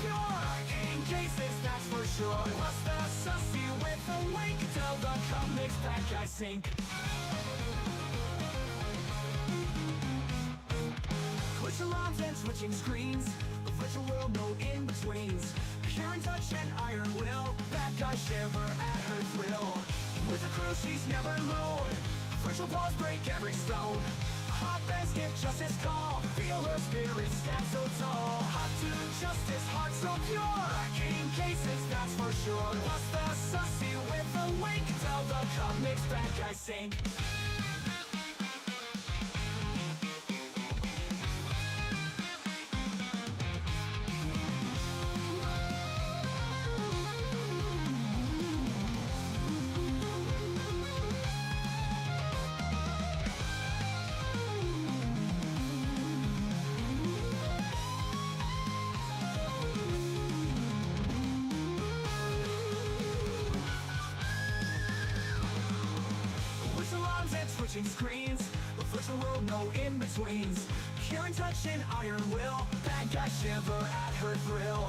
pure. In cases, that's for sure. Plus the sussy with a wink till the comics bad guys sink. Twitch alarms and switching screens, the virtual world, no in-betweens. Karen touch and iron will, bad guys shiver at her thrill. With a crew she's never alone, virtual paws break every stone. Hot fans give justice call, feel her spirit stand so tall. Hot to justice, heart so pure, in cases that's for sure. Plus the sussy with a wink till the comics bad guys sink. Switching screens, the virtual world, no in-betweens. Karen touch and iron will, bad guys shiver at her thrill.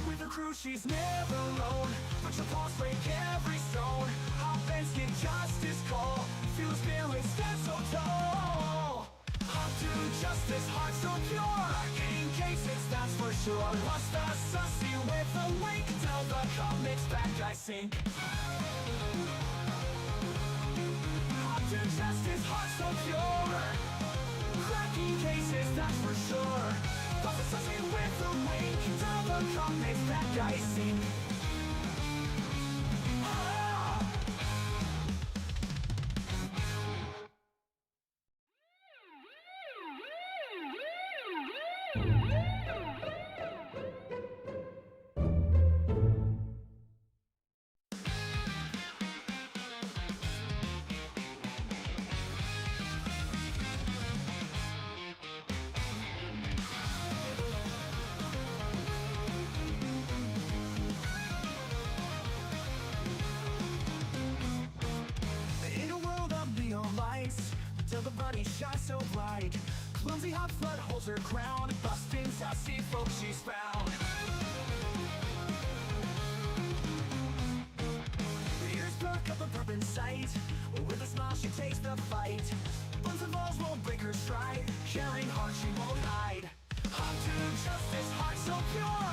With her crew she's never alone, virtual paws break every stone. Hot fans get justice call, feel the spirit stand so tall. Hot to justice, heart so pure, in cases that's for sure. Plus the sussy with a wink till the comics bad guys sink. To justice, heart so pure, cracking cases, that's for sure. Plus it's sussy with a wink till the comics bad guys sink. Till the body shines so bright, clumsy hot flood holds her crown, busting sassy folks she's found. The ears perk up a purp in sight, with a smile she takes the fight. Buns and balls won't break her stride, caring heart she won't hide. Hot to justice, heart so pure,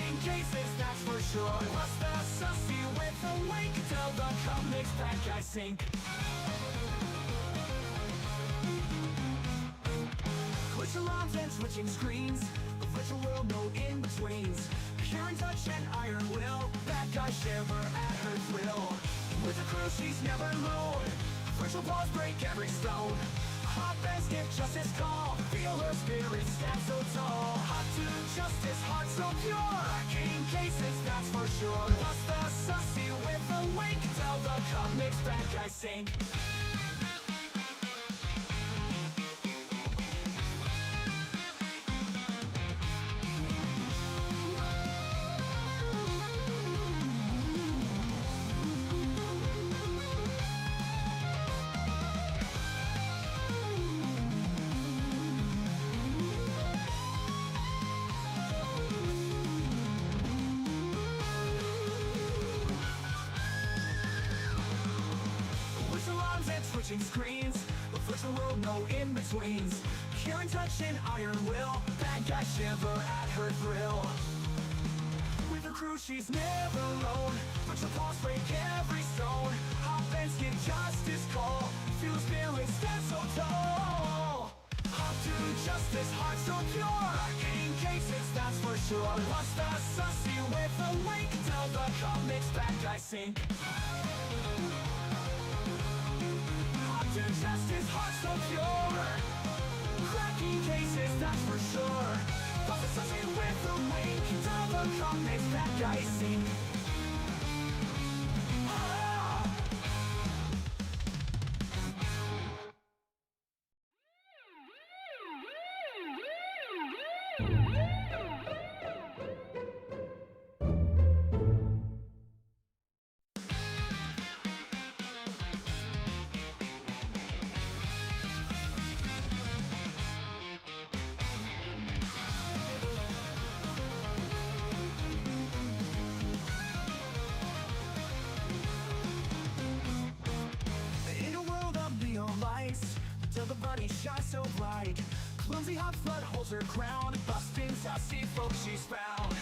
in cases that's for sure. Plus the sussy with a wink till the comics bad guys sink. Twitch alarms and switching screens, the virtual world, no in-betweens. Karen touch and iron will, bad guys shiver at her thrill. With a crew she's never alone, virtual paws break every stone. Hot fans give justice call, feel her spirit stand so tall. Hot to justice, heart so pure, in cases that's for sure. Plus the sussy with a wink till the comics bad guys sink. Switching screens, the virtual world, no in-betweens. Karen touch and iron will, bad guys shiver at her thrill. With her crew she's never alone, virtual paws break every stone. Hot fans give justice call, feel the spirit stand so tall. Hot to justice, heart so pure, in cases that's for sure. Plus the sussy with a wink till the comics bad guys sink. To justice, heart so pure, cracking cases, that's for sure. Plus it's sussy with a wink till the comics bad guys sink. holds her crown, busting sassy folks she's found.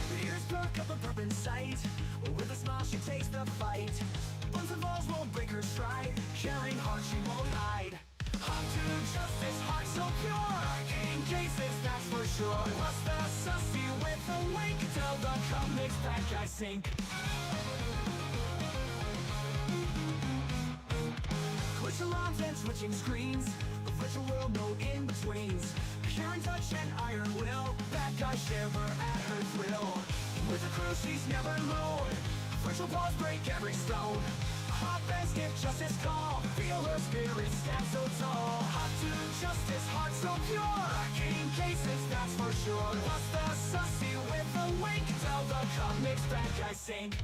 The ears perk up a bourbon sight, with a smile she takes the fight. Buns and balls won't break her stride, caring heart she won't hide. Hot to justice, heart so pure, in cases that's for sure. What's the sussy with a wink, till the comics bad guys sink. Twitch alarms and switching screens, the virtual world, no in-betweens. Pure in touch and iron will, bad guys shiver at her thrill. With a crew she's never alone, virtual paws break every stone. Hot fans give justice call, feel her spirit stand so tall. Hot to justice, heart so pure, in cases that's for sure. What's the sussy with a wink, till the comics bad guys sink.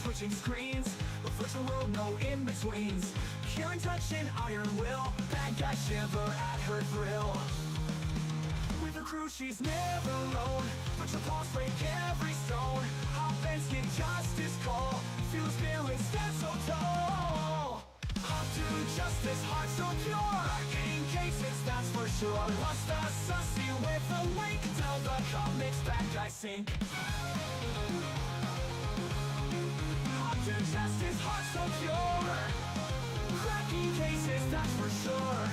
Switching screens, the virtual world, no in-betweens. Pure in touch and iron will, bad guys shiver at her thrill. With her crew she's never alone, virtual paws break every stone. Hot fans get justice call, feel the spirit stand so tall. Hot to justice, heart so pure, in cases that's for sure. What's the sussy with a wink, till the comics bad guys sink. To justice, heart so pure, cracking cases, that's for sure.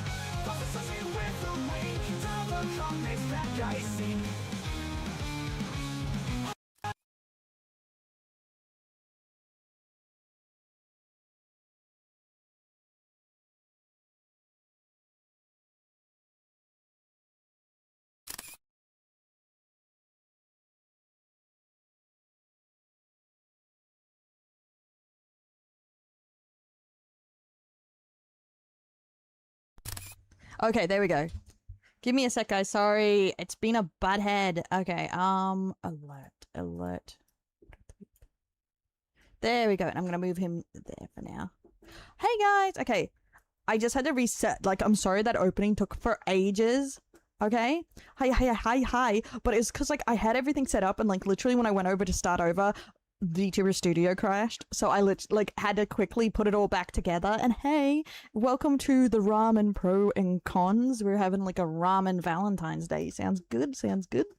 What's the sussy with a wink, till the comics bad guys sink. Okay, there we go. Give me a sec, guys. Sorry, it's been a butthead. Okay, alert. There we go. I'm gonna move him there for now. Hey, guys. Okay, I just had to reset. Like, I'm sorry that opening took for ages. Okay? Hi. But it's because, like, I had everything set up and, like, literally when I went over to start over, VTuber Studio crashed, so I had to quickly put it all back together. And hey, welcome to the ramen pro and cons. We're having like a ramen Valentines Day. Sounds good.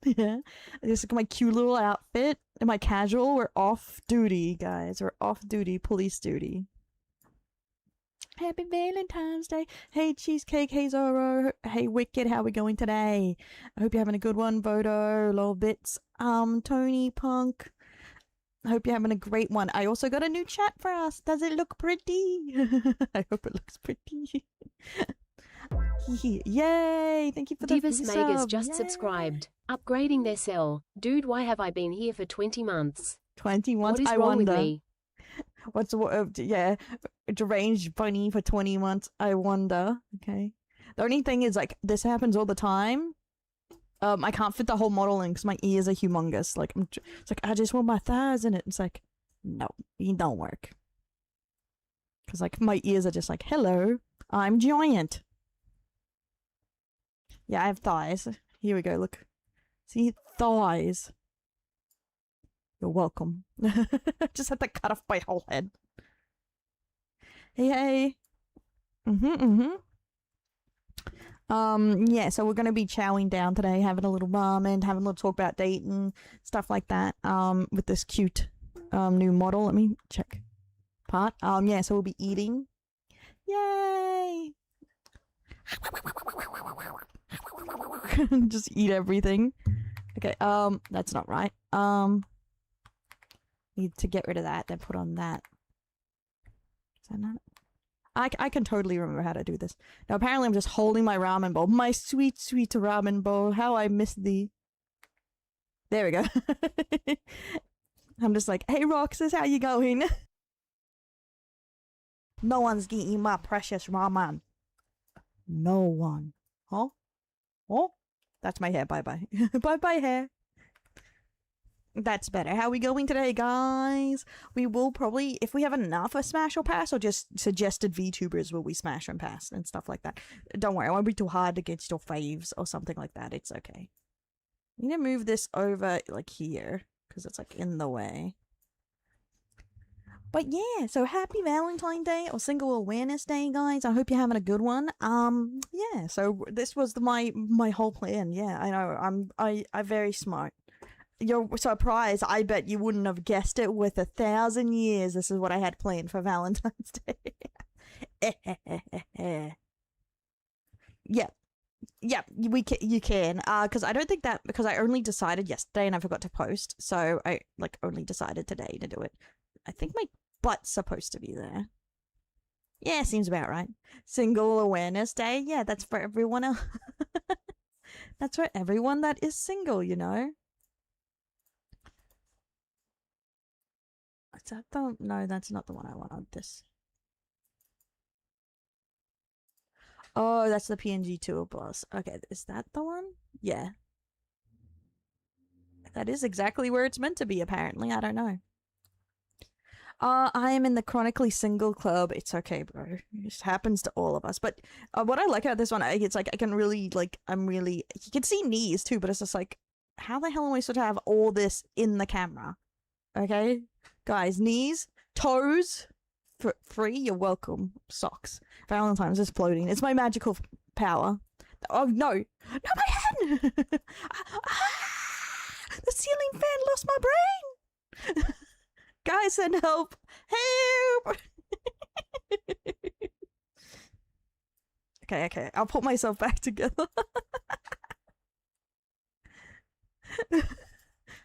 Yeah, this is my cute little outfit. Am I casual? We're off duty, guys. We're off duty, police duty. Happy Valentine's Day. Hey Cheesecake, hey Zoro, hey Wicked, how we going today? I hope you're having a good one. Vodo, lol bits, Tony Punk, I hope you're having a great one. I also got a new chat for us. Does it look pretty? I hope it looks pretty. Yay! Thank you for the Divas sub. Megas just Yay. Subscribed. Upgrading their cell. Dude, why have I been here for 20 months? 20 months? What is I wrong wonder. with me? What's yeah, deranged bunny for 20 months. I wonder. Okay. The only thing is, like, this happens all the time. I can't fit the whole model in because my ears are humongous. Like, it's like, I just want my thighs in it. It's like, no, it don't work. Because, like, my ears are just like, hello, I'm giant. Yeah, I have thighs. Here we go, look. See, thighs. You're welcome. Just had to cut off my whole head. Hey. Yeah, so we're gonna be chowing down today, having a little ramen, having a little talk about dating, stuff like that, with this cute, new model. Let me check. Part. Yeah, so we'll be eating. Yay! Just eat everything. Okay, that's not right. Need to get rid of that, then put on that. Is that not? I can totally remember how to do this. Now, apparently I'm just holding my ramen bowl. My sweet, sweet ramen bowl. How I miss thee. There we go. I'm just like, hey, Roxas, how you going? No one's eating my precious ramen. No one. Huh? Oh, that's my hair. Bye-bye. Bye-bye, hair. That's better. How are we going today, guys? We will probably, if we have enough, a smash or pass, or just suggested VTubers will we smash and pass and stuff like that. Don't worry, I won't be too hard against your faves or something like that. It's okay. I'm gonna move this over, like, here, because it's, like, in the way. But yeah, so happy Valentine's Day or Single Awareness Day, guys. I hope you're having a good one. Yeah, so this was my whole plan. Yeah, I know, I'm very smart. You're surprised. I bet you wouldn't have guessed it with 1,000 years. This is what I had planned for Valentine's Day. Yep. Yep, you can. Because I don't think that, because I only decided yesterday and I forgot to post. So I, like, only decided today to do it. I think my butt's supposed to be there. Yeah, seems about right. Single Awareness Day. Yeah, that's for everyone else. That's for everyone that is single, you know? Is that the... No, that's not the one I wanted. This. Oh, that's the PNG Tour Plus. Okay, is that the one? Yeah. That is exactly where it's meant to be, apparently. I don't know. I am in the chronically single club. It's okay, bro. It just happens to all of us. But what I like about this one, it's like I can really, like, you can see knees too, but it's just like, how the hell am I supposed to have all this in the camera? Okay? Guys, knees, toes, free, you're welcome. Socks. Valentine's is floating. It's my magical power. Oh, no. No, my head! The ceiling fan lost my brain! Guys, send help! Help! Okay. I'll put myself back together.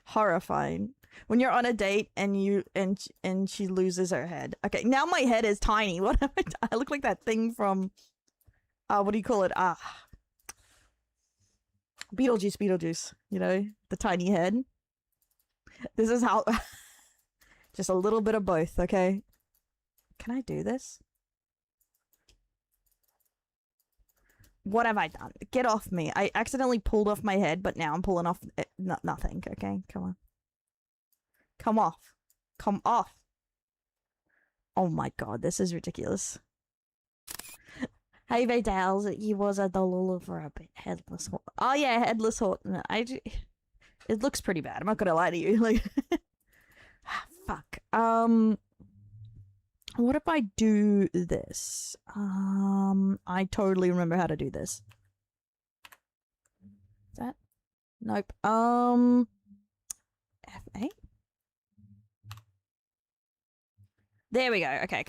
Horrifying. When you're on a date and she loses her head. Okay, now my head is tiny. What am I look like that thing from what do you call it? Beetlejuice, you know, the tiny head. This is how just a little bit of both, okay? Can I do this? What have I done? Get off me. I accidentally pulled off my head, but now I'm pulling off nothing, okay? Come on. Come off. Come off. Oh my god, this is ridiculous. Hey, Vidals, he was a Dolula for a bit. Headless Horton. Oh yeah, Headless Horton. It looks pretty bad. I'm not gonna lie to you. Like, fuck. What if I do this? I totally remember how to do this. Is that? Nope. F8? There we go. Okay.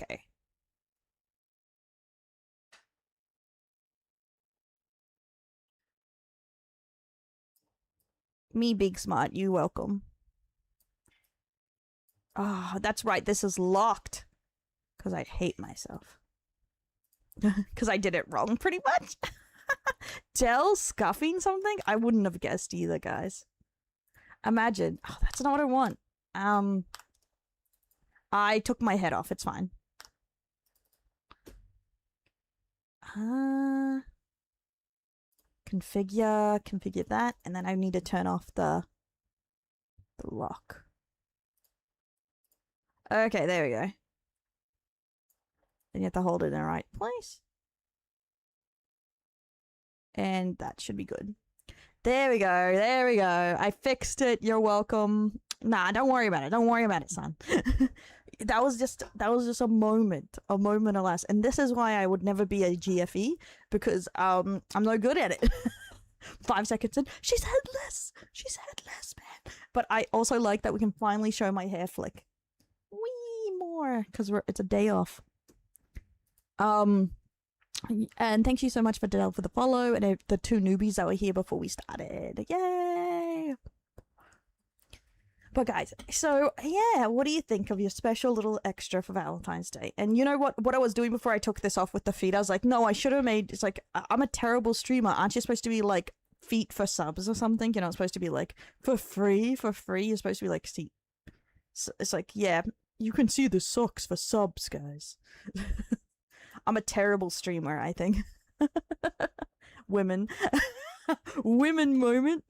Me big smart, you welcome. Oh, that's right. This is locked. Because I hate myself. Because I did it wrong, pretty much. Dell scuffing something? I wouldn't have guessed either, guys. Imagine. Oh, that's not what I want. I took my head off. It's fine. Configure that, and then I need to turn off the lock. Okay, there we go. Then you have to hold it in the right place. And that should be good. There we go. I fixed it. You're welcome. Nah, don't worry about it. Don't worry about it, son. That was just a moment alas. And this is why I would never be a GFE, because I'm no good at it. 5 seconds in, she's headless, man. But I also like that we can finally show my hair flick. Wee more, because it's a day off. And thank you so much for Dell for the follow, and the 2 newbies that were here before we started. Yay! But guys, so yeah, what do you think of your special little extra for Valentine's Day? And you know what I was doing before I took this off with the feet? I was like, no, I should have made, it's like, I'm a terrible streamer. Aren't you supposed to be like feet for subs or something? You're not supposed to be like for free. You're supposed to be like, see, it's like, yeah, you can see the socks for subs, guys. I'm a terrible streamer, I think. Women. Women moment.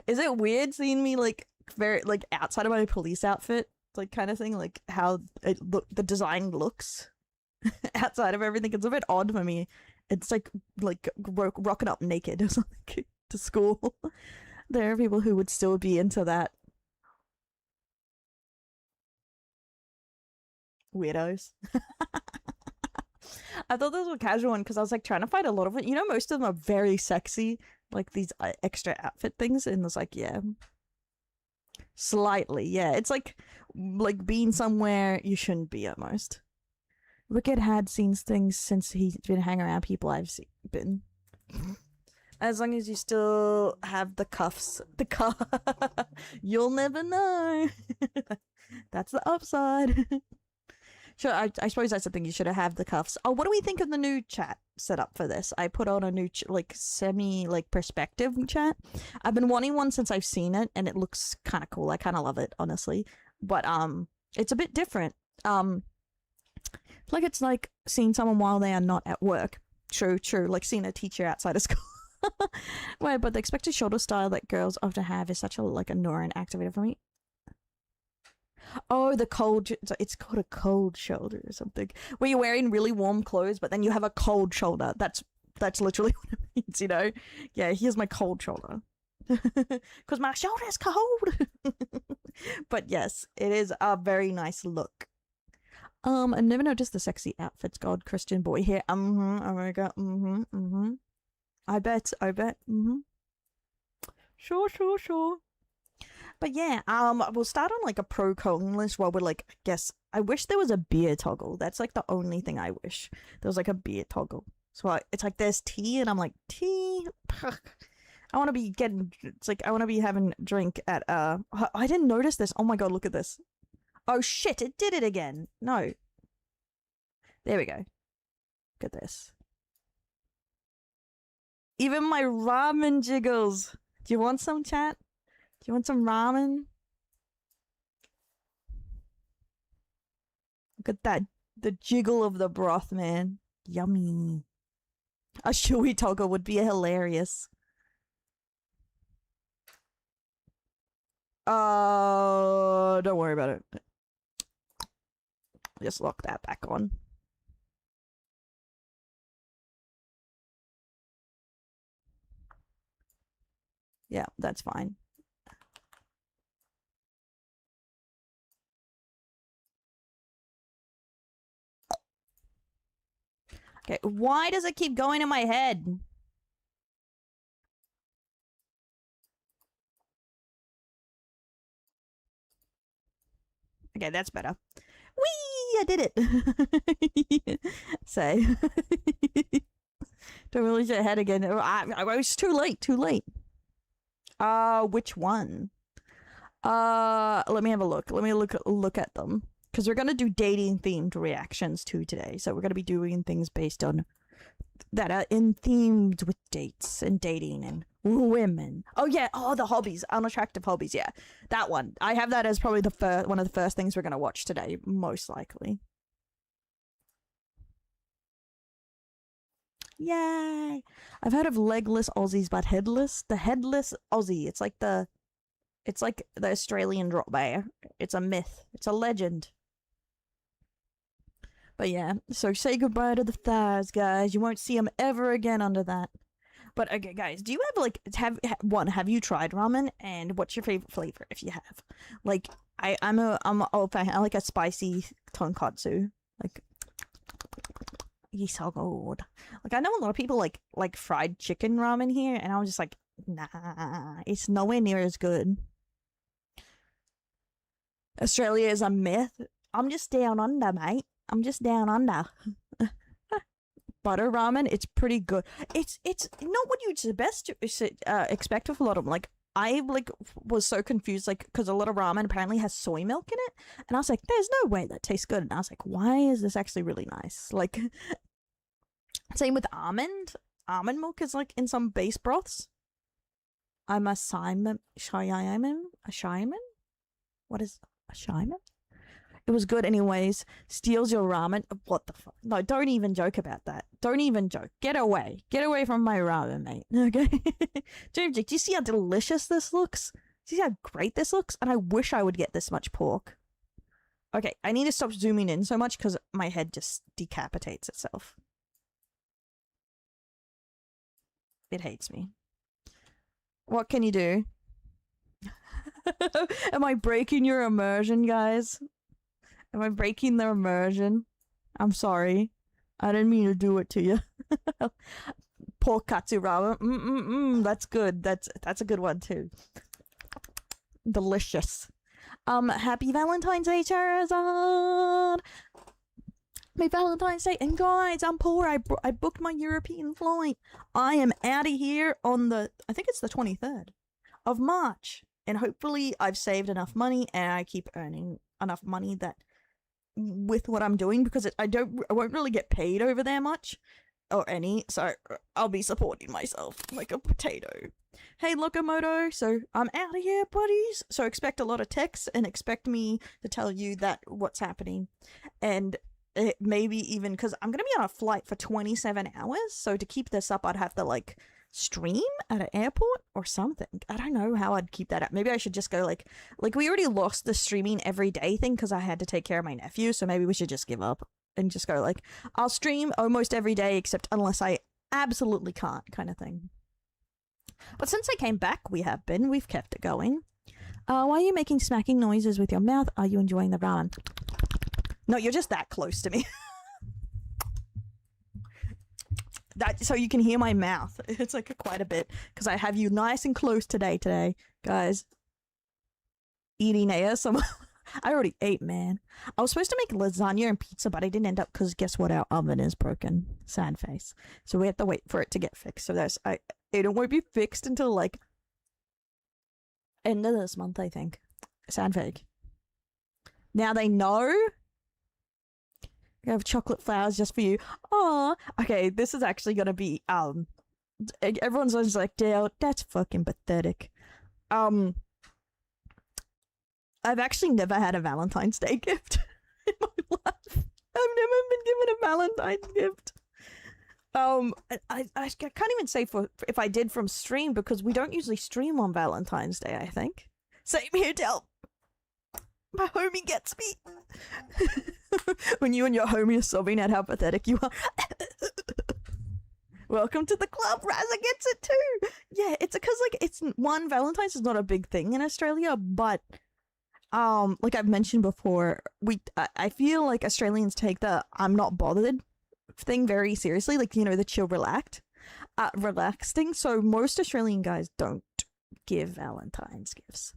Is it weird seeing me like very like outside of my police outfit, like kind of thing, like how the design looks outside of everything? It's a bit odd for me. It's like rocking up naked or something to school. There are people who would still be into that. Weirdos. I thought this was a casual one because I was like trying to find a lot of it. You know, most of them are very sexy, like these extra outfit things, and it's like, yeah, slightly, yeah. It's like being somewhere you shouldn't be almost. Wicked had seen things since he's been hanging around people I've been. As long as you still have the cuffs, you'll never know. That's the upside. Sure, I suppose that's something you should have the cuffs. Oh, what do we think of the new chat setup for this? I put on a new semi perspective chat. I've been wanting one since I've seen it, and it looks kind of cool. I kind of love it, honestly. But it's a bit different. Like it's like seeing someone while they are not at work. True. Like seeing a teacher outside of school. Wait, but the expected shoulder style that girls often have is such a annoying activator for me. Oh, the cold. It's called a cold shoulder or something. Where you're wearing really warm clothes, but then you have a cold shoulder. That's literally what it means, you know? Yeah, here's my cold shoulder. Because my shoulder's cold. But yes, it is a very nice look. I never noticed the sexy outfits. God, Christian boy here. Oh my god. I bet. Sure. But yeah, we'll start on a pro con list while we're I guess I wish there was a beer toggle. That's the only thing I wish. There was a beer toggle. So it's there's tea and I'm like, tea? I want to be getting, I want to be having a drink at, I didn't notice this. Oh my god, look at this. Oh shit, it did it again. No. There we go. Look at this. Even my ramen jiggles. Do you want some, chat? Do you want some ramen? Look at that. The jiggle of the broth, man. Yummy. A chewy toggle would be hilarious. Don't worry about it. Just lock that back on. Yeah, that's fine. Okay, why does it keep going in my head? Okay, that's better. Whee! I did it! Say. Don't release your head again. I was too late. Which one? Let me have a look. Let me look at them. Because we're going to do dating-themed reactions too today. So we're going to be doing things based on that are in themed with dates and dating and women. Oh, yeah. Oh, the hobbies. Unattractive hobbies. Yeah. That one. I have that as probably one of the first things we're going to watch today. Most likely. Yay. I've heard of legless Aussies, but headless? The headless Aussie. It's like the Australian drop bear. It's a myth. It's a legend. But yeah, so say goodbye to the thighs, guys. You won't see them ever again under that. But okay, guys, do you have have you tried ramen? And what's your favorite flavor if you have? I'm old fan. I like a spicy tonkatsu. He's so good. I know a lot of people like fried chicken ramen here, and I was just like, nah, it's nowhere near as good. Australia is a myth. I'm just down under, mate. I'm just down under. Butter ramen, it's pretty good. It's not what you'd best expect with a lot of them. I was so confused, because a lot of ramen apparently has soy milk in it, and I was like, there's no way that tastes good. And I was like, why is this actually really nice? Same with almond. Almond milk is in some base broths. I'm a Simon. A Shyman? What is a Shyman? It was good anyways. Steals your ramen. What the fuck? No, don't even joke about that. Don't even joke. Get away. Get away from my ramen, mate. Okay? James, do you see how delicious this looks? Do you see how great this looks? And I wish I would get this much pork. Okay, I need to stop zooming in so much because my head just decapitates itself. It hates me. What can you do? Am I breaking your immersion, guys? Am I breaking the immersion? I'm sorry. I didn't mean to do it to you. Pork katsu ramen. That's good. That's a good one too. Delicious. Happy Valentine's Day, Charizard! My Valentine's Day, and guys, I'm poor. I booked my European flight. I am out of here on the, I think it's the 23rd of March, and hopefully I've saved enough money and I keep earning enough money that with what I'm doing, because I won't really get paid over there much or any, so I'll be supporting myself like a potato. Hey Locomoto, so I'm out of here, buddies. So expect a lot of texts and expect me to tell you that what's happening, and it maybe even because I'm gonna be on a flight for 27 hours. So to keep this up, I'd have to like stream at an airport or something. I don't know how I'd keep that up. Maybe I should just go like we already lost the streaming every day thing because I had to take care of my nephew. So maybe we should just give up and just go like I'll stream almost every day except unless I absolutely can't kind of thing. But since I came back, we've kept it going. Why are you making smacking noises with your mouth? Are you enjoying the ramen? No, you're just that close to me. That so you can hear my mouth. It's like quite a bit because I have you nice and close today, guys. Eating ASMR. I already ate, man. I was supposed to make lasagna and pizza, but I didn't end up because guess what? Our oven is broken. Sad face. So we have to wait for it to get fixed. So it won't be fixed until like end of this month, I think. Sad fake. Now they know. I have chocolate flowers just for you. Oh, okay. This is actually gonna be everyone's just like, Dale, that's fucking pathetic. I've actually never had a Valentine's Day gift in my life. I've never been given a Valentine's gift. I can't even say if I did from stream because we don't usually stream on Valentine's Day, I think. Same here, Del. My homie gets me. When you and your homie are sobbing at how pathetic you are. Welcome to the club. Raza gets it too. Yeah, it's because like it's one, Valentine's is not a big thing in Australia, but like I've mentioned before, I feel like Australians take the I'm not bothered thing very seriously, like, you know, the chill relaxed thing. So most Australian guys don't give Valentine's gifts,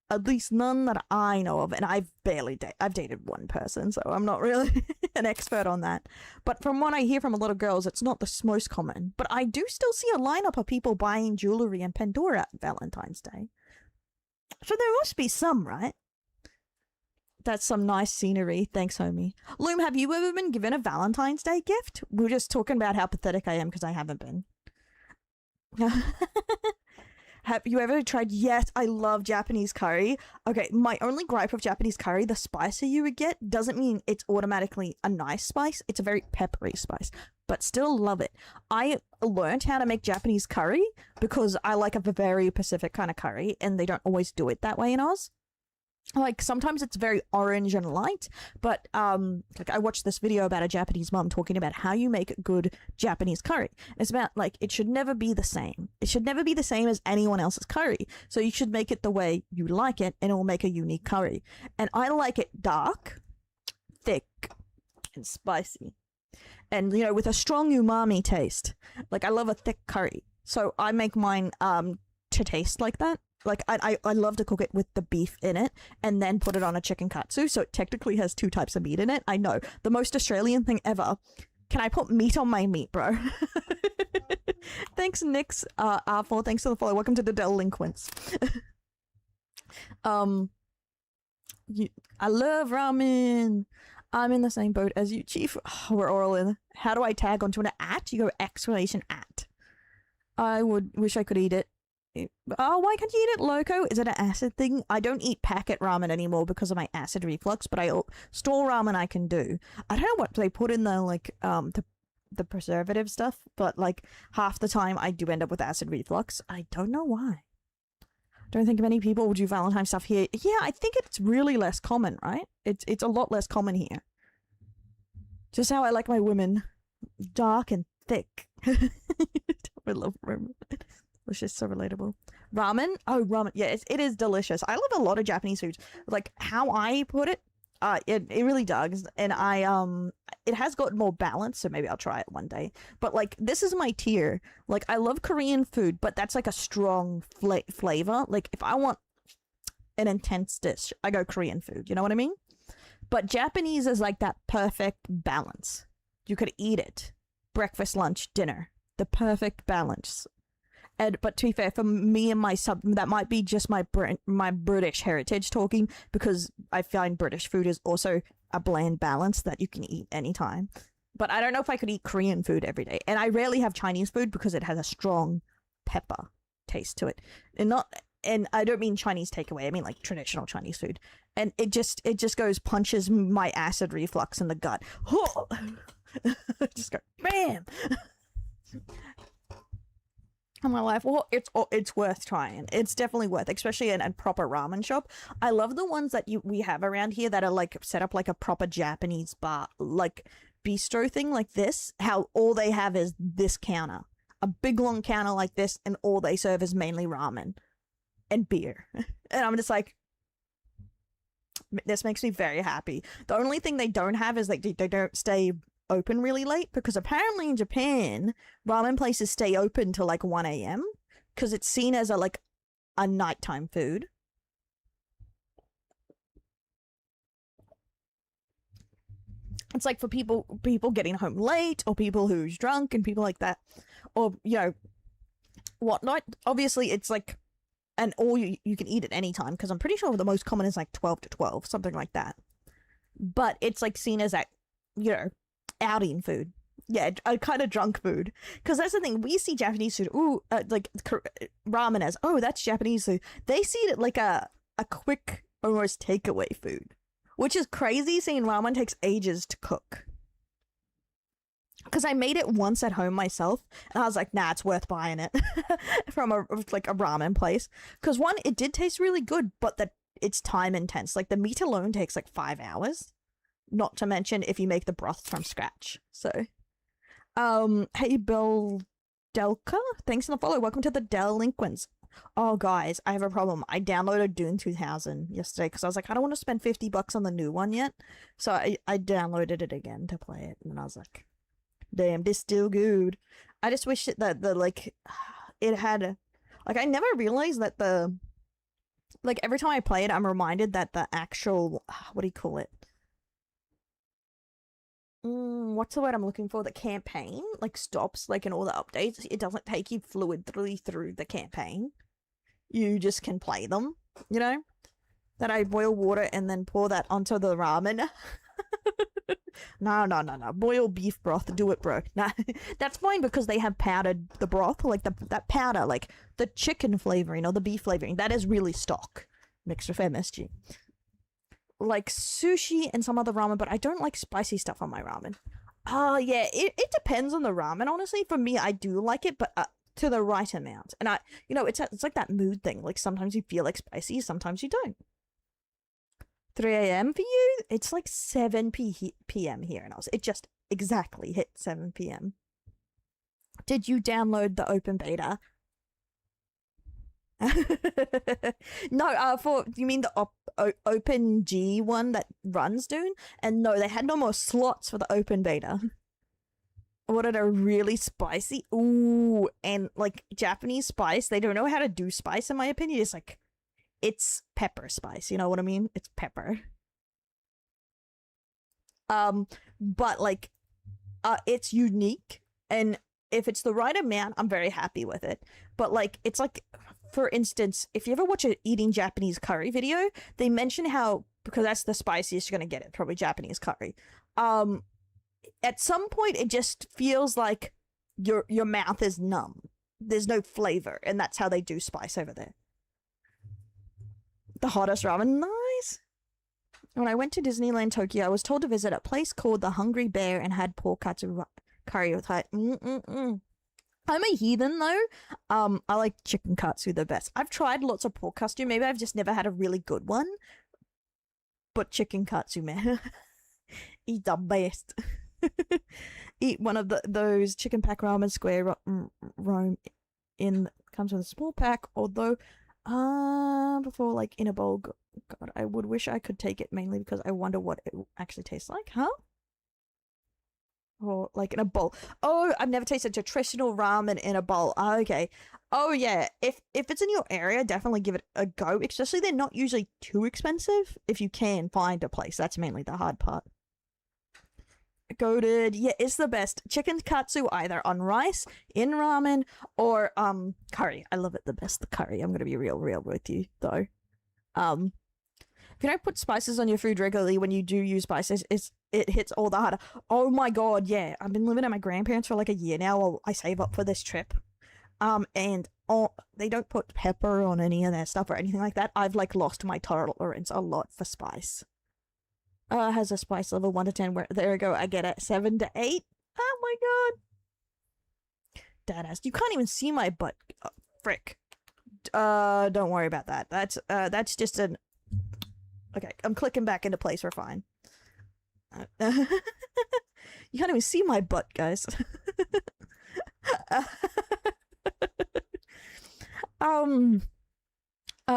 at least none that I know of, and I've dated one person, so I'm not really an expert on that. But from what I hear from a lot of girls, it's not the most common, but I do still see a lineup of people buying jewelry and Pandora at Valentine's Day, so there must be some, right? That's some nice scenery. Thanks, homie. Loom, have you ever been given a Valentine's Day gift? We're just talking about how pathetic I am because I haven't been. Have you ever tried? Yes, I love Japanese curry. Okay, my only gripe of Japanese curry, the spice you would get doesn't mean it's automatically a nice spice. It's a very peppery spice, but still love it. I learned how to make Japanese curry because I like a very Pacific kind of curry, and they don't always do it that way in Oz. Like sometimes it's very orange and light, but like I watched this video about a Japanese mom talking about how you make good Japanese curry. It's about like it should never be the same. It should never be the same as anyone else's curry. So you should make it the way you like it, and it will make a unique curry. And I like it dark, thick, and spicy, and you know, with a strong umami taste. Like I love a thick curry, so I make mine to taste like that. Like, I love to cook it with the beef in it and then put it on a chicken katsu, so it technically has 2 types of meat in it. I know, the most Australian thing ever. Can I put meat on my meat, bro? Thanks, Nix, R4, thanks for the follow. Welcome to the delinquents. I love ramen. I'm in the same boat as you, Chief. Oh, we're all in. How do I tag onto an at? You go exclamation at. I wish I could eat it. Oh, why can't you eat it loco? Is it an acid thing? I don't eat packet ramen anymore because of my acid reflux, but store ramen I can do. I don't know what they put in the like the preservative stuff, but like half the time I do end up with acid reflux. I don't know why. Don't think many people will do Valentine stuff here. Yeah, I think it's really less common, right? It's a lot less common here. Just how I like my women, dark and thick. I love ramen. It's just so relatable. Ramen? Oh, ramen. Yeah, it is delicious. I love a lot of Japanese foods. Like how I put it, it really does. And it has got more balance, so maybe I'll try it one day. But like, this is my tier. Like, I love Korean food, but that's like a strong flavor. Like, if I want an intense dish, I go Korean food. You know what I mean? But Japanese is like that perfect balance. You could eat it. Breakfast, lunch, dinner. The perfect balance. But to be fair, for me and my that might be just my British heritage talking, because I find British food is also a bland balance that you can eat anytime. But I don't know if I could eat Korean food every day. And I rarely have Chinese food because it has a strong pepper taste to it. And I don't mean Chinese takeaway, I mean like traditional Chinese food. And it just punches my acid reflux in the gut. Just go bam. In my life, well, it's worth trying. It's definitely worth, especially in a proper ramen shop. I love the ones that we have around here that are like set up like a proper Japanese bar, like bistro thing like this. How all they have is this counter, a big long counter like this, and all they serve is mainly ramen and beer. And I'm just like, this makes me very happy. The only thing they don't have is like they don't stay open really late, because apparently in Japan ramen places stay open till like 1 a.m. because it's seen as a nighttime food. It's like for people getting home late, or people who's drunk and people like that, or you know whatnot. Obviously it's like, and or you can eat at any time, because I'm pretty sure the most common is like 12 to 12, something like that. But it's like seen as that, you know, outing food. Yeah, a kind of drunk food. Because that's the thing, we see Japanese food, like ramen as, oh, that's Japanese food. They see it like a quick, almost takeaway food. Which is crazy, seeing ramen takes ages to cook. Because I made it once at home myself, and I was like, nah, it's worth buying it. From a ramen place. Because one, it did taste really good, but it's time intense. Like, the meat alone takes like 5 hours. Not to mention if you make the broth from scratch. So, hey, Bill Delka, thanks for the follow. Welcome to the Delinquents. Oh, guys, I have a problem. I downloaded Dune 2000 yesterday because I was like, I don't want to spend $50 on the new one yet. So I downloaded it again to play it, and I was like, damn, this still good. I just wish that it had, like, I never realized that every time I play it, I'm reminded that the actual, what do you call it? What's the word I'm looking for? The campaign stops in all the updates. It doesn't take you fluidly through the campaign. You just can play them, you know? That I boil water and then pour that onto the ramen. No. Boil beef broth. Do it, bro. Nah, that's fine because they have powdered the broth, that powder, the chicken flavoring or the beef flavoring. That is really stock mixed with MSG. Like sushi and some other ramen, but I don't like spicy stuff on my ramen. Yeah, it depends on the ramen, honestly. For me, I do like it, but to the right amount. And it's like that mood thing. Like, sometimes you feel like spicy, sometimes you don't. 3 a.m. for you? It's like 7 p.m. here, and it just exactly hit 7 p.m. Did you download the open beta? No, you mean the Open G one that runs Dune? And no, they had no more slots for the open beta. Ordered a really spicy, ooh, and Japanese spice. They don't know how to do spice, in my opinion. It's pepper spice. You know what I mean? It's pepper. But it's unique, and if it's the right amount, I'm very happy with it. But it's for instance, if you ever watch an eating Japanese curry video, they mention how, because that's the spiciest you're gonna get, it probably Japanese curry. At some point it just feels like your mouth is numb. there's no flavor, and that's how they do spice over there. The hottest ramen, nice. When I went to Disneyland Tokyo, I was told to visit a place called the Hungry Bear and had pork katsu curry with hot. I'm a heathen though. I like chicken katsu the best. I've tried lots of pork katsu. Maybe I've just never had a really good one. But chicken katsu, man, eat the best. Eat one of those chicken pack ramen square roam in comes with a small pack. Although, before like in a bowl. God, I would wish I could take it mainly because I wonder what it actually tastes like, huh? Or like in a bowl. Oh, I've never tasted traditional ramen in a bowl. Okay. Oh yeah. If it's in your area, definitely give it a go. Especially they're not usually too expensive if you can find a place. That's mainly the hard part. Goated. Yeah, it's the best. Chicken katsu either on rice, in ramen, or curry. I love it the best, the curry. I'm gonna be real with you though. If you don't put spices on your food regularly when you do use spices, it hits all the harder. Oh my god, yeah. I've been living at my grandparents for like a year now while I save up for this trip. And they don't put pepper on any of their stuff or anything like that. I've like lost my tolerance a lot for spice. Has a spice level 1 to 10 where there we go, I get it. 7 to 8. Oh my god. Dadass. You can't even see my butt. Frick. Don't worry about that. That's just an okay, I'm clicking back into place. We're fine. You can't even see my butt, guys.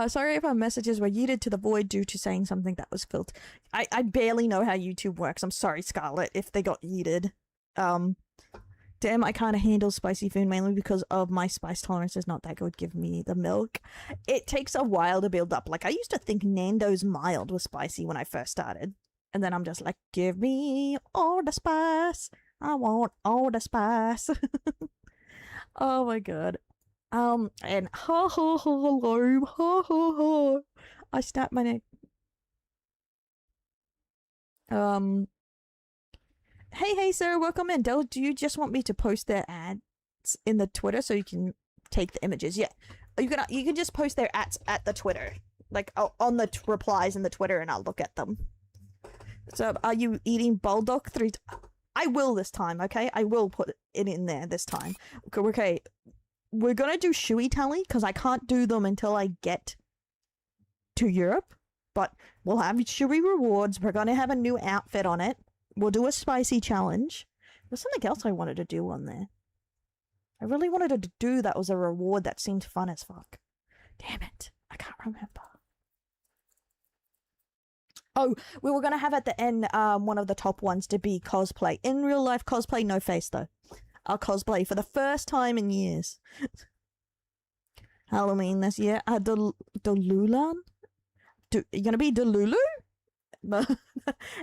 Sorry if our messages were yeeted to the void due to saying something that was filth. I barely know how YouTube works. I'm sorry, Scarlett, if they got yeeted. Damn, I can't handle spicy food mainly because of my spice tolerance is not that good. Give me the milk. It takes a while to build up. Like, I used to think Nando's mild was spicy when I first started. And then I'm just like, give me all the spice. I want all the spice. Oh my god. And ha ha ha alarm. Ha ha ha. I snapped my neck. Hey, Sarah, welcome in. Del, do you just want me to post their ads in the Twitter so you can take the images? Yeah, you can just post their ads at the Twitter, like on the replies in the Twitter, and I'll look at them. So, are you eating bulldog 3? I will this time, okay? I will put it in there this time. Okay, we're gonna do Shui Tally because I can't do them until I get to Europe, but we'll have Shui rewards. We're gonna have a new outfit on it. We'll do a spicy challenge. There's something else I wanted to do on there. I really wanted to do that was a reward that seemed fun as fuck. Damn it. I can't remember. Oh, we were going to have at the end one of the top ones to be cosplay. In real life cosplay, no face though. I'll cosplay for the first time in years. Halloween this year. Delulan? You going to be Delulu?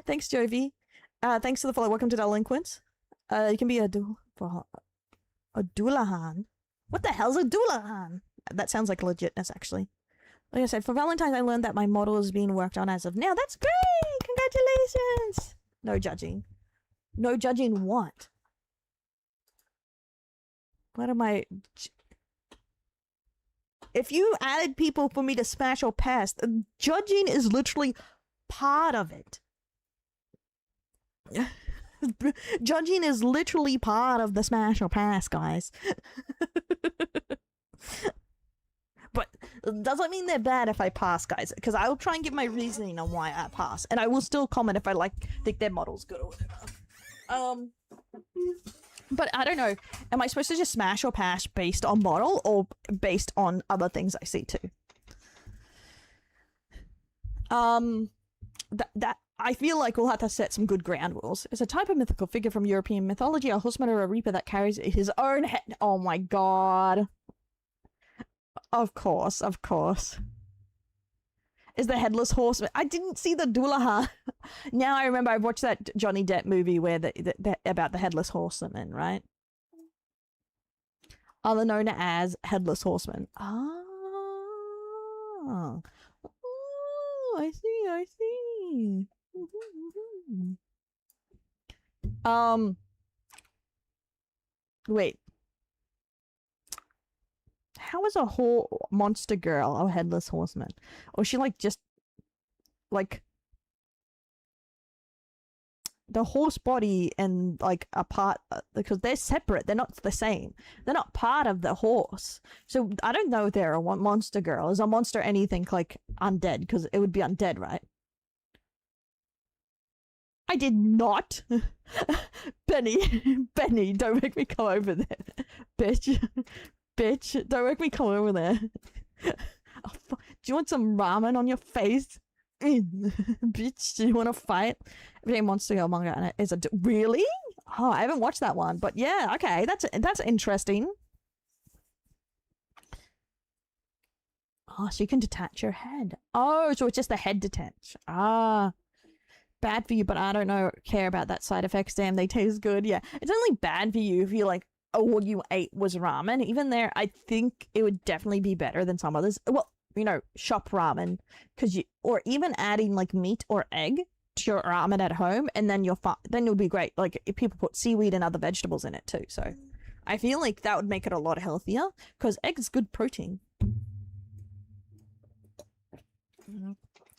Thanks, Jovi. Thanks for the follow. Welcome to Delinquents. You can be a Doulahan. What the hell's a Doulahan? That sounds like legitness, actually. Like I said, for Valentines, I learned that my model is being worked on as of now. That's great! Congratulations! No judging. No judging what? What am I... If you added people for me to smash or pass, judging is literally part of it. Judging is literally part of the smash or pass, guys. But it doesn't mean they're bad if I pass, guys, because I will try and give my reasoning on why I pass, and I will still comment if I think their model's good or whatever. But I don't know. Am I supposed to just smash or pass based on model or based on other things I see too? That I feel like we'll have to set some good ground rules. It's a type of mythical figure from European mythology, a horseman or a reaper that carries his own head. Oh my god. Of course. Is the headless horseman? I didn't see the Doulahan. Now I remember I watched that Johnny Depp movie where about the headless horseman, right? Other known as headless horseman. Ah. Oh, I see. Wait. how is a monster girl a headless horseman? Or is she like just like the horse body and like a part, because they're separate, they're not the same, they're not part of the horse. So I don't know if they're a monster girl. Is a monster anything like undead? Because it would be undead, right? I did not. Benny, don't make me come over there. Bitch, don't make me come over there. Oh, do you want some ramen on your face? Bitch, do you want to fight? Everyday monster girl manga, and it is a really? Oh, I haven't watched that one, but yeah, okay, that's interesting. Oh, so you can detach your head. Oh, so it's just the head detach. Ah, bad for you, but I don't know, care about that side effects. Damn, they taste good. Yeah, it's only bad for you if you like, oh, what you ate was ramen. Even there, I think it would definitely be better than some others. Well, you know, shop ramen, or even adding like meat or egg to your ramen at home, and then then you'll be great. Like if people put seaweed and other vegetables in it too, so I feel like that would make it a lot healthier because egg is good protein.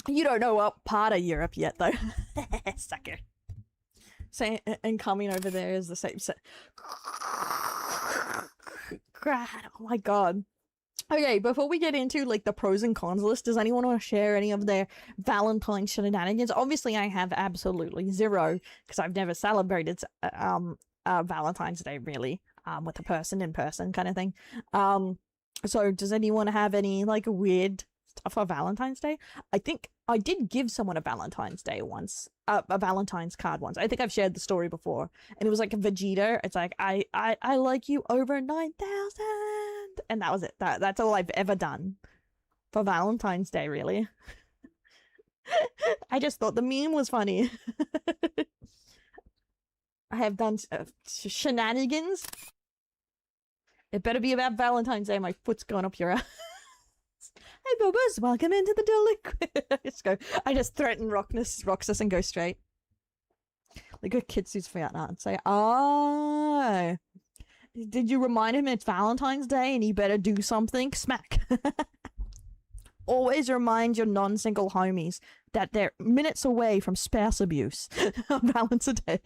You don't know what part of Europe yet though. Sucker. Say, and coming over there is the same set. God, oh my god. Okay, before we get into like the pros and cons list, does anyone want to share any of their Valentine's shenanigans? Obviously, I have absolutely zero because I've never celebrated Valentine's Day really with a person in person kind of thing. So does anyone have any like weird stuff for Valentine's Day? I think I did give someone a Valentine's Day once, a Valentine's card once. I think I've shared the story before, and it was like a Vegeta. It's like I like you over 9,000. And that was it. That's all I've ever done for Valentine's Day, really. I just thought the meme was funny. I have done shenanigans. It better be about Valentine's Day. My foot's gone up your ass. Hey, Bobas, welcome into the I just threaten Roxas and go straight. Like a Kitsu's Fortnite and say, oh, did you remind him it's Valentine's Day and he better do something? Smack. Always remind your non-single homies that they're minutes away from spouse abuse on Valentine's Day.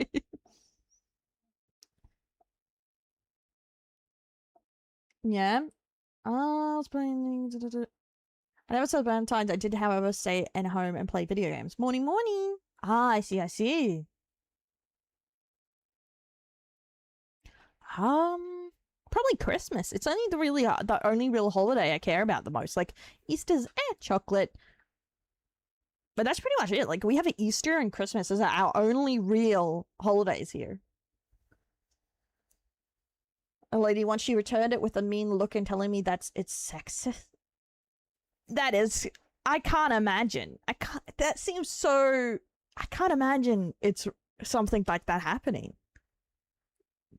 Yeah. I was playing... I never said Valentine's. I did, however, stay at home and play video games. Morning. Ah, I see. Probably Christmas. It's only the only real holiday I care about the most. Like Easter's chocolate, but that's pretty much it. Like we have an Easter and Christmas as our only real holidays here. A lady once she returned it with a mean look and telling me it's sexist. That is, I can't imagine. That seems so. I can't imagine it's something like that happening.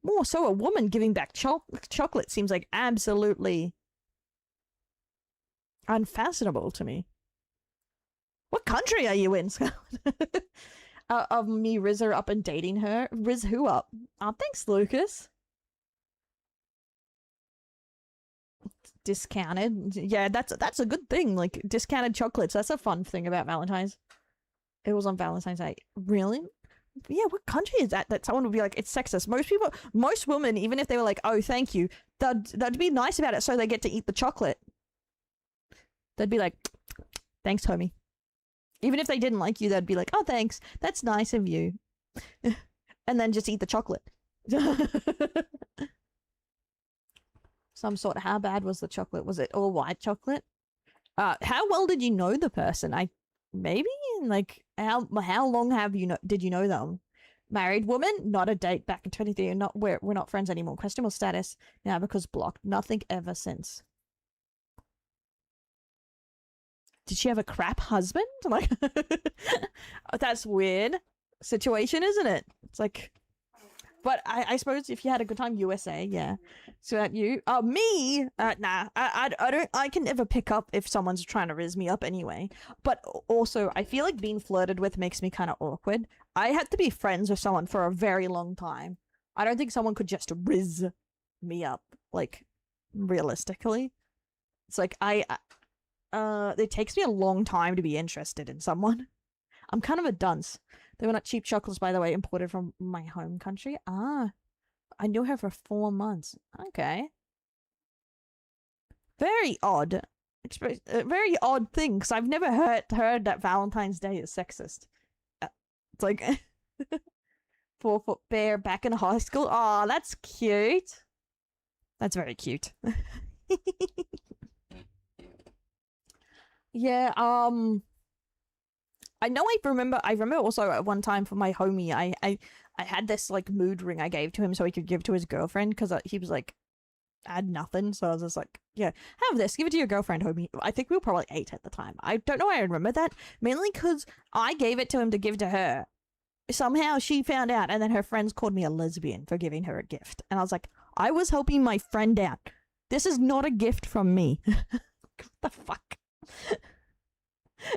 More so, a woman giving back chocolate seems like absolutely unfathomable to me. What country are you in, Scarlett? Of me Riz her up and dating her. Riz who up? Thanks, Lucas. Discounted. Yeah, that's a good thing. Like, discounted chocolates. That's a fun thing about Valentine's. It was on Valentine's Day. Really? Yeah, what country is that someone would be like, it's sexist? Most women, even if they were like, oh, thank you, they'd be nice about it so they get to eat the chocolate. They'd be like, thanks, homie. Even if they didn't like you, they'd be like, oh, thanks, that's nice of you. And then just eat the chocolate. Some sort. How bad was the chocolate? Was it all white chocolate? How well did you know the person? Maybe like how long did you know them? Married woman, not a date back in 23. We're not friends anymore. Questionable status now because blocked. Nothing ever since. Did she have a crap husband? Like, that's weird situation, isn't it? It's like, but I suppose if you had a good time, USA, yeah. So that you, me, nah, I can never pick up if someone's trying to riz me up anyway. But also, I feel like being flirted with makes me kind of awkward. I had to be friends with someone for a very long time. I don't think someone could just riz me up, like, realistically. It's like it takes me a long time to be interested in someone. I'm kind of a dunce. They were not cheap chocolates, by the way, imported from my home country. Ah, I knew her for 4 months. Okay. Very odd. A very odd thing, because I've never heard that Valentine's Day is sexist. It's like 4-foot bear back in high school. Oh, that's cute. That's very cute. Yeah, I know I remember also at one time for my homie, I had this like mood ring I gave to him so he could give to his girlfriend, because he was like, I had nothing, so I was just like, yeah, have this, give it to your girlfriend, homie. I think we were probably 8 at the time. I don't know why I remember that, mainly because I gave it to him to give to her. Somehow she found out, and then her friends called me a lesbian for giving her a gift, and I was like, I was helping my friend out. This is not a gift from me. What the fuck?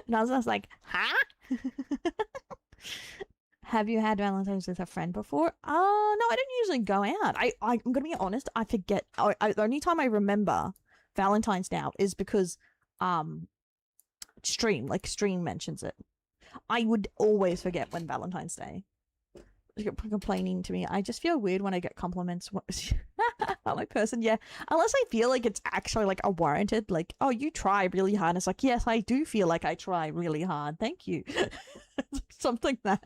And I was just like, huh? Have you had Valentine's with a friend before? Oh, no, I don't usually go out. I'm going to be honest, I forget. The only time I remember Valentine's now is because Stream mentions it. I would always forget when Valentine's Day. Complaining to me. I just feel weird when I get compliments. I'm a person, yeah. Unless I feel like it's actually like a warranted, like, oh, you try really hard. And it's like, yes, I do feel like I try really hard. Thank you. Something that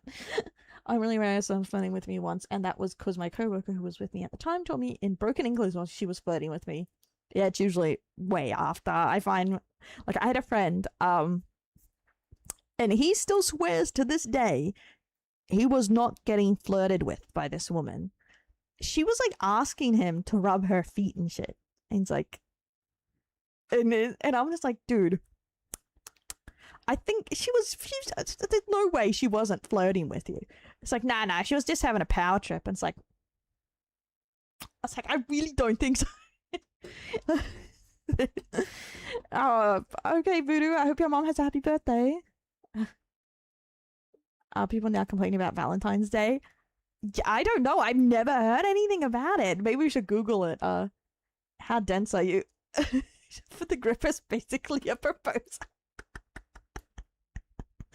I really realized someone flirting with me once, and that was because my coworker who was with me at the time told me in broken English while she was flirting with me. Yeah, it's usually way after. I find, like, I had a friend, and he still swears to this day he was not getting flirted with by this woman. She was like asking him to rub her feet and shit. And he's like, and I'm just like, dude, I think she was, there's no way she wasn't flirting with you. It's like, nah, she was just having a power trip. And it's like, I was like, I really don't think so. Oh, okay, Voodoo, I hope your mom has a happy birthday. Are people now complaining about Valentine's Day? I don't know. I've never heard anything about it. Maybe we should Google it. How dense are you? For the grippers, basically a proposal.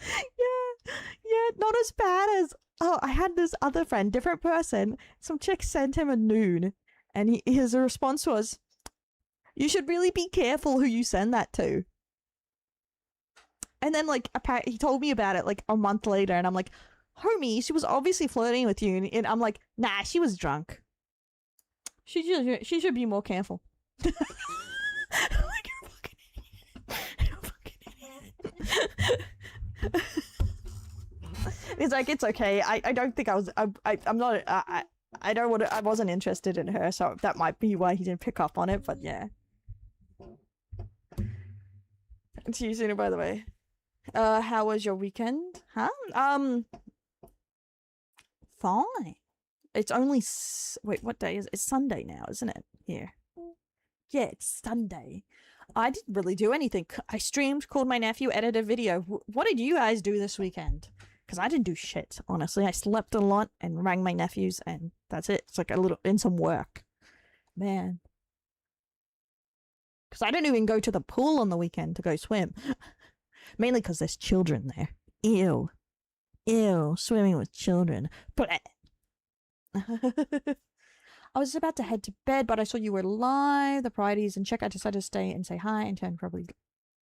Yeah, not as bad as. Oh, I had this other friend, different person. Some chick sent him a nude, and his response was, "You should really be careful who you send that to." And then, like, he told me about it, like, a month later, and I'm like, homie, she was obviously flirting with you. And I'm like, nah, she was drunk. She should be more careful. I'm like, you're a fucking idiot. It's like, it's okay. I don't think I was, I'm not, I don't want to, I wasn't interested in her, so that might be why he didn't pick up on it, but yeah. See you sooner, by the way. How was your weekend? Huh? Fine. It's only wait, what day is it? It's Sunday now, isn't it? Here. Yeah, it's Sunday. I didn't really do anything. I streamed, called my nephew, edited a video. What did you guys do this weekend? Because I didn't do shit, honestly. I slept a lot and rang my nephews, and that's it. It's like a little, in some work. Man. Because I don't even go to the pool on the weekend to go swim. Mainly because there's children there. Ew. Swimming with children. Blech. I was about to head to bed, but I saw you were live. The priorities and check. I decided to stay and say hi and turn probably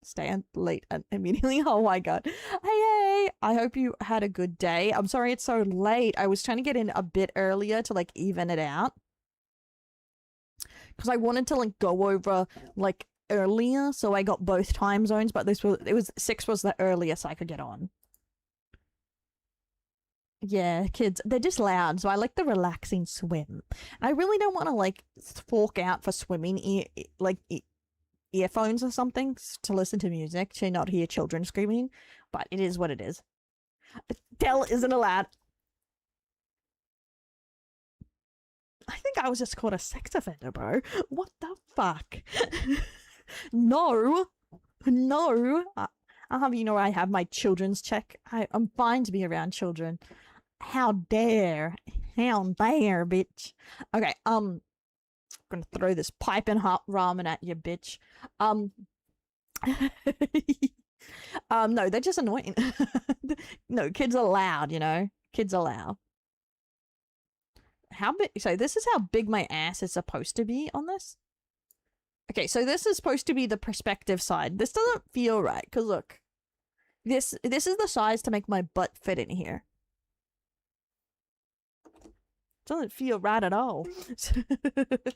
stay late immediately. Oh my god. Hey. I hope you had a good day. I'm sorry it's so late. I was trying to get in a bit earlier to like even it out. Because I wanted to like go over like earlier, so I got both time zones, but it was 6 was the earliest I could get on. Yeah, kids, they're just loud, so I like the relaxing swim. I really don't want to like fork out for swimming earphones or something to listen to music to not hear children screaming, but it is what it is. Dell isn't allowed. I think I was just called a sex offender, bro. What the fuck? No. I'll have you know I have my children's check. I'm fine to be around children. How dare, bitch. Okay, gonna throw this piping hot ramen at you, bitch. No, they're just annoying. No, kids are loud, you know? Kids are loud. How big? So this is how big my ass is supposed to be on this. Okay, so this is supposed to be the perspective side. This doesn't feel right, because look. This is the size to make my butt fit in here. Doesn't feel right at all. It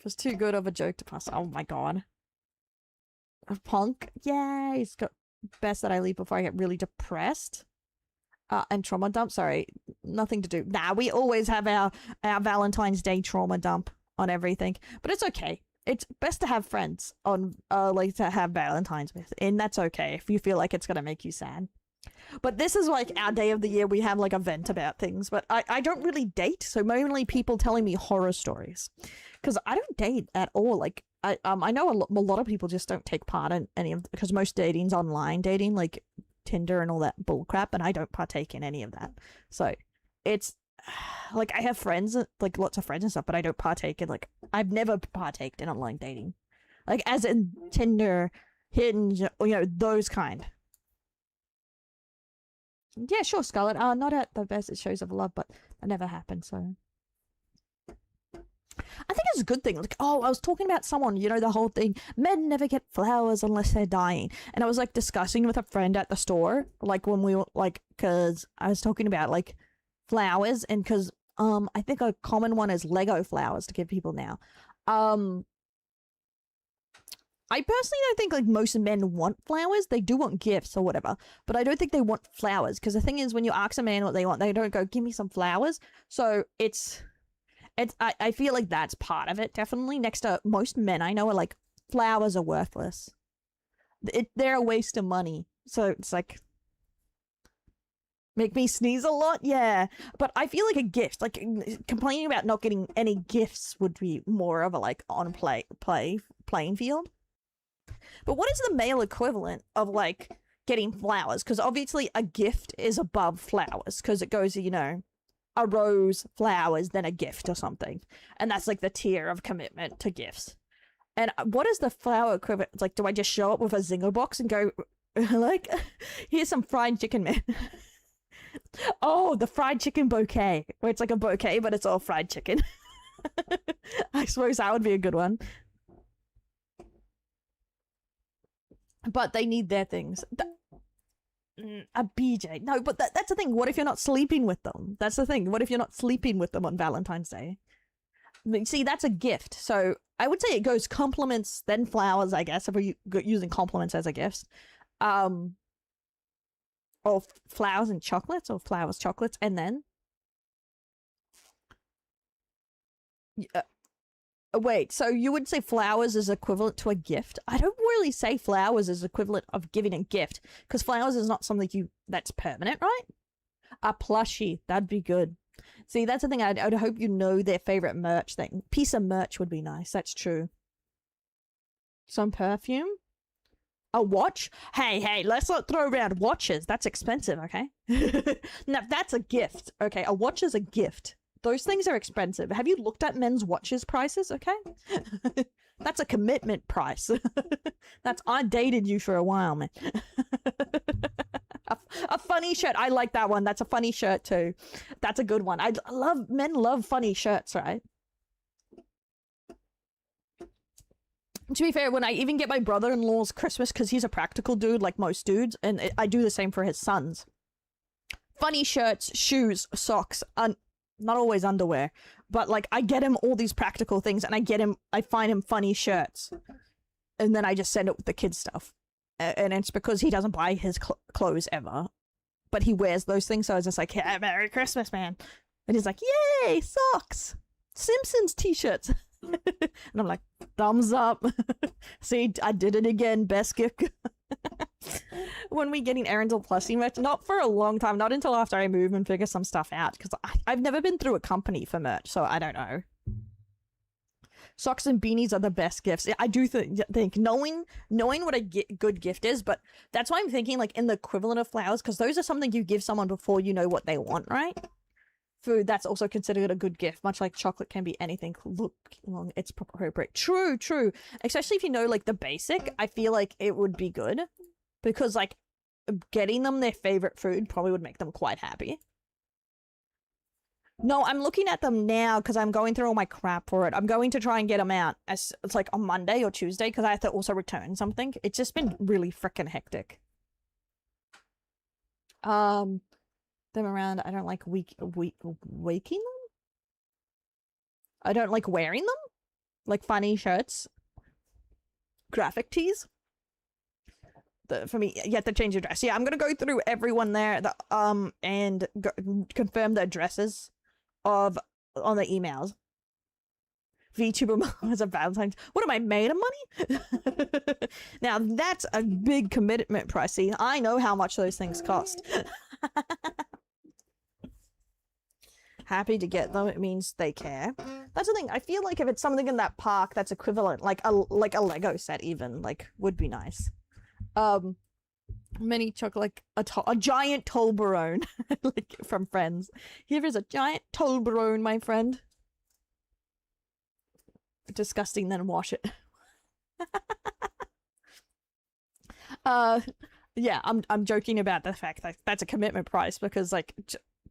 was too good of a joke to pass. Oh my god. A punk? Yay! It's got best that I leave before I get really depressed. And trauma dump. Sorry, nothing to do. Nah, we always have our Valentine's Day trauma dump on everything, but it's okay. It's best to have friends on like to have Valentine's with, and that's okay if you feel like it's gonna make you sad. But this is like our day of the year. We have like a vent about things, but I don't really date, so mainly people telling me horror stories, because I don't date at all. Like I know a lot of people just don't take part in any of, because most dating's online dating, like Tinder and all that bullcrap, and I don't partake in any of that. So it's like I have friends, like lots of friends and stuff, but I don't partake in, like, I've never partaked in online dating, like as in Tinder, Hinge, you know, those kind. Yeah, sure, Scarlett. Not at the best shows of love, but that never happened. So I think it's a good thing. Like, oh, I was talking about someone, you know, the whole thing, men never get flowers unless they're dying. And I was like discussing with a friend at the store, like when we were like, because I was talking about like flowers, and because I think a common one is Lego flowers to give people now. I personally don't think like most men want flowers. They do want gifts or whatever, but I don't think they want flowers, because the thing is, when you ask a man what they want, they don't go, give me some flowers. So I feel like that's part of it, definitely. Next to most men I know are like, flowers are worthless. They're a waste of money. So it's like, make me sneeze a lot? Yeah. But I feel like a gift, like complaining about not getting any gifts would be more of a like on playing field. But what is the male equivalent of like getting flowers? Because obviously a gift is above flowers, because it goes, you know, a rose, flowers, then a gift or something. And that's like the tier of commitment to gifts. And what is the flower equivalent? It's like, do I just show up with a Zinger box and go, like, here's some fried chicken, man. Oh, the fried chicken bouquet, where it's like a bouquet, but it's all fried chicken. I suppose that would be a good one. But they need their things. A BJ. No, but that's the thing. What if you're not sleeping with them? That's the thing. What if you're not sleeping with them on Valentine's Day? See, that's a gift. So I would say it goes compliments, then flowers, I guess, if we're using compliments as a gift. Or flowers and chocolates, or flowers, chocolates, and then... Wait, so you would say flowers is equivalent to a gift? I don't really say flowers is equivalent of giving a gift, because flowers is not something that's permanent, right? A plushie, that'd be good. See, that's the thing. I'd hope you know their favorite merch thing. Piece of merch would be nice. That's true. Some perfume? A watch? Hey, let's not throw around watches. That's expensive, okay? Now, that's a gift. Okay, a watch is a gift. Those things are expensive. Have you looked at men's watches prices? Okay. That's a commitment price. I dated you for a while, man. A funny shirt. I like that one. That's a funny shirt too. That's a good one. Men love funny shirts, right? To be fair, when I even get my brother-in-law's Christmas, because he's a practical dude like most dudes, and I do the same for his sons. Funny shirts, shoes, socks, not always underwear, but like I get him all these practical things, and I find him funny shirts, and then I just send it with the kids stuff, and it's because he doesn't buy his clothes ever, but he wears those things, so I was just like, hey, Merry Christmas, man. And he's like, yay, socks, Simpsons t-shirts. And I'm like, thumbs up. See, I did it again, best gift. When we getting Erundel plushie merch? Not for a long time, not until after I move and figure some stuff out, because I've never been through a company for merch, so I don't know. Socks and beanies are the best gifts. I do think knowing what a good gift is, but that's why I'm thinking like in the equivalent of flowers, because those are something you give someone before you know what they want, right? food that's also considered a good gift, much like chocolate can be anything. Look along its appropriate. True, true. Especially if you know like the basic, I feel like it would be good because like getting them their favorite food probably would make them quite happy. No, I'm looking at them now because I'm going through all my crap for it. I'm going to try and get them out as it's like on Monday or Tuesday because I have to also return something. It's just been really freaking hectic. Them around. I don't like waking them. I don't like wearing them. Like funny shirts, graphic tees. For me, you have to change your address. Yeah, I'm gonna go through everyone there. And confirm the addresses of on the emails. VTuber has a Valentines. What am I made of money? Now that's a big commitment price. See, I know how much those things cost. Happy to get them. It means they care. That's the thing. I feel like if it's something in that park that's equivalent, like a Lego set, even like would be nice. Mini chocolate, like a giant Toblerone, like from Friends. Here is a giant Toblerone, my friend. Disgusting, then wash it. Yeah, I'm joking about the fact that that's a commitment price because like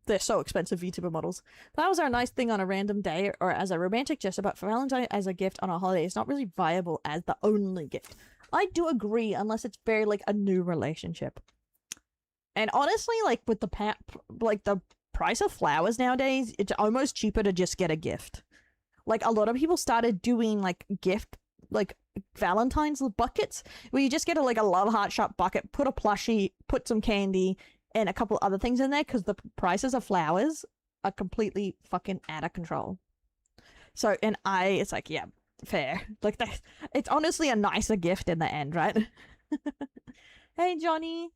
they're so expensive, VTuber models. Flowers are a nice thing on a random day or as a romantic gesture, but for Valentine as a gift on a holiday, it's not really viable as the only gift. I do agree, unless it's very like a new relationship. And honestly, like with the the price of flowers nowadays, it's almost cheaper to just get a gift. Like a lot of people started doing like Valentine's buckets where you just get a love heart shop bucket, put a plushie, put some candy, and a couple other things in there because the prices of flowers are completely fucking out of control. So, and it's like, yeah, fair. Like that, it's honestly a nicer gift in the end, right? Hey, Johnny.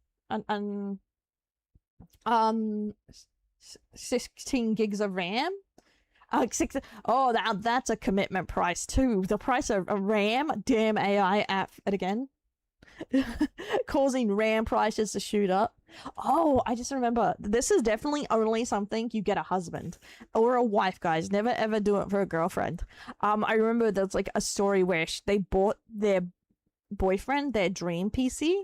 16 gigs of RAM. Oh, that's a commitment price too. The price of a RAM, damn AI app again. Causing RAM prices to shoot up. Oh, I just remember, this is definitely only something you get a husband or a wife, guys. Never ever do it for a girlfriend. I remember there's like a story where they bought their boyfriend their dream PC,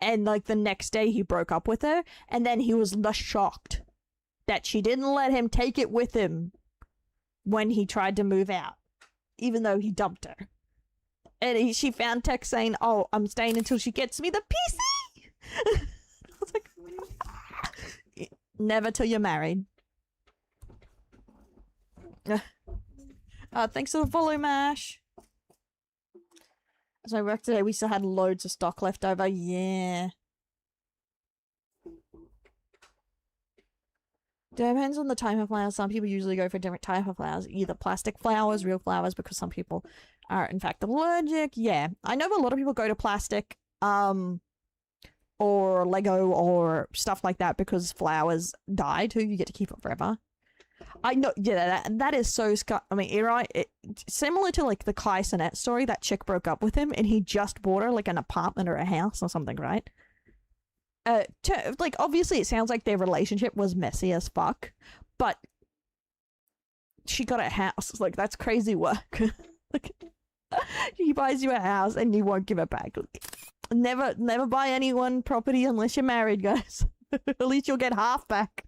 and like the next day he broke up with her, and then he was shocked that she didn't let him take it with him when he tried to move out, even though he dumped her. And she found text saying, "Oh, I'm staying until she gets me the PC." I was like, never till you're married. Thanks for the follow, Mash. As I worked today, we still had loads of stock left over. Yeah. Depends on the type of flowers. Some people usually go for different type of flowers, either plastic flowers, real flowers, because some people are in fact allergic. Yeah, I know a lot of people go to plastic, or Lego or stuff like that because flowers die too. You get to keep it forever. I know, yeah, that is so I mean, right? Similar to like the Kai Cenat story. That chick broke up with him, and he just bought her like an apartment or a house or something, right? Like obviously it sounds like their relationship was messy as fuck, but she got a house. Like that's crazy work. Like, he buys you a house and you won't give it back. Never buy anyone property unless you're married, guys. At least you'll get half back.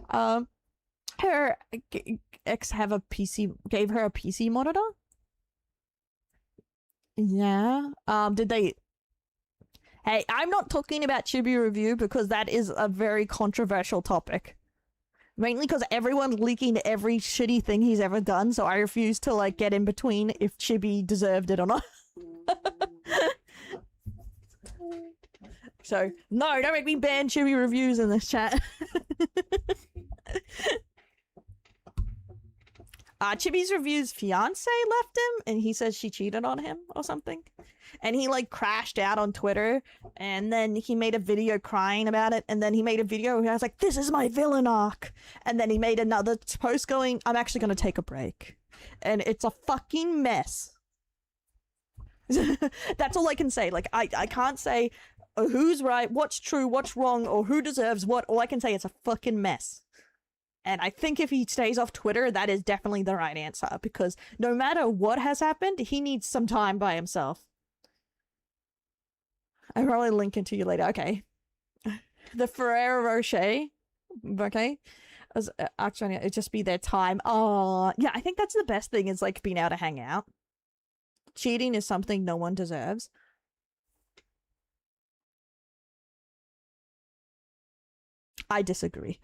Her ex gave her a PC monitor. Yeah. Did they? Hey, I'm not talking about Chibi Review because that is a very controversial topic. Mainly because everyone's leaking every shitty thing he's ever done, so I refuse to like get in between if Chibi deserved it or not. So, no, don't make me ban Chibi Reviews in this chat. Chibi's Review's fiance left him, and he says she cheated on him or something. And he like crashed out on Twitter, and then he made a video crying about it, and then he made a video where I was like, "This is my villain arc," and then he made another post going, "I'm actually gonna take a break," and it's a fucking mess. That's all I can say. Like I can't say who's right, what's true, what's wrong, or who deserves what. All I can say is a fucking mess. And I think if he stays off Twitter, that is definitely the right answer, because no matter what has happened, he needs some time by himself. I'll probably link it to you later. Okay. The Ferrero Rocher. Okay. As actually, it'd just be their time. Oh, yeah, I think that's the best thing, is like being able to hang out. Cheating is something no one deserves. I disagree.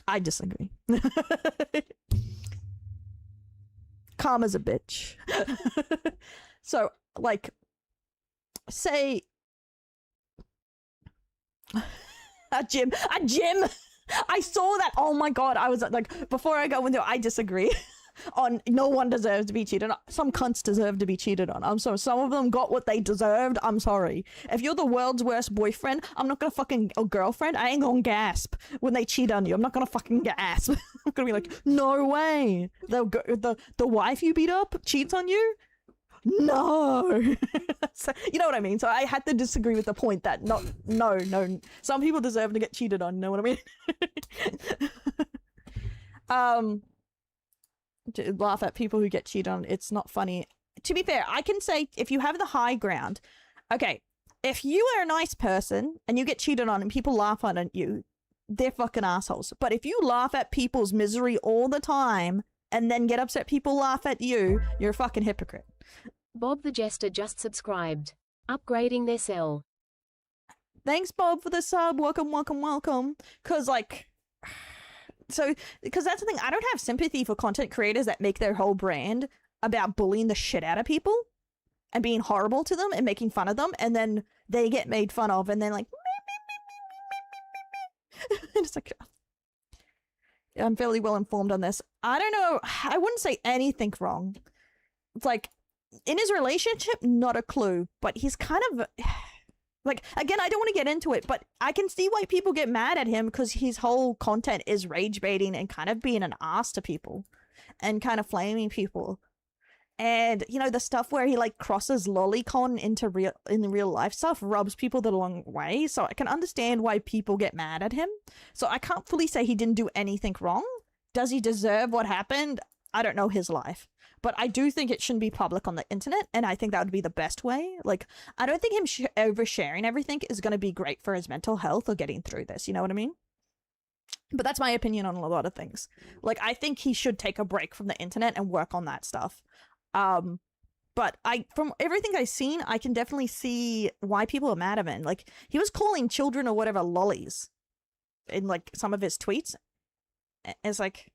I disagree. Karma's a bitch. So, like, say a gym. I saw that. Oh my god. I was like, before I go into it, I disagree. On no one deserves to be cheated on. Some cunts deserve to be cheated on. I'm sorry. Some of them got what they deserved. I'm sorry. If you're the world's worst boyfriend, I'm not gonna fucking, or girlfriend, I ain't gonna gasp when they cheat on you. I'm not gonna fucking gasp. I'm gonna be like, no way. The wife you beat up cheats on you? No. So, you know what I mean? So I had to disagree with the point that no. Some people deserve to get cheated on. You know what I mean? To laugh at people who get cheated on, it's not funny. To be fair, I can say, if you have the high ground, okay, if you are a nice person and you get cheated on and people laugh on you, they're fucking assholes. But if you laugh at people's misery all the time and then get upset people laugh at you, you're a fucking hypocrite. Bob the Jester just subscribed. Upgrading their cell. Thanks, Bob, for the sub. Welcome. Cause like, so, because that's the thing, I don't have sympathy for content creators that make their whole brand about bullying the shit out of people and being horrible to them and making fun of them, and then they get made fun of, and then like, and it's like, I'm fairly well informed on this. I don't know, I wouldn't say anything wrong. It's like, in his relationship, not a clue, but he's kind of... Like, again, I don't want to get into it, but I can see why people get mad at him, because his whole content is rage baiting and kind of being an ass to people and kind of flaming people. And, you know, the stuff where he like crosses lolicon into real life stuff rubs people the wrong way. So I can understand why people get mad at him. So I can't fully say he didn't do anything wrong. Does he deserve what happened? I don't know his life. But I do think it shouldn't be public on the internet, and I think that would be the best way. Like, I don't think him oversharing everything is going to be great for his mental health or getting through this, you know what I mean? But that's my opinion on a lot of things. Like, I think he should take a break from the internet and work on that stuff. But from everything I've seen, I can definitely see why people are mad at him. Like, he was calling children or whatever lollies in, like, some of his tweets. It's like,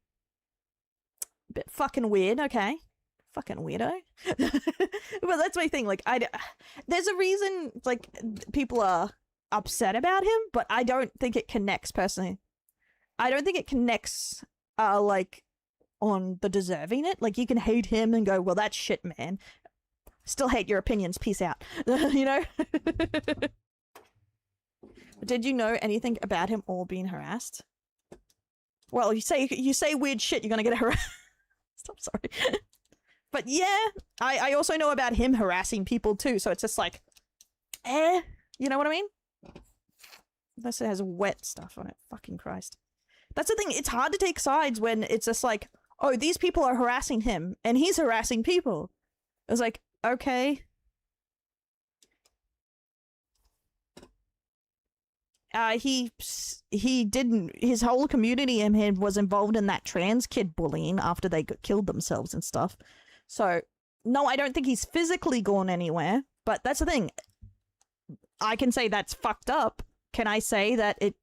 a bit fucking weird, okay? Fucking weirdo. But that's my thing, like, there's a reason, like, people are upset about him, but I don't think it connects, personally. I don't think it connects, like, on the deserving it. Like, you can hate him and go, well, that's shit, man. Still hate your opinions, peace out. You know? Did you know anything about him all being harassed? Well, you say weird shit, you're gonna get harassed. I'm sorry. But yeah, I also know about him harassing people too, so it's just like, you know what I mean? Unless it has wet stuff on it, fucking Christ. That's the thing, it's hard to take sides when it's just like, oh, these people are harassing him, and he's harassing people. It's like, okay. He didn't, his whole community and him was involved in that trans kid bullying after they killed themselves and stuff. So, no, I don't think he's physically gone anywhere, but that's the thing. I can say that's fucked up. Can I say that it...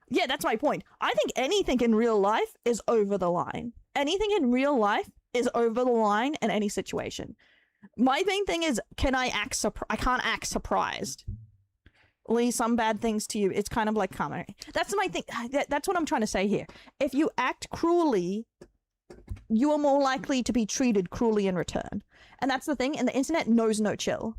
Yeah, that's my point. I think anything in real life is over the line. Anything in real life is over the line in any situation. My main thing is, can I act I can't act surprised. Leave some bad things to you. It's kind of like karma. That's my thing. That's what I'm trying to say here. If you act cruelly, you are more likely to be treated cruelly in return. And that's the thing, and the internet knows no chill.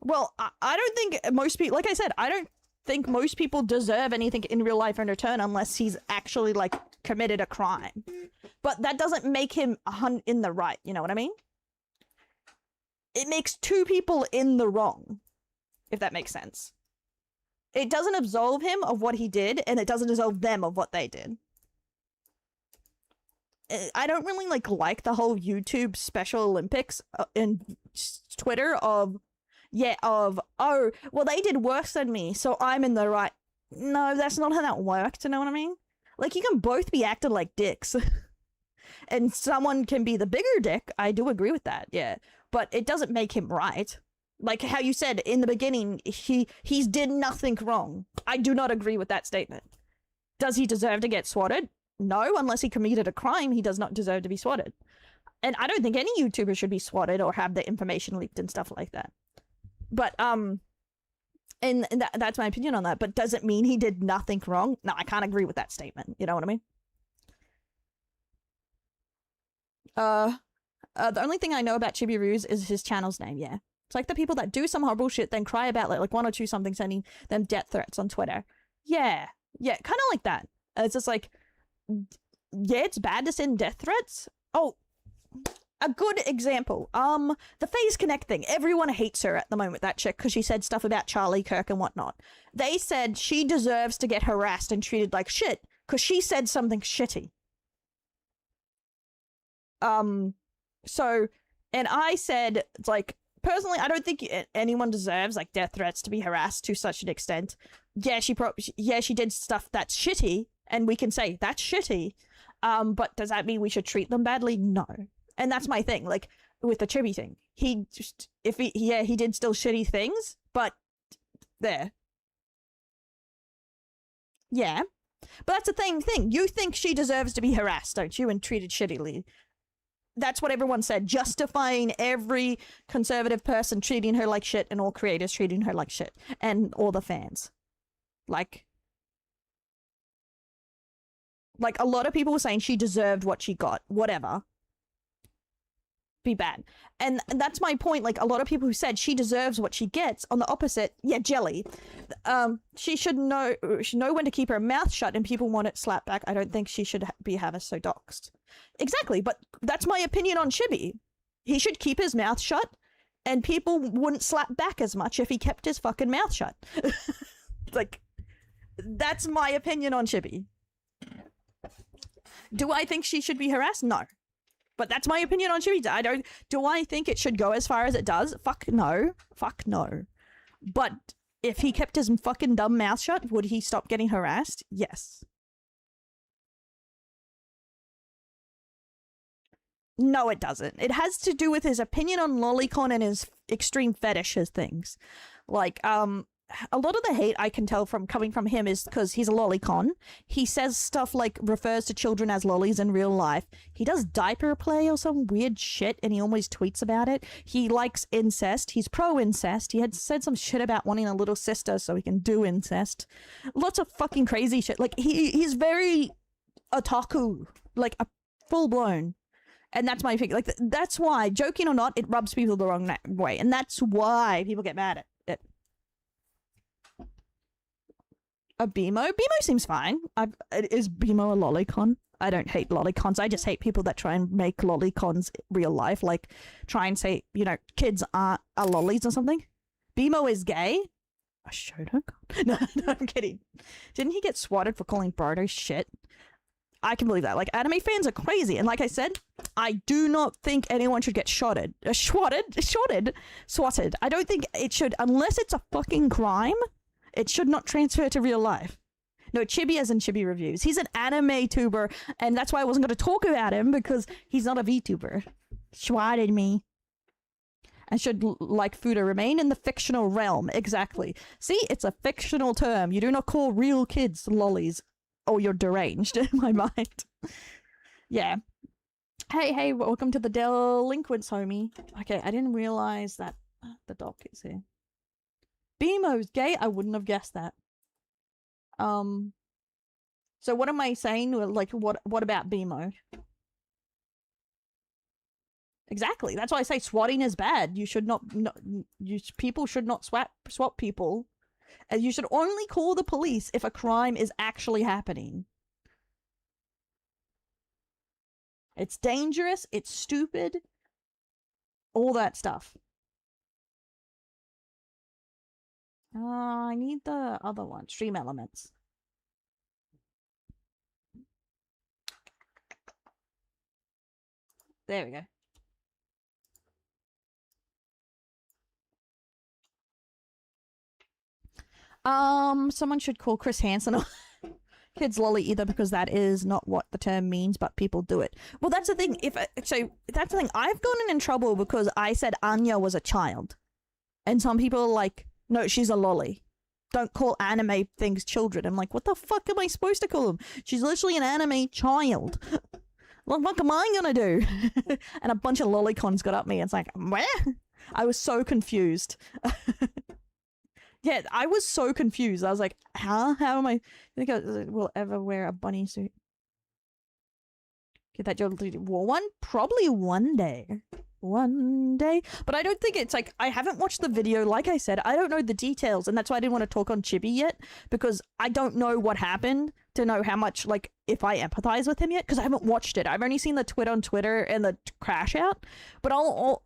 Well, I don't think most people, like I said, I don't think most people deserve anything in real life in return unless he's actually, like, committed a crime. But that doesn't make him in the right, you know what I mean? it makes two people in the wrong, if that makes sense. It doesn't absolve him of what he did, and it doesn't absolve them of what they did. I don't really like the whole YouTube Special Olympics in Twitter of, oh, well, they did worse than me, so I'm in the right. No, that's not how that works, you know what I mean? Like, you can both be acted like dicks. And someone can be the bigger dick. I do agree with that, yeah. But it doesn't make him right. Like how you said in the beginning, he's did nothing wrong. I do not agree with that statement. Does he deserve to get swatted? No, unless he committed a crime, he does not deserve to be swatted. And I don't think any YouTuber should be swatted or have their information leaked and stuff like that. But, and that's my opinion on that. But does it mean he did nothing wrong? No, I can't agree with that statement. You know what I mean? The only thing I know about Chibi Ruse is his channel's name, yeah. It's like the people that do some horrible shit, then cry about like one or two something, sending them death threats on Twitter. Yeah, kind of like that. It's just like, yeah, it's bad to send death threats. Oh, a good example. The FaZe Connect thing. Everyone hates her at the moment, that chick, because she said stuff about Charlie Kirk and whatnot. They said she deserves to get harassed and treated like shit, because she said something shitty. So, and I said, it's like, personally, I don't think anyone deserves like death threats to be harassed to such an extent. Yeah, she did stuff that's shitty, and we can say that's shitty. But does that mean we should treat them badly? No. And that's my thing. Like with the Chibi thing, he did still shitty things, but there. Yeah, but that's the thing. You think she deserves to be harassed, don't you, and treated shittily? That's what everyone said, justifying every conservative person treating her like shit and all creators treating her like shit and all the fans. Like a lot of people were saying she deserved what she got, whatever. Be bad. And that's my point. Like a lot of people who said she deserves what she gets, on the opposite, yeah, Jelly. She should know when to keep her mouth shut, and people want it slapped back. I don't think she should have us so doxxed. Exactly, but that's my opinion on Chibi. He should keep his mouth shut, and people wouldn't slap back as much if he kept his fucking mouth shut. Like, that's my opinion on Chibi. Do I think she should be harassed? No. But that's my opinion on Chibi. Do I think it should go as far as it does? Fuck no. Fuck no. But if he kept his fucking dumb mouth shut, would he stop getting harassed? Yes. No, it doesn't. It has to do with his opinion on lolicon and his extreme fetishes things. Like, a lot of the hate I can tell from coming from him is because he's a lolicon. He says stuff like refers to children as lollies in real life. He does diaper play or some weird shit, and he always tweets about it. He likes incest. He's pro-incest. He had said some shit about wanting a little sister so he can do incest. Lots of fucking crazy shit. Like, he's very otaku. Like, a full-blown. And that's my opinion. Like, that's why, joking or not, it rubs people the wrong way. And that's why people get mad at it. A BMO? BMO seems fine. Is BMO a lolicon? I don't hate lolicons. I just hate people that try and make lolicons real life. Like, try and say, you know, kids are lollies or something. BMO is gay? A Shoto? No, I'm kidding. Didn't he get swatted for calling Brodo shit? I can believe that. Like, anime fans are crazy. And like I said, I do not think anyone should get swatted. I don't think it should, unless it's a fucking crime, it should not transfer to real life. No, Chibi as in Chibi Reviews. He's an anime tuber, and that's why I wasn't going to talk about him, because he's not a VTuber. Swatted me. And should, like Fuda, remain in the fictional realm. Exactly. See, it's a fictional term. You do not call real kids lollies. Oh, you're deranged in my mind. Yeah. Hey, welcome to the delinquents, homie. Okay, I didn't realize that the doc is here. BMO's gay? I wouldn't have guessed that. So what am I saying? Like, what about BMO? Exactly. That's why I say swatting is bad. You should not people should not swat people. And you should only call the police if a crime is actually happening. It's dangerous, it's stupid, all that stuff. I need the other one. Stream elements. There we go. Someone should call Chris Hansen kids lolly either, because that is not what the term means, but people do it. Well, that's the thing. That's the thing. I've gotten in trouble because I said Anya was a child, and some people are like, no, she's a lolly. Don't call anime things children. I'm like, what the fuck am I supposed to call them? She's literally an anime child. What am I gonna do? And a bunch of lolicons got up me. It's like, where? I was so confused. Yeah, I was so confused. I was like, huh? How am I? You think I will ever wear a bunny suit? Get that job war one? Probably one day. One day. But I don't think it's like, I haven't watched the video. Like I said, I don't know the details, and that's why I didn't want to talk on Chibi yet, because I don't know what happened to know how much, like, if I empathize with him yet, because I haven't watched it. I've only seen the tweet on Twitter and the crash out, but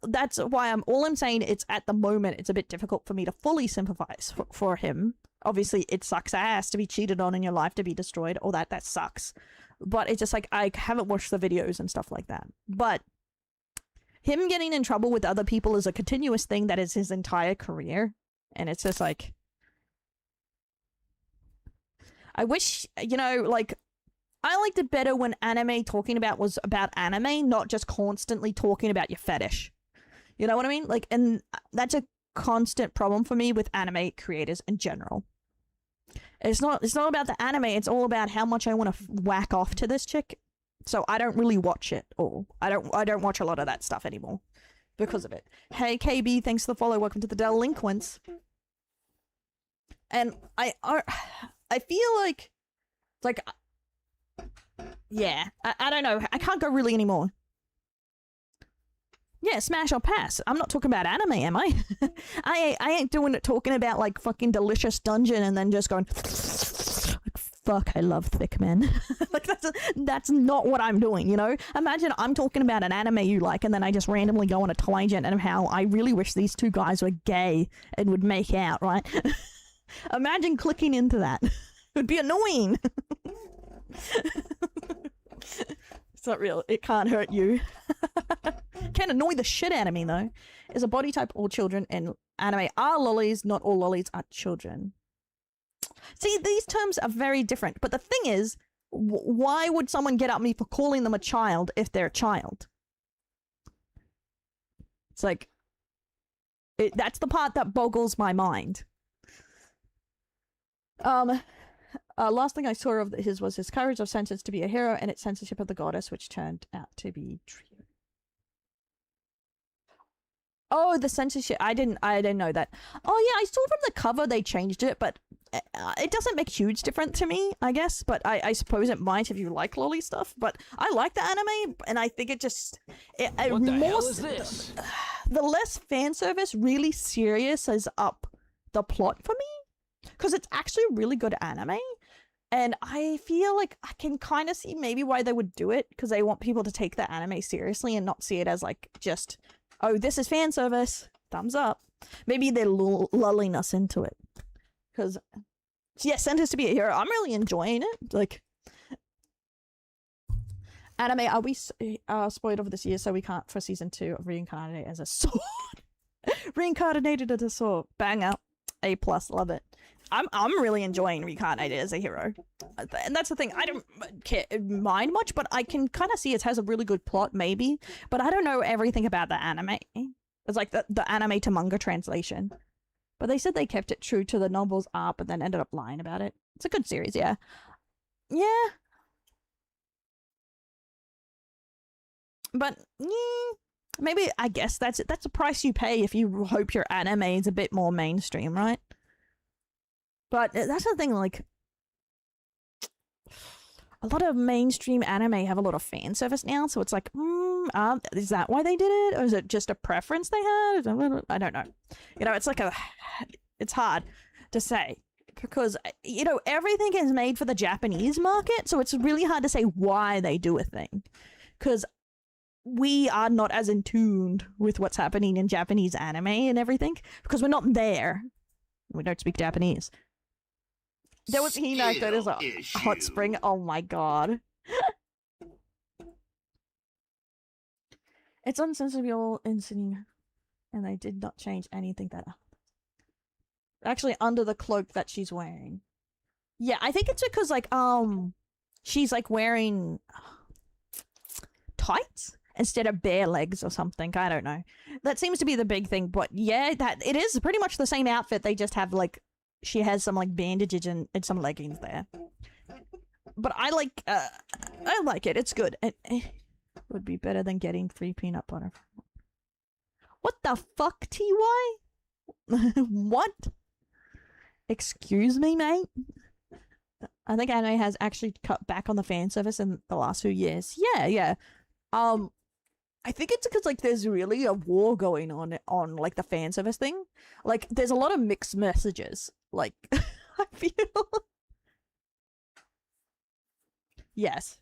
that's why I'm saying it's at the moment, it's a bit difficult for me to fully sympathize for him. Obviously, it sucks ass to be cheated on and your life to be destroyed. All that sucks. But it's just like, I haven't watched the videos and stuff like that. But him getting in trouble with other people is a continuous thing that is his entire career. And it's just like, I wish, you know, like, I liked it better when anime talking about was about anime, not just constantly talking about your fetish. You know what I mean? Like, and that's a constant problem for me with anime creators in general. It's not about the anime, it's all about how much I want to whack off to this chick. So I don't really watch it all. I don't watch a lot of that stuff anymore because of it. Hey KB, thanks for the follow. Welcome to the Delinquents. And I feel like it's like, yeah, I don't know. I can't go really anymore. Yeah, smash or pass. I'm not talking about anime, am I? I ain't doing it talking about like fucking Delicious Dungeon and then just going like, fuck, I love thick men. Like that's not what I'm doing, you know? Imagine I'm talking about an anime you like and then I just randomly go on a tangent and how I really wish these two guys were gay and would make out, right? Imagine clicking into that. It would be annoying. It's not real. It can't hurt you. Can annoy the shit out of me though. Is a body type all children in anime are lollies, not all lollies are children. See, these terms are very different, but the thing is, why would someone get at me for calling them a child if they're a child? It's like, that's the part that boggles my mind. Last thing I saw of his was his courage of sentence to be a hero and its censorship of the goddess, which turned out to be true. Oh, the censorship. I didn't know that. Oh yeah, I saw from the cover they changed it, but it doesn't make huge difference to me, I guess. But I suppose it might if you like lolly stuff. But I like the anime, and I think it just What the hell is this? The less fan service really seriouses up the plot for me, because it's actually a really good anime. And I feel like I can kind of see maybe why they would do it, because they want people to take the anime seriously and not see it as like just, oh, this is fan service, thumbs up. Maybe they're lulling us into it. Because, yeah, Sentenced to be a Hero, I'm really enjoying it. Like, anime, are we spoiled over this year so we can't for season 2 of Reincarnated as a Sword? Reincarnated as a Sword. Banger. A+, love it. I'm really enjoying Reincarnated as a Hero. And that's the thing, I don't mind much, but I can kind of see it has a really good plot, maybe. But I don't know everything about the anime. It's like the anime to manga translation. But they said they kept it true to the novel's art, but then ended up lying about it. It's a good series, yeah. Yeah. But, maybe, I guess that's it. That's the price you pay if you hope your anime is a bit more mainstream, right? But that's the thing, like, a lot of mainstream anime have a lot of fan service now, so it's like, is that why they did it? Or is it just a preference they had? I don't know. You know, it's like it's hard to say, because, you know, everything is made for the Japanese market, so it's really hard to say why they do a thing. Because we are not as in tuned with what's happening in Japanese anime and everything, because we're not there. We don't speak Japanese. There was Hina, that is a hot spring. Oh my god. It's unsensible incident, and I did not change anything that. Actually, under the cloak that she's wearing. Yeah, I think it's because like she's like wearing tights instead of bare legs or something. I don't know. That seems to be the big thing. But yeah, that it is pretty much the same outfit. They just have like she has some like bandages and some leggings there. But I like it. It's good. It would be better than getting free peanut butter. What the fuck, TY? What? Excuse me, mate? I think anime has actually cut back on the fan service in the last few years. Yeah. I think it's because like there's really a war going on like the fan service thing. Like there's a lot of mixed messages. Like I feel. Yes.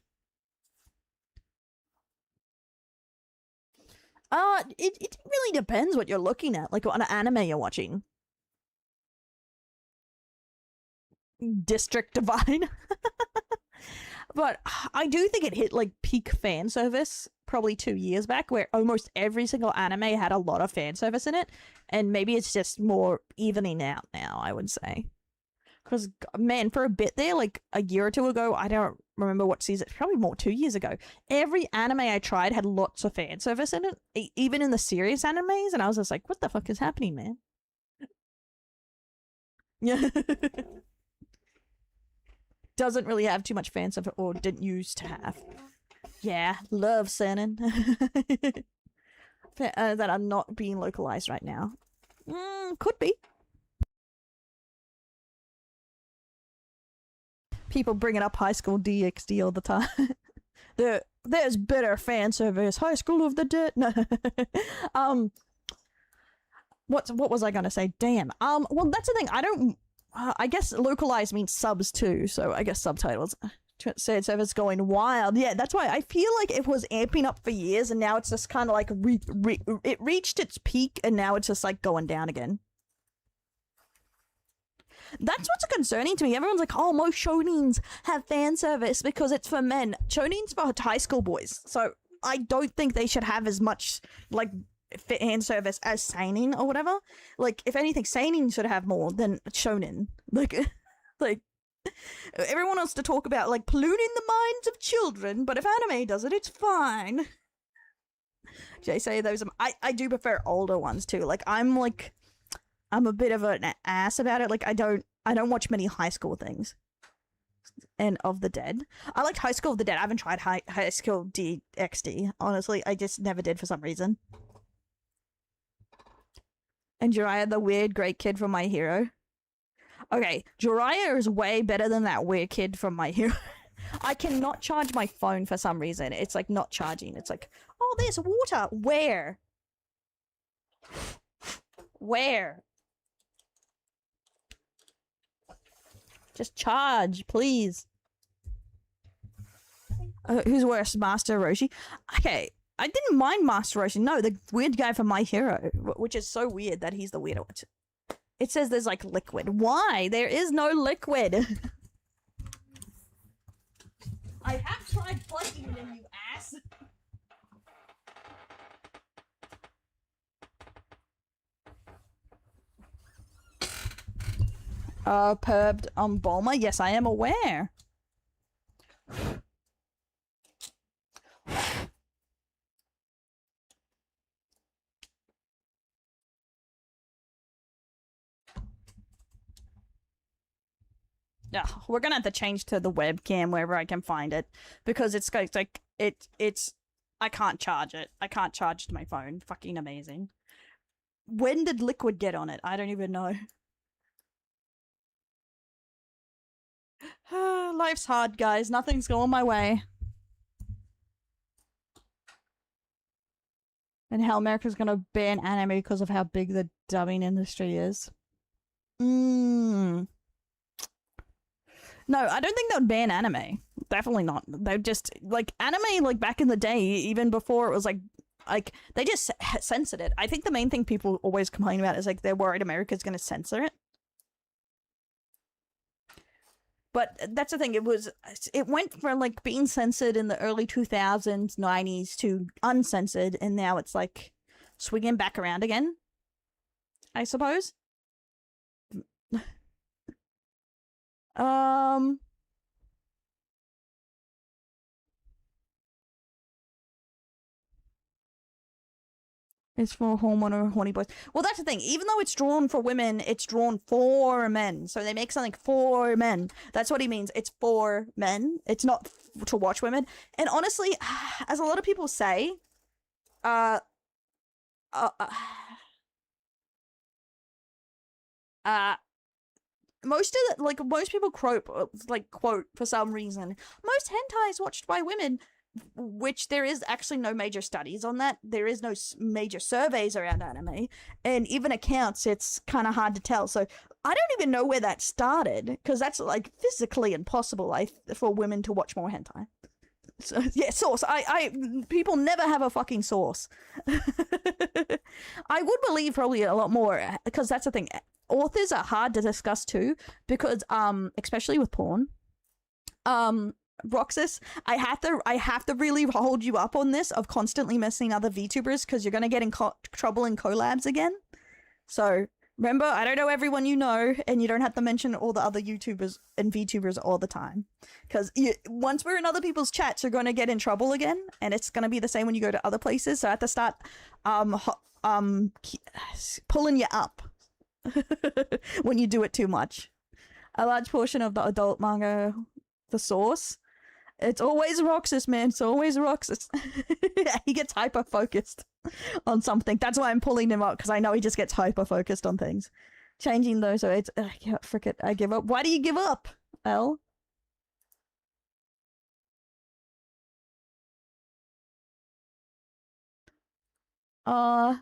It really depends what you're looking at. Like what anime you're watching. District Divine. But I do think it hit like peak fan service probably 2 years back, where almost every single anime had a lot of fan service in it, and maybe it's just more evening out now, I would say. Because man, for a bit there, like a year or two ago, I don't remember what season, probably more 2 years ago, every anime I tried had lots of fan service in it, even in the serious animes, and I was just like, what the fuck is happening, man? Yeah. Doesn't really have too much fan service, or didn't used to have. Yeah, love Seinen. That are not being localized right now. Could be. People bringing up High School DxD all the time. There's better fan service. High School of the Dead. What was I gonna say? Damn. Well, that's the thing. I don't. I guess localized means subs too, so I guess subtitles. Said service going wild. Yeah, that's why I feel like it was amping up for years, and now it's just kind of like it reached its peak, and now it's just like going down again. That's what's concerning to me. Everyone's like, oh, most shonens have fan service because it's for men. Shonen's for high school boys, so I don't think they should have as much like fan service as seinen or whatever. Like, if anything, seinen should have more than shonen. Like everyone wants to talk about like polluting the minds of children, but if anime does it, it's fine. Jay say those. I do prefer older ones too. Like I'm a bit of an ass about it. Like I don't watch many high school things. And of the Dead. I liked High School of the Dead. I haven't tried High School DxD. Honestly, I just never did for some reason. And Jiraiya, the weird great kid from My Hero. Okay, Jiraiya is way better than that weird kid from My Hero. I cannot charge my phone for some reason. It's like not charging. It's like, oh, there's water. Where? Where? Just charge, please. Who's worse, Master Roshi? Okay, I didn't mind Master Roshi. No, the weird guy from My Hero, which is so weird that he's the weirdo. It says there's like liquid. Why? There is no liquid. I have tried plugging it in, you ass. Perved Bulma? Yes, I am aware. We're gonna have to change to the webcam wherever I can find it, because it's like it's I can't charge it. I can't charge my phone. Fucking amazing. When did liquid get on it? I don't even know. Life's hard, guys. Nothing's going my way. And how America's gonna ban anime because of how big the dubbing industry is. No, I don't think they would ban anime. Definitely not. They'd just, like, anime, like, back in the day, even before it was, like, they just censored it. I think the main thing people always complain about is, like, they're worried America's gonna censor it. But that's the thing. It went from like being censored in the early 2000s, 90s to uncensored, and now it's like swinging back around again, I suppose. It's for hormone horny boys. Well, that's the thing. Even though it's drawn for women, it's drawn for men. So they make something for men. That's what he means. It's for men. It's not to watch women. And honestly, as a lot of people say, most most people quote for some reason, most hentai is watched by women. Which there is actually no major studies on that. There is no major surveys around anime, and even accounts, it's kind of hard to tell. So I don't even know where that started, because that's like physically impossible for women to watch more hentai. So, yeah, source. People never have a fucking source. I would believe probably a lot more, because that's the thing. Authors are hard to discuss too, because especially with porn. Roxas, I have to really hold you up on this of constantly missing other VTubers, because you're gonna get in trouble in collabs again. So remember, I don't know everyone you know, and you don't have to mention all the other YouTubers and VTubers all the time, because once we're in other people's chats, you're gonna get in trouble again, and it's gonna be the same when you go to other places. So I have to start pulling you up when you do it too much. A large portion of the adult manga, the source. It's always Roxas, man. It's always Roxas. He gets hyper-focused on something. That's why I'm pulling him up, because I know he just gets hyper-focused on things. Changing those, so it's... frick it, I give up. Why do you give up, Elle? But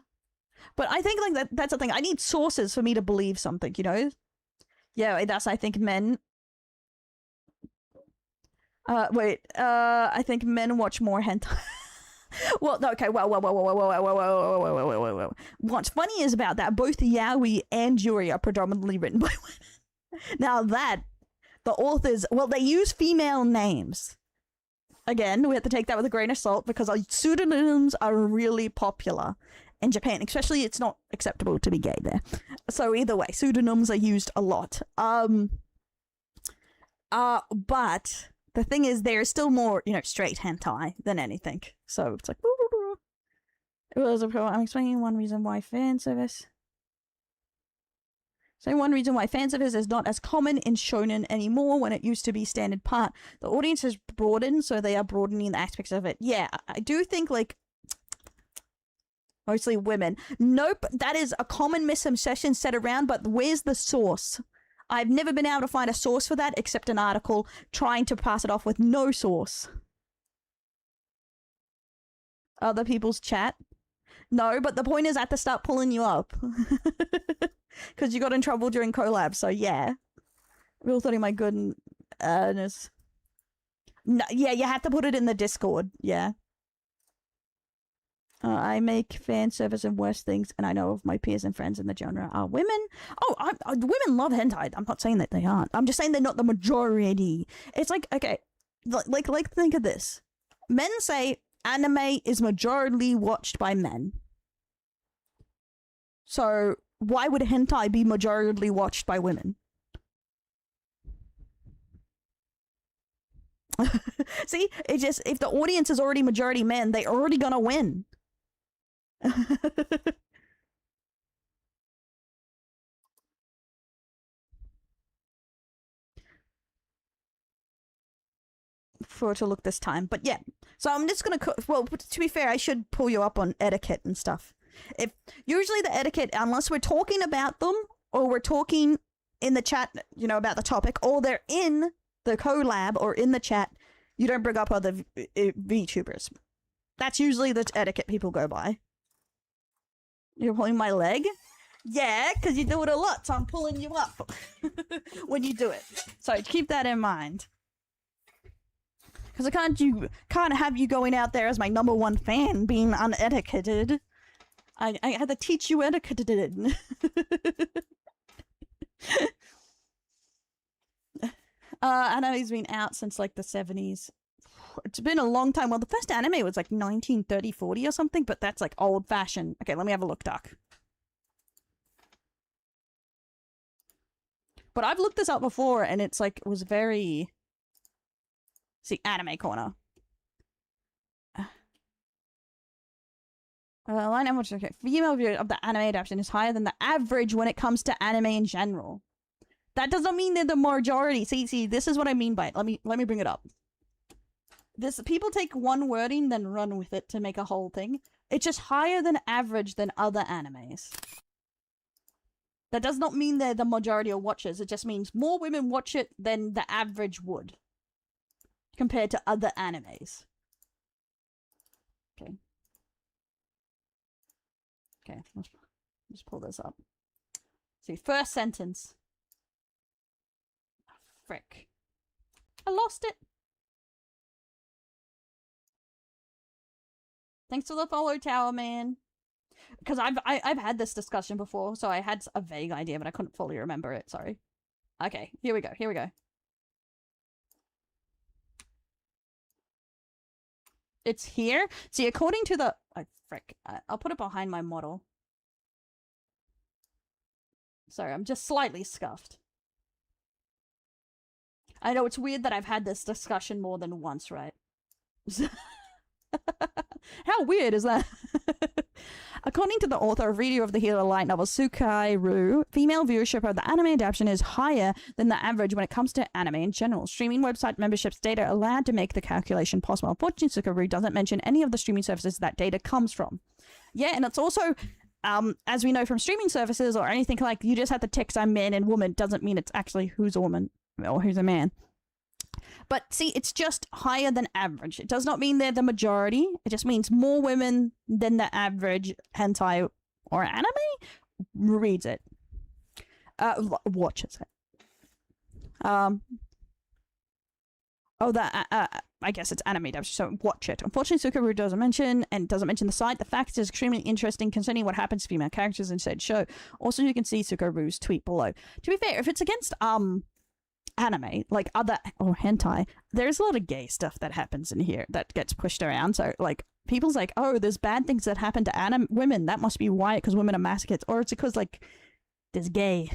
I think like that's the thing. I need sources for me to believe something, you know? Yeah, that's, I think, men... I think men watch more hentai. Well, okay, whoa. What's funny is about that, both yaoi and yuri are predominantly written by women. Now that, the authors, well, they use female names. Again, we have to take that with a grain of salt, because our pseudonyms are really popular in Japan. Especially, it's not acceptable to be gay there. So either way, pseudonyms are used a lot. But... the thing is, there's still more, straight hentai than anything. So it's like, it was I'm explaining one reason why fan service. So one reason why fan service is not as common in shonen anymore when it used to be standard part. The audience has broadened, so they are broadening the aspects of it. Yeah, I do think, like, mostly women. Nope, that is a common misconception set around, but where's the source? I've never been able to find a source for that, except an article trying to pass it off with no source. Other people's chat? No, but the point is I have to start pulling you up. Because you got in trouble during collab, so yeah. Real thought my goodness. No, yeah, you have to put it in the Discord, yeah. I make fan service and worse things, and I know of my peers and friends in the genre are women. Oh, women love hentai. I'm not saying that they aren't. I'm just saying they're not the majority. It's like, okay, like think of this. Men say anime is majority watched by men. So why would hentai be majority watched by women? See, it just, if the audience is already majority men, they're already gonna win. For to look this time, but yeah. So I'm just gonna well, to be fair, I should pull you up on etiquette and stuff. If usually the etiquette, unless we're talking about them or we're talking in the chat, about the topic, or they're in the collab or in the chat, you don't bring up other VTubers. That's usually the etiquette people go by. You're pulling my leg? Yeah, because you do it a lot, so I'm pulling you up when you do it. So keep that in mind. Because I can't have you going out there as my #1 fan being unetiquetted. I had to teach you etiquetted. Anime's been out since like the 70s. It's been a long time. Well, the first anime was like 1930, 40 or something, but that's like old fashioned. Okay, let me have a look, Duck. But I've looked this up before and it's like, it was very... See, anime corner. Line average, okay. Female view of the anime adaptation is higher than the average when it comes to anime in general. That doesn't mean they're the majority. See, this is what I mean by it. Let me bring it up. This people take one wording then run with it to make a whole thing. It's just higher than average than other animes. That does not mean they're the majority of watchers. It just means more women watch it than the average would compared to other animes. Okay. Okay, let's pull this up. See, first sentence. Oh, frick. I lost it. Thanks for the follow, Tower Man. Because I've had this discussion before, so I had a vague idea, but I couldn't fully remember it. Sorry. Okay, here we go. Here we go. It's here. See, according to the... Oh, frick. I'll put it behind my model. Sorry, I'm just slightly scuffed. I know it's weird that I've had this discussion more than once, right? How weird is that? According to the author of Reader of the Hero light novel Sukairu, female viewership of the anime adaptation is higher than the average when it comes to anime in general. Streaming website memberships data are allowed to make the calculation possible. Unfortunately, Sukairu doesn't mention any of the streaming services that data comes from. Yeah, and it's also, as we know from streaming services or anything like, you just have to text I'm man and woman doesn't mean it's actually who's a woman or who's a man. But see, it's just higher than average. It does not mean they're the majority. It just means more women than the average hentai or anime reads it. Watches it. I guess it's anime dubs, so watch it. Unfortunately, Sukairu doesn't mention the site. The fact is extremely interesting concerning what happens to female characters in said show. Also, you can see Sukairu's tweet below. To be fair, if it's against anime, like other or hentai, there's a lot of gay stuff that happens in here that gets pushed around. So like people's like, oh, there's bad things that happen to women, that must be why, because women are masochists, or it's because like there's gay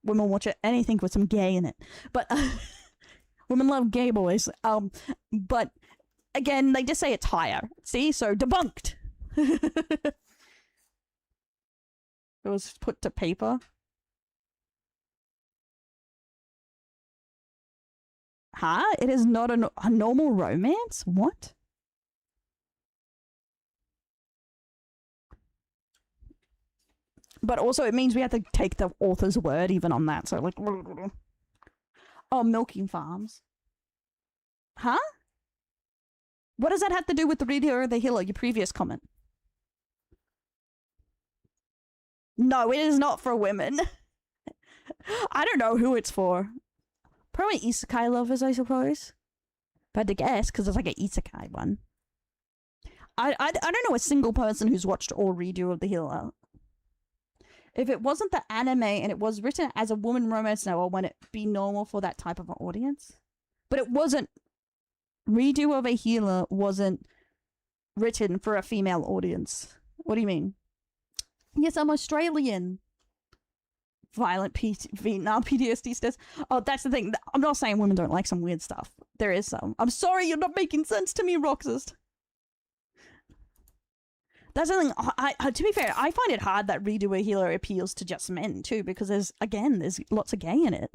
women watch anything with some gay in it, but women love gay boys. But again, they just say it's higher. See, so debunked. It was put to paper. Huh? It is not a normal romance? What? But also it means we have to take the author's word even on that. So like... Oh, milking farms. Huh? What does that have to do with the Reader of the Hero, your previous comment? No, it is not for women. I don't know who it's for. Probably isekai lovers, I suppose. If I had to guess, because it's like an isekai one. I don't know a single person who's watched all Redo of the Hero. If it wasn't the anime and it was written as a woman romance novel, would it be normal for that type of an audience? But it wasn't. Redo of a Healer wasn't written for a female audience. What do you mean? Yes, I'm Australian. Violent Vietnam PTSD says. Oh, that's the thing. I'm not saying women don't like some weird stuff. There is some. I'm sorry, you're not making sense to me, Roxas. That's the thing. To be fair, I find it hard that Redo a Healer appeals to just men too, because there's lots of gay in it.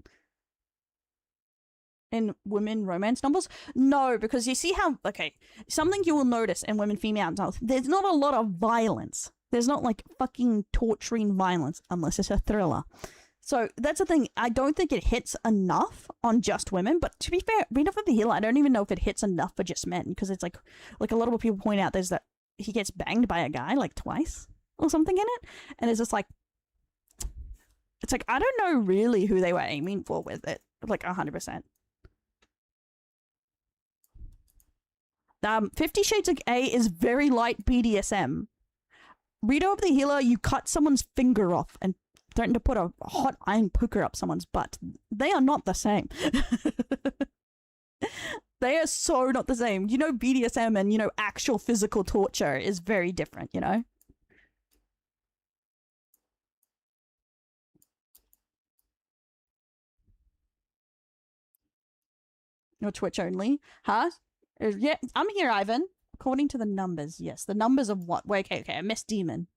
In women romance novels? No, because you see how, okay, something you will notice in women female novels, there's not a lot of violence. There's not like fucking torturing violence unless it's a thriller. So that's the thing. I don't think it hits enough on just women. But to be fair, Read of the Healer, I don't even know if it hits enough for just men, because it's like a lot of people point out there's that he gets banged by a guy like twice or something in it, and it's just like, it's like I don't know really who they were aiming for with it, like 100%. 50 Shades of A is very light BDSM. Reader of the Healer, you cut someone's finger off and threaten to put a hot iron poker up someone's butt. They are not the same. They are so not the same. You know, BDSM and, you know, actual physical torture is very different, you know? Or Twitch only. Huh? Yeah, I'm here, Ivan. According to the numbers, yes. The numbers of what? Wait, okay, I missed Demon.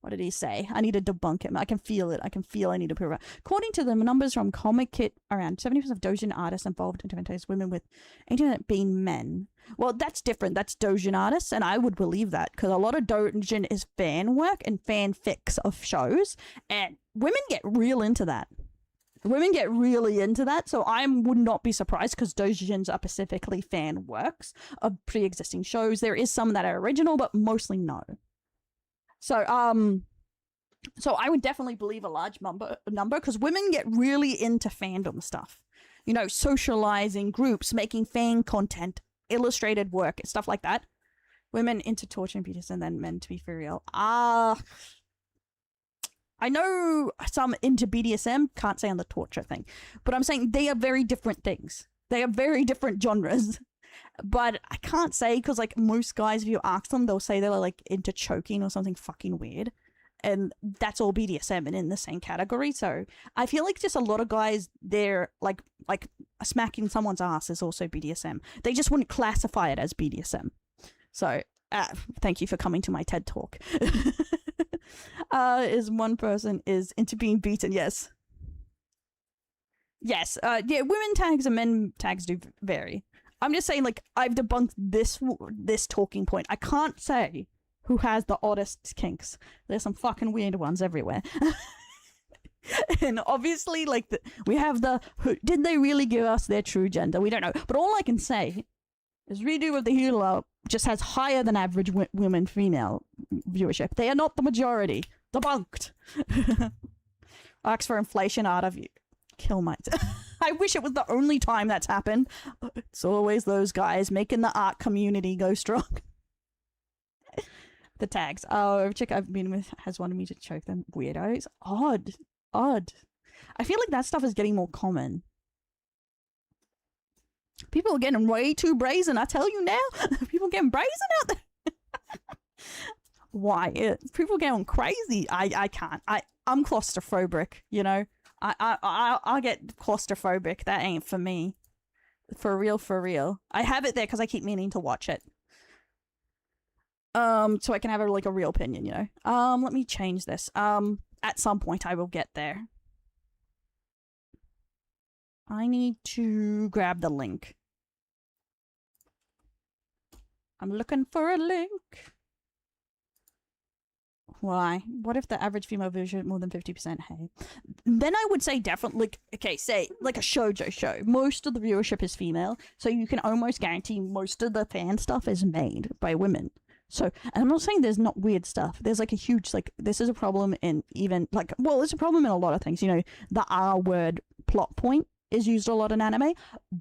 What did he say? I need to debunk him. I can feel it. I can feel I need to prove it. According to the numbers from Comic Kit, around 70% of Dojin artists involved in Envtuber women, with 80% being men. Well, that's different. That's Dojin artists, and I would believe that, because a lot of Dojin is fan work and fanfics of shows, and women get real into that. Women get really into that, so I would not be surprised, because Dojins are specifically fan works of pre-existing shows. There is some that are original, but mostly no. So, so I would definitely believe a large number, because women get really into fandom stuff. You know, socializing, groups, making fan content, illustrated work, stuff like that. Women into torture and beauty, and then men to be for real. I know some into BDSM, can't say on the torture thing, but I'm saying they are very different things. They are very different genres. But I can't say, because, like, most guys, if you ask them, they'll say they're, like, into choking or something fucking weird. And that's all BDSM and in the same category. So I feel like just a lot of guys, they're, like smacking someone's ass is also BDSM. They just wouldn't classify it as BDSM. So, thank you for coming to my TED Talk. Is one person is into being beaten? Yes. Yes. Yeah, women tags and men tags do vary. I'm just saying, like, I've debunked this talking point. I can't say who has the oddest kinks. There's some fucking weird ones everywhere. And obviously, like, we have did they really give us their true gender? We don't know. But all I can say is Redo of the Healer just has higher than average women female viewership. They are not the majority. Debunked. Ask for inflation out of you. Kill my... I wish it was the only time that's happened. It's always those guys making the art community go strong. The tags. Oh, every chick I've been with has wanted me to choke them. Weirdos. Odd. I feel like that stuff is getting more common. People are getting way too brazen, I tell you now. People getting brazen out there. Why? People getting crazy. I can't. I'm claustrophobic, you know? I get claustrophobic. That ain't for me. For real. I have it there because I keep meaning to watch it. So I can have a real opinion, you know? Let me change this. At some point I will get there. I need to grab the link. I'm looking for a link. Why? What if the average female viewership more than 50%? Hey. Then I would say definitely, like, okay, say, like a shoujo show. Most of the viewership is female, so you can almost guarantee most of the fan stuff is made by women. So, and I'm not saying there's not weird stuff. There's, like, a huge, like, this is a problem in even, like, well, it's a problem in a lot of things. You know, the R-word plot point is used a lot in anime,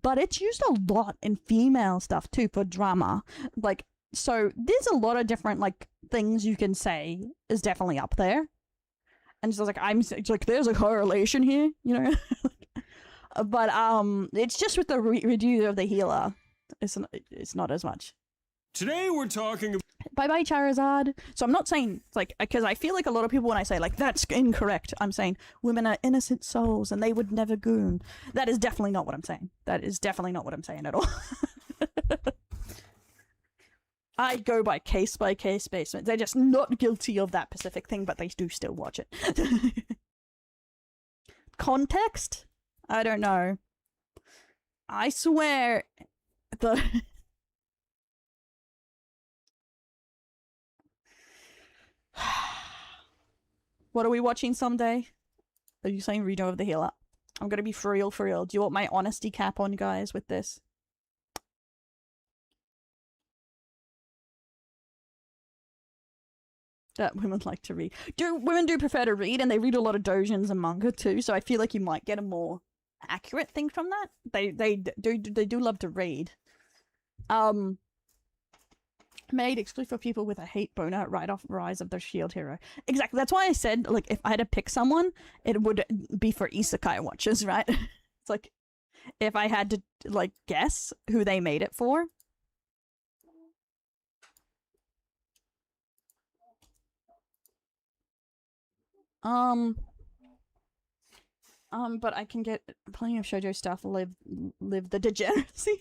but it's used a lot in female stuff, too, for drama. Like, so there's a lot of different, like, things you can say is definitely up there. And so, like, it's like, there's a correlation here, you know? But, it's just with the review of the healer. It's not as much. Today we're talking about... Bye-bye, Charizard. So I'm not saying, like, because I feel like a lot of people, when I say, like, that's incorrect, I'm saying women are innocent souls and they would never goon. That is definitely not what I'm saying. That is definitely not what I'm saying at all. I go by case basis. They're just not guilty of that specific thing, but they do still watch it. Context? I don't know. I swear the... What are we watching someday? Are you saying Redo of the Healer? I'm gonna be for real. Do you want my honesty cap on, guys, with this? That women like to read. Women do prefer to read, and they read a lot of doujins and manga too, so I feel like you might get a more accurate thing from that. They do love to read. Made exclusively for people with a hate boner right off Rise of the Shield Hero. Exactly. That's why I said, like, if I had to pick someone, it would be for isekai watchers, right? It's like, if I had to, like, guess who they made it for. But I can get plenty of shoujo stuff, live the degeneracy.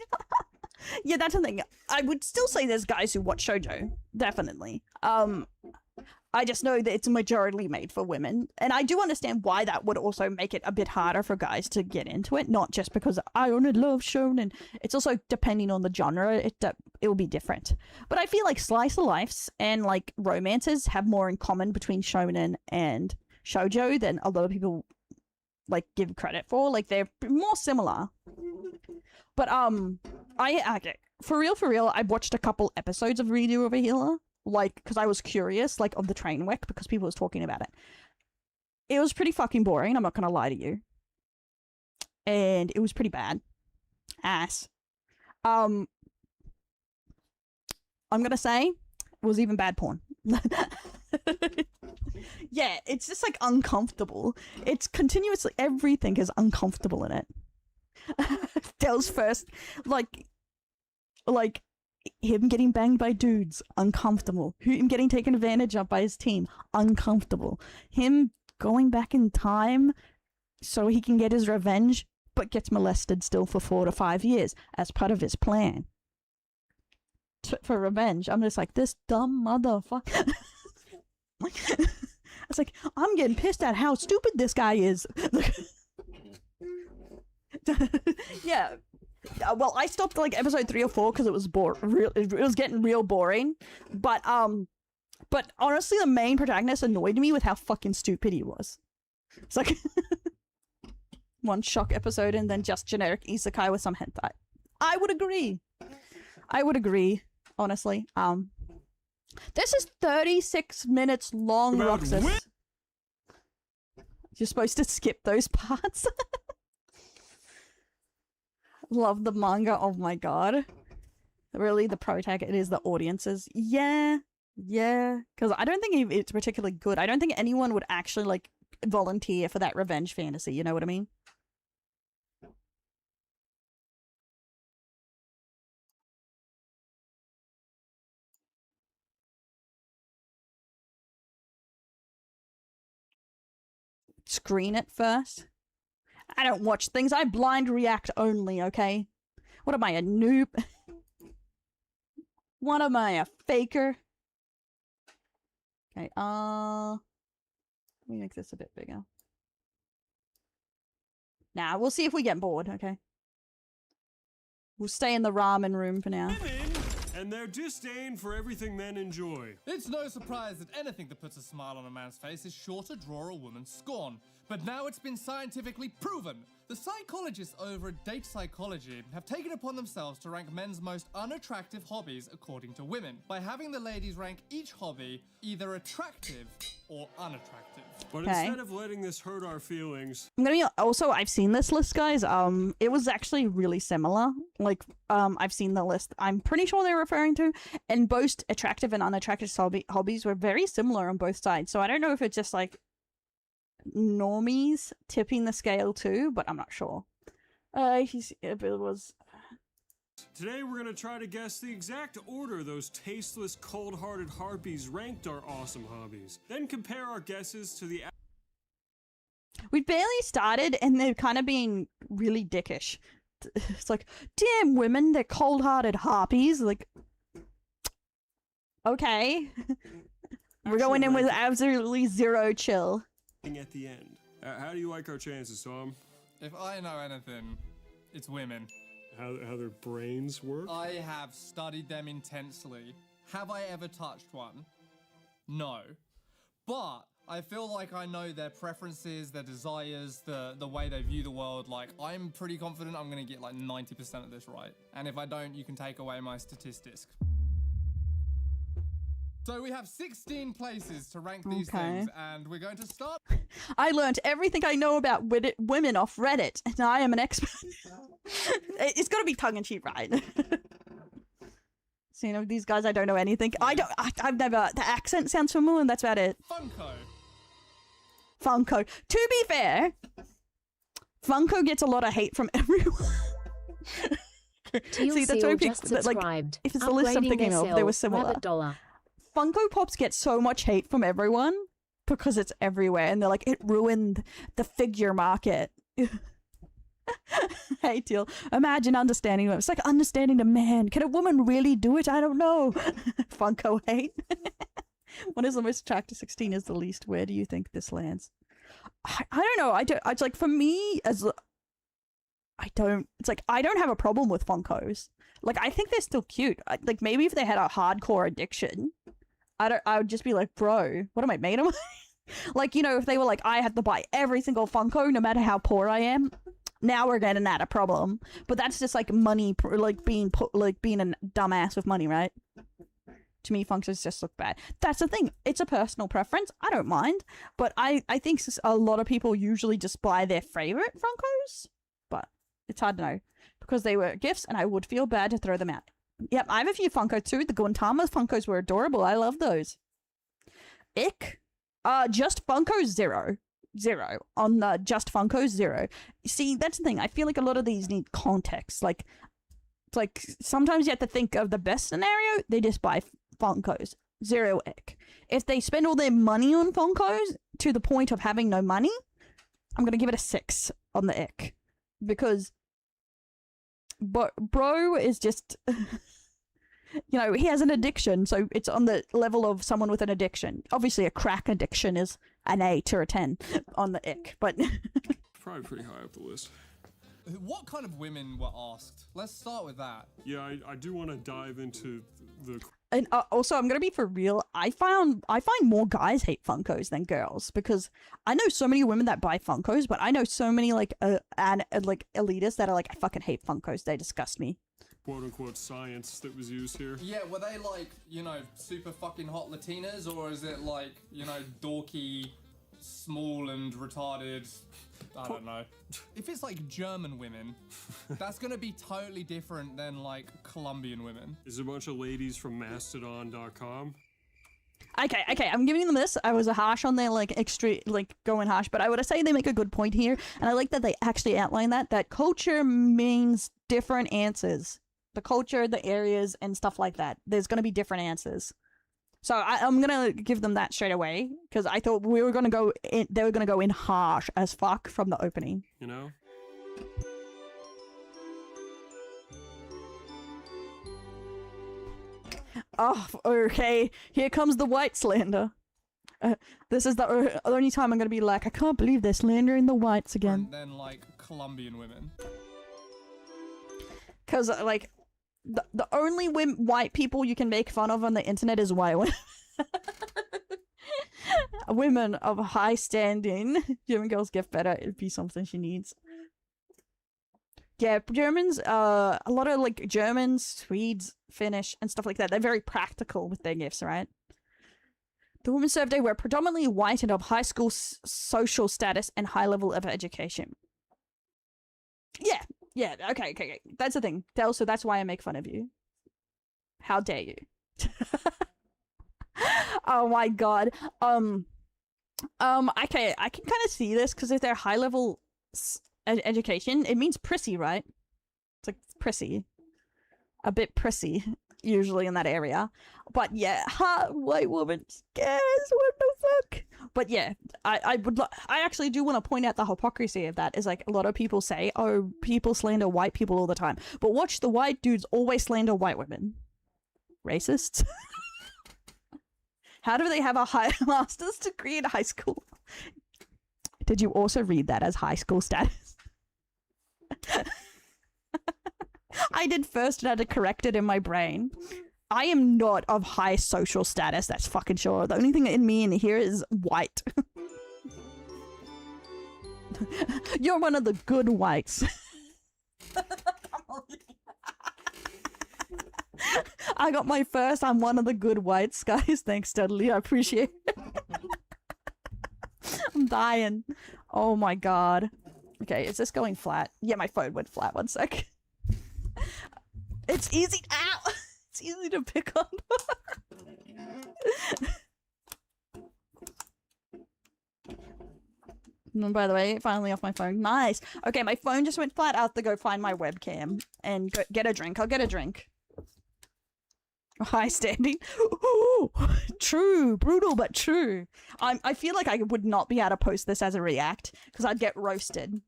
Yeah, that's the thing. I would still say there's guys who watch shoujo, definitely. I just know that it's majority made for women, and I do understand why that would also make it a bit harder for guys to get into it. Not just because I only love shonen. It's also depending on the genre. It will be different. But I feel like slice of lifes and like romances have more in common between shonen and shoujo than a lot of people like give credit for. Like they're more similar. But okay, for real, I watched a couple episodes of Redo Over Healer, like, because I was curious, like, of the train wreck, because people was talking about it. It was pretty fucking boring, I'm not gonna lie to you. And it was pretty bad. Ass. I'm gonna say, it was even bad porn. Yeah, it's just, like, uncomfortable. It's continuously, everything is uncomfortable in it. Dell's first, like him getting banged by dudes, uncomfortable. Him getting taken advantage of by his team, uncomfortable. Him going back in time so he can get his revenge, but gets molested still for 4 to 5 years as part of his plan for revenge. I'm just like, this dumb motherfucker. It's like, I'm getting pissed at how stupid this guy is. Yeah. Well, I stopped like episode 3 or 4 because it was it was getting real boring. But honestly, the main protagonist annoyed me with how fucking stupid he was. It's like one shock episode and then just generic isekai with some hentai. I would agree. Honestly. This is 36 minutes long, Roxas. You're supposed to skip those parts. Love the manga. Oh my god. Really, the protagonist is the audiences. Yeah. Because I don't think it's particularly good. I don't think anyone would actually, like, volunteer for that revenge fantasy. You know what I mean? Screen it first. I don't watch things. I blind react only, okay? What am I, a noob? What am I, a faker? Okay, let me make this a bit bigger. Nah, we'll see if we get bored, okay? We'll stay in the ramen room for now. Women and their disdain for everything men enjoy. It's no surprise that anything that puts a smile on a man's face is sure to draw a woman's scorn. But now it's been scientifically proven. The psychologists over at Date Psychology have taken upon themselves to rank men's most unattractive hobbies according to women, by having the ladies rank each hobby either attractive or unattractive. But Okay. instead of letting this hurt our feelings, I'm gonna be also, I've seen this list, guys. It was actually really similar. Like, I've seen the list. I'm pretty sure they're referring to, and both attractive and unattractive hobbies were very similar on both sides. So I don't know if it's just like normies tipping the scale too, but I'm not sure. It was. today we're gonna try to guess the exact order those tasteless, cold-hearted harpies ranked our awesome hobbies. Then compare our guesses to the We barely started, and they're kind of being really dickish. It's like, damn women, they're cold-hearted harpies. Like, okay. We're going in with absolutely zero chill. at the end. How do you like our chances, Tom? If I know anything, it's women. How their brains work? I have studied them intensely. Have I ever touched one? No. But I feel like I know their preferences, their desires, the way they view the world. Like, I'm pretty confident I'm gonna get like 90% of this right. And if I don't, you can take away my statistics. So we have 16 places to rank these things, and we're going to start. I learned everything I know about women off Reddit, and I am an expert. It's got to be tongue-in-cheek, right? So, you know, these guys, I don't know anything. I've never, the accent sounds familiar and that's about it. Funko. To be fair, Funko gets a lot of hate from everyone. See, that's OP, but like, if it's the list I'm thinking of, they were similar. Funko Pops get so much hate from everyone because it's everywhere, and they're like, it ruined the figure market. Hey, Teal. Imagine understanding them. It's like understanding the man. Can a woman really do it? I don't know. Funko hate. What is the most attractive? 16 is the least. Where do you think this lands? I don't know. It's like, for me, it's like, I don't have a problem with Funkos. Like, I think they're still cute. Like, maybe if they had a hardcore addiction, I would just be like, bro, what am I made of? Like, you know, if they were like, I have to buy every single Funko no matter how poor I am. Now we're getting at a problem. But that's just like money, like being a dumbass with money, right? To me, Funkos just look bad. That's the thing. It's a personal preference. I don't mind. But I think a lot of people usually just buy their favorite Funkos. But it's hard to know. Because they were gifts and I would feel bad to throw them out. Yep, I have a few Funko too. The Guantama Funkos were adorable. I love those. Ick. Just Funkos 0. 0 on the Just Funkos 0. See, that's the thing. I feel like a lot of these need context. Like, it's like sometimes you have to think of the best scenario. They just buy Funkos 0 ick. If they spend all their money on Funkos to the point of having no money, I'm gonna give it a 6 on the ick because, but bro is just. You know, he has an addiction, so it's on the level of someone with an addiction. Obviously, a crack addiction is an 8 or a 10 on the ick, but... Probably pretty high up the list. What kind of women were asked? Let's start with that. Yeah, I do want to dive into the... And also, I'm gonna be for real, I find more guys hate Funkos than girls, because I know so many women that buy Funkos, but I know so many, like elitists that are like, I fucking hate Funkos, they disgust me. Quote-unquote science that was used here. Yeah, were they like, you know, super fucking hot Latinas, or is it like, you know, dorky, small and retarded, I don't know. If it's like German women, that's gonna be totally different than like Colombian women. Is it a bunch of ladies from Mastodon.com? Okay, I'm giving them this. I was harsh on their, like, extreme, like, going harsh, but I would say they make a good point here, and I like that they actually outline that culture means different answers. The culture, the areas, and stuff like that. There's going to be different answers. So I'm going to give them that straight away, because I thought we were going to go in, they were going to go in harsh as fuck from the opening. You know? Oh, okay. Here comes the white slander. This is the only time I'm going to be like, I can't believe they're slandering the whites again. And then, like, Colombian women. Because, like, the only white people you can make fun of on the internet is white women. Women of high standing. German girls get better. It'd be something she needs. Yeah, Germans, a lot of, like, Germans, Swedes, Finnish, and stuff like that, they're very practical with their gifts, right? The women surveyed were predominantly white and of high school social status and high level of education. Yeah, okay. That's the thing. So that's why I make fun of you. How dare you? Oh my god. Okay, I can kind of see this, because if they're high level education, it means prissy, right? It's like prissy. A bit prissy, usually in that area. But yeah, hot white woman scares, what the fuck? But yeah, I actually do want to point out the hypocrisy of that. Is like, a lot of people say, oh, people slander white people all the time. But watch, the white dudes always slander white women. Racists. How do they have a high master's degree in high school? Did you also read that as high school status? I did first and had to correct it in my brain. I am not of high social status, that's fucking sure. The only thing in me in here is white. You're one of the good whites. I got my first, I'm one of the good whites, guys. Thanks, Dudley, I appreciate it. I'm dying. Oh my god. Okay, is this going flat? Yeah, my phone went flat, 1 sec. It's easy. Ow! It's It's easy to pick on. And by the way, finally off my phone. Nice. Okay, my phone just went flat out to go find my webcam and get a drink. I'll get a drink. High standing. True. Brutal, but true. I feel like I would not be able to post this as a react because I'd get roasted.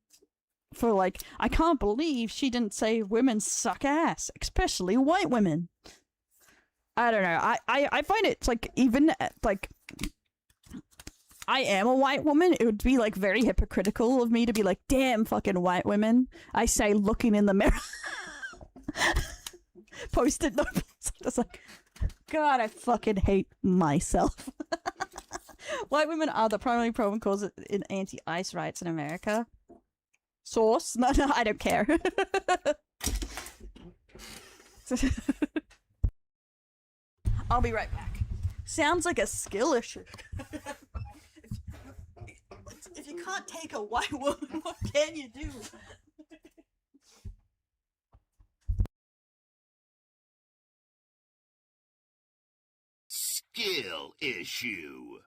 For like, I can't believe she didn't say women suck ass, especially white women. I don't know. I find it like, even like, I am a white woman. It would be like very hypocritical of me to be like, damn fucking white women. I say looking in the mirror. Post-it notes. Just like, God, I fucking hate myself. White women are the primary problem cause in anti-ICE riots in America. Source? No, I don't care. I'll be right back. Sounds like a skill issue. If you can't take a white woman, what can you do? Skill issue.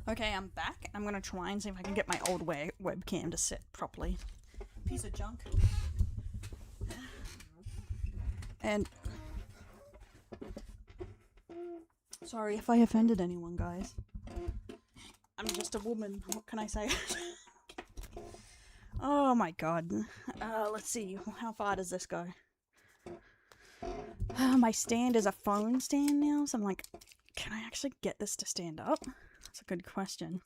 Okay, I'm back. I'm gonna try and see if I can get my old webcam to sit properly. Piece of junk. And sorry if I offended anyone, guys. I'm just a woman. What can I say? Oh my god. Let's see. How far does this go? My stand is a phone stand now, so I'm like, can I actually actually get this to stand up? That's a good question.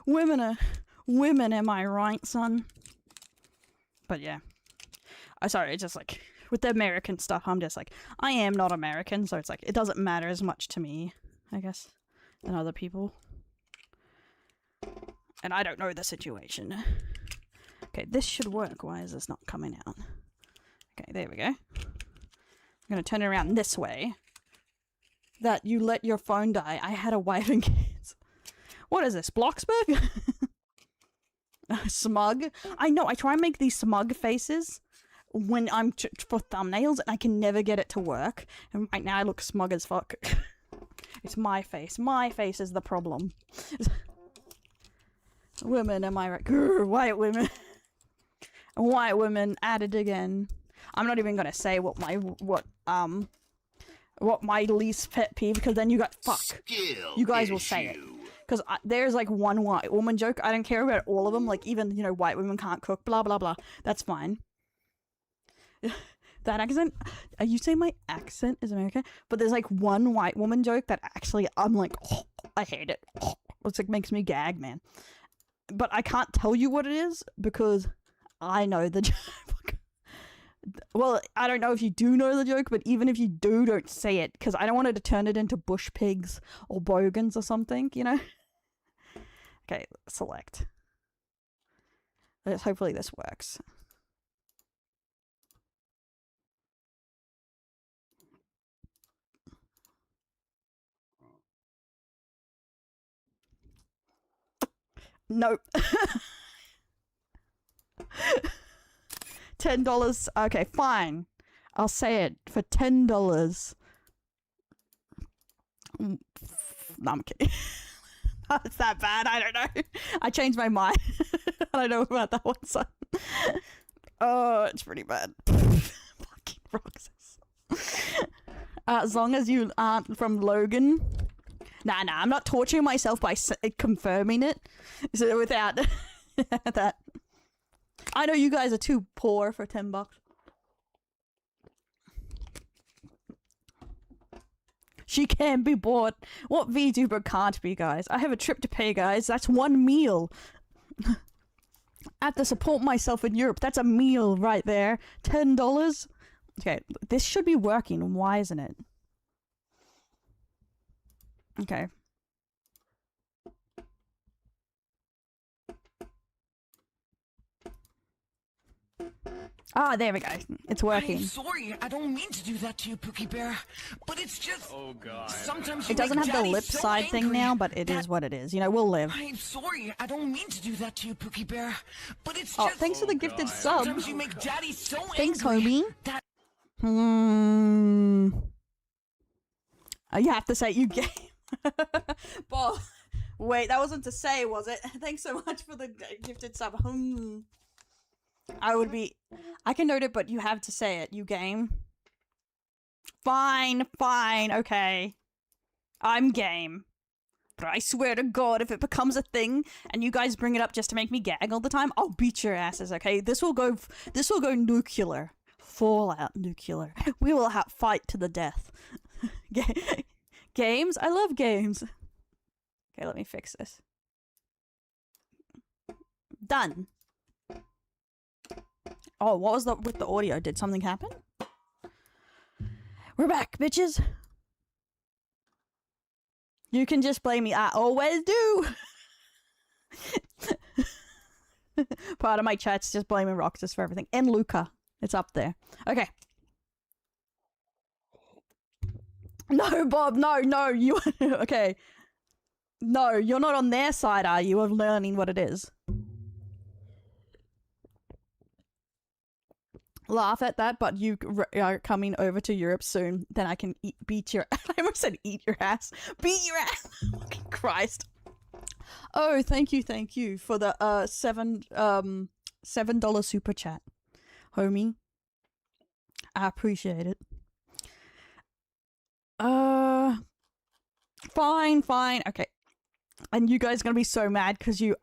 Women, am I right, son? But yeah. Sorry, it's just like, with the American stuff, I'm just like, I am not American, so it's like, it doesn't matter as much to me, I guess, than other people. And I don't know the situation. Okay, this should work. Why is this not coming out? Okay, there we go. I'm gonna turn it around this way. That you let your phone die. I had a wife and kids. What is this, Bloxburg? Smug? I know, I try and make these smug faces when I'm for thumbnails, and I can never get it to work. And right now I look smug as fuck. It's my face. My face is the problem. Women, am I right? Grr, white women. White women at it again. I'm not even gonna say what my least pet peeve, because then you got fuck. You guys will say it. Because there's like one white woman joke. I don't care about all of them. Like, even, you know, white women can't cook, blah, blah, blah. That's fine. That accent, you say my accent is American, but there's like one white woman joke that actually I'm like, oh, I hate it. Oh, it's like, makes me gag, man. But I can't tell you what it is because I know the joke. Well, I don't know if you do know the joke, but even if you do, don't say it, because I don't want it to turn it into bush pigs or bogans or something, you know? Okay, select. Hopefully this works. Nope. $10. Okay, fine. I'll say it for $10. No, I'm kidding. It's that bad. I don't know. I changed my mind. I don't know about that one, son. Oh, it's pretty bad. Fucking Roxas. As long as you aren't from Logan. Nah, I'm not torturing myself by confirming it. So without that. I know you guys are too poor for $10. She can be bought. What VTuber can't be, guys? I have a trip to pay, guys. That's one meal. I have to support myself in Europe. That's a meal right there. $10. Okay, this should be working. Why isn't it? Okay. Ah, there we go. It's working. I'm sorry, I don't mean to do that to you, Pookie Bear. But it's just... Oh, God. Sometimes it doesn't have the lip side thing now, but it is what it is. You know, we'll live. I'm sorry, I don't mean to do that to you, Pookie Bear. But it's just... Oh, thanks for the gifted sub. Sometimes you make Daddy so thanks, angry. homie. You have to say you game. Bob. Wait, that wasn't to say, was it? Thanks so much for the gifted sub. I can note it, but you have to say it. You game. Fine, okay. I'm game. But I swear to God, if it becomes a thing and you guys bring it up just to make me gag all the time, I'll beat your asses, okay? This will go nuclear. Fallout nuclear. We will fight to the death. Games? I love games. Okay, let me fix this. Done. Oh, what was with the audio? Did something happen? We're back, bitches. You can just blame me. I always do. Part of my chat's just blaming Roxas for everything. And Luca. It's up there. Okay. No, Bob. No. You... Okay. No, you're not on their side, are you, of learning what it is? Laugh at that, but you are coming over to Europe soon. Then I can beat your... I almost said eat your ass. Beat your ass! Fucking Christ. Oh, thank you for the $7 super chat, homie. I appreciate it. Fine. Okay. and you guys are gonna be so mad because you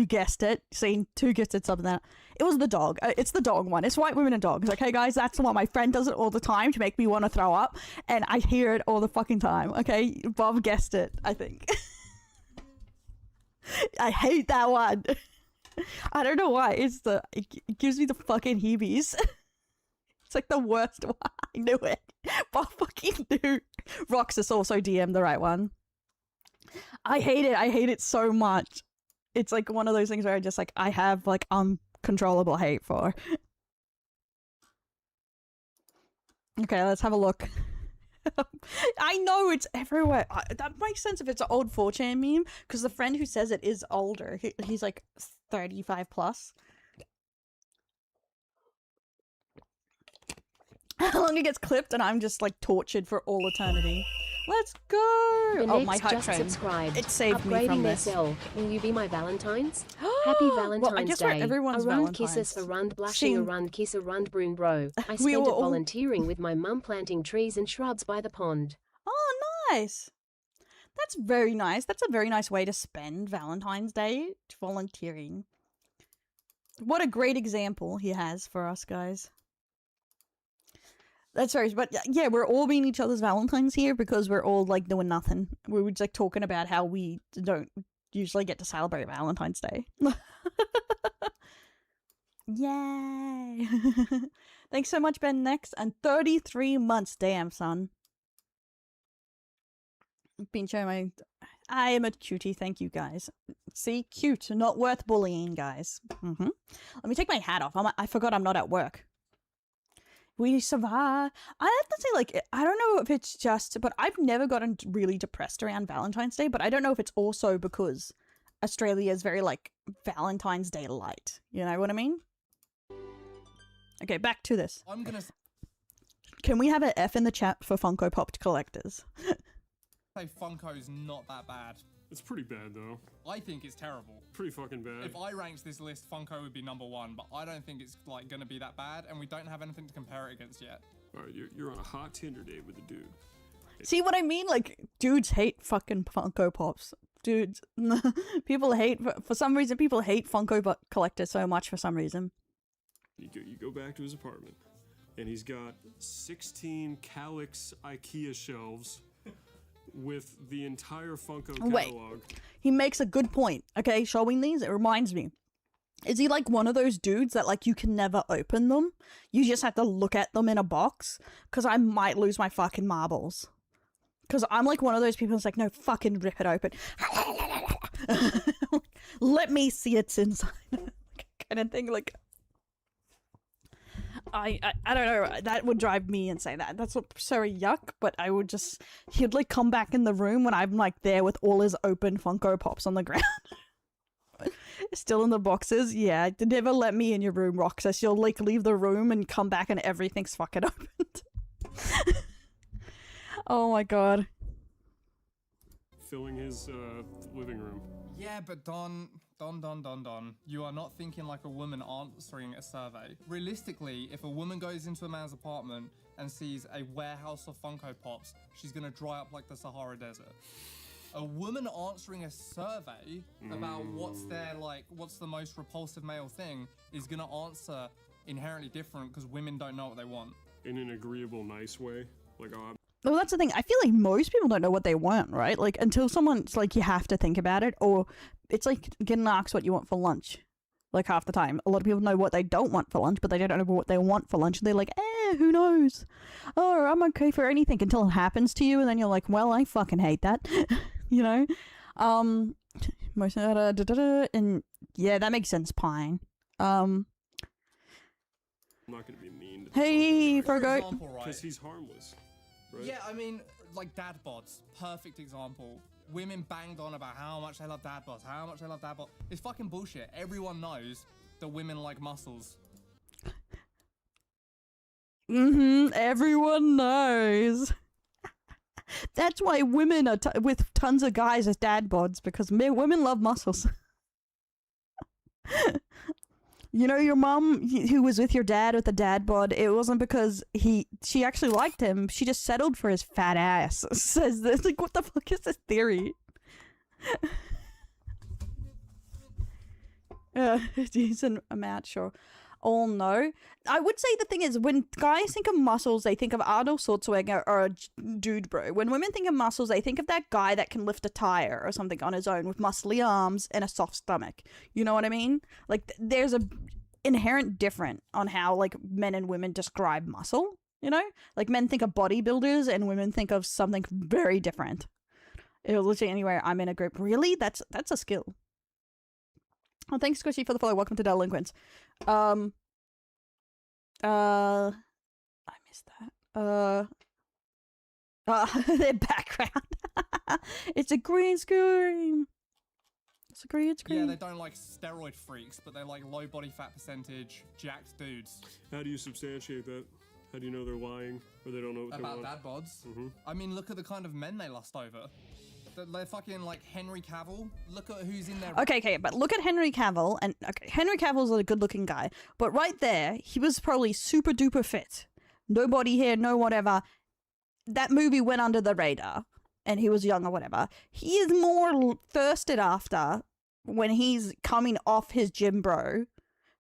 guessed it. Seen 2 gifted subs now. It was the dog. It's the dog one. It's white women and dogs. Okay, guys, that's the one. My friend does it all the time to make me want to throw up, and I hear it all the fucking time. Okay, Bob guessed it. I think. I hate that one. I don't know why. It gives me the fucking heebies. It's like the worst one. I knew it. Bob fucking knew. Roxas also DM'd the right one. I hate it. I hate it so much. It's like one of those things where I just like, I have like uncontrollable hate for. Okay, let's have a look. I know it's everywhere. That makes sense if it's an old 4chan meme, because the friend who says it is older. He's like 35 plus. How long it gets clipped and I'm just like tortured for all eternity. Let's go! The Oh, next my hype just train. subscribed. It saved me from Upgrading their this. cell. Will you be my Valentines? Happy Valentine's Well, I guess we're Day. everyone's Arund kisses Valentines. Arund blushing Sing. Arund kiss Arund broom bro. I We spent it were all- volunteering with my mum planting trees and shrubs by the pond. Oh, nice. That's very nice. That's a very nice way to spend Valentine's Day, volunteering. What a great example he has for us, guys. That's right, but yeah, we're all being each other's Valentines here because we're all like doing nothing. We were just like talking about how we don't usually get to celebrate Valentine's Day. Yay! Thanks so much, Ben. Next, and 33 months. Damn, son. Been showing my. I am a cutie. Thank you, guys. See, cute, not worth bullying, guys. Let me take my hat off. I forgot I'm not at work. We survive. I have to say, like, I don't know if it's just, but I've never gotten really depressed around Valentine's Day, but I don't know if it's also because Australia is very, like, Valentine's Day light. You know what I mean? Okay, back to this. I'm gonna Can we have an F in the chat for Funko Pop collectors? say Funko's not that bad. It's pretty bad though. I think it's terrible. Pretty fucking bad. If I ranked this list, Funko would be #1, but I don't think it's like gonna be that bad, and we don't have anything to compare it against yet. Alright, you're on a hot Tinder date with a dude. See what I mean? Like, dudes hate fucking Funko Pops. Dudes. People hate, for some reason, people hate Funko collectors so much for some reason. You go back to his apartment, and he's got 16 Calyx IKEA shelves with the entire Funko catalog. Wait. He makes a good point, okay? Showing these, it reminds me. Is he like one of those dudes that like you can never open them? You just have to look at them in a box? Because I might lose my fucking marbles. Because I'm like one of those people that's like, no, fucking rip it open. Let me see it's inside. Kind of thing, like... I don't know, that would drive me insane. That's so yuck, but I would just... He'd like come back in the room when I'm like there with all his open Funko Pops on the ground. Still in the boxes? Yeah, never let me in your room, Roxas. You'll like leave the room and come back and everything's fucking opened. Oh my god. Filling his living room. Yeah, but Don. You are not thinking like a woman answering a survey. Realistically, if a woman goes into a man's apartment and sees a warehouse of Funko Pops, she's gonna dry up like the Sahara Desert. A woman answering a survey about what's the most repulsive male thing is gonna answer inherently different because women don't know what they want. In an agreeable, nice way. Like, oh, Well, that's the thing. I feel like most people don't know what they want, right? Like, until someone's like, you have to think about it, or it's like getting asked what you want for lunch. Like, half the time. A lot of people know what they don't want for lunch, but they don't know what they want for lunch. And they're like, who knows? Oh, I'm okay for anything until it happens to you, and then you're like, well, I fucking hate that. You know? Most and yeah, that makes sense, Pine. I'm not gonna be mean to Hey, For Fergo. example, right? because he's harmless. Right? Yeah, I mean, like dad bods, perfect example. Women banged on about how much they love dad bods, how much they love dad bods. It's fucking bullshit. Everyone knows that women like muscles. Everyone knows. That's why women are with tons of guys as dad bods, because women love muscles. You know, your mom who was with your dad with the dad bod, it wasn't because she actually liked him. She just settled for his fat ass. Says this. Like, what the fuck is this theory? Decent amount, sure. All no. I would say the thing is, when guys think of muscles, they think of Arnold Schwarzenegger or a dude bro. When women think of muscles, they think of that guy that can lift a tire or something on his own with muscly arms and a soft stomach. You know what I mean? Like, there's a inherent difference on how, like, men and women describe muscle, you know? Like, men think of bodybuilders and women think of something very different. It'll literally anywhere I'm in a group. Really? That's a skill. Oh, thanks, Squishy, for the follow. Welcome to Delinquents. I missed that. Their background. It's a green screen. It's a green screen. Yeah, they don't like steroid freaks, but they like low body fat percentage, jacked dudes. How do you substantiate that? How do you know they're lying or they don't know what About they want? dad bods? I mean, look at the kind of men they lust over. They're fucking like Henry Cavill. Look at who's in there. Okay, but look at Henry Cavill, and okay, Henry Cavill's a good-looking guy, but right there, he was probably super duper fit, no body hair, no whatever. That movie went under the radar, and he was young or whatever. He is more thirsted after when he's coming off his gym bro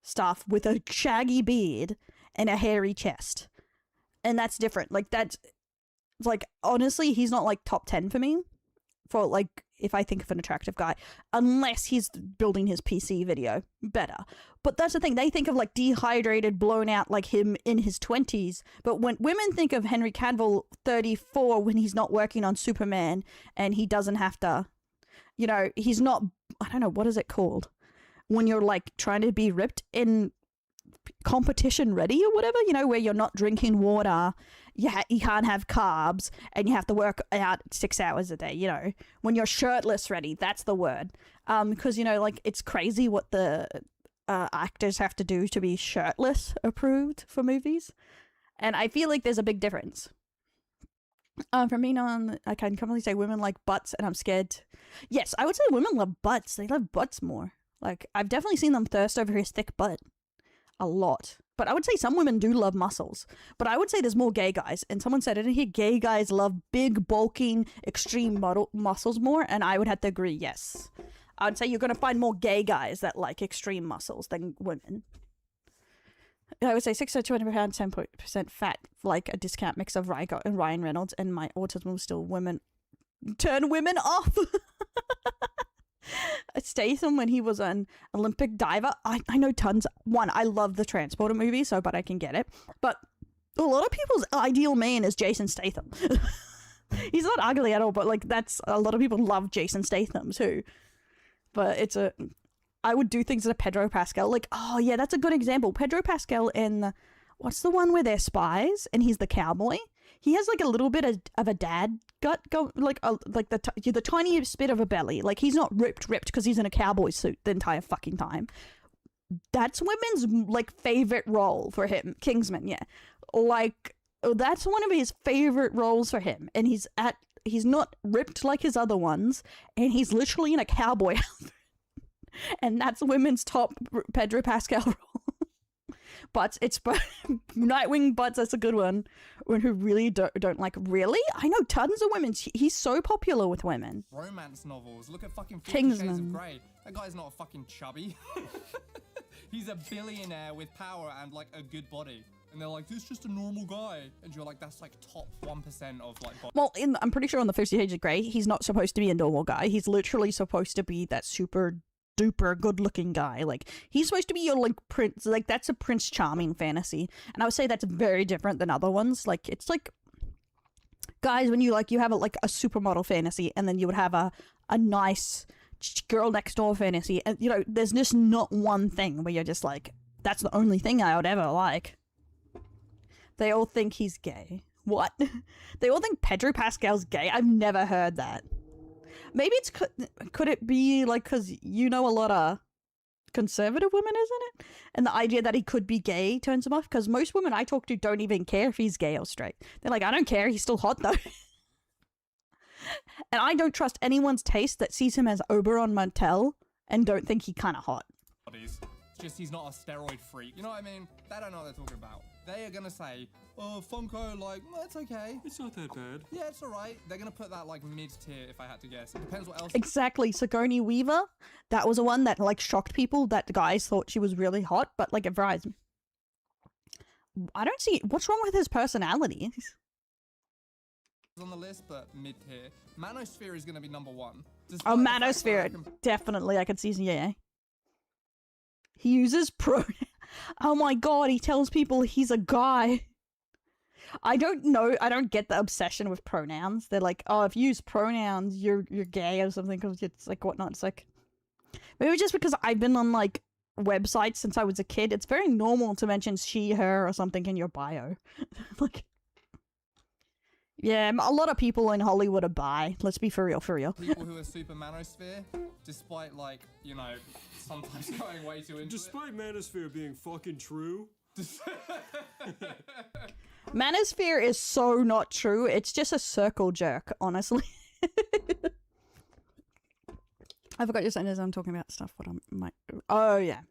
stuff with a shaggy beard and a hairy chest, and that's different. Like that's like honestly, he's not like top 10 for me. For like, if I think of an attractive guy, unless he's building his PC video better. But that's the thing, they think of like dehydrated, blown out like him in his 20s. But when women think of Henry Cavill 34 when he's not working on Superman and he doesn't have to, you know, he's not, I don't know, what is it called? When you're like trying to be ripped in competition ready or whatever, you know, where you're not drinking water, you can't have carbs, and you have to work out 6 hours a day, you know, when you're shirtless ready, that's the word. Because, you know, like, it's crazy what the actors have to do to be shirtless approved for movies, and I feel like there's a big difference. For me, I can commonly say women like butts, and I'm scared. Yes, I would say women love butts. They love butts more. Like, I've definitely seen them thirst over his thick butt. A lot. But I would say some women do love muscles. But I would say there's more gay guys. And someone said, I didn't hear gay guys love big, bulking, extreme muscles more. And I would have to agree, yes. I would say you're going to find more gay guys that like extreme muscles than women. I would say 6 to 20 pounds, 10% fat, like a discount mix of Ryan Reynolds, and my autism will still turn women off. Statham, when he was an Olympic diver, I know tons. One, I love the Transporter movie, but I can get it. But a lot of people's ideal man is Jason Statham. He's not ugly at all, but like that's a lot of people love Jason Statham too. But I would do things like Pedro Pascal. Like, oh yeah, that's a good example. Pedro Pascal in what's the one where they're spies and he's the cowboy? He has like a little bit of a dad gut, the tiniest bit of a belly. Like he's not ripped because he's in a cowboy suit the entire fucking time. That's women's like favorite role for him. Kingsman, yeah. Like that's one of his favorite roles for him, and he's not ripped like his other ones, and he's literally in a cowboy outfit. And that's women's top Pedro Pascal role. Butts, it's Nightwing Butts, that's a good one. Women who really don't like, really? I know tons of women. He's so popular with women. Romance novels. Look at fucking 50 Shades of Grey. That guy's not fucking chubby. He's a billionaire with power and like a good body. And they're like, this is just a normal guy. And you're like, that's like top 1% of like body. Well, I'm pretty sure on the 50 Shades of Grey, he's not supposed to be a normal guy. He's literally supposed to be that super duper good looking guy. Like he's supposed to be your like prince, like that's a Prince Charming fantasy, and I would say that's very different than other ones. Like it's like guys, when you have a supermodel fantasy, and then you would have a nice girl next door fantasy, and you know there's just not one thing where you're just like, that's the only thing I would ever like. They all think he's gay. What? They all think Pedro Pascal's gay? I've never heard that. Maybe it's could it be like because you know a lot of conservative women, isn't it? And the idea that he could be gay turns them off, because most women I talk to don't even care if he's gay or straight. They're like, I don't care, he's still hot though. And I don't trust anyone's taste that sees him as Oberon Martell and don't think he kind of hot. It's just he's not a steroid freak. You know what I mean? They don't know what they're talking about. They are gonna say, oh, Funko, like, well, it's okay. It's not that bad. Yeah, it's alright. They're gonna put that, like, mid-tier, if I had to guess. It depends what else. Exactly. Sigourney Weaver. That was the one that like shocked people that the guys thought she was really hot, but like it varies. I don't see what's wrong with his personality. On the list, but mid-tier. Manosphere is gonna be number 1. Oh, Manosphere. Definitely. I could see, yeah. He uses oh my god, he tells people he's a guy. I don't know, I don't get the obsession with pronouns. They're like, oh, if you use pronouns, you're gay or something, because it's like whatnot. It's like, maybe just because I've been on like websites since I was a kid, it's very normal to mention she, her, or something in your bio. Like, yeah, a lot of people in Hollywood are bi. Let's be for real, for real. People who are super Manosphere, despite like, you know, sometimes going way too into Despite Manosphere being fucking true. Manosphere is so not true. It's just a circle jerk, honestly. I forgot your sentence. I'm talking about stuff. What I'm oh yeah,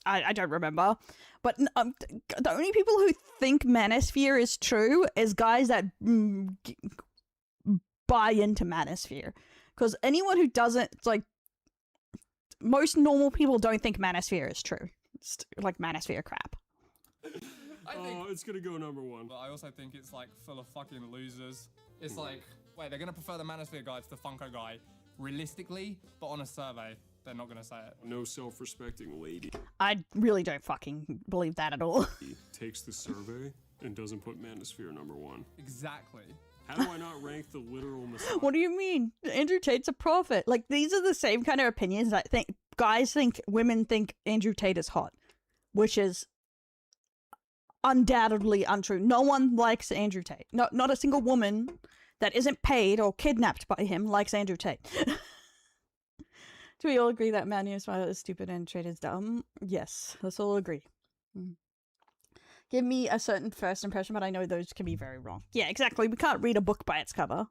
I don't remember. But the only people who think Manosphere is true is guys that buy into Manosphere. Because anyone who doesn't, it's like, most normal people don't think Manosphere is true. It's like Manosphere crap. I think, it's gonna go number 1. but I also think it's like full of fucking losers. It's like, wait, they're gonna prefer the Manosphere guy to the Funko guy, realistically, but on a survey, they're not gonna say it. No self-respecting lady I really don't fucking believe that at all. takes the survey and doesn't put Manosphere number 1. Exactly. How do I not rank the literal Messiah? What do you mean? Andrew Tate's a prophet. Like, these are the same kind of opinions that women think Andrew Tate is hot, which is undoubtedly untrue. No one likes Andrew Tate. Not a single woman that isn't paid or kidnapped by him likes Andrew Tate. Do we all agree that Manu Smile is stupid and Tate is dumb? Yes, let's all agree. Give me a certain first impression, but I know those can be very wrong. Yeah, exactly. We can't read a book by its cover.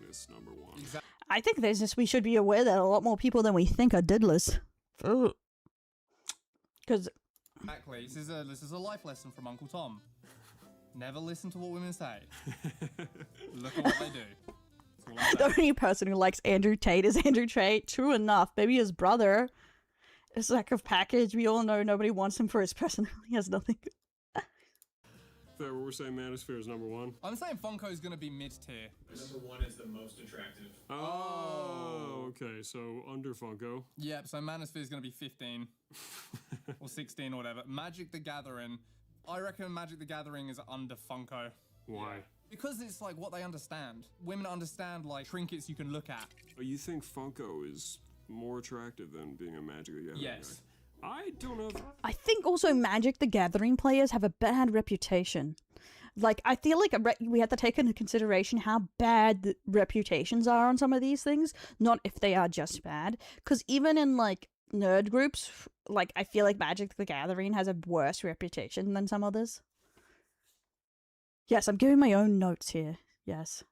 Is number 1. Exactly. I think we should be aware that a lot more people than we think are diddlers. Because Exactly. This is a life lesson from Uncle Tom. Never listen to what women say. Look at what they do. That's all I'm the saying. only person who likes Andrew Tate is Andrew Tate. True enough. Maybe his brother. It's like a package. We all know nobody wants him for his personality. He has nothing. Fair, we're saying Manosphere is number 1. I'm saying Funko is gonna be mid-tier. Number 1 is the most attractive. Oh, okay, so under Funko. Yep, so Manosphere is gonna be 15. Or 16 or whatever. Magic the Gathering. I reckon Magic the Gathering is under Funko. Why? Because it's like what they understand. Women understand like trinkets you can look at. Oh, you think Funko is more attractive than being a Magic the Gathering Yes. guy? I don't know. I think also Magic the Gathering players have a bad reputation. Like, I feel like we have to take into consideration how bad the reputations are on some of these things, not if they are just bad. Because even in, like, nerd groups, like, I feel like Magic the Gathering has a worse reputation than some others. Yes, I'm giving my own notes here. Yes.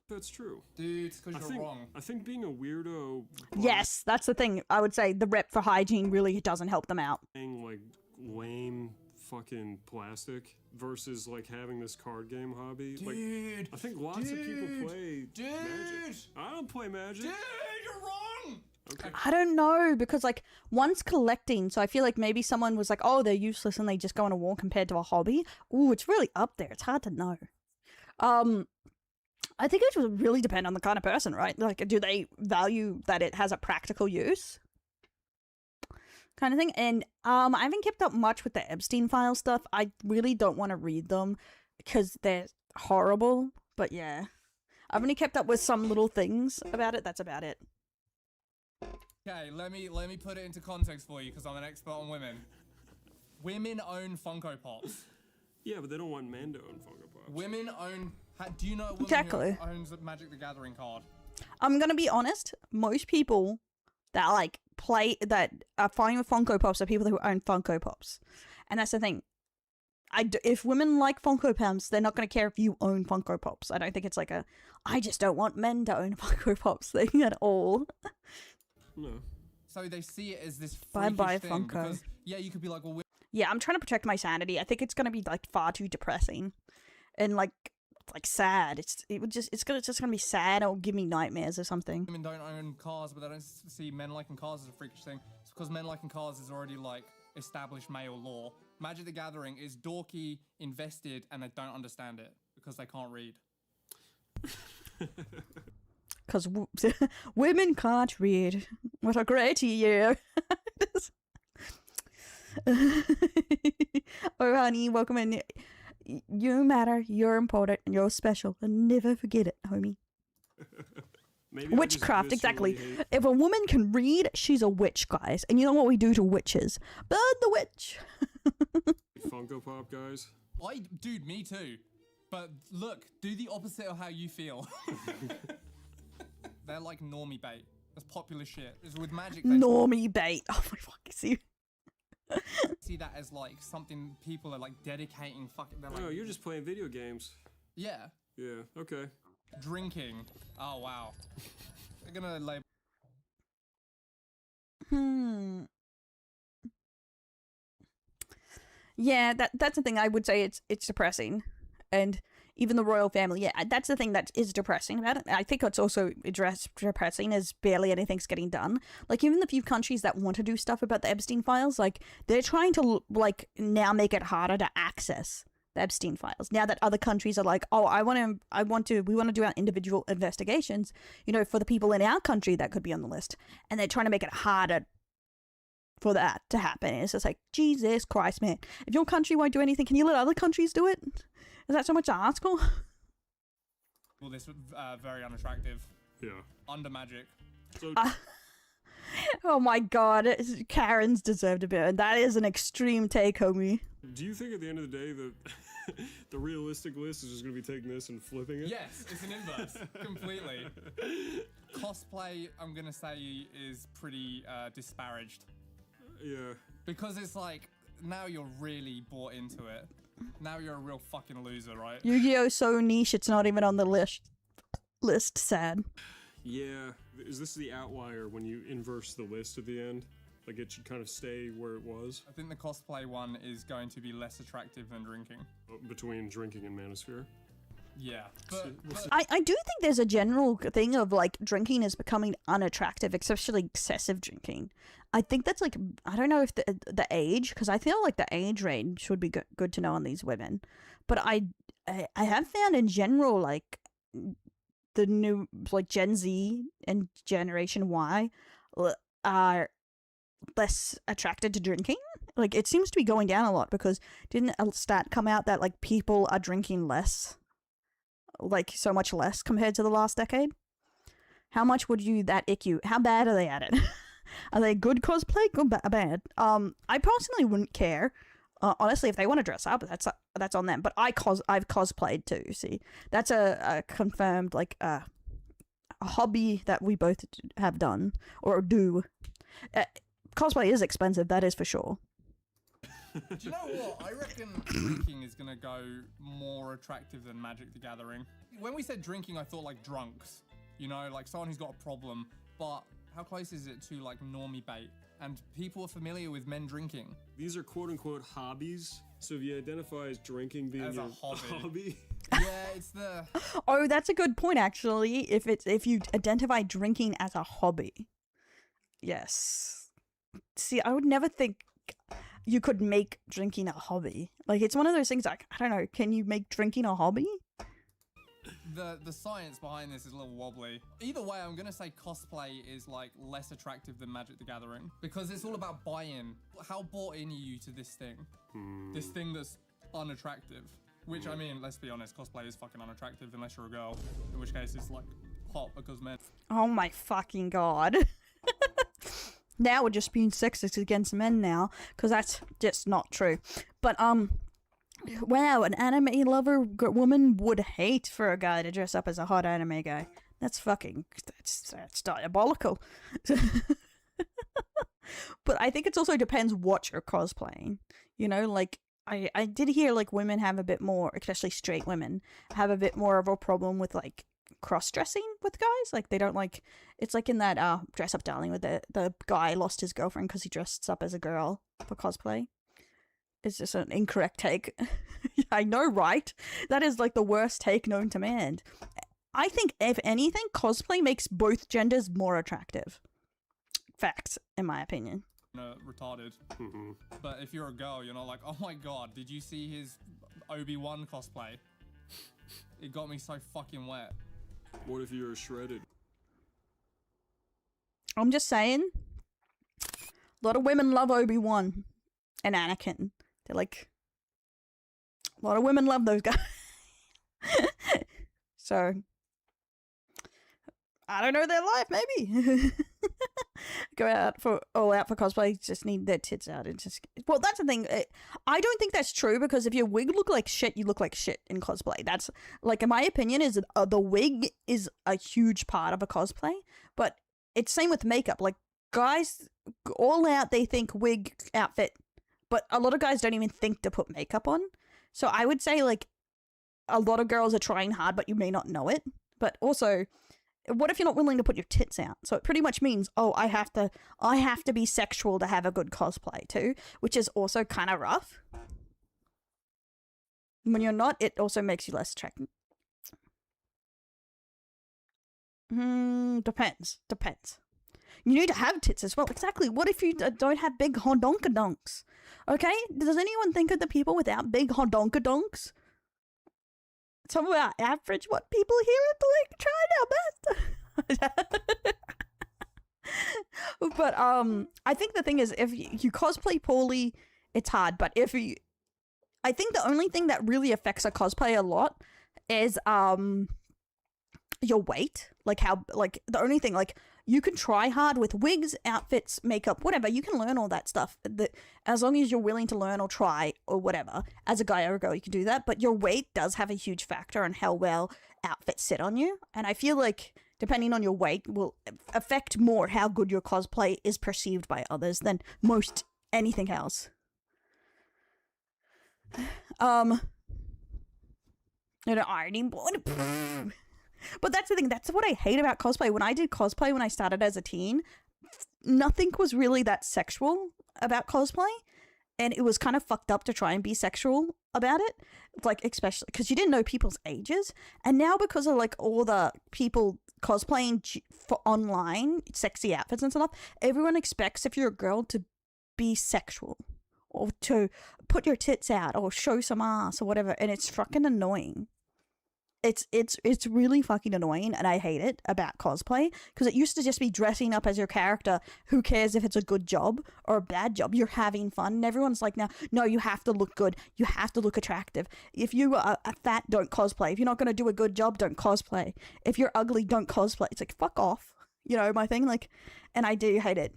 That's true. Dude, it's because you're wrong. I think being a weirdo. Yes, that's the thing. I would say the rep for hygiene really doesn't help them out. Playing like lame fucking plastic versus like having this card game hobby. Dude, like, I think lots of people play Magic. I don't play Magic. Dude, you're wrong! Okay. I don't know, because, like, one's collecting, so I feel like maybe someone was like, oh, they're useless and they just go on a war compared to a hobby. Ooh, it's really up there. It's hard to know. I think it would really depend on the kind of person, right? Like, do they value that it has a practical use? Kind of thing. And I haven't kept up much with the Epstein file stuff. I really don't want to read them because they're horrible. But yeah, I've only kept up with some little things about it. That's about it. Okay, let me put it into context for you because I'm an expert on women. Women own Funko Pops. Yeah, but they don't want men to own Funko Pops. Women own. Do you know a woman Exactly. who owns a Magic the Gathering card? I'm gonna be honest. Most people that like that are fine with Funko Pops are people who own Funko Pops, and that's the thing. If women like Funko Pops, they're not gonna care if you own Funko Pops. I don't think it's like I just don't want men to own Funko Pops thing at all. No. So they see it as this Bye freakish bye, thing. Funko. Because, yeah, you could be like, well, Yeah, I'm trying to protect my sanity. I think it's gonna be like far too depressing, and like sad. It's just gonna be sad or give me nightmares or something. women don't own cars, but they don't see men liking cars as a freakish thing. It's because men liking cars is already like established male law. Magic the Gathering is dorky, invested, and they don't understand it because they can't read. Because women can't read. What a great year. Oh, honey, welcome in. You matter, you're important, and you're special. And never forget it, homie. Maybe I just Witchcraft, exactly. viscerally hate- If a woman can read, she's a witch, guys. And you know what we do to witches? Burn the witch. Funko Pop guys. Dude, me too. But look, do the opposite of how you feel. They're like normie bait. That's popular shit. It's with magic. They Normie bait. Oh my fucking see. see that as like something people are like dedicating. They're like, Oh, you're just playing video games. yeah, Yeah, okay. drinking. Oh wow. They're gonna label. Yeah, that's the thing. I would say it's depressing, and even the royal family. Yeah, that's the thing that is depressing about it. I think what's also depressing is barely anything's getting done. Like even the few countries that want to do stuff about the Epstein files, like they're trying to like now make it harder to access the Epstein files. Now that other countries are like, oh, we want to do our individual investigations, you know, for the people in our country that could be on the list, and they're trying to make it harder for that to happen. It's just like, Jesus Christ, man. If your country won't do anything, can you let other countries do it? Is that so much to ask for? Well, this very unattractive. Yeah. Under magic. So Oh my god, Karens deserve to be. That is an extreme take, homie. do you think at the end of the day that the realistic list is just going to be taking this and flipping it? Yes, it's an inverse. Completely. Cosplay, I'm gonna say, is pretty disparaged. Yeah. Because it's like, now you're really bought into it. Now you're a real fucking loser, right? Yu-Gi-Oh! So niche, it's not even on the list. Sad. Yeah. Is this the outlier when you inverse the list at the end? Like it should kind of stay where it was? I think the cosplay one is going to be less attractive than drinking. Between drinking and Manosphere? Yeah. We'll But I do think there's a general thing of like drinking is becoming unattractive, especially excessive drinking. I think that's like, I don't know if the age, because I feel like the age range would be good to know on these women. But I have found in general, like the new, like Gen Z and Generation Y are less attracted to drinking. Like it seems to be going down a lot, because didn't a stat come out that like people are drinking less? Like so much less compared to the last decade? How much would that ick you? How bad are they at it? Are they good cosplay? Good, bad? I personally wouldn't care. Honestly, if they want to dress up, that's on them. But I've cosplayed too. See, that's a confirmed like a hobby that we both have done or do. Cosplay is expensive, that is for sure. do you know what? I reckon drinking is gonna go more attractive than Magic the Gathering. When we said drinking, I thought like drunks. You know, like someone who's got a problem. But how close is it to like normie bait? And people are familiar with men drinking. These are quote-unquote hobbies. So if you identify as drinking being As a your hobby. Yeah, it's the... Oh, that's a good point, actually. If you identify drinking as a hobby. Yes. See, I would never think you could make drinking a hobby. Like, it's one of those things like, I don't know, can you make drinking a hobby? The science behind this is a little wobbly. Either way, I'm gonna say cosplay is like less attractive than Magic the Gathering, because it's all about buy-in. How bought in are you to this thing? This thing that's unattractive. Which, I mean, let's be honest, cosplay is fucking unattractive unless you're a girl, in which case it's like hot because men. Oh my fucking god. Now we're just being sexist against men now, because that's just not true. But wow, an anime lover woman would hate for a guy to dress up as a hot anime guy. That's diabolical. But I think it also depends what you're cosplaying. You know, like I did hear like women have a bit more, especially straight women, have a bit more of a problem with like cross-dressing with guys. Like, they don't like... It's like in that Dress Up Darling where the guy lost his girlfriend because he dressed up as a girl for cosplay. It's just an incorrect take. I know, right? That is like the worst take known to man. I think, if anything, cosplay makes both genders more attractive. Facts, in my opinion. Retarded. But if you're a girl, you're not like, oh my god, did you see his Obi-Wan cosplay? It got me so fucking wet. What if you're shredded? I'm just saying, a lot of women love Obi-Wan and Anakin. They're like, a lot of women love those guys. So, I don't know their life, maybe. Go out for cosplay, just need their tits out. And just, well, that's the thing. I don't think that's true, because if your wig look like shit, you look like shit in cosplay. That's, like, in my opinion, is the wig is a huge part of a cosplay. But it's same with makeup. Like, guys all out, they think wig outfit, but a lot of guys don't even think to put makeup on. So I would say, like, a lot of girls are trying hard, but you may not know it. But also, what if you're not willing to put your tits out? So it pretty much means, oh, I have to be sexual to have a good cosplay too, which is also kind of rough. When you're not, it also makes you less attractive. Depends. You need to have tits as well. Exactly. What if you don't have big hodonkadonks? Okay? Does anyone think of the people without big hodonkadonks? Some of our average people here are like trying our best. But I think the thing is, if you cosplay poorly, it's hard. But I think the only thing that really affects a cosplay a lot is your weight. Like the only thing, like, you can try hard with wigs, outfits, makeup, whatever. You can learn all that stuff. As long as you're willing to learn or try or whatever. As a guy or a girl, you can do that. But your weight does have a huge factor on how well outfits sit on you. And I feel like, depending on your weight, will affect more how good your cosplay is perceived by others than most anything else. Ironing board. But that's the thing. That's what I hate about cosplay. When I did cosplay when I started as a teen, nothing was really that sexual about cosplay. And it was kind of fucked up to try and be sexual about it. Like, especially because you didn't know people's ages. And now, because of like all the people cosplaying for online sexy outfits and stuff, everyone expects, if you're a girl, to be sexual. Or to put your tits out or show some ass or whatever. And it's fucking annoying. It's really fucking annoying, and I hate it about cosplay, because it used to just be dressing up as your character. Who cares if it's a good job or a bad job? You're having fun, and everyone's like, now, no, you have to look good, you have to look attractive. If you are fat, don't cosplay. If you're not going to do a good job, don't cosplay. If you're ugly, don't cosplay. It's like, fuck off, you know, my thing, like, and I do hate it.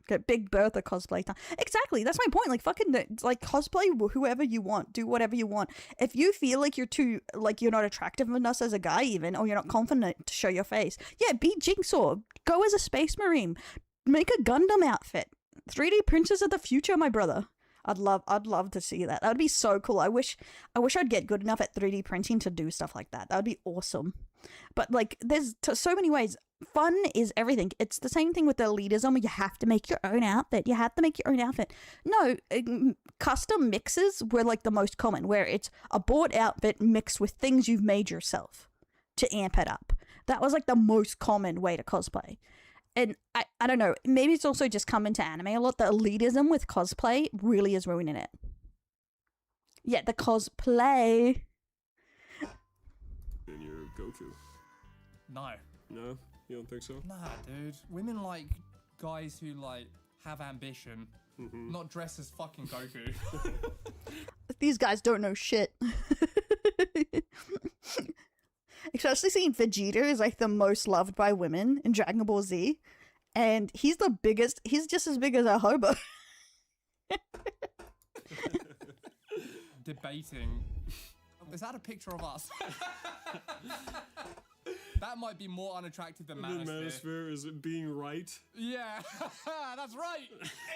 Get Big Bertha cosplay time. Exactly, that's my point. Like, fucking, like, cosplay whoever you want, do whatever you want. If you feel like you're not attractive enough as a guy, even, or you're not confident to show your face, yeah, be Jigsaw, go as a space marine, make a Gundam outfit. 3D printers of the future, my brother. I'd love to see that. That would be so cool. I wish I'd get good enough at 3D printing to do stuff like that. That would be awesome. But, like, there's so many ways. Fun is everything. It's the same thing with the elitism. You have to make your own outfit. You have to make your own outfit. No, custom mixes were, like, the most common, where it's a bought outfit mixed with things you've made yourself to amp it up. That was, like, the most common way to cosplay. And I don't know, maybe it's also just come into anime a lot. The elitism with cosplay really is ruining it. Yeah, the cosplay. And you're Goku. No. No? You don't think so? Nah, dude. Women like guys who, like, have ambition, not dress as fucking Goku. These guys don't know shit. Especially seeing Vegeta is, like, the most loved by women in Dragon Ball Z. And he's the biggest, he's just as big as a hobo. Debating. Is that a picture of us? That might be more unattractive than Manosphere. The Manosphere is being right? Yeah, that's right.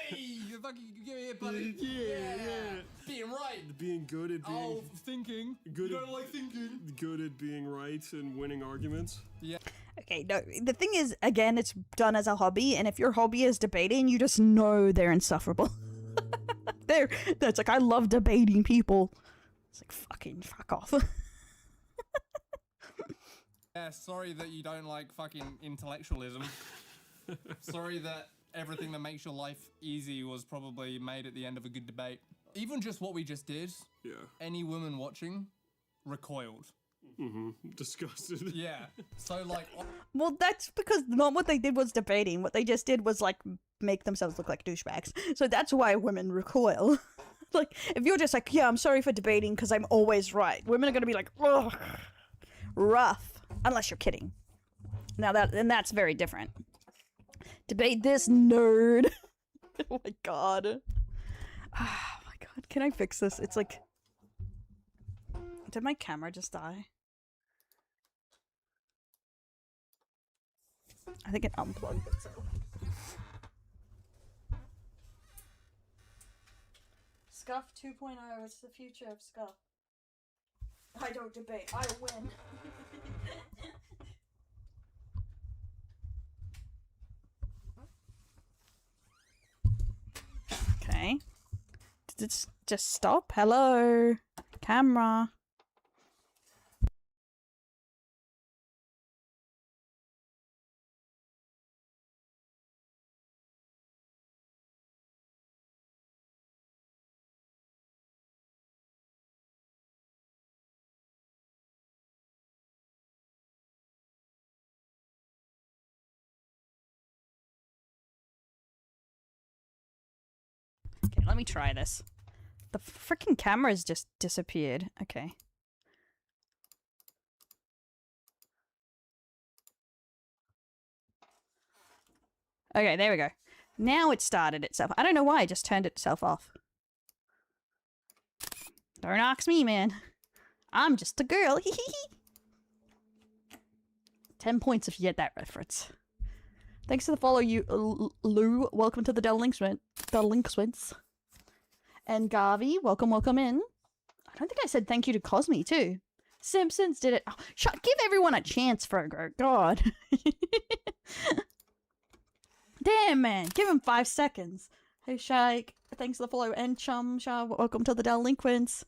Hey, you fucking give me a buddy. Yeah. Being right. Being good at being... Oh, thinking. Good You at, don't like thinking. Good at being right and winning arguments. Yeah. Okay, no, the thing is, again, it's done as a hobby, and if your hobby is debating, you just know they're insufferable. That's like, I love debating people. It's like, fucking fuck off. Yeah, sorry that you don't like fucking intellectualism. Sorry that everything that makes your life easy was probably made at the end of a good debate. Even just what we just did, Yeah. any woman watching recoiled. Mm-hmm. Disgusted. Yeah. So, like... Well, that's because not what they did was debating. What they just did was, like, make themselves look like douchebags. So that's why women recoil. Like, if you're just like, yeah, I'm sorry for debating because I'm always right, women are going to be like, ugh, rough. Unless you're kidding. Now that's very different. Debate this, nerd. Oh my god. Oh my god. Can I fix this? It's like... Did my camera just die? I think it unplugged itself. Scuff 2.0, it's the future of Scuff. I don't debate, I win. Okay. Did it just stop? Hello? Camera. Okay, let me try this. The freaking camera's just disappeared. Okay. Okay, there we go. Now it started itself. I don't know why it just turned itself off. Don't ask me, man. I'm just a girl. 10 points if you get that reference. Thanks for the follow, you Lou. Welcome to the delinquents. And Garvey, welcome in. I don't think I said thank you to Cosme too. Simpsons did it. Oh, give everyone a chance, Frogo. God. Damn, man. Give him 5 seconds. Hey, Shike. Thanks for the follow. And Chum, welcome to the delinquents.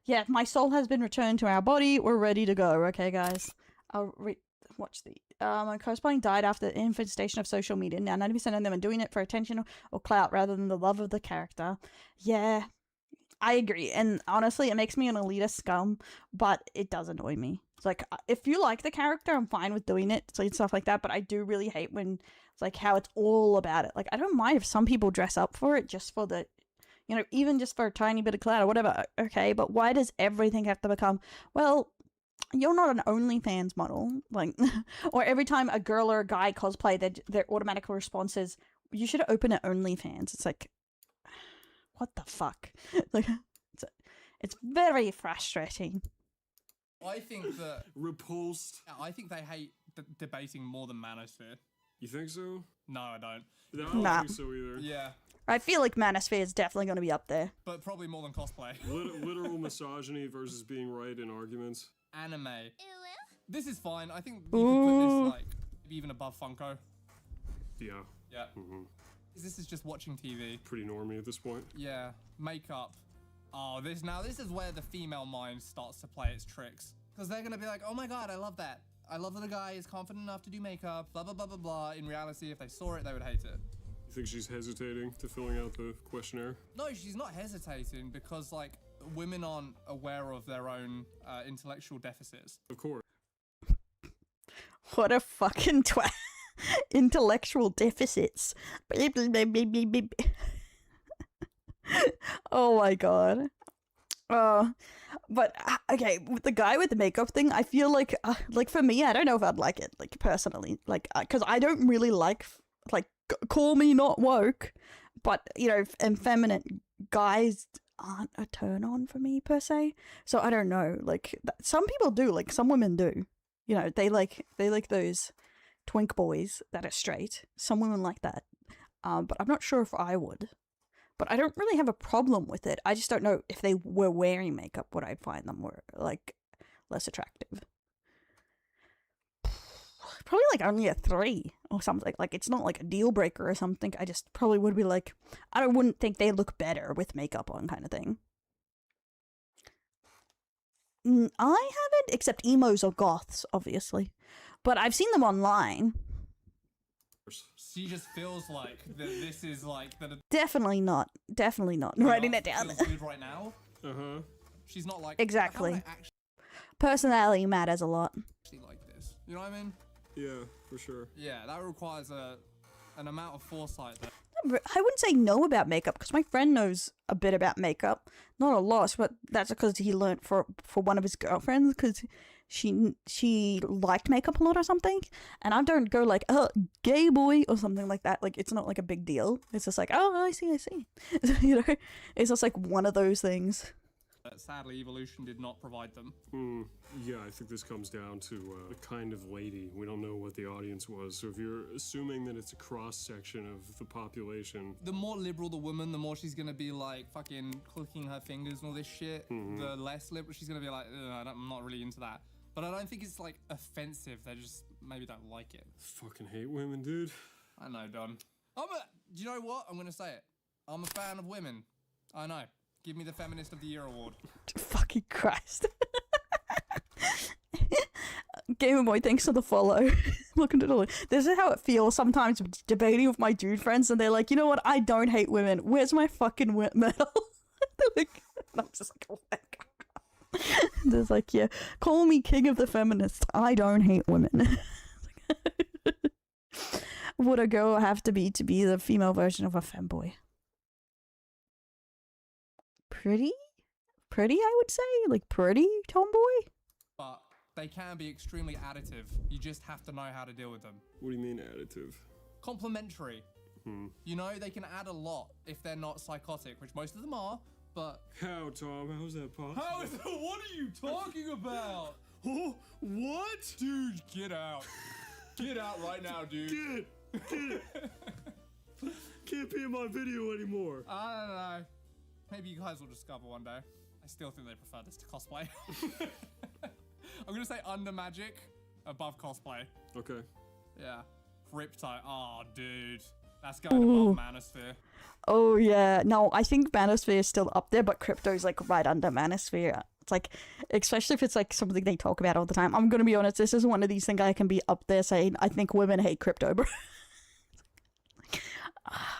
Yeah, my soul has been returned to our body. We're ready to go. Okay, guys. I'll watch the... my corresponding died after the infestation of social media. Now, 90% of them are doing it for attention or clout rather than the love of the character. Yeah, I agree. And honestly, it makes me an elitist scum, but it does annoy me. It's like, if you like the character, I'm fine with doing it, so stuff like that, but I do really hate when it's like how it's all about it. Like, I don't mind if some people dress up for it just for the... You know, even just for a tiny bit of clout or whatever, okay, but why does everything have to become, well, you're not an OnlyFans model, like, or every time a girl or a guy cosplay, their automatic response is, you should open an OnlyFans. It's like, what the fuck? Like, it's very frustrating. I think that... Repulsed. I think they hate debating more than Manosphere. You think so? No, I don't. I don't Nah. think so either. Yeah. I feel like Manosphere is definitely going to be up there. But probably more than cosplay. Literal misogyny versus being right in arguments. Anime. This is fine. I think you could put this, like, maybe even above Funko. Yeah. Yeah. Mm-hmm. This is just watching TV. Pretty normie at this point. Yeah. Makeup. Oh, this is where the female mind starts to play its tricks. Because they're going to be like, oh my god, I love that. I love that a guy is confident enough to do makeup, blah, blah, blah, blah, blah. In reality, if they saw it, they would hate it. You think she's hesitating to filling out the questionnaire? No, she's not hesitating because, like, women aren't aware of their own intellectual deficits. Of course. What a fucking twat. Intellectual deficits. Oh my god. But okay, with the guy with the makeup thing, I feel like for me, I don't know if I'd like it, like, personally, like, because I don't really like call me not woke, but, you know, effeminate guys aren't a turn on for me per se. So I don't know, like, some people do, like, some women do, you know, they like those twink boys that are straight. Some women like that, but I'm not sure if I would. But I don't really have a problem with it. I just don't know if they were wearing makeup, would I find them more, like, less attractive. Probably, like, only a 3 or something. Like, it's not, like, a deal breaker or something. I just probably would be like, I wouldn't think they look better with makeup on kind of thing. I haven't, except emos or goths, obviously. But I've seen them online. She just feels like that this is like that. Definitely not. Definitely not. Writing it down. Feels good right now. She's not like exactly. How would I actually Personality matters a lot. like this. You know what I mean? Yeah, for sure. Yeah, that requires an amount of foresight. I wouldn't say no about makeup because my friend knows a bit about makeup. Not a lot, but that's because he learned for one of his girlfriends because she liked makeup a lot or something. And I don't go like, oh, gay boy or something like that. Like, it's not like a big deal. It's just like, oh, I see. You know, it's just like one of those things. Sadly, evolution did not provide them. Yeah, I think this comes down to the kind of lady. We don't know what the audience was, so if you're assuming that it's a cross-section of the population... The more liberal the woman, the more she's gonna be like fucking clicking her fingers and all this shit. The less liberal she's gonna be like, I'm not really into that. But I don't think it's like offensive, they just maybe don't like it. Fucking hate women, dude. I know, Don. Do you know what? I'm gonna say it. I'm a fan of women. I know. Give me the Feminist of the Year award. Fucking Christ. Gamer Boy, thanks for the follow. Welcome to the... This is how it feels sometimes debating with my dude friends, and they're like, you know what? I don't hate women. Where's my fucking medal? Like, and I'm just like, oh my God. They're like, yeah, call me king of the feminists. I don't hate women. Would a girl have to be the female version of a femboy? Pretty, I would say. Like, pretty tomboy. But they can be extremely additive. You just have to know how to deal with them. What do you mean additive? Complementary. You know, they can add a lot if they're not psychotic, which most of them are, but... How, Tom? How's that possible? How is that? What are you talking about? Oh, what? Dude, get out. Get out right now, dude. Get Can't be in my video anymore. I don't know. Maybe you guys will discover one day. I still think they prefer this to cosplay. I'm gonna say under magic, above cosplay. Okay. Yeah. Crypto. Oh, dude. That's going above Manosphere. Oh, yeah. No, I think Manosphere is still up there, but Crypto's like right under Manosphere. It's like, especially if it's like something they talk about all the time. I'm gonna be honest, this is one of these things I can be up there saying, I think women hate crypto, bro.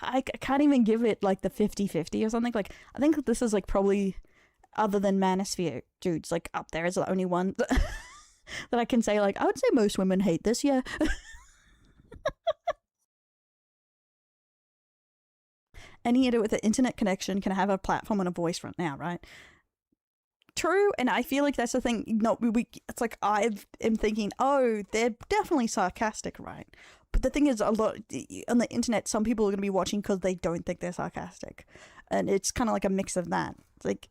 I can't even give it like the 50-50 or something. Like, I think this is like probably, other than Manosphere, dudes, like up there is the only one that I can say, like, I would say most women hate this, yeah. Any idiot with an internet connection can have a platform and a voice right now, right? True, and I feel like that's the thing. No, it's like I am thinking, oh, they're definitely sarcastic, right? But the thing is, a lot on the internet, some people are going to be watching because they don't think they're sarcastic, and it's kind of like a mix of that. It's like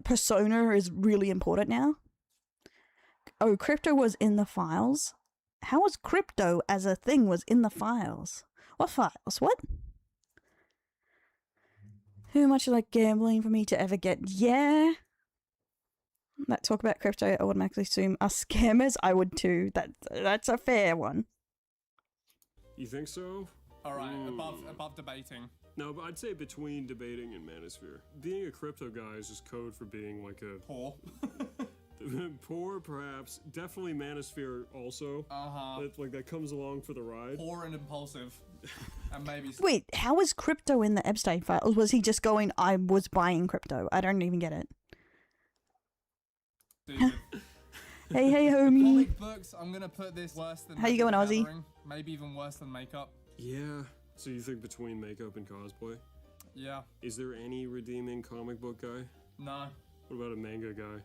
persona is really important now. Oh, crypto was in the files. How was crypto as a thing was in the files? What files? What? Too much like gambling for me to ever get. Yeah. That talk about crypto, I automatically assume are scammers. I would too. That's a fair one. You think so? All right, above debating. No, but I'd say between debating and Manosphere. Being a crypto guy is just code for being like a... Poor. Poor, perhaps. Definitely Manosphere also. That comes along for the ride. Poor and impulsive. And maybe... Wait, how was crypto in the Epstein files? Was he just going, I was buying crypto? I don't even get it. Hey, homie. Comic books, I'm gonna put this worse than... How you going, Ozzy? Maybe even worse than makeup. Yeah. So you think between makeup and cosplay? Yeah. Is there any redeeming comic book guy? No. What about a manga guy?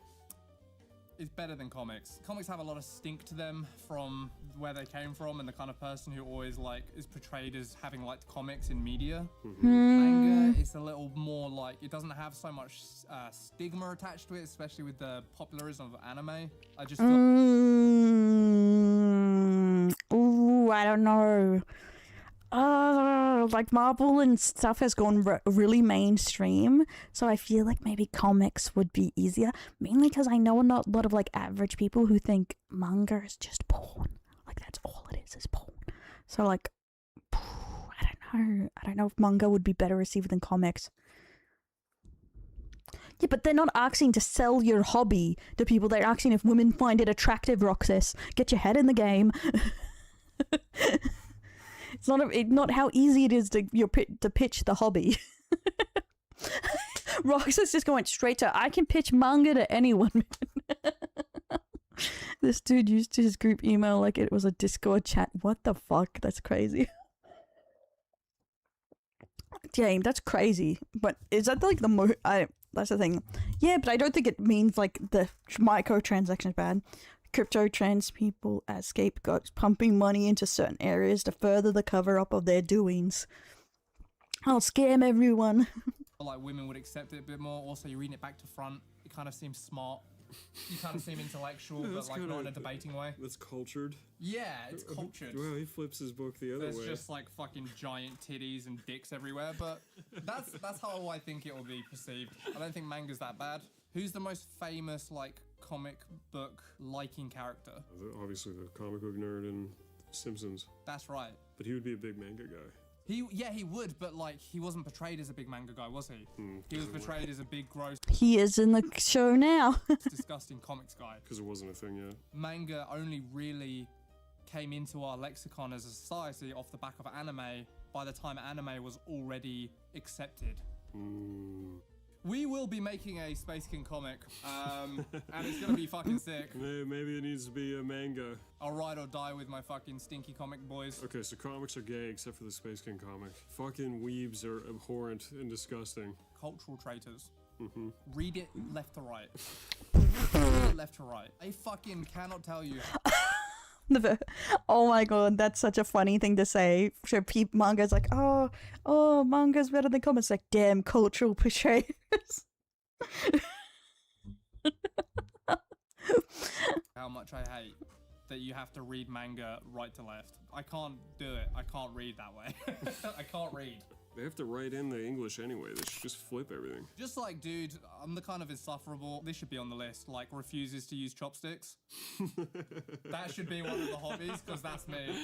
It's better than comics. Comics have a lot of stink to them from where they came from and the kind of person who always is portrayed as having liked comics in media. Manga is a little more like, it doesn't have so much stigma attached to it, especially with the popularism of anime. I just feel... Ooh, I don't know. like Marvel and stuff has gone really mainstream, so I feel like maybe comics would be easier, mainly because I know a lot of like average people who think manga is just porn, like that's all it is porn. So like, I don't know if manga would be better received than comics. Yeah, but they're not asking to sell your hobby to people. They're asking if women find it attractive, Roxas. Get your head in the game. It's not how easy it is to pitch the hobby. Roxas just going straight to, I can pitch manga to anyone. This dude used his group email like it was a Discord chat. What the fuck? That's crazy. Jane, that's crazy. But is that like the that's the thing. Yeah, but I don't think it means like the microtransactions bad. Crypto trans people as scapegoats, pumping money into certain areas to further the cover up of their doings. I'll scam everyone. Like women would accept it a bit more. Also, you're reading it back to front. It kind of seems smart. You kind of seem intellectual, but like not in a debating way. That's cultured. Yeah, it's cultured. Wow, he flips his book the other way. There's just like fucking giant titties and dicks everywhere, but that's how I think it will be perceived. I don't think manga's that bad. Who's the most famous like comic book liking character? Obviously the comic book nerd in Simpsons. That's right. But he would be a big manga guy. He would, but like he wasn't portrayed as a big manga guy, was he? He was portrayed as a big, gross. He is in the show now. Disgusting comics guy. Because it wasn't a thing yet. Manga only really came into our lexicon as a society off the back of anime by the time anime was already accepted. We will be making a Space King comic, and it's gonna be fucking sick. Maybe it needs to be a manga. I'll ride or die with my fucking stinky comic boys. Okay, so comics are gay except for the Space King comic. Fucking weebs are abhorrent and disgusting. Cultural traitors. Mm-hmm. Read it left to right. Read it left to right. I fucking cannot tell you. Oh my god, that's such a funny thing to say. Sure, manga's like, oh, manga's better than comics. Like, damn, cultural portrayers. How much I hate that you have to read manga right to left. I can't do it. I can't read that way. I can't read. They have to write in the English anyway. They should just flip everything. Just like, dude, I'm the kind of insufferable. This should be on the list. Like, refuses to use chopsticks. That should be one of the hobbies, because that's me.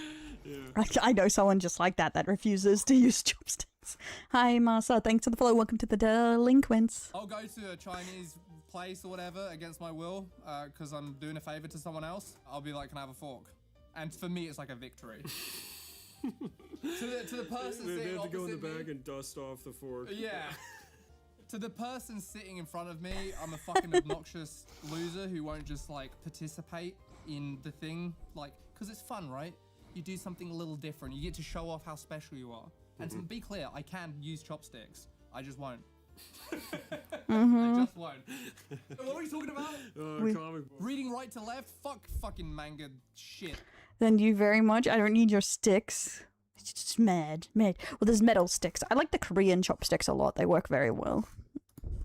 Yeah. I know someone just like that refuses to use chopsticks. Hi, Masa. Thanks for the follow. Welcome to the Delinquents. I'll go to a Chinese place or whatever against my will, because I'm doing a favor to someone else. I'll be like, can I have a fork? And for me, it's like a victory. to the person they sitting have to go in the opposite bag me, and dust off the fork. Yeah. To the person sitting in front of me, I'm a fucking obnoxious loser who won't just like participate in the thing, like, because it's fun, right? You do something a little different. You get to show off how special you are. And to be clear, I can use chopsticks. I just won't. I just won't. What are we talking about? Comic book. Reading right to left? Fuck fucking manga shit. Thank you very much. I don't need your sticks. It's just mad. Well, there's metal sticks. I like the Korean chopsticks a lot. They work very well.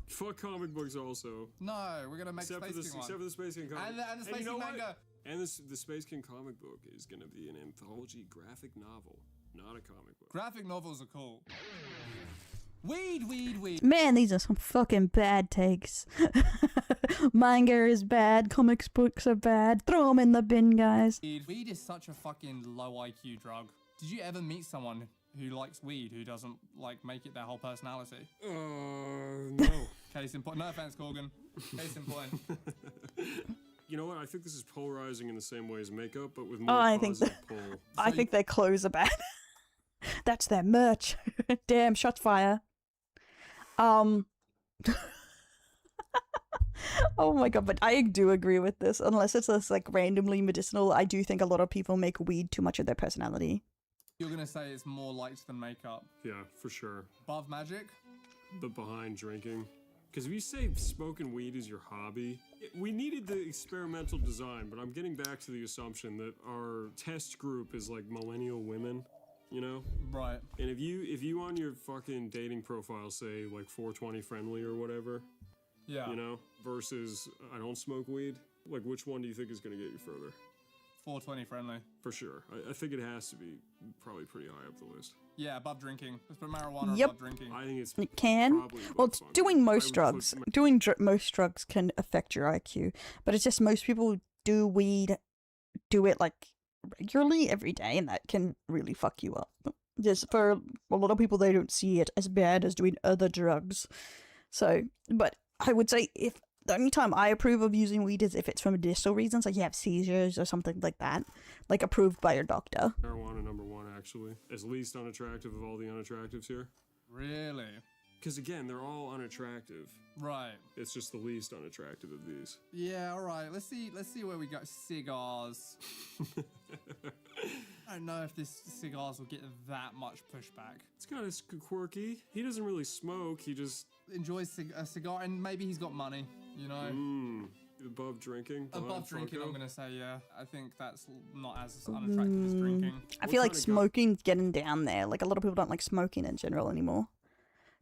Fuck comic books also. No, we're gonna make Except for the Space King comic. And the Space King manga. And the Space King comic book is gonna be an anthology graphic novel, not a comic book. Graphic novels are cool. Weed. Man, these are some fucking bad takes. Manga is bad. Comics books are bad. Throw them in the bin, guys. Weed is such a fucking low IQ drug. Did you ever meet someone who likes weed who doesn't like make it their whole personality? No. Case in point. No offense, Corgan. Case in point. You know what? I think this is polarizing in the same way as makeup, but with more positive pull. I think their clothes are bad. That's their merch. Damn, shots fire. Oh my god, but I do agree with this. Unless it's just like randomly medicinal, I do think a lot of people make weed too much of their personality. You're gonna say it's more liked than makeup. Yeah, for sure. Above magic? But behind drinking. Because if you say smoking weed is your hobby, we needed the experimental design, but I'm getting back to the assumption that our test group is like millennial women. You know? Right. And if you on your fucking dating profile say like 420 friendly or whatever, yeah, you know, versus I don't smoke weed, like which one do you think is gonna get you further? 420 friendly. For sure. I think it has to be probably pretty high up the list. Yeah, above drinking. Let's put marijuana Yep. above drinking. I think it's It can. probably Well, above fun. doing I most would drugs, put most drugs can affect your IQ, but it's just most people do weed, do it like regularly every day, and that can really fuck you up. Just for a lot of people, they don't see it as bad as doing other drugs. So, but I would say if the only time I approve of using weed is if it's for medicinal reasons, like you have seizures or something like that, like approved by your doctor. marijuana number one, actually. As least unattractive of all the unattractives here. Really? Because again, they're all unattractive. Right. It's just the least unattractive of these. Yeah, alright. Let's see where we go. Cigars. I don't know if this cigars will get that much pushback. It's kind of quirky. He doesn't really smoke. He just Enjoys a cigar, and maybe he's got money, you know? above drinking. Above behind drinking, Funko. I'm gonna say, yeah. I think that's not as unattractive as drinking. I What feel like kind of smoking's getting down there. Like a lot of people don't like smoking in general anymore.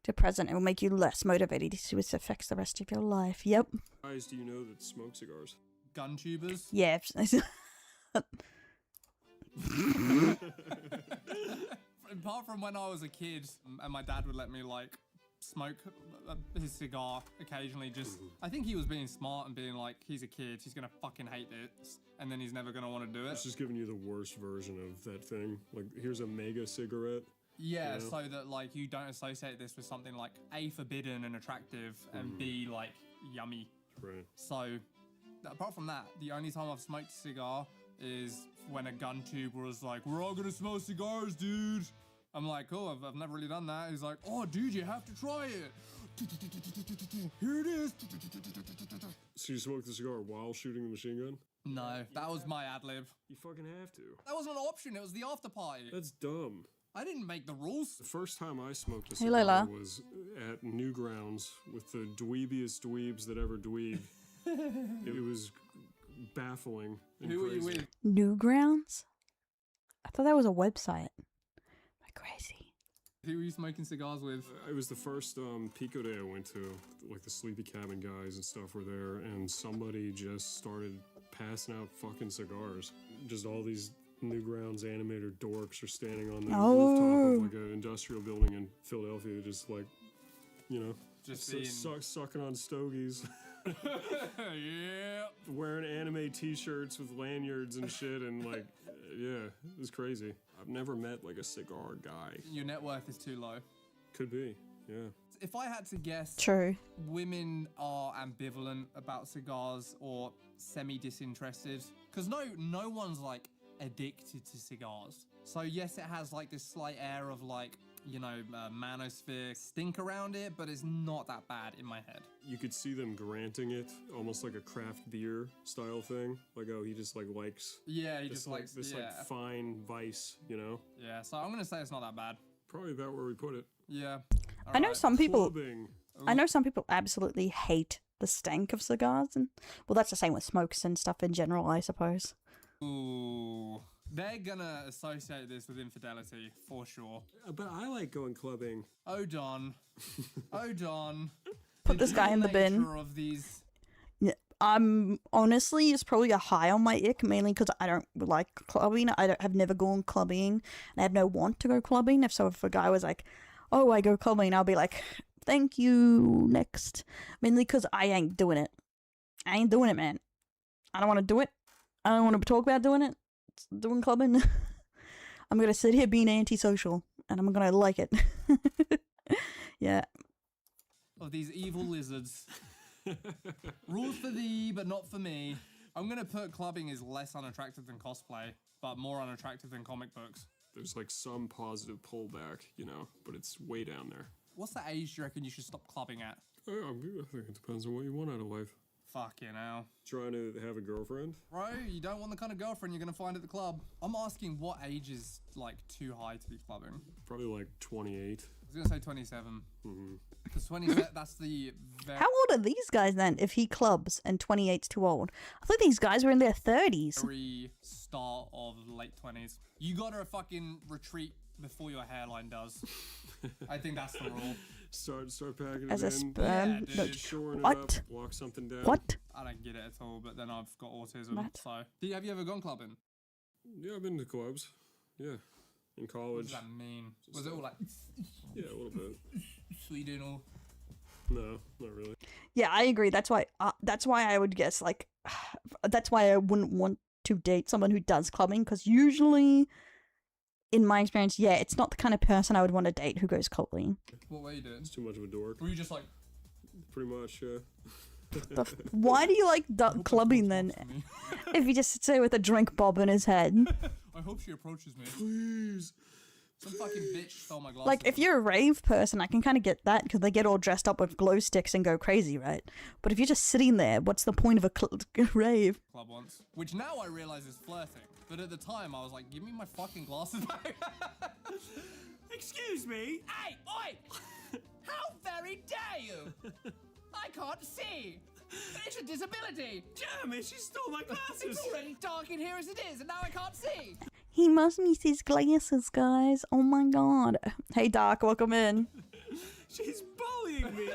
To present, it will make you less motivated, so it affects the rest of your life. Yep. Guys, do you know that smoke cigars? Gun tubers. Yeah. Apart from when I was a kid, and my dad would let me like smoke his cigar occasionally. Just, I think he was being smart and being like, he's a kid, he's gonna fucking hate this, and then he's never gonna want to do it. It's just giving you the worst version of that thing. Like, here's a mega cigarette. Yeah, Yeah. so that like you don't associate this with something like A, forbidden and attractive, and B, like yummy. Right. So apart from that, the only time I've smoked a cigar is when a gun tuber was like, we're all gonna smoke cigars, dude. I'm like, cool, I've never really done that. He's like, oh, dude, you have to try it. Here it is. So you smoked the cigar while shooting the machine gun? No, that was my ad lib. You fucking have to. That wasn't an option, it was the after party. That's dumb. I didn't make the rules. The first time I smoked a Hey, cigar Lola. was at Newgrounds with the dweebiest dweebs that ever dweeb. It was baffling and Who were you crazy. with? Newgrounds? I thought that was a website. Am I crazy? Who were you smoking cigars with? It was the first Pico Day I went to. Like the Sleepy Cabin guys and stuff were there, and somebody just started passing out fucking cigars. Just all these Newgrounds animator dorks are standing on the rooftop of like an industrial building in Philadelphia, just like, you know, Just being... sucking on stogies. Yeah. Wearing anime t-shirts with lanyards and shit, and like, yeah, it was crazy. I've never met like a cigar guy. Your net worth is too low. Could be, yeah. If I had to guess, True. women are ambivalent about cigars or semi-disinterested. Because no one's like addicted to cigars. So yes, it has like this slight air of like, you know, manosphere stink around it, but it's not that bad in my head. You could see them granting it almost like a craft beer style thing. Like, oh, he just like likes Yeah, he this, just like, likes this yeah. like fine vice, you know? Yeah, so I'm gonna say it's not that bad. Probably about where we put it. Yeah. I know Alright. some people. Clubbing. I know some people absolutely hate the stank of cigars, and well, that's the same with smokes and stuff in general, I suppose. Ooh. They're gonna associate this with infidelity, for sure. But I like going clubbing. Oh, Don. Oh, Don. Put this guy in the bin. nature of these... Yeah, honestly, it's probably a high on my ick, mainly because I don't like clubbing. Have never gone clubbing, and I have no want to go clubbing. If a guy was like, "Oh, I go clubbing," I'll be like, "Thank you, next." Mainly because I ain't doing it. I ain't doing it, man. I don't want to do it. I don't want to talk about doing it. Doing clubbing. I'm gonna sit here being antisocial, and I'm gonna like it. Yeah. Of these evil lizards. Rules for thee, but not for me. I'm gonna put clubbing is less unattractive than cosplay, but more unattractive than comic books. There's like some positive pullback, you know, but it's way down there. What's the age do you reckon you should stop clubbing at? I think it depends on what you want out of life. Fucking hell. Trying to have a girlfriend? Bro, you don't want the kind of girlfriend you're gonna find at the club. I'm asking what age is, like, too high to be clubbing. Probably like 28. I was gonna say 27. Because 27, that's the very... How old are these guys then? If he clubs and 28's too old, I thought these guys were in their 30s. very start of late 20s. You gotta fucking retreat before your hairline does. I think that's the rule. Start packing As it a in. sperm. Yeah, dude. No, Shoring it What? up, walk something down. what? I don't get it at all, but then I've got autism, What? so... Have you ever gone clubbing? Yeah, I've been to clubs. Yeah, in What college. does that mean? Was it all like, Yeah, a little bit. Sweden or? No, not really. Yeah, I agree. That's why I would guess, like, that's why I wouldn't want to date someone who does clubbing, because usually, in my experience, yeah, it's not the kind of person I would want to date who goes clubbing. What were you doing? It's too much of a dork. Were you just like, Pretty much, yeah. Why do you like clubbing then? me? If you just sit there with a drink bob in his head. I hope she approaches me. Please. Some fucking bitch stole my glasses. Like, if you're a rave person, I can kind of get that, because they get all dressed up with glow sticks and go crazy, right? But if you're just sitting there, what's the point of a rave? Club once, which now I realize is flirting. But at the time, I was like, give me my fucking glasses back. Excuse me? Hey, oi! How very dare you! I can't see! It's a disability! Damn it, she stole my glasses! It's already dark in here as it is, and now I can't see! He must miss his glasses, guys. Oh my god. Hey, Doc, welcome in. She's bullying me!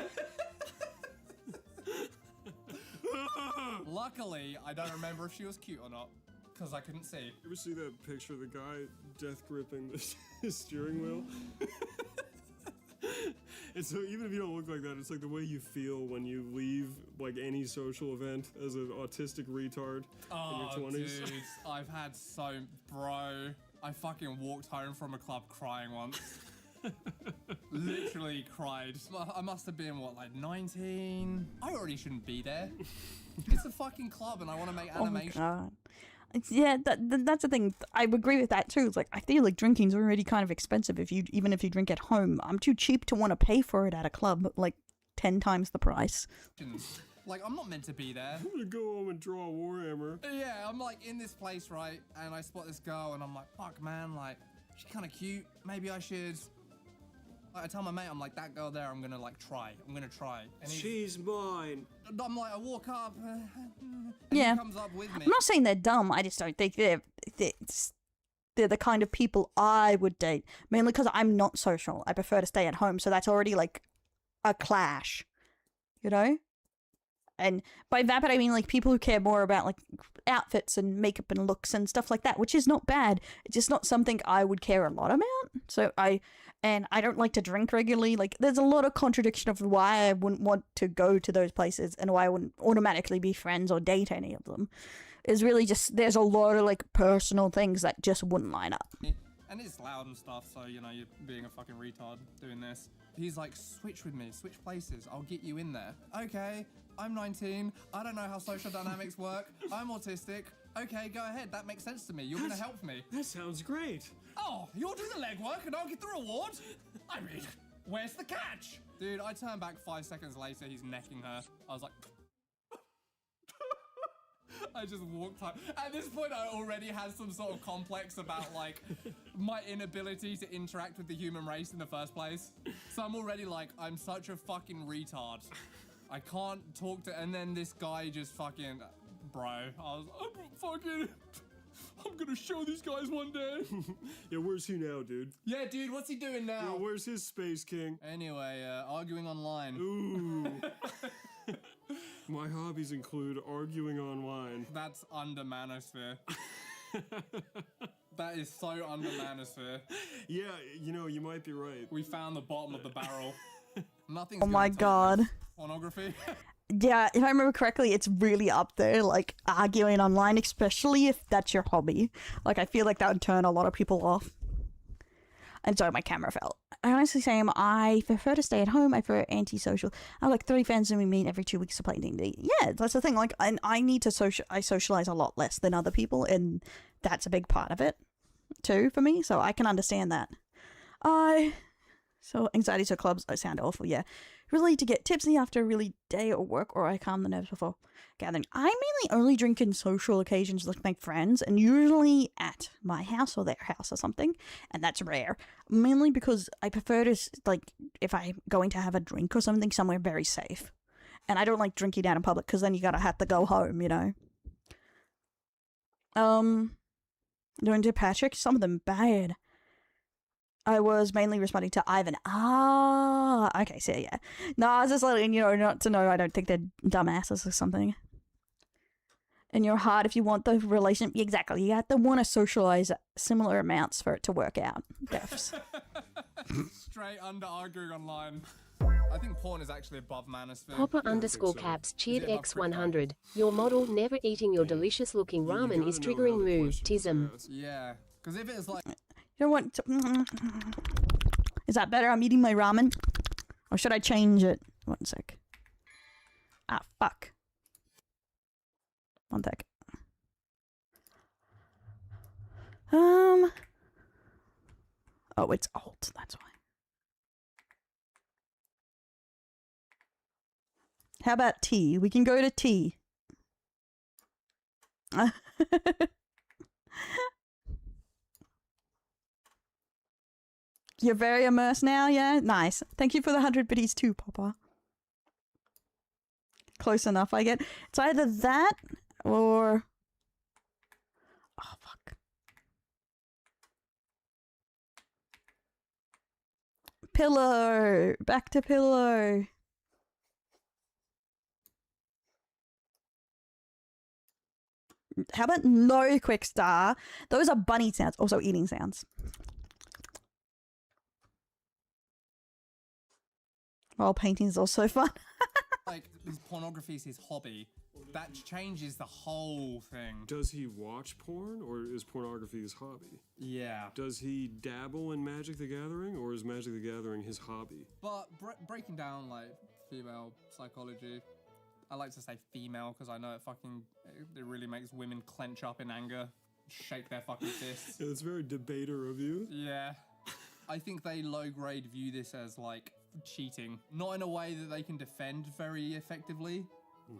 Luckily, I don't remember if she was cute or not, because I couldn't see. You ever see that picture of the guy death gripping the steering wheel? And so even if you don't look like that, it's like the way you feel when you leave like any social event as an autistic retard in your 20s. Dude, I've had so... Bro, I fucking walked home from a club crying once. Literally cried. I must have been, what, like 19? I already shouldn't be there. It's a fucking club and I want to make animation. Oh my god. Yeah, that's the thing. I agree with that too. It's like, I feel like drinking's already kind of expensive even if you drink at home. I'm too cheap to want to pay for it at a club, like 10 times the price. Like, I'm not meant to be there. I'm gonna go home and draw a Warhammer. Yeah, I'm like in this place, right? And I spot this girl and I'm like, fuck man, like, she's kind of cute. Maybe I should. I tell my mate, I'm like, that girl there, I'm gonna like try. I'm gonna try. And She's mine. I'm like, I walk up, and Yeah. he comes up with me. I'm not saying they're dumb. I just don't think they're the kind of people I would date. Mainly because I'm not social. I prefer to stay at home. So that's already like a clash, you know? And by that, I mean like people who care more about like outfits and makeup and looks and stuff like that, which is not bad. It's just not something I would care a lot about. So I don't like to drink regularly. Like, there's a lot of contradiction of why I wouldn't want to go to those places and why I wouldn't automatically be friends or date any of them. Is really just, there's a lot of like personal things that just wouldn't line up. And it's loud and stuff, so you know, you're being a fucking retard doing this. He's like, switch with me, switch places, I'll get you in there. Okay, I'm 19, I don't know how social dynamics work, I'm autistic. Okay, go ahead, that makes sense to me, you're gonna help me. That sounds great. Oh, you'll do the legwork and I'll get the reward? I mean, where's the catch? Dude, I turn back 5 seconds later, he's necking her. I was like... I just walked up. At this point, I already had some sort of complex about, like, my inability to interact with the human race in the first place. So I'm already like, I'm such a fucking retard. I can't talk to... And then this guy just fucking... Bro, I was I'm gonna show these guys one day. Yeah, where's he now, dude? Yeah, dude, what's he doing now? Yeah, where's his Space King? Anyway, arguing online. Ooh. My hobbies include arguing online. That's under manosphere. That is so under manosphere. Yeah, you know, you might be right. We found the bottom of the barrel. Nothing's Oh my gonna top god. this. Pornography. Yeah, if I remember correctly, it's really up there, like, arguing online, especially if that's your hobby. Like, I feel like that would turn a lot of people off. And sorry, my camera fell. I honestly say I prefer to stay at home. I prefer antisocial. I have like 3 friends and we meet every 2 weeks to play D&D. Yeah, that's the thing. Like, I need to I socialize a lot less than other people, and that's a big part of it, too, for me. So I can understand that. So anxiety to clubs, I sound awful, yeah. Really to get tipsy after a really day at work, or I calm the nerves before gathering. I mainly only drink in social occasions with my friends, and usually at my house or their house or something, and that's rare. Mainly because I prefer to, like, if I'm going to have a drink or something, somewhere very safe. And I don't like drinking out in public, because then you gotta have to go home, you know. Going to Patrick, some of them bad. I was mainly responding to Ivan. Okay, so yeah. No, I was just letting you know not to know I don't think they're dumbasses or something. in your heart if you want the relation. Exactly. You have to want to socialize similar amounts for it to work out. Deaths. Straight under arguing online. I think porn is actually above manosphere. Popper_caps cheered X100. Your model never eating your delicious looking ramen is triggering mood. Tism. Yeah, because if it's like... You don't want to... Is that better? I'm eating my ramen? Or should I change it? One sec. Ah, fuck. One sec. Oh, it's alt, that's why. How about tea? We can go to tea. You're very immersed now, yeah? Nice. Thank you for the 100 biddies too, Papa. Close enough, I get. It's either that or... Oh, fuck. Pillow! Back to pillow. How about no quick star? Those are bunny sounds. Also eating sounds. While painting is also fun. like, his pornography is his hobby. That changes the whole thing. Does he watch porn, or is pornography his hobby? Yeah. Does he dabble in Magic the Gathering, or is Magic the Gathering his hobby? But breaking down, like, female psychology, I like to say female because I know it really makes women clench up in anger, shake their fucking fists. Yeah, that's very debater of you. Yeah. I think they low-grade view this as, like, cheating. Not in a way that they can defend very effectively,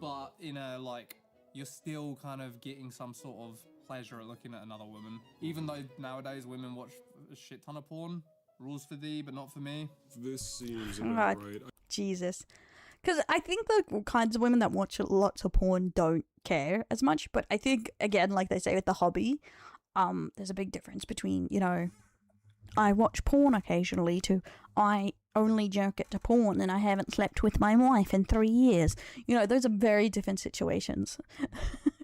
but in a, like, you're still kind of getting some sort of pleasure at looking at another woman. Even though nowadays women watch a shit ton of porn. Rules for thee, but not for me. This seems about right. Jesus. Because I think the kinds of women that watch lots of porn don't care as much. But I think, again, like they say with the hobby, there's a big difference between, you know, I watch porn occasionally to I only jerk it to porn and I haven't slept with my wife in 3 years. You know, those are very different situations.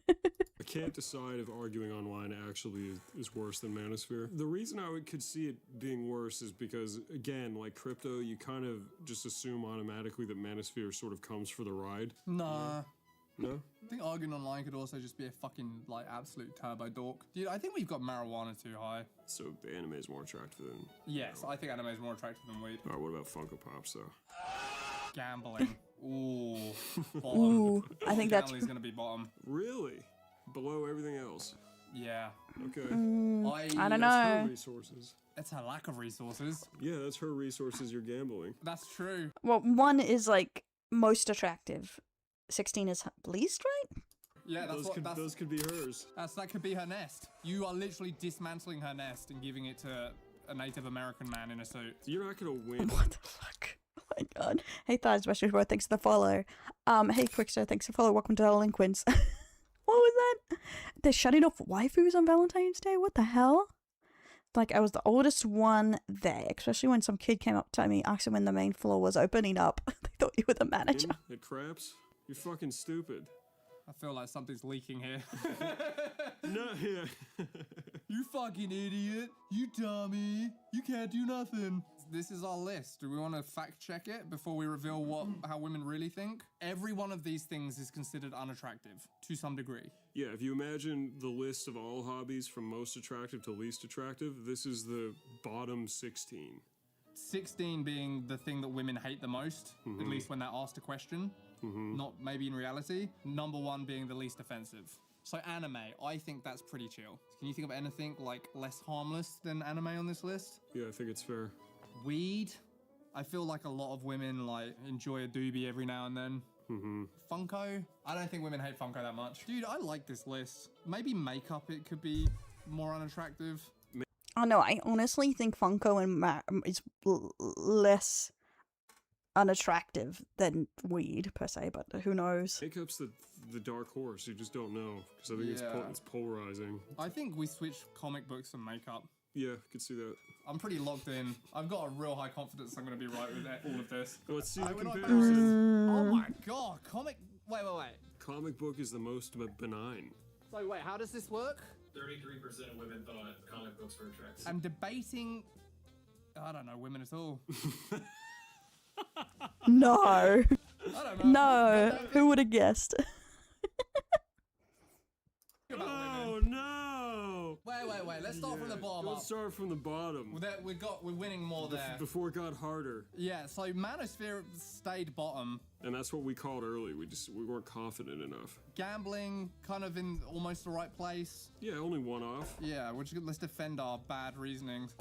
I can't decide if arguing online actually is worse than Manosphere. The reason I could see it being worse is because, again, like crypto, you kind of just assume automatically that Manosphere sort of comes for the ride. Nah. No? I think arguing online could also just be a fucking, like, absolute turbo dork. Dude, I think we've got marijuana too high. So the anime is more attractive than... Yes, I think anime is more attractive than weed. Alright, what about Funko Pops, though? Gambling. Ooh. Bottom. Ooh, I think that's... Gambling's gonna be bottom. Really? Below everything else? Yeah. Okay. I don't That's know. her resources. It's her lack of resources. Yeah, that's her resources you're gambling. That's true. Well, one is, like, most attractive. 16 is least, right? Yeah, those could be hers. That could be her nest. You are literally dismantling her nest and giving it to a Native American man in a suit. You're not gonna win. What the fuck? Oh my god. Hey, Thighs, Western Bro, thanks for the follow. Hey, Quickster, thanks for the follow. Welcome to Delinquents. What was that? They're shutting off waifus on Valentine's Day? What the hell? Like, I was the oldest one there, especially when some kid came up to me asking when the main floor was opening up. They thought you were the manager. It craps? You're fucking stupid. I feel like something's leaking here. No, yeah. You fucking idiot. You dummy. You can't do nothing. This is our list. Do we want to fact check it before we reveal how women really think? Every one of these things is considered unattractive to some degree. Yeah, if you imagine the list of all hobbies from most attractive to least attractive, this is the bottom 16. 16 being the thing that women hate the most, at least when they're asked a question. Not maybe in reality. Number 1 being the least offensive. So anime, I think that's pretty chill. Can you think of anything like less harmless than anime on this list? Yeah, I think it's fair. Weed, I feel like a lot of women like enjoy a doobie every now and then. Funko, I don't think women hate Funko that much. Dude, I like this list. Maybe makeup, it could be more unattractive. Oh no, I honestly think Funko is less unattractive than weed per se, but who knows? Makeup's the dark horse. You just don't know because I think it's polarizing. I think we switched comic books and makeup. Yeah, I could see that. I'm pretty locked in. I've got a real high confidence I'm going to be right with all of this. Let's see the comparison. Oh my god, Wait. Comic book is the most benign. So wait, how does this work? 33% of women thought comic books were attractive. I'm debating. I don't know women at all. No. I don't know. No. Who would have guessed? Oh no! Wait. Let's start from the bottom Let's up. start from the bottom. We're winning more there. Before it got harder. Yeah, so Manosphere stayed bottom. And that's what we called early. We weren't confident enough. Gambling, kind of in almost the right place. Yeah, only one off. Yeah, let's defend our bad reasonings.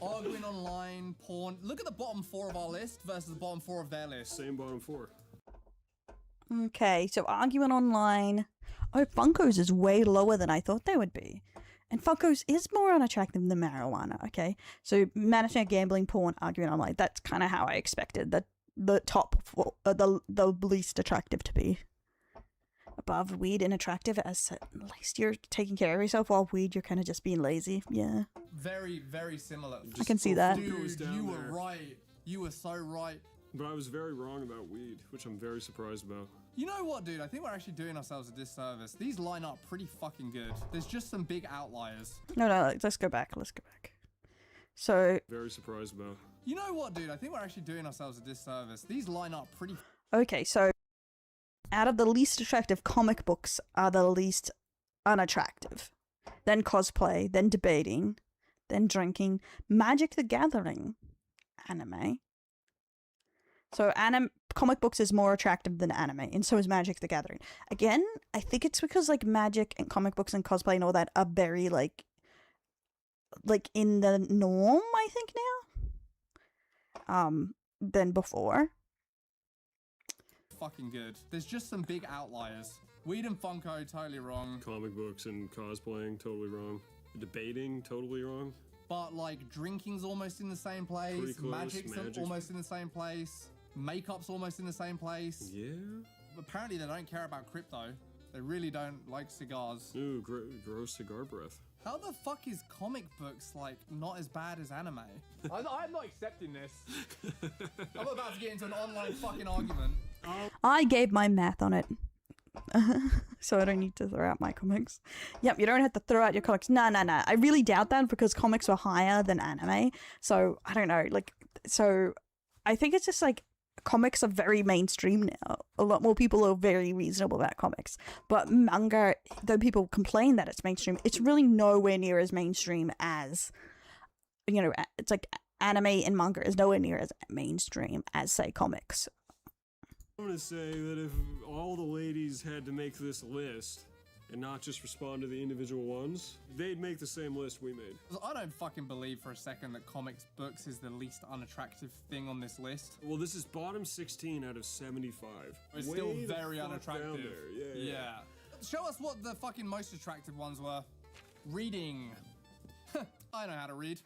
Arguing online, porn. Look at the bottom 4 of our list versus the bottom 4 of their list. Same bottom 4. Okay, so argument online. Oh, Funkos is way lower than I thought they would be. And Funkos is more unattractive than marijuana, okay? So managing gambling, porn, argument online. That's kind of how I expected the top four, the least attractive to be. Above weed and attractive, as at least you're taking care of yourself, while weed you're kind of just being lazy. Yeah. Very, very similar. I can see that. Dude, you were right. You were so right. But I was very wrong about weed, which I'm very surprised about. You know what, dude? I think we're actually doing ourselves a disservice. These line up pretty fucking good. There's just some big outliers. No, let's go back. So... Very surprised about. You know what, dude? I think we're actually doing ourselves a disservice. These line up pretty... Okay, so... Out of the least attractive, comic books are the least unattractive. Then cosplay, then debating, then drinking. Magic the Gathering. Anime. So comic books is more attractive than anime, and so is Magic the Gathering. Again, I think it's because like magic and comic books and cosplay and all that are very like in the norm, I think now. Than before. fucking good. There's just some big outliers. Weed and Funko, totally wrong. Comic books and cosplaying, totally wrong. Debating, totally wrong. But like drinking's almost in the same place. Pretty close. Magic's almost in the same place. Makeup's almost in the same place. Yeah. Apparently they don't care about crypto. They really don't like cigars. Ooh, gross cigar breath. How the fuck is comic books like not as bad as anime? I'm not accepting this. I'm about to get into an online fucking argument. I gave my math on it. So I don't need to throw out my comics. Yep, you don't have to throw out your comics. No. I really doubt that because comics were higher than anime. So I don't know. So I think it's just like comics are very mainstream now. A lot more people are very reasonable about comics. But manga, though people complain that it's mainstream, it's really nowhere near as mainstream as, it's like anime and manga is nowhere near as mainstream as, say, comics. I'm gonna say that if all the ladies had to make this list and not just respond to the individual ones, they'd make the same list we made. I don't fucking believe for a second that comics books is the least unattractive thing on this list. Well, this is bottom 16 out of 75. It's Way still the very fuck unattractive. down there. Yeah. Show us what the fucking most attractive ones were. Reading. I know how to read.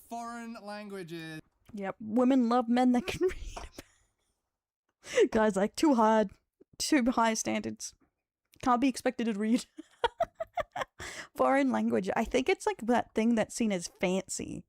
Foreign languages. Yep, women love men that can read. Guys like, too hard, too high standards. Can't be expected to read. Foreign language. I think it's like that thing that's seen as fancy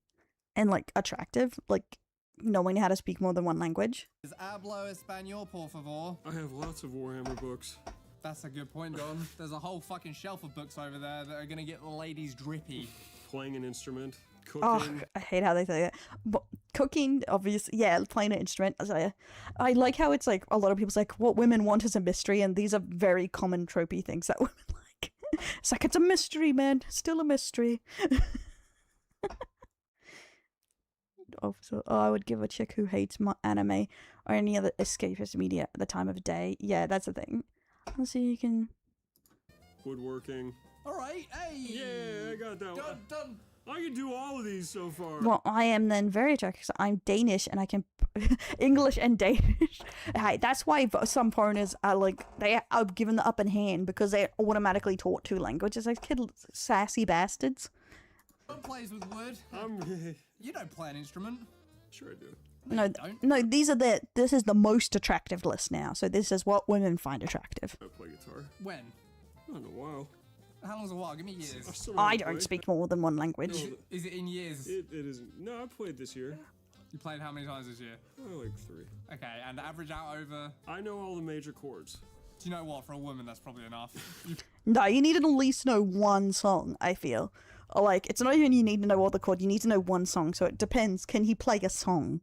and like attractive, like knowing how to speak more than one language. Hablo español, por favor. I have lots of Warhammer books. That's a good point, Don. There's a whole fucking shelf of books over there that are gonna get the ladies drippy. Playing an instrument. Cooking. Oh, I hate how they say that. But cooking, obviously, yeah, playing an instrument. I like how it's like a lot of people's like, what women want is a mystery, and these are very common tropey things that women like. It's like, it's a mystery, man. Still a mystery. I would give a chick who hates anime or any other escapist media at the time of day. Yeah, that's the thing. So you can... Woodworking. Alright, hey! Yeah, I got that one. Done. I can do all of these so far. Well, I am then very attractive because I'm Danish and I can English and Danish. Hey, that's why some foreigners are like, they are given the upper hand because they're automatically taught 2 languages. Those sassy bastards. Don plays with wood. You don't play an instrument. Sure I do. No, this is the most attractive list now. So this is what women find attractive. I play guitar. When? Not in a while. How long's a while? Give me years. I don't speak more than one language. Is it in years? It isn't. No, I played this year. You played how many times this year? Like 3. Okay, and average out over... I know all the major chords. Do you know what? For a woman, that's probably enough. No, you need to at least know one song, I feel. Or like, it's not even you need to know all the chord, you need to know one song. So it depends. Can he play a song?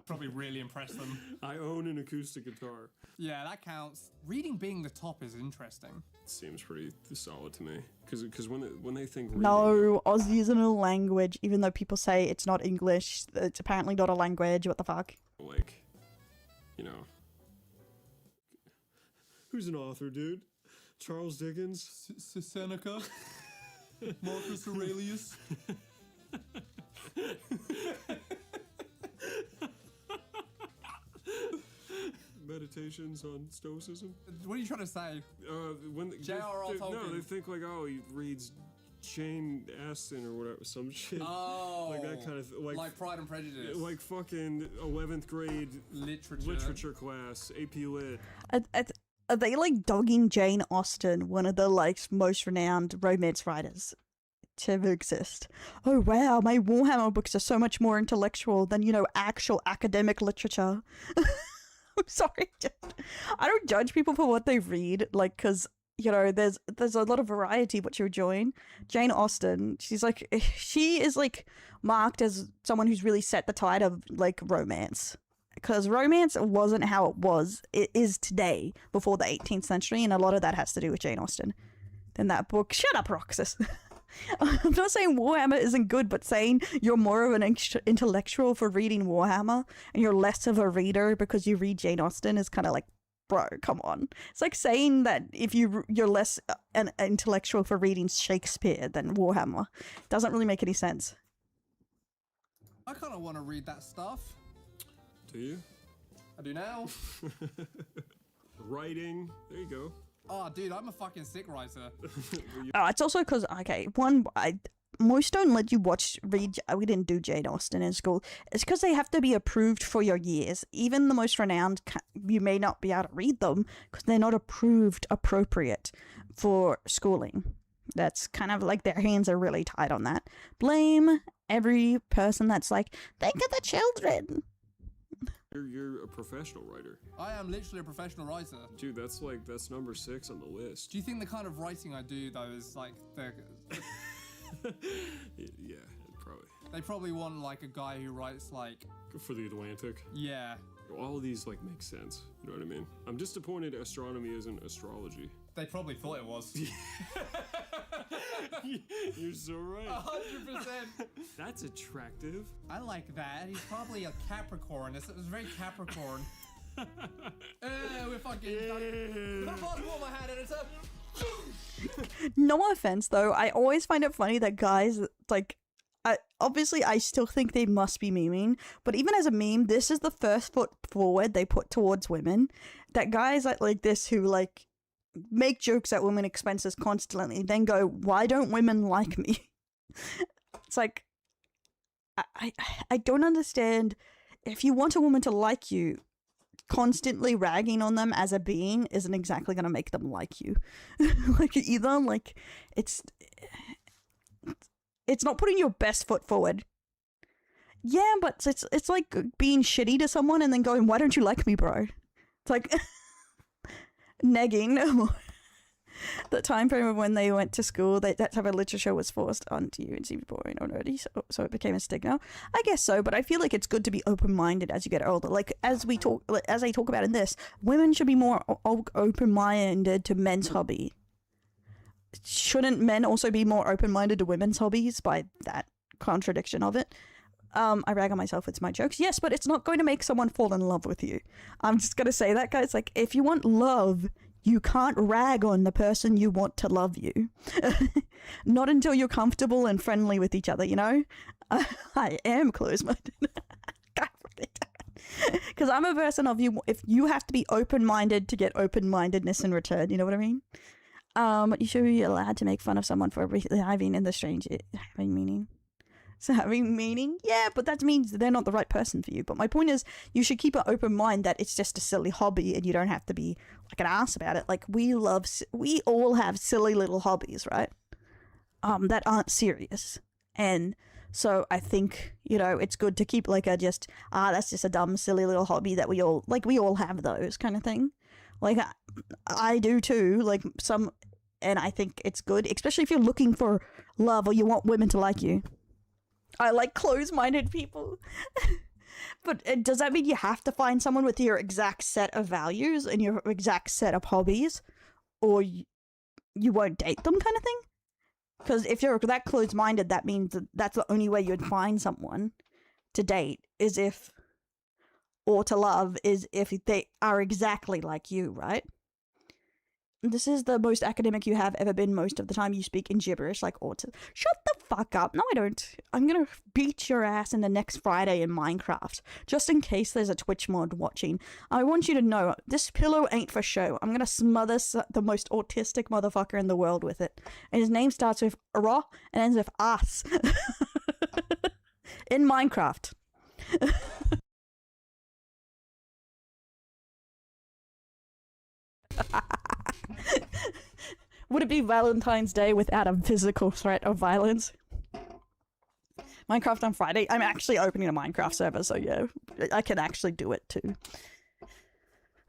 Probably really impress them. I own an acoustic guitar. Yeah, that counts. Reading being the top is interesting. Seems pretty solid to me. Because when they think reading, No, Aussie isn't a language, even though people say it's not English. It's apparently not a language. What the fuck? like, you know, who's an author, dude? Charles Dickens? Seneca? Marcus Aurelius? Meditations on Stoicism? What are you trying to say? When J.R.R. Tolkien. No, they think like, oh, he reads Jane Austen or whatever, some shit. Oh, like that kind of like Pride and Prejudice. Like fucking 11th grade literature class, AP Lit. Are they like dogging Jane Austen, one of the like most renowned romance writers to ever exist? Oh wow, my Warhammer books are so much more intellectual than, you know, actual academic literature. I'm sorry, I don't judge people for what they read, like, because, you know, there's a lot of variety what you join. Jane Austen, she is like marked as someone who's really set the tide of like romance, because romance wasn't how it is today before the 18th century, and a lot of that has to do with Jane Austen. Then that book, shut up, Roxas. I'm not saying Warhammer isn't good, but saying you're more of an intellectual for reading Warhammer and you're less of a reader because you read Jane Austen is kind of like, bro, come on. It's like saying that if you're less an intellectual for reading Shakespeare than Warhammer. Doesn't really make any sense. I kind of want to read that stuff. Do you? I do now. Writing. There you go. Oh, dude, I'm a fucking sick writer. It's also because, okay, most don't let you read, we didn't do Jane Austen in school. It's because they have to be approved for your years. Even the most renowned, you may not be able to read them because they're not approved appropriate for schooling. That's kind of like their hands are really tied on that. Blame every person that's like, think of the children. You're a professional writer. I am literally a professional writer. Dude, that's number 6 on the list. Do you think the kind of writing I do, though, is like the... Yeah, probably. They probably want like a guy who writes like... For the Atlantic? Yeah. All of these like make sense. You know what I mean? I'm disappointed astronomy isn't astrology. They probably thought it was. You're so right. 100%. That's attractive. I like that. He's probably a Capricorn. It was very Capricorn. We're fucking done. Put a basketball in my hand, editor. No offense, though. I always find it funny that guys, like, obviously I still think they must be memeing, but even as a meme, this is the first foot forward they put towards women. That guys like this who, like, make jokes at women expenses constantly, then go, why don't women like me? It's like, I don't understand. If you want a woman to like you, constantly ragging on them as a being isn't exactly going to make them like you. Like, either, like, it's not putting your best foot forward. Yeah, but it's like being shitty to someone and then going, why don't you like me, bro? It's like negging. The time frame of when they went to school, that type of literature was forced onto you and seemed boring or nerdy, so it became a stigma. I guess so, but I feel like it's good to be open-minded as you get older. Like, as I talk about in this, women should be more open-minded to men's hobby. Shouldn't men also be more open-minded to women's hobbies by that contradiction of it? I rag on myself with my jokes. Yes, but it's not going to make someone fall in love with you. I'm just going to say that, guys. Like, if you want love, you can't rag on the person you want to love you. Not until you're comfortable and friendly with each other, you know? I am closed-minded. Because I'm a person of you, if you have to be open-minded to get open-mindedness in return, you know what I mean? You should be allowed to make fun of someone for having in the strange having meaning. So having meaning? Yeah, but that means they're not the right person for you. But my point is, you should keep an open mind that it's just a silly hobby and you don't have to be like an ass about it. Like, we all have silly little hobbies, right? That aren't serious. And So I think, you know, it's good to keep like a just, that's just a dumb, silly little hobby that we all have those kind of thing. Like, I do too, like and I think it's good, especially if you're looking for love or you want women to like you. I like close-minded people. But does that mean you have to find someone with your exact set of values and your exact set of hobbies, or you won't date them kind of thing? Because if you're that close-minded, that means that's the only way you'd find someone to date or to love is if they are exactly like you, right? This is the most academic you have ever been. Most of the time you speak in gibberish like autism. Shut the fuck up. No, I don't. I'm gonna beat your ass in the next Friday in Minecraft. Just in case there's a Twitch mod watching. I want you to know, this pillow ain't for show. I'm gonna smother the most autistic motherfucker in the world with it. And his name starts with Ra and ends with Ass. In Minecraft. Would it be Valentine's Day without a physical threat of violence? Minecraft on Friday. I'm actually opening a Minecraft server, so yeah, I can actually do it too.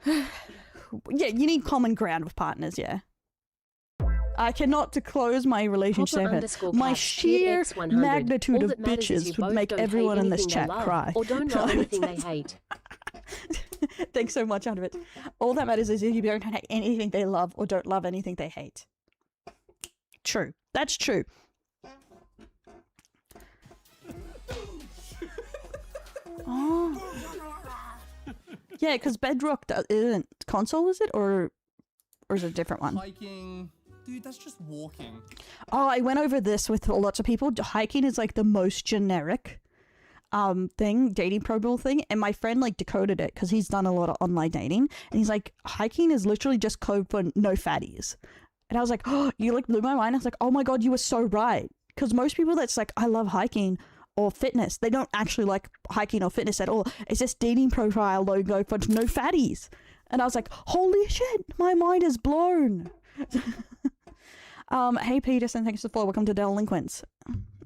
Yeah, you need common ground with partners, yeah. I cannot disclose my relationship. My sheer magnitude of bitches would make everyone in this chat cry. Or don't love anything they hate. Thanks so much, Andrew. All that matters is if you don't hate anything they love or don't love anything they hate. True. That's true. Oh. Yeah, because Bedrock isn't console, is it? Or is it a different one? Hiking. Dude, that's just walking. Oh, I went over this with lots of people. Hiking is like the most generic dating protocol thing, and my friend like decoded it because he's done a lot of online dating, and he's like, hiking is literally just code for no fatties. And I was like, oh, you like blew my mind. I was like, oh my god, you were so right. Because most people that's like, I love hiking or fitness, they don't actually like hiking or fitness at all. It's just dating profile logo for no fatties. And I was like, holy shit, my mind is blown. Hey Peterson, thanks for the follow. Welcome to Delinquents.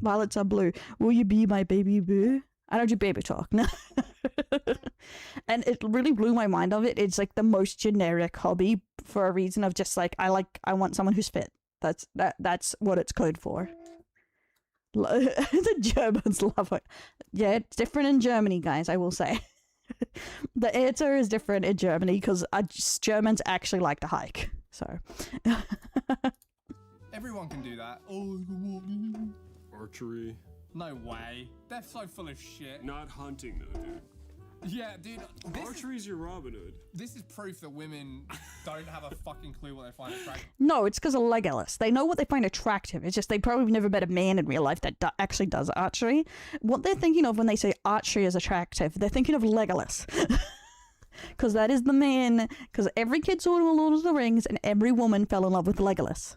Violets are blue. Will you be my baby boo? I don't do baby talk. No. And it really blew my mind of it. It's like the most generic hobby for a reason of just like I want someone who's fit. That's what it's code for. The Germans love it. Yeah, it's different in Germany, guys, I will say. The answer is different in Germany because Germans actually like to hike. So Everyone can do that. Archery. No way. They're so full of shit. Not hunting though, dude. Yeah, dude. Archery's your Robin Hood. This is proof that women don't have a fucking clue what they find attractive. no, it's because of Legolas. They know what they find attractive. It's just they probably never met a man in real life that actually does archery. What they're thinking of when they say archery is attractive, they're thinking of Legolas. Because that is the man. Because every kid saw Lord of the Rings and every woman fell in love with Legolas.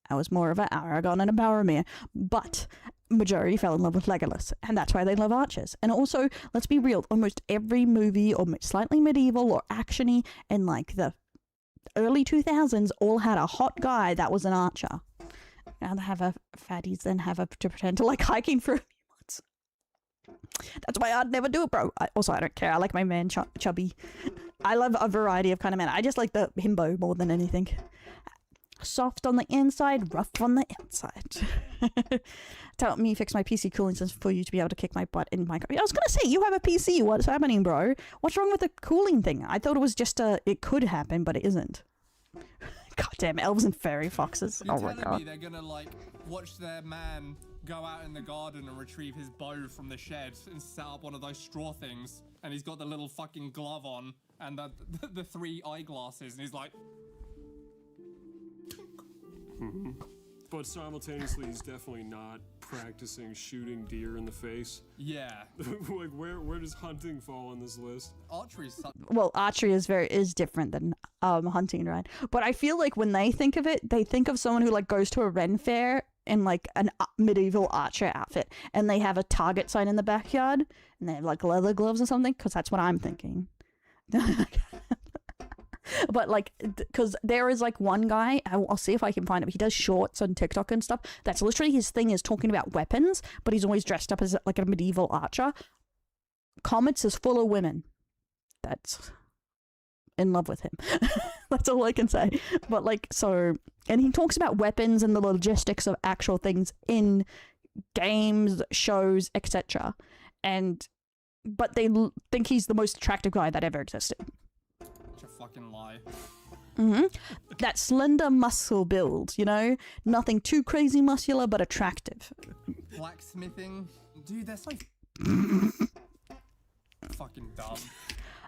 I was more of an Aragorn and a Boromir, but majority fell in love with Legolas, and that's why they love archers. And also, let's be real, almost every movie or slightly medieval or actiony in like the early 2000s all had a hot guy that was an archer. Rather have a fatties than have a to pretend to like hiking for a few months. That's why I'd never do it, bro. I don't care. I like my man chubby. I love a variety of kind of men. I just like the himbo more than anything. Soft on the inside, rough on the outside. Tell me fix my PC cooling system for you to be able to kick my butt in Minecraft. I was gonna say, you have a PC. What's happening, bro? What's wrong with the cooling thing? I thought it was just it could happen, but it isn't. Goddamn elves and fairy foxes. You're oh my telling god. me they're gonna like watch their man go out in the garden and retrieve his bow from the shed and set up one of those straw things, and he's got the little fucking glove on and the 3 eyeglasses, and he's like. But simultaneously, he's definitely not practicing shooting deer in the face. Yeah. Like, where does hunting fall on this list? Archery is well, archery is different than hunting, right? But I feel like when they think of it, they think of someone who like goes to a Ren fair in like an medieval archer outfit, and they have a target sign in the backyard, and they have like leather gloves or something, because that's what I'm thinking. But like, because there is like one guy, I'll see if I can find him. He does shorts on TikTok and stuff. That's literally his thing, is talking about weapons, but he's always dressed up as like a medieval archer. Comments is full of women. That's in love with him. That's all I can say. But like, so, and he talks about weapons and the logistics of actual things in games, shows, etc. But they think he's the most attractive guy that ever existed. Such a fucking lie. That slender muscle build, you know? Nothing too crazy muscular, but attractive. Blacksmithing? Dude, that's like... fucking dumb.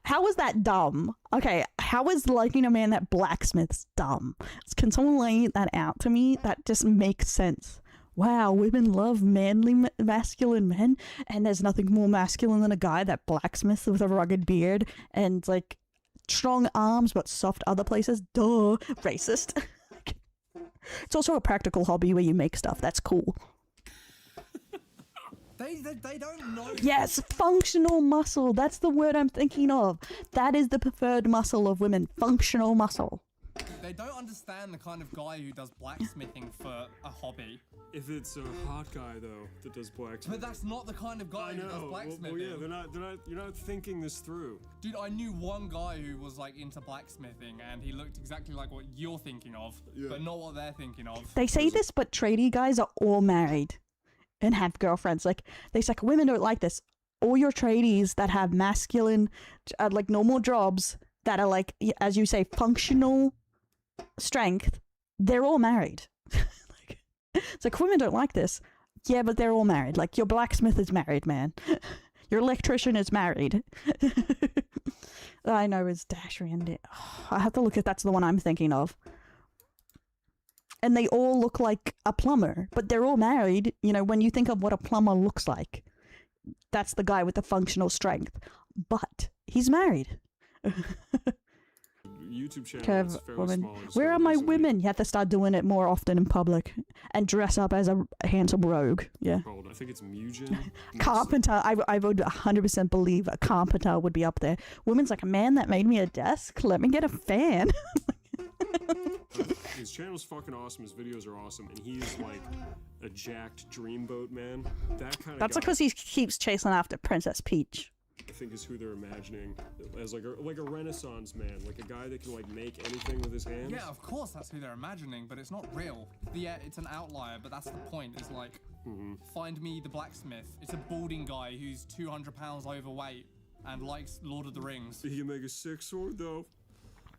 How is that dumb? Okay, how is liking a man that blacksmiths dumb? Can someone lay that out to me? That just makes sense. Wow, women love manly, masculine men, and there's nothing more masculine than a guy that blacksmiths with a rugged beard and, like, strong arms but soft other places. Duh. Racist. It's also a practical hobby where you make stuff. That's cool. They don't know. Yes, functional muscle. That's the word I'm thinking of. That is the preferred muscle of women. Functional muscle. They don't understand the kind of guy who does blacksmithing for a hobby. If it's a hot guy though that does blacksmithing. But that's not the kind of guy who does blacksmithing. Well, yeah, you're not thinking this through. Dude, I knew one guy who was like into blacksmithing, and he looked exactly like what you're thinking of, but not what they're thinking of. They say this, but tradie guys are all married and have girlfriends. Like, they say women don't like this. All your tradies that have masculine, like normal jobs that are like, as you say, functional strength, they're all married. It's like, women don't like this. Yeah, but they're all married. Like, your blacksmith is married, man. Your electrician is married. I know it's Dash Randy. Oh, I have to look if that's the one I'm thinking of. And they all look like a plumber, but they're all married. You know, when you think of what a plumber looks like, that's the guy with the functional strength. But he's married. YouTube channel Curve is fairly woman. small. Where are my women? You have to start doing it more often in public and dress up as a handsome rogue. Yeah. I think it's Mugen. Carpenter. I would 100% believe a carpenter would be up there. Women's like, a man that made me a desk. Let me get a fan. His channel's fucking awesome. His videos are awesome, and he's like a jacked dreamboat man. That kind of. That's because he keeps chasing after Princess Peach. I think is who they're imagining as like a Renaissance man, like a guy that can like make anything with his hands. Yeah, of course that's who they're imagining, but it's not real. Yeah, it's an outlier, but that's the point. Is like, find me the blacksmith. It's a balding guy who's 200 pounds overweight and likes Lord of the Rings. He can make a sick sword though.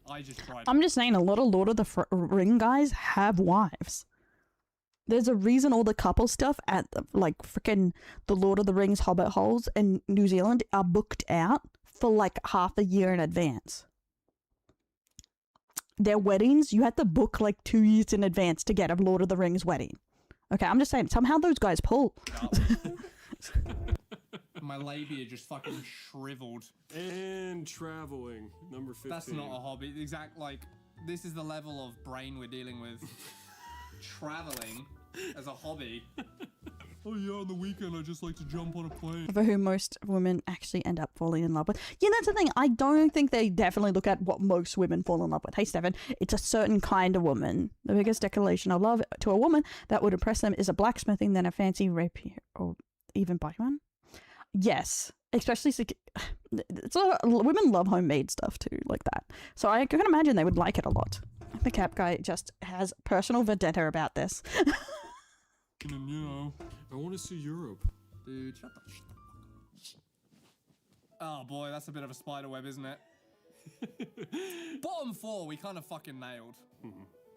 I just tried. I'm just saying, a lot of Lord of the Ring guys have wives. There's a reason all the couple stuff at like freaking the Lord of the Rings Hobbit holes in New Zealand are booked out for like half a year in advance. Their weddings, you had to book like 2 years in advance to get a Lord of the Rings wedding. Okay, I'm just saying, somehow those guys pull. My labia just fucking shriveled. And traveling, number 15. That's not a hobby. Like, this is the level of brain we're dealing with. Traveling as a hobby. Oh yeah, on the weekend I just like to jump on a plane. For whom most women actually end up falling in love with. Yeah, that's the thing. I don't think they definitely look at what most women fall in love with. Hey, Stefan, it's a certain kind of woman. The biggest declaration of love to a woman that would impress them is a blacksmithing than a fancy rapier or even body one. Yes, especially women love homemade stuff too, like that. So I can imagine they would like it a lot. The Cap Guy just has personal vendetta about this. And you know, I want to see Europe. Dude, shut the Oh boy, that's a bit of a spider web, isn't it? Bottom 4, we kind of fucking nailed.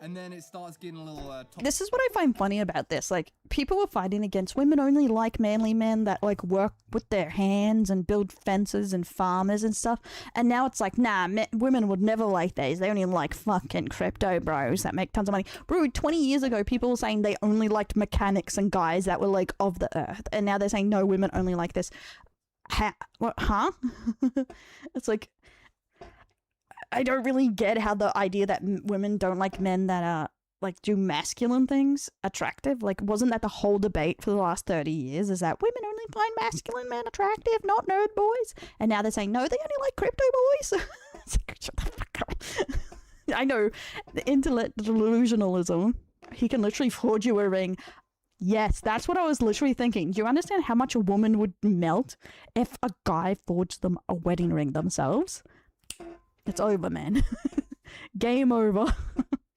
And then it starts getting a little This is what I find funny about this. Like, people were fighting against women only like manly men that like work with their hands and build fences and farmers and stuff. And now it's like, nah, women would never like these. They only like fucking crypto bros that make tons of money. Bro, 20 years ago, people were saying they only liked mechanics and guys that were like of the earth. And now they're saying, no, women only like this. What? Huh? It's like, I don't really get how the idea that women don't like men that are like do masculine things attractive. Like, wasn't that the whole debate for the last 30 years? Is that women only find masculine men attractive, not nerd boys? And now they're saying no, they only like crypto boys. It's like, shut the fuck up. I know. The intellect delusionalism. He can literally forge you a ring. Yes, that's what I was literally thinking. Do you understand how much a woman would melt if a guy forged them a wedding ring themselves? It's over, man. Game over.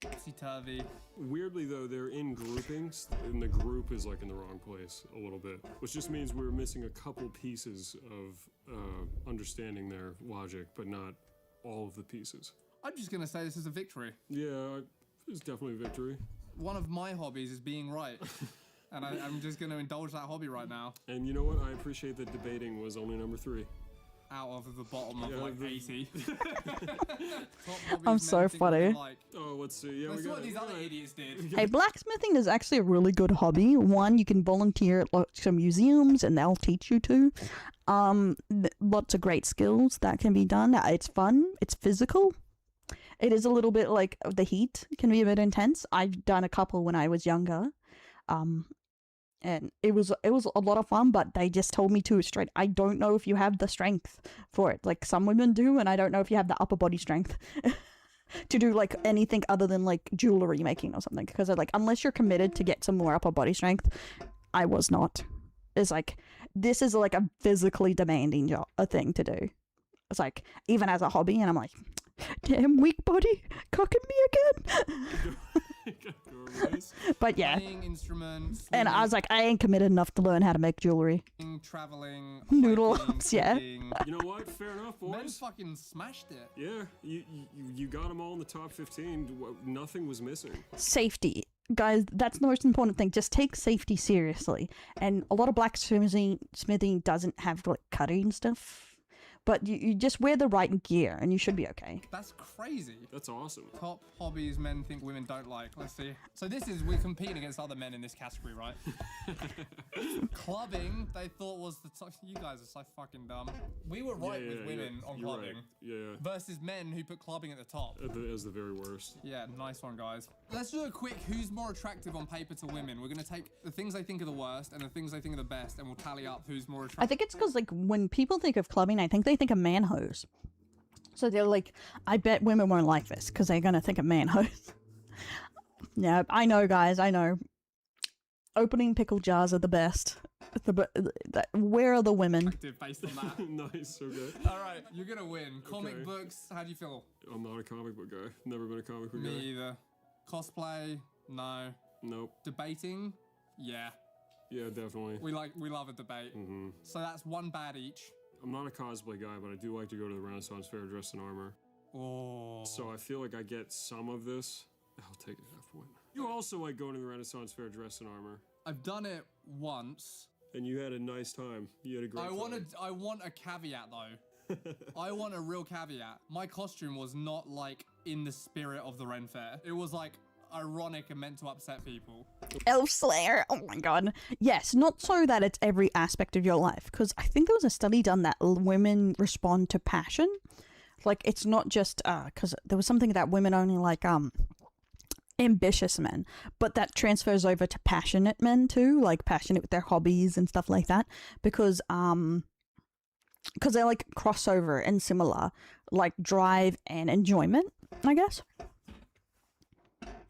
Topsy-turvy. Weirdly though, they're in groupings, and the group is like in the wrong place a little bit, which just means we're missing a couple pieces of understanding their logic, but not all of the pieces. I'm just gonna say this is a victory. Yeah, it's definitely a victory. One of my hobbies is being right. And I'm just gonna indulge that hobby right now. And you know what? I appreciate that debating was only number 3. Out of the bottom of like 80. I'm so funny. Like, oh, let's see. Yeah, let's we see got what these other idiots did. Hey, blacksmithing is actually a really good hobby. One, you can volunteer at lots of museums and they'll teach you to. Lots of great skills that can be done. It's fun. It's physical. It is a little bit like the heat can be a bit intense. I've done a couple when I was younger. And it was a lot of fun, but they just told me to straight, I don't know if you have the strength for it. Like some women do, and I don't know if you have the upper body strength to do like anything other than like jewelry making or something. Because like unless you're committed to get some more upper body strength, I was not. It's like this is like a physically demanding job, a thing to do. It's like even as a hobby, and I'm like, damn weak body, cocking me again. But yeah, instruments, and I was like, I ain't committed enough to learn how to make jewelry. Traveling, Noodle hiking, ups, yeah. cooking. You know what? Fair enough, boys. Men fucking smashed it. Yeah, you got them all in the top 15. Nothing was missing. Safety, guys, that's the most important thing. Just take safety seriously. And a lot of blacksmithing doesn't have like cutting stuff. But you just wear the right gear and you should be okay. That's crazy. That's awesome. Top hobbies men think women don't like. Let's see. So we're competing against other men in this category, right? Clubbing, they thought was you guys are so fucking dumb. We were right with women on You're clubbing. right. Yeah. Versus men who put clubbing at the top. As the very worst. Yeah, nice one, guys. Let's do a quick who's more attractive on paper to women. We're gonna take the things they think are the worst and the things they think are the best, and we'll tally up who's more attractive. I think it's because like when people think of clubbing, I think they think of man hose. So they're like, I bet women won't like this because they're gonna think of man hose. Yeah, I know, guys. I know. Opening pickle jars are the best. Where are the women? Based on that. Nice. Okay. All right, you're gonna win. Comic books. How do you feel? I'm not a comic book guy. Never been a comic book guy. Me either. Cosplay? No. Nope. Debating? Yeah. Yeah, definitely. We love a debate. Mm-hmm. So that's one bad each. I'm not a cosplay guy, but I do like to go to the Renaissance Fair dressed in armor. Oh. So I feel like I get some of this. I'll take a half point. You also like going to the Renaissance Fair dressed in armor. I've done it once. And you had a nice time. You had a great time. I want a caveat though. I want a real caveat. My costume was not like in the spirit of the Ren Fair. It was like ironic and meant to upset people. Elf Slayer. Oh my god. Yes, not so that it's every aspect of your life, because I think there was a study done that women respond to passion. Like it's not just because there was something that women only like ambitious men, but that transfers over to passionate men too, like passionate with their hobbies and stuff like that, because they're like crossover and similar, like drive and enjoyment, I guess.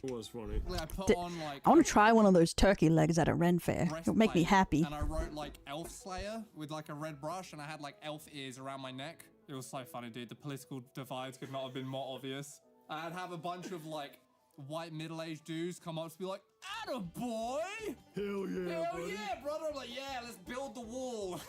It was funny. I want to try one of those turkey legs at a Ren Fair. It'll make me happy. And I wrote like Elf Slayer with like a red brush, and I had like elf ears around my neck. It was so funny, dude. The political divides could not have been more obvious. I'd have a bunch of like white middle-aged dudes come up to be like, "Attaboy! Hell yeah, Hell buddy. yeah, brother!" I'm like, "Yeah, let's build the wall."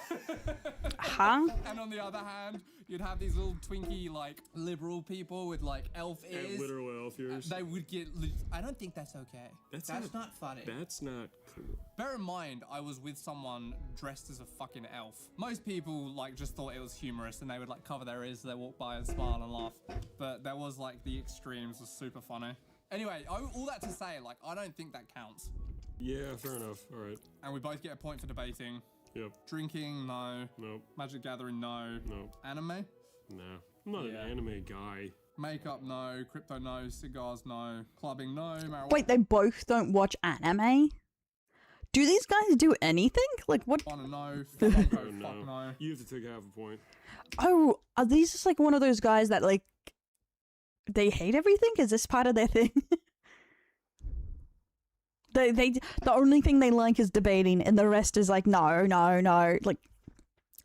Huh? And on the other hand, you'd have these little twinky like liberal people with like elf ears. And literal elf ears. They would get. I don't think that's okay. That's not funny. That's not cool. Bear in mind, I was with someone dressed as a fucking elf. Most people like just thought it was humorous, and they would like cover their ears as they walk by and smile and laugh. But there was like the extremes was super funny. Anyway, all that to say, like, I don't think that counts. Yeah, fair enough. All right. And we both get a point for debating. Yep. Drinking, no. Nope. Magic Gathering, no. Nope. Anime? No. I'm not an anime guy. Makeup, no. Crypto, no. Cigars, no. Clubbing, no. Marijuana. Wait, they both don't watch anime? Do these guys do anything? Like what? No. Oh, Fuck no. no. You have to take half a point. Oh, are these just like one of those guys that like They hate everything? Is this part of their thing? The only thing they like is debating, and the rest is like, no. Like,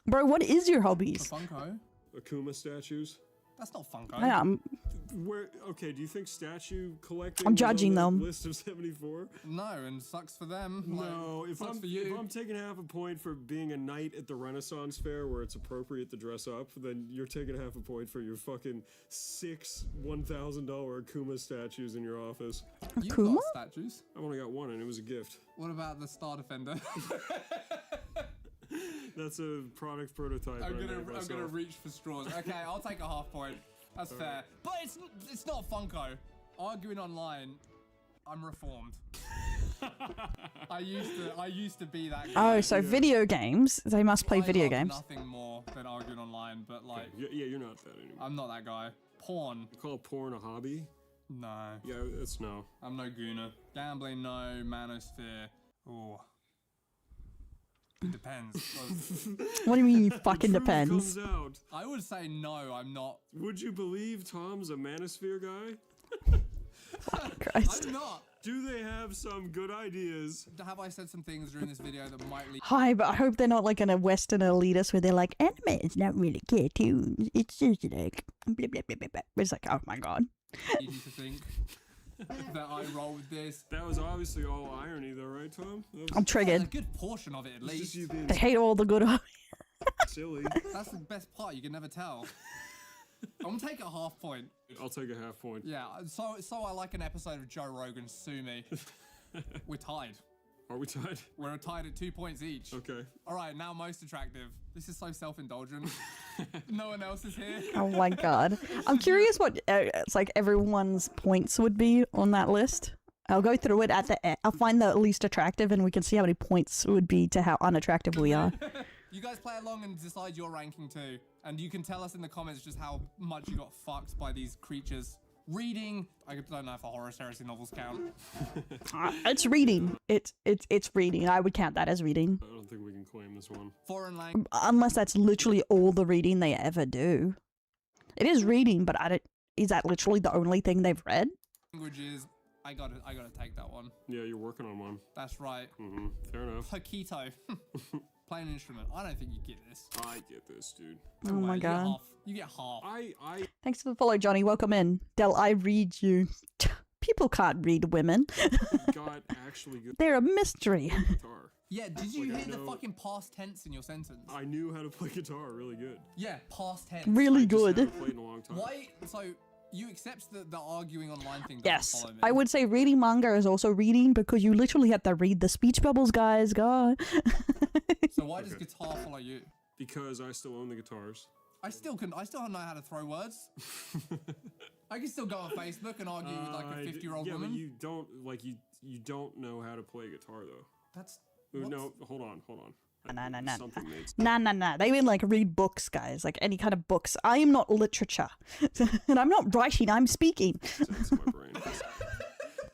bro, what is your hobbies? Funko? Akuma statues. That's not Funko. Yeah, Where? Okay, do you think statue collecting? I'm is on judging the them. List of 74. No, and sucks for them. No, like, if sucks I'm for you. if I'm taking half a point for being a knight at the Renaissance Fair where it's appropriate to dress up, then you're taking half a point for your fucking 6 $1,000 Akuma statues in your office. You've Akuma? got statues. I've only got one, and it was a gift. What about the Star Defender? That's a product prototype. I'm I made gonna myself. reach for straws. Okay, I'll take a half point. That's fair. But it's not Funko. Arguing online, I'm reformed. I used to be that guy. oh, so video games. They must play I video love games. Nothing more than arguing online, but like, Yeah, you're not that anymore. I'm not that guy. Porn, You call porn a hobby? no. Yeah, it's no. I'm no gooner. Gambling, no. Manosphere, ooh. It depends. What do you mean, The fucking truth depends? comes out. I would say no, I'm not. Would you believe Tom's a manosphere guy? Christ. I'm not. Do they have some good ideas? Have I said some things during this video that might lead Hi, but I hope they're not like in a Western elitist where they're like, anime is not really cartoons. It's just like, blah, blah, blah, blah, blah. It's like, oh my god. you to think that I roll with this? That was obviously all irony, though, right, Tom? That was I'm A triggered. good portion of it, at just least. you being I hate all the good. silly. That's the best part. You can never tell. I'm gonna take a half point. I'll take a half point. Yeah. So I like an episode of Joe Rogan Sue Me. We're tied. Are we tied? We're tied at 2 points each. Okay. All right. Now most attractive. This is so self-indulgent. No one else is here. Oh my god. I'm curious what it's like everyone's points would be on that list. I'll go through it at the end. I'll find the least attractive and we can see how many points would be to how unattractive we are. You guys play along and decide your ranking too. And you can tell us in the comments just how much you got fucked by these creatures. Reading, I don't know if the Horus Heresy novels count. It's reading. It's reading. I would count that as reading. I don't think we can claim this one. Foreign language. Unless that's literally all the reading they ever do. It is reading, but is that literally the only thing they've read? Languages. I gotta take that one. Yeah, you're working on one. That's right. Fair enough. Paquito. Play an instrument. I don't think you get this. I get this, dude. Oh my god. You get half. I Thanks for the follow, Johnny. Welcome in. Del, I read you. People can't read women. got actually good They're a mystery. guitar. Yeah, did you Like, I hear the know- fucking past tense in your sentence? I knew how to play guitar really good. Yeah, past tense. Really I just good. haven't played in a long time. Why? So, you accept the arguing online thing doesn't Yes, follow me? I would say reading manga is also reading because you literally have to read the speech bubbles, guys. God. So why does guitar follow you? Because I still own the guitars. I still know how to throw words. I can still go on Facebook and argue with like a 50-year-old yeah, woman. but you don't you don't know how to play guitar though. That's No, hold on. Nah. Something made sense. Nah. They mean like read books, guys. Like any kind of books. I am not literature. And I'm not writing, I'm speaking. sense in my brain.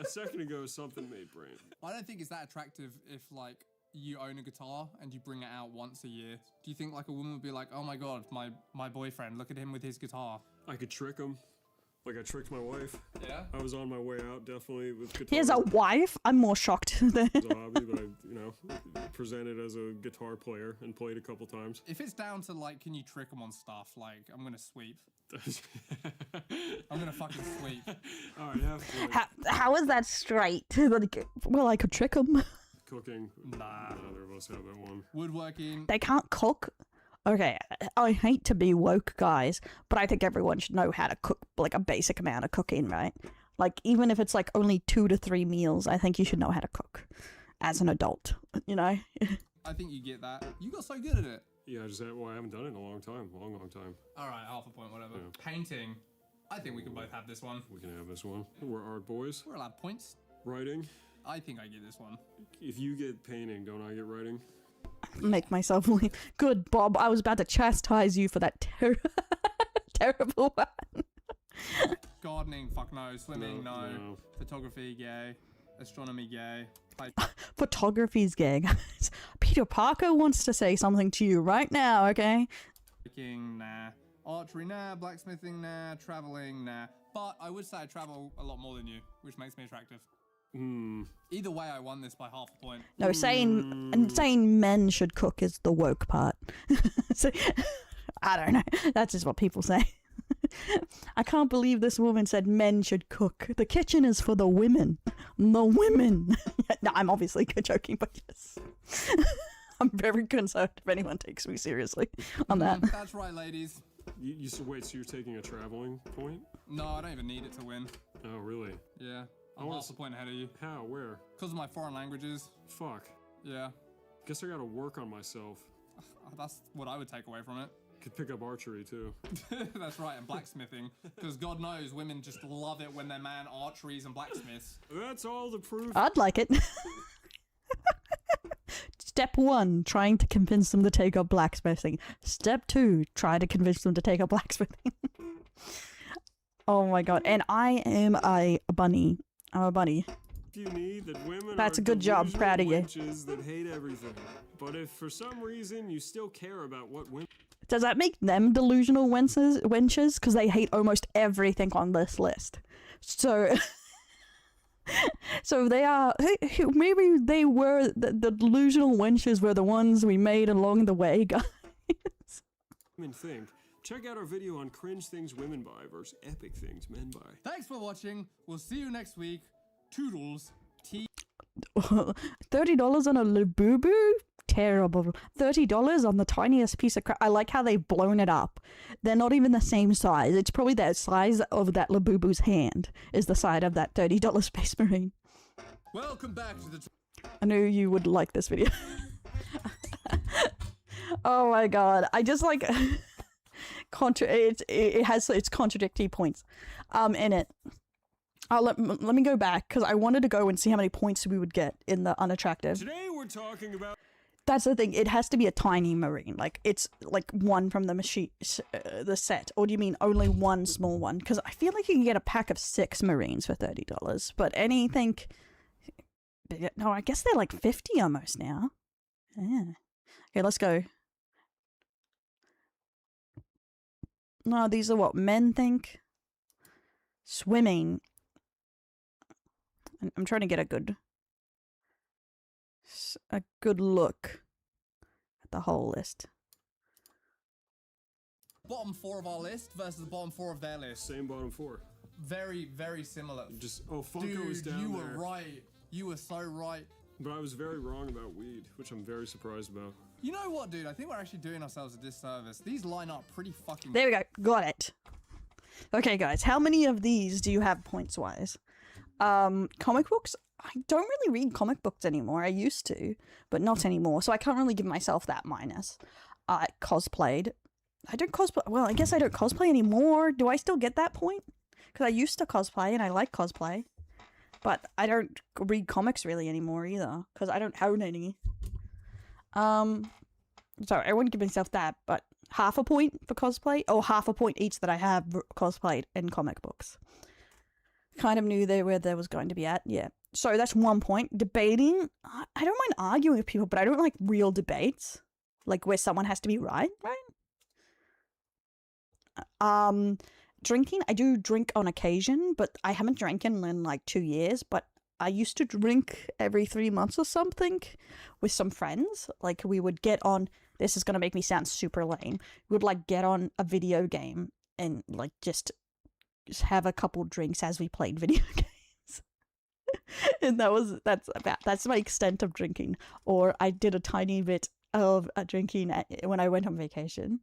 A second ago, something made brain. I don't think it's that attractive if like you own a guitar and you bring it out once a year. Do you think like a woman would be like, oh my god, my boyfriend, look at him with his guitar? I could trick him. Like I tricked my wife. Yeah. I was on my way out, definitely with guitar. He has a wife. I'm more shocked. Than It's a hobby, but I, presented as a guitar player and played a couple times. If it's down to like, can you trick him on stuff? Like, I'm gonna sweep. I'm gonna fucking sweep. All right, have fun. how is that straight? Like, well, I could trick them. Cooking. Nah. Neither of us have that one. Woodworking. They can't cook. Okay, I hate to be woke, guys, but I think everyone should know how to cook, like a basic amount of cooking, right? Like, even if it's like only 2 to 3 meals, I think you should know how to cook as an adult, you know? I think you get that. You got so good at it. Yeah, I haven't done it in a long time. Long time. All right, half a point, whatever. Yeah. Painting. I think we can both have this one. We can have this one. We're art boys. We're allowed points. Writing. I think I get this one. If you get painting, don't I get writing? Make myself leave. Good, Bob. I was about to chastise you for that terrible one. Gardening, fuck no. Swimming, no. No. Photography, gay. Astronomy, gay. Photography's gay, guys. Peter Parker wants to say something to you right now, okay? Hiking, nah. Archery, nah. Blacksmithing, nah. Traveling, nah. But I would say I travel a lot more than you, which makes me attractive. Either way, I won this by half a point. No, saying men should cook is the woke part. So, I don't know. That's just what people say. I can't believe this woman said men should cook. The kitchen is for the women. The women. No, I'm obviously joking, but yes. I'm very concerned if anyone takes me seriously on that. That's right, ladies. Wait, so you're taking a traveling point? No, I don't even need it to win. Oh, really? Yeah. I'm half a point ahead of you. How? Where? Because of my foreign languages. Fuck. Yeah. Guess I gotta work on myself. That's what I would take away from it. Could pick up archery, too. That's right, and blacksmithing. Because God knows women just love it when their man archeries and blacksmiths. That's all the proof. I'd like it. Step 1, trying to convince them to take up blacksmithing. Step 2, try to convince them to take up blacksmithing. Oh my god, and I am a bunny. I'm a bunny. You need that women That's are a good job, proud of you. witches that hate everything. But if for some reason you still care about what women... Does that make them delusional wenches? Because they hate almost everything on this list. So... So they are... Maybe they were... The delusional wenches were the ones we made along the way, guys. women think. Check out our video on cringe things women buy versus epic things men buy. Thanks for watching. We'll see you next week. Toodles. $30 on a Labubu? Terrible. $30 on the tiniest piece of crap. I like how they've blown it up. They're not even the same size. It's probably the size of that Labubu's hand is the size of that $30 Space Marine. Welcome back to the... I knew you would like this video. Oh my god. I just like... it has its contradictory points in it. Let me go back because I wanted to go and see how many points we would get in the unattractive. Today we're talking about... That's the thing. It has to be a tiny marine. Like it's like one from the machine, the set. Or do you mean only one small one? Because I feel like you can get a pack of 6 marines for $30. But anything... No, I guess they're like 50 almost now. Yeah. Okay, let's go. No, these are what men think. Swimming. I'm trying to get a good look at the whole list. Bottom 4 of our list versus the bottom 4 of their list. Same bottom 4. Very, very similar. Just, oh, Funko was down you there. were right. You were so right. But I was very wrong about weed, which I'm very surprised about. You know what, dude? I think we're actually doing ourselves a disservice. These line up pretty fucking... There we go. Got it. Okay, guys. How many of these do you have points-wise? Comic books? I don't really read comic books anymore. I used to, but not anymore. So I can't really give myself that minus. Cosplayed. I don't cosplay. Well, I guess I don't cosplay anymore. Do I still get that point? Because I used to cosplay and I like cosplay. But I don't read comics really anymore either. Because I don't own any. So I wouldn't give myself that, but half a point for cosplay? Or half a point each that I have cosplayed in comic books. Kind of knew where there was going to be at, yeah. So that's 1 point. Debating, I don't mind arguing with people, but I don't like real debates. Like where someone has to be right? Drinking, I do drink on occasion, but I haven't drank in like 2 years, but I used to drink every 3 months or something with some friends. Like we would get on, this is going to make me sound super lame, we would like get on a video game and like just have a couple drinks as we played video games. And that's my extent of drinking. Or I did a tiny bit of drinking when I went on vacation.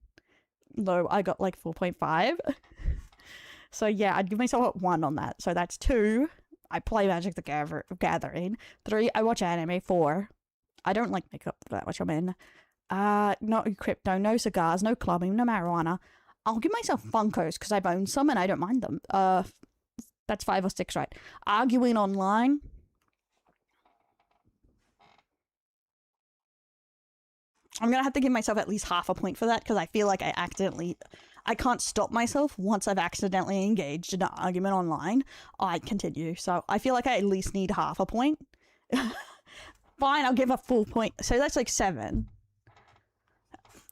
Though I got like 4.5. So yeah, I'd give myself a 1 on that. So that's 2. I play Magic the Gathering. 3, I watch anime. 4, I don't like makeup that much. I'm in. No crypto, no cigars, no clubbing, no marijuana. I'll give myself Funkos because I've owned some and I don't mind them. That's 5 or 6, right? Arguing online. I'm gonna have to give myself at least half a point for that because I feel like I can't stop myself once I've accidentally engaged in an argument online. I continue. So I feel like I at least need half a point. Fine, I'll give a full point. So that's like 7.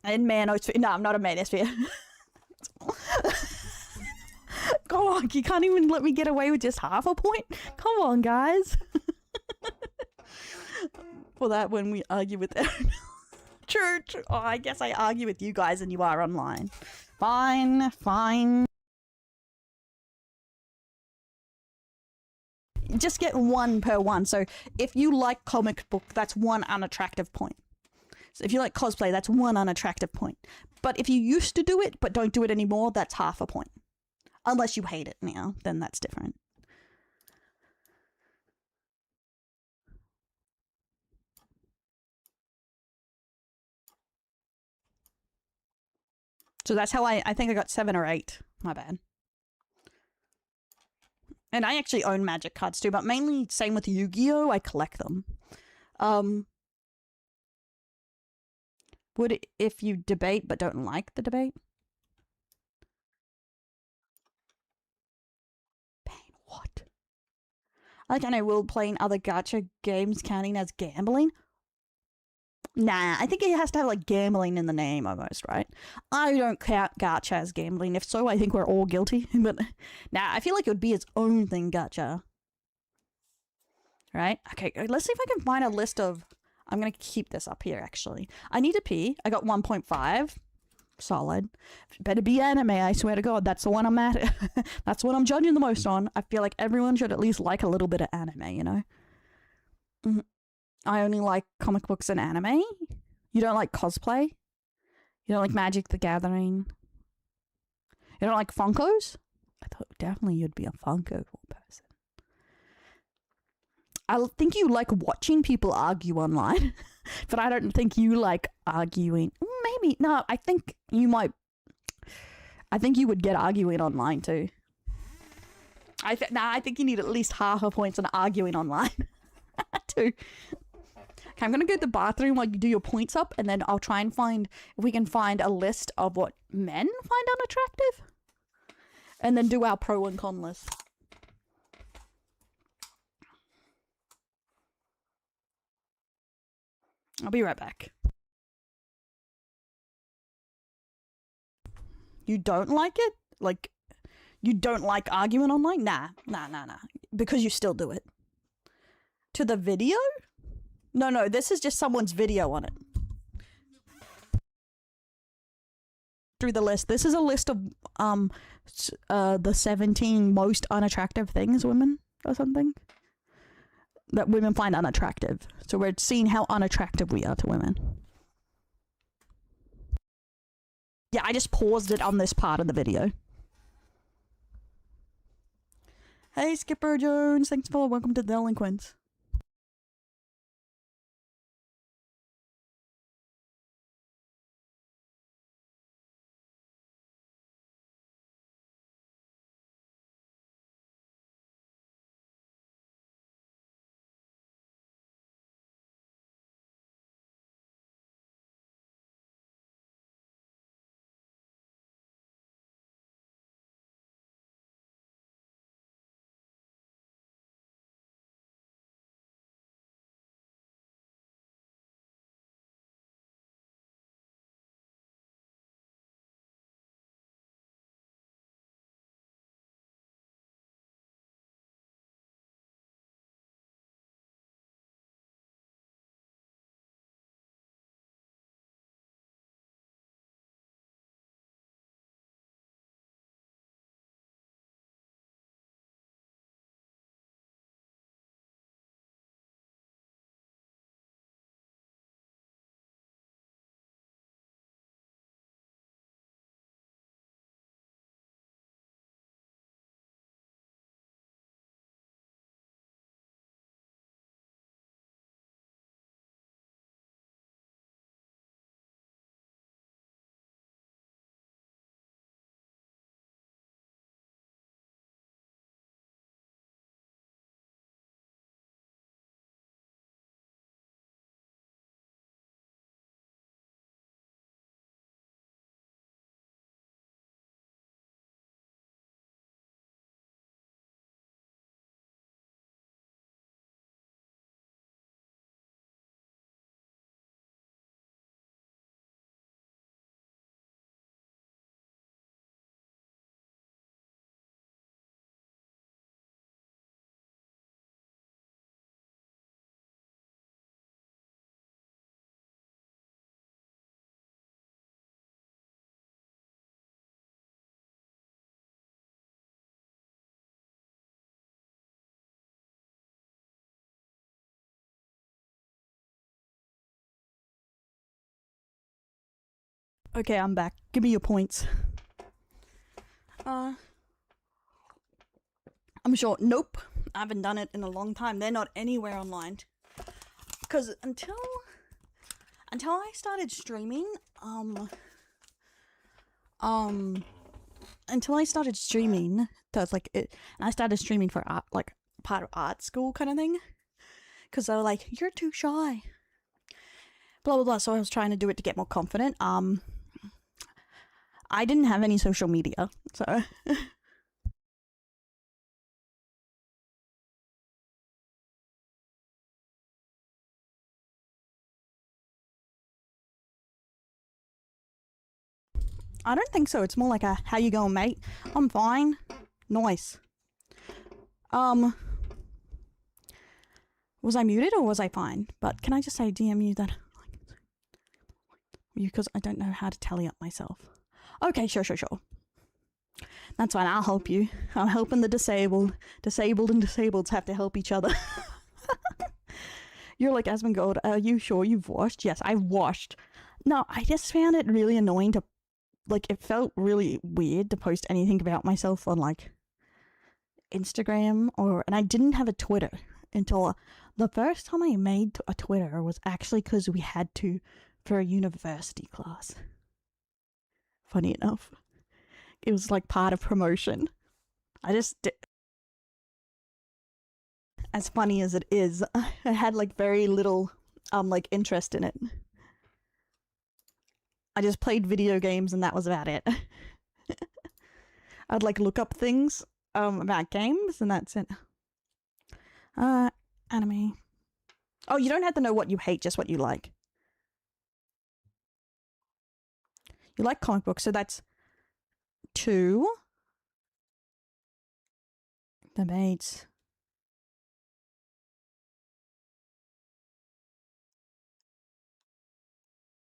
And manosphere. No, I'm not a manosphere. possible. Come on, you can't even let me get away with just half a point? Come on, guys. For that when we argue with Erundel. True. Oh, I guess I argue with you guys and you are online. Fine. Just get one per one. So if you like comic book, that's one unattractive point. So if you like cosplay, that's one unattractive point. But if you used to do it, but don't do it anymore, that's half a point. Unless you hate it now, then that's different. So that's how I think I got 7 or 8. My bad. And I actually own Magic cards too, but mainly same with Yu-Gi-Oh! I collect them. Would it, if you debate but don't like the debate? Pain, what? I don't know, will playing other gacha games counting as gambling? Nah, I think it has to have like gambling in the name almost, right? I don't count gacha as gambling. If so, I think we're all guilty. But nah, I feel like it would be its own thing, gacha. Right? Okay, let's see if I can find a list of... I'm gonna keep this up here, actually. I need to pee. I got 1.5. Solid. Better be anime, I swear to God. That's the one I'm at. That's what I'm judging the most on. I feel like everyone should at least like a little bit of anime, you know? I only like comic books and anime. You don't like cosplay? You don't like Magic the Gathering? You don't like Funkos? I thought definitely you'd be a Funko person. I think you like watching people argue online, but I don't think you like arguing. Maybe, no, I think you might. I think you would get arguing online too. I think you need at least half a point on arguing online too. Okay, I'm gonna go to the bathroom while you do your points up, and then I'll try and find if we can find a list of what men find unattractive, and then do our pro and con list. I'll be right back. You don't like it? Like, you don't like arguing online? Nah. Because you still do it. To the video? No, this is just someone's video on it. Through the list. This is a list of, the 17 most unattractive things women, or something. That women find unattractive. So we're seeing how unattractive we are to women. Yeah, I just paused it on this part of the video. Hey, Skipper Jones. Thanks for welcome to Delinquents. Okay, I'm back. Give me your points. I'm sure. Nope. I haven't done it in a long time. They're not anywhere online. Because until I started streaming, until I started streaming, that's like it, and I started streaming for art, like part of art school kind of thing. Because they were like, you're too shy. Blah blah blah. So I was trying to do it to get more confident. I didn't have any social media, so I don't think so. It's more like a how you going, mate? I'm fine. Nice. Was I muted or was I fine? But can I just say DM you that you, because I don't know how to tally up myself. Okay, sure. That's fine, I'll help you. I'm helping the disabled. Disabled and disableds have to help each other. You're like, Asmongold, are you sure you've washed? Yes, I've washed. No, I just found it really annoying to, like, it felt really weird to post anything about myself on, like, Instagram and I didn't have a Twitter until the first time I made a Twitter was actually because we had to for a university class. Funny enough. It was like part of promotion. As funny as it is, I had like very little like interest in it. I just played video games and that was about it. I'd like look up things about games and that's it. Anime. Oh, you don't have to know what you hate, just what you like. You like comic books, so that's 2. Debates.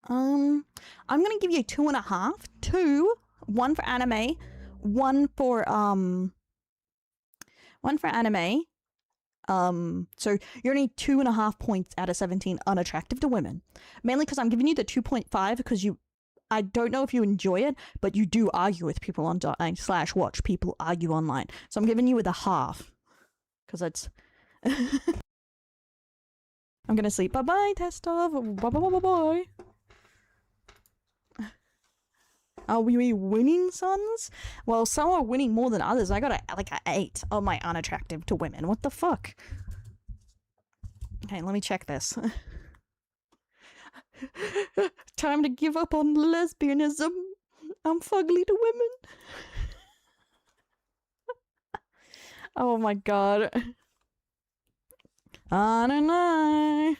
I'm gonna give you 2.5. 2. 1 for anime. 1 for anime. So you're only 2.5 points out of 17 unattractive to women. Mainly because I'm giving you the 2.5 because I don't know if you enjoy it, but you do argue with people online / watch people argue online. So I'm giving you with a half. Because that's... I'm gonna sleep. Bye-bye, Testov. Bye-bye-bye-bye-bye. Are we winning, sons? Well, some are winning more than others. I got like an 8 on my unattractive to women. What the fuck? Okay, let me check this. Time to give up on lesbianism. I'm fugly to women. Oh my god. I don't know.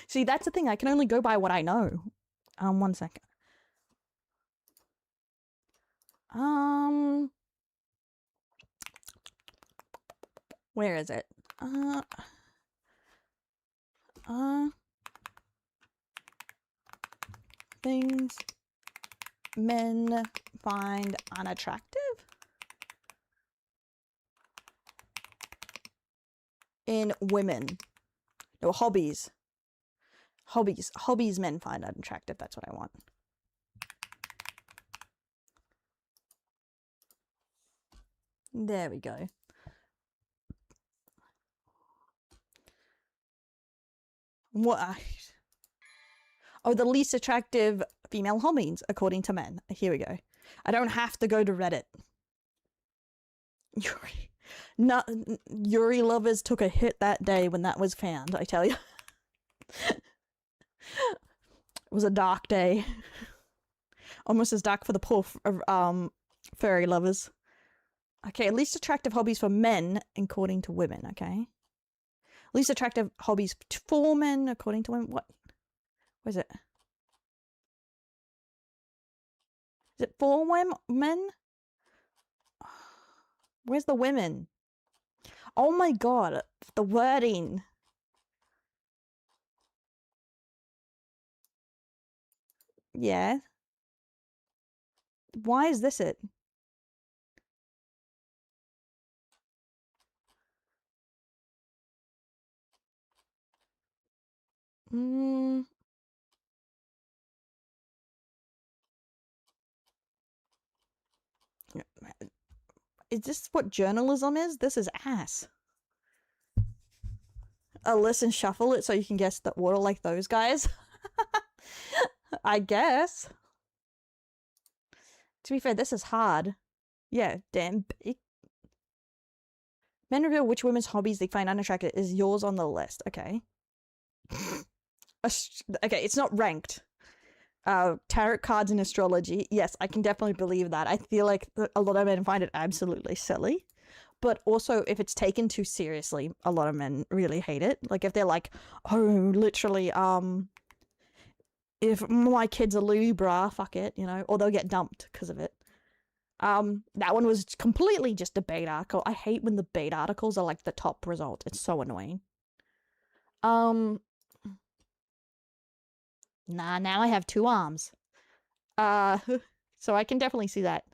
See, that's the thing. I can only go by what I know. 1 second. Where is it? Things men find unattractive in women. No, hobbies. Hobbies men find unattractive. That's what I want. There we go. What? Oh, the least attractive female hobbies, according to men. Here we go. I don't have to go to Reddit. Yuri lovers took a hit that day when that was found, I tell you. It was a dark day. Almost as dark for the poor furry lovers. Okay, least attractive hobbies for men, according to women, okay? Least attractive hobbies for men, according to women. What? Where's it? Is it for men? Where's the women? Oh my god, the wording. Yeah. Why is this it? Is this what journalism is? This is ass. Listen, shuffle it so you can guess the order like those guys. I guess. To be fair, this is hard. Yeah, damn. Men reveal which women's hobbies they find unattractive. Is yours on the list? Okay. Okay, it's not ranked. Tarot cards and astrology. Yes, I can definitely believe that. I feel like a lot of men find it absolutely silly. But also, if it's taken too seriously, a lot of men really hate it. Like, if they're like, oh, literally, if my kid's a Libra, fuck it, you know, or they'll get dumped because of it. That one was completely just a bait article. I hate when the bait articles are like the top result. It's so annoying. Nah, now I have 2 arms. So I can definitely see that.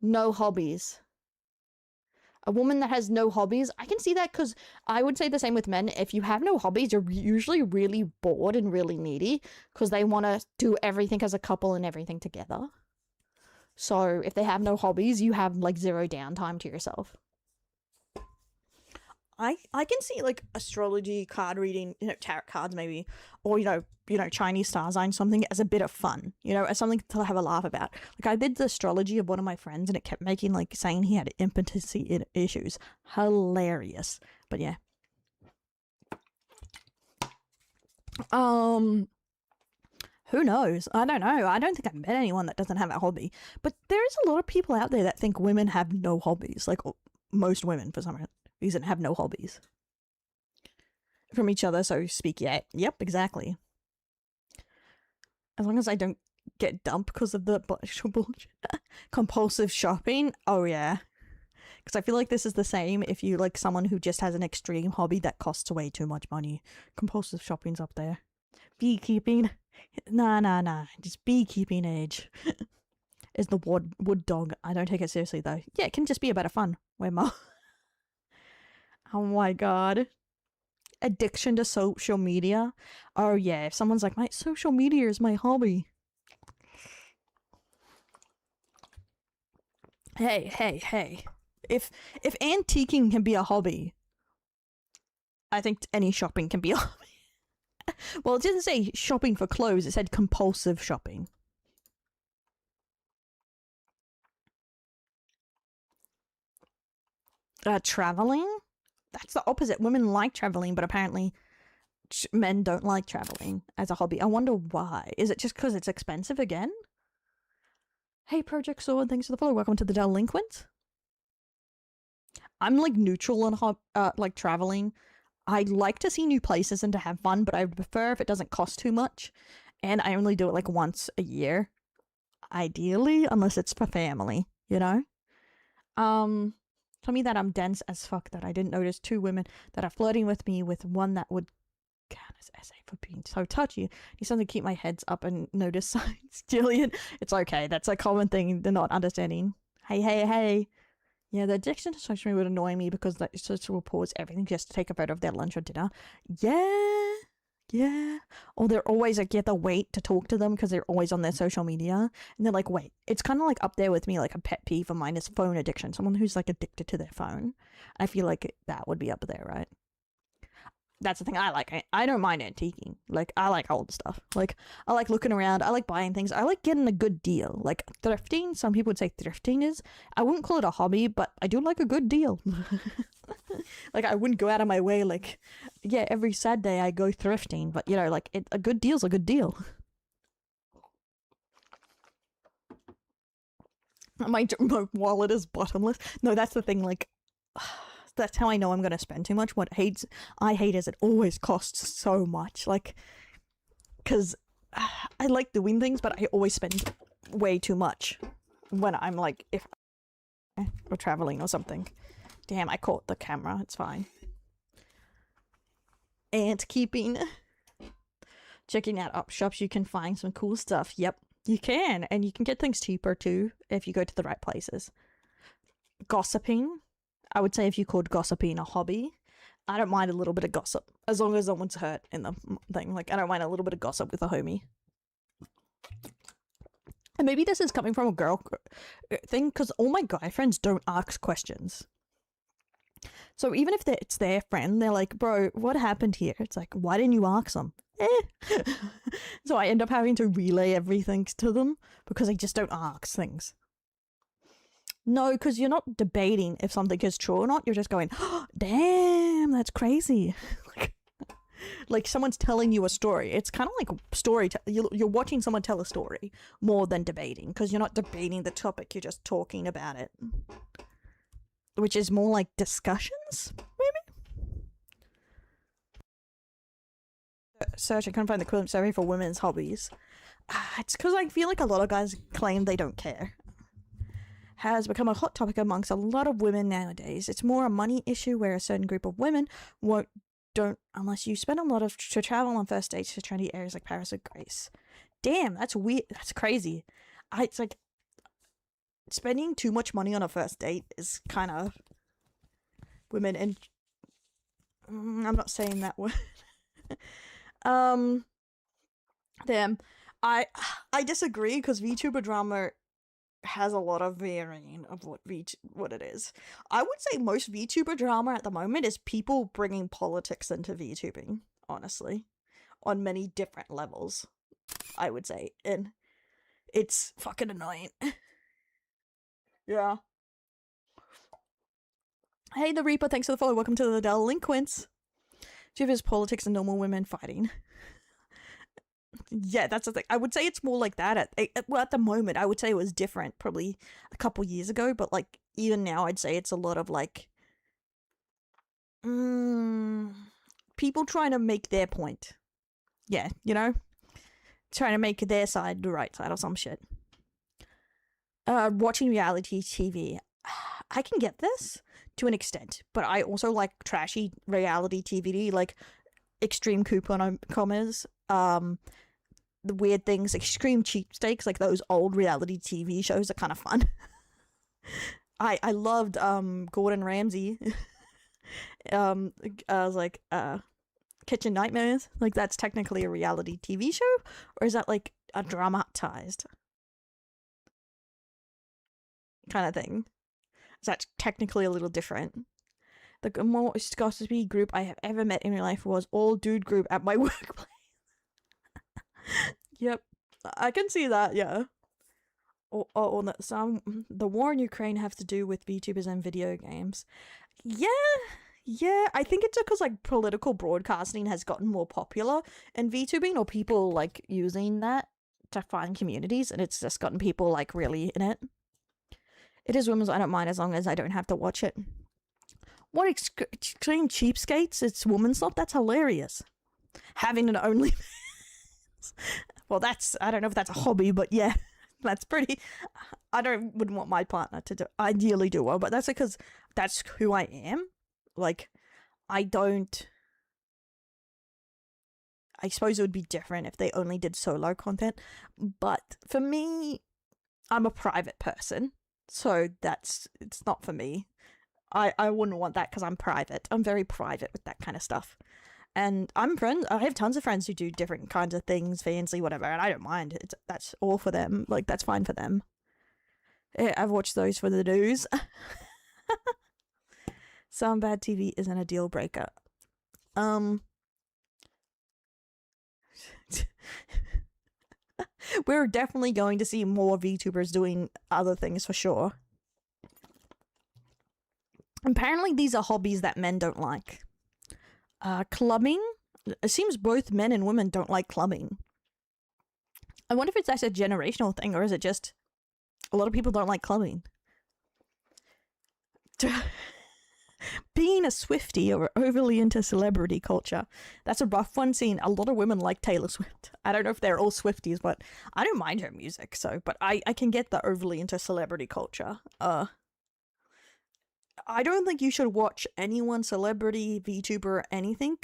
No hobbies. A woman that has no hobbies, I can see that because I would say the same with men. If you have no hobbies, you're usually really bored and really needy because they want to do everything as a couple and everything together. So if they have no hobbies, you have like 0 downtime to yourself. I can see like astrology, card reading, you know, tarot cards maybe, or you know Chinese star signs, something as a bit of fun, you know, as something to have a laugh about. Like I did the astrology of one of my friends and it kept making like saying he had impotency issues. Hilarious. But yeah. Who knows? I don't know. I don't think I've met anyone that doesn't have a hobby. But there is a lot of people out there that think women have no hobbies. Like most women for some reason have no hobbies. From each other, so speak. Yeah. Yep, exactly. As long as I don't get dumped because of the bullshit. Compulsive shopping. Oh yeah. Because I feel like this is the same if you like someone who just has an extreme hobby that costs way too much money. Compulsive shopping's up there. Beekeeping. Nah. Just beekeeping age. Is the wood dog. I don't take it seriously though. Yeah, it can just be a bit of fun. Way more. Oh my god. Addiction to social media. Oh yeah, if someone's like, my social media is my hobby. Hey. If antiquing can be a hobby, I think any shopping can be a hobby. Well, it didn't say shopping for clothes, it said compulsive shopping. Traveling? That's the opposite. Women like traveling, but apparently men don't like traveling as a hobby. I wonder why. Is it just because it's expensive again? Hey, Project Sword, thanks for the follow. Welcome to the Delinquents. I'm like neutral on like traveling. I like to see new places and to have fun, but I would prefer if it doesn't cost too much. And I only do it like once a year. Ideally, unless it's for family, you know? Tell me that I'm dense as fuck that I didn't notice 2 women that are flirting with me with one that would count as essay for being so touchy. Need something to keep my heads up and notice signs. Jillian, it's okay. That's a common thing they're not understanding. Hey. Yeah, the addiction to social media would annoy me because the social will pause everything just to take a photo of their lunch or dinner. Yeah. Or they're always like, you have to wait to talk to them because they're always on their social media. And they're like, wait. It's kind of like up there with me, like a pet peeve of mine is phone addiction. Someone who's like addicted to their phone. I feel like that would be up there, right? That's the thing I like. I don't mind antiquing. Like, I like old stuff. Like, I like looking around. I like buying things. I like getting a good deal. Like, thrifting. Some people would say thrifting is. I wouldn't call it a hobby, but I do like a good deal. Like, I wouldn't go out of my way, like, yeah, every Saturday I go thrifting. But, you know, like, a good deal's a good deal. My wallet is bottomless. No, that's the thing, like... That's how I know I'm going to spend too much. What I hate is it always costs so much. Like, because I like doing things, but I always spend way too much when I'm like, if we're traveling or something. Damn, I caught the camera. It's fine. And keeping checking out op shops, you can find some cool stuff. Yep, you can. And you can get things cheaper too if you go to the right places. Gossiping. I would say if you called gossiping a hobby, I don't mind a little bit of gossip. As long as no one's hurt in the thing. Like, I don't mind a little bit of gossip with a homie. And maybe this is coming from a girl thing, because all my guy friends don't ask questions. So even if it's their friend, they're like, bro, what happened here? It's like, why didn't you ask them? So I end up having to relay everything to them because I just don't ask things. No, because you're not debating if something is true or not. You're just going, oh, damn, that's crazy. Like someone's telling you a story. It's kind of like story. You're watching someone tell a story more than debating, because you're not debating the topic. You're just talking about it. Which is more like discussions, maybe? Search, I couldn't find the equivalent survey for women's hobbies. It's because I feel like a lot of guys claim they don't care. Has become a hot topic amongst a lot of women nowadays. It's more a money issue where a certain group of women don't unless you spend a lot to travel on first dates to trendy areas like Paris or Greece. Damn, that's weird. That's crazy. It's like spending too much money on a first date is kind of women, and I'm not saying that word. Damn, I disagree, because VTuber drama has a lot of varying of what it is. I would say most VTuber drama at the moment is people bringing politics into VTubing, honestly, on many different levels, I would say, and it's fucking annoying. Yeah. Hey, the Reaper, thanks for the follow. Welcome to the Delinquents. VTubers, politics, and normal women fighting. Yeah, that's the thing. I would say it's more like that. At the moment, I would say it was different probably a couple years ago, but like even now, I'd say it's a lot of like people trying to make their point. Yeah, you know? Trying to make their side the right side or some shit. Watching reality TV. I can get this to an extent, but I also like trashy reality TV, like extreme coupon commas, the weird things, extreme cheapstakes, like those old reality TV shows are kind of fun. I loved Gordon Ramsay. I was like Kitchen Nightmares. Like that's technically a reality TV show, or is that like a dramatized kind of thing? So that's technically a little different. The most gossipy group I have ever met in real life was all dude group at my workplace. Yep, I can see that. Yeah. Or some the war in Ukraine have to do with VTubers and video games. Yeah. I think it's because like political broadcasting has gotten more popular in VTubing, or people like using that to find communities, and it's just gotten people like really in it. It is women's. I don't mind as long as I don't have to watch it. What extreme cheapskates? It's woman's stuff. That's hilarious. Having an OnlyFans. Well, I don't know if that's a hobby, but yeah, that's pretty. Wouldn't want my partner to ideally do well, but that's because that's who I am. Like, I suppose it would be different if they only did solo content, but for me, I'm a private person, so it's not for me. I wouldn't want that because I'm private. I'm very private with that kind of stuff. And I have tons of friends who do different kinds of things, fancy, whatever, and I don't mind. That's all for them. Like, that's fine for them. Yeah, I've watched those for the news. Some bad TV isn't a deal breaker. We're definitely going to see more VTubers doing other things for sure. Apparently these are hobbies that men don't like. Clubbing? It seems both men and women don't like clubbing. I wonder if it's actually a generational thing, or is it just a lot of people don't like clubbing? Being a Swiftie or overly into celebrity culture, that's a rough one. Seeing a lot of women like Taylor Swift. I don't know if they're all Swifties, but I don't mind her music. But I can get the overly into celebrity culture. I don't think you should watch anyone, celebrity, VTuber, anything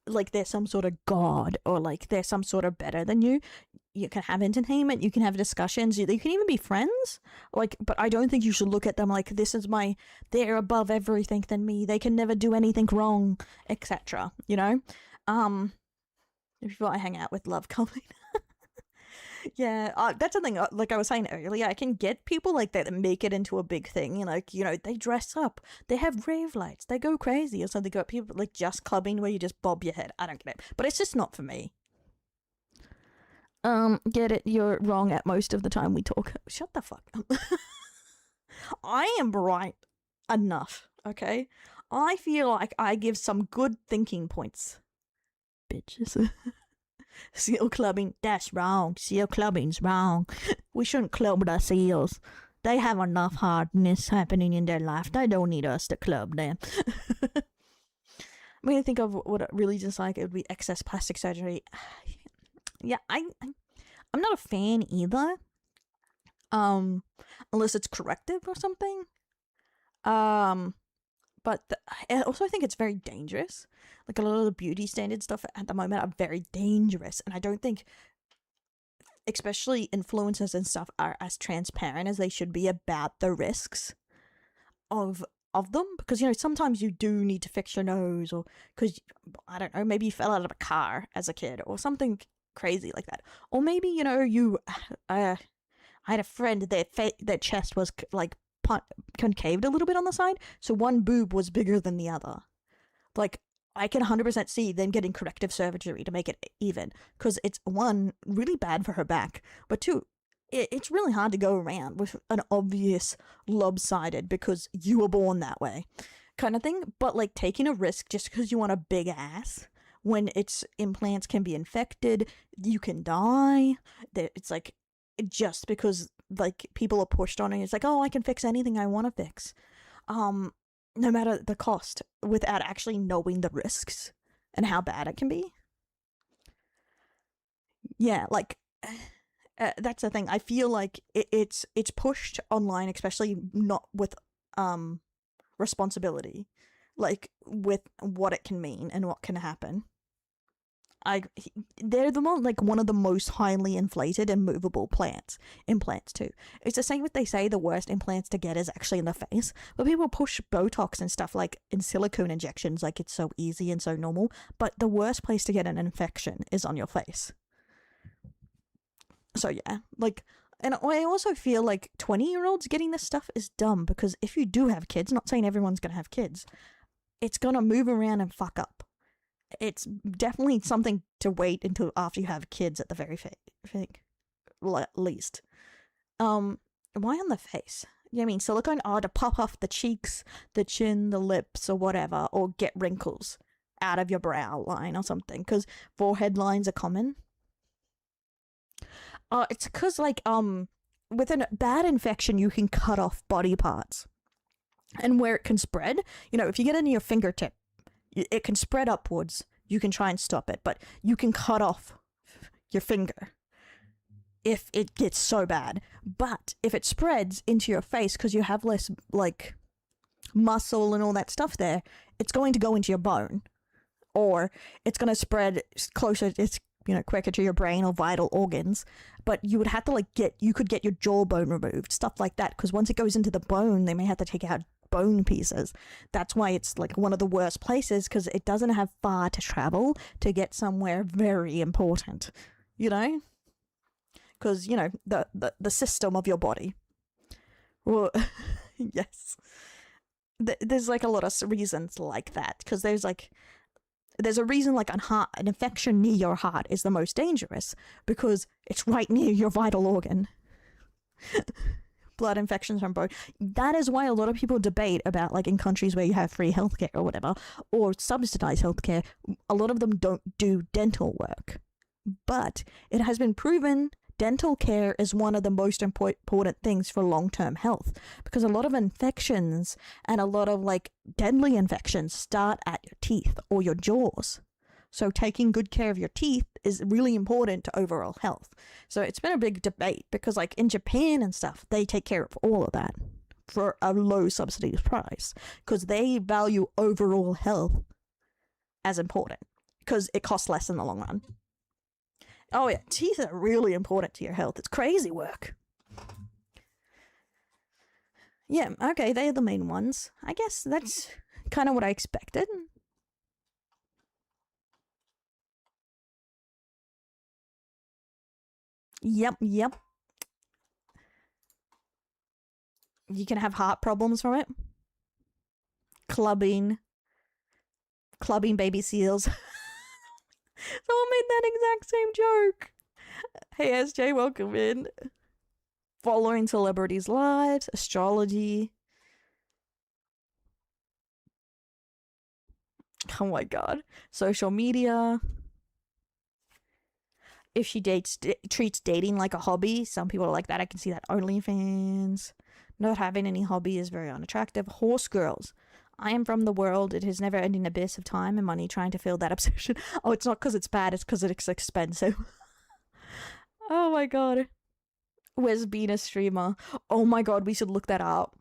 like they're some sort of god, or like they're some sort of better than you. You can have entertainment, you can have discussions, you can even be friends, like, but I don't think you should look at them like they're above everything than me, they can never do anything wrong, etc. You know? The people I hang out with love coming. Yeah, that's the thing. Like I was saying earlier, I can get people like that make it into a big thing. They dress up, they have rave lights, they go crazy, or something. Got people like just clubbing where you just bob your head. I don't get it, but it's just not for me. Get it? You're wrong at most of the time we talk. Shut the fuck up. I am right enough. Okay, I feel like I give some good thinking points. Bitches. Seal clubbing, that's wrong. Seal clubbing's wrong. We shouldn't club the seals. They have enough hardness happening in their life. They don't need us to club them. I mean, I think of what I really dislike. It would be excess plastic surgery. Yeah, I'm not a fan either. Unless it's corrective or something. But I also think it's very dangerous. Like, a lot of the beauty standard stuff at the moment are very dangerous. And I don't think, especially influencers and stuff, are as transparent as they should be about the risks of them. Because, sometimes you do need to fix your nose, or because, I don't know, maybe you fell out of a car as a kid or something crazy like that. Or maybe, I had a friend, their chest was, like, concaved a little bit on the side, so one boob was bigger than the other. Like, I can 100% see them getting corrective surgery to make it even, because it's, one, really bad for her back, but two, it's really hard to go around with an obvious lopsided because you were born that way kind of thing. But like, taking a risk just because you want a big ass when its implants can be infected, you can die. It's like, just because like people are pushed on it, it's like, oh, I can fix anything I want to fix, no matter the cost, without actually knowing the risks and how bad it can be. Yeah, like, that's the thing. I feel like it's pushed online, especially not with responsibility, like with what it can mean and what can happen. They're one of the most highly inflated and movable implants too. It's the same with, they say the worst implants to get is actually in the face, but people push Botox and stuff like in silicone injections like it's so easy and so normal, but the worst place to get an infection is on your face. So yeah, like, and I also feel like 20-year-olds getting this stuff is dumb, because if you do have kids, not saying everyone's gonna have kids, it's gonna move around and fuck up. It's definitely something to wait until after you have kids at the very least. Why on the face? I mean, silicone are to pop off the cheeks, the chin, the lips, or whatever, or get wrinkles out of your brow line or something, because forehead lines are common. It's because, like, with a bad infection, you can cut off body parts. And where it can spread, if you get into your fingertip, it can spread upwards. You can try and stop it, but you can cut off your finger if it gets so bad. But if it spreads into your face, because you have less, like, muscle and all that stuff there, it's going to go into your bone. Or it's going to spread closer, it's, quicker to your brain or vital organs. But you would have to, like, you could get your jawbone removed, stuff like that, because once it goes into the bone, they may have to take out bone pieces. That's why it's like one of the worst places, because it doesn't have far to travel to get somewhere very important, because the system of your body. Well, yes, there's like a lot of reasons like that, because there's a reason like an infection near your heart is the most dangerous, because it's right near your vital organ. Blood infections from bone. That is why a lot of people debate about, like, in countries where you have free healthcare or whatever, or subsidized healthcare, a lot of them don't do dental work. But it has been proven dental care is one of the most important things for long-term health, because a lot of infections and a lot of, like, deadly infections start at your teeth or your jaws. So taking good care of your teeth is really important to overall health. So it's been a big debate, because like in Japan and stuff, they take care of all of that for a low subsidy price, because they value overall health as important, because it costs less in the long run. Oh yeah, teeth are really important to your health. It's crazy work. Yeah, okay, they're the main ones. I guess that's kind of what I expected. Yep. You can have heart problems from it. Clubbing baby seals. Someone made that exact same joke. Hey SJ, welcome in. Following celebrities' lives, astrology. Oh my god. Social media. If she treats dating like a hobby, some people are like that. I can see that. OnlyFans. Not having any hobby is very unattractive. Horse girls. I am from the world. It has never ending abyss of time and money trying to fill that obsession. Oh, it's not because it's bad. It's because it's expensive. Oh my god. Where's being a streamer? Oh my god, we should look that up.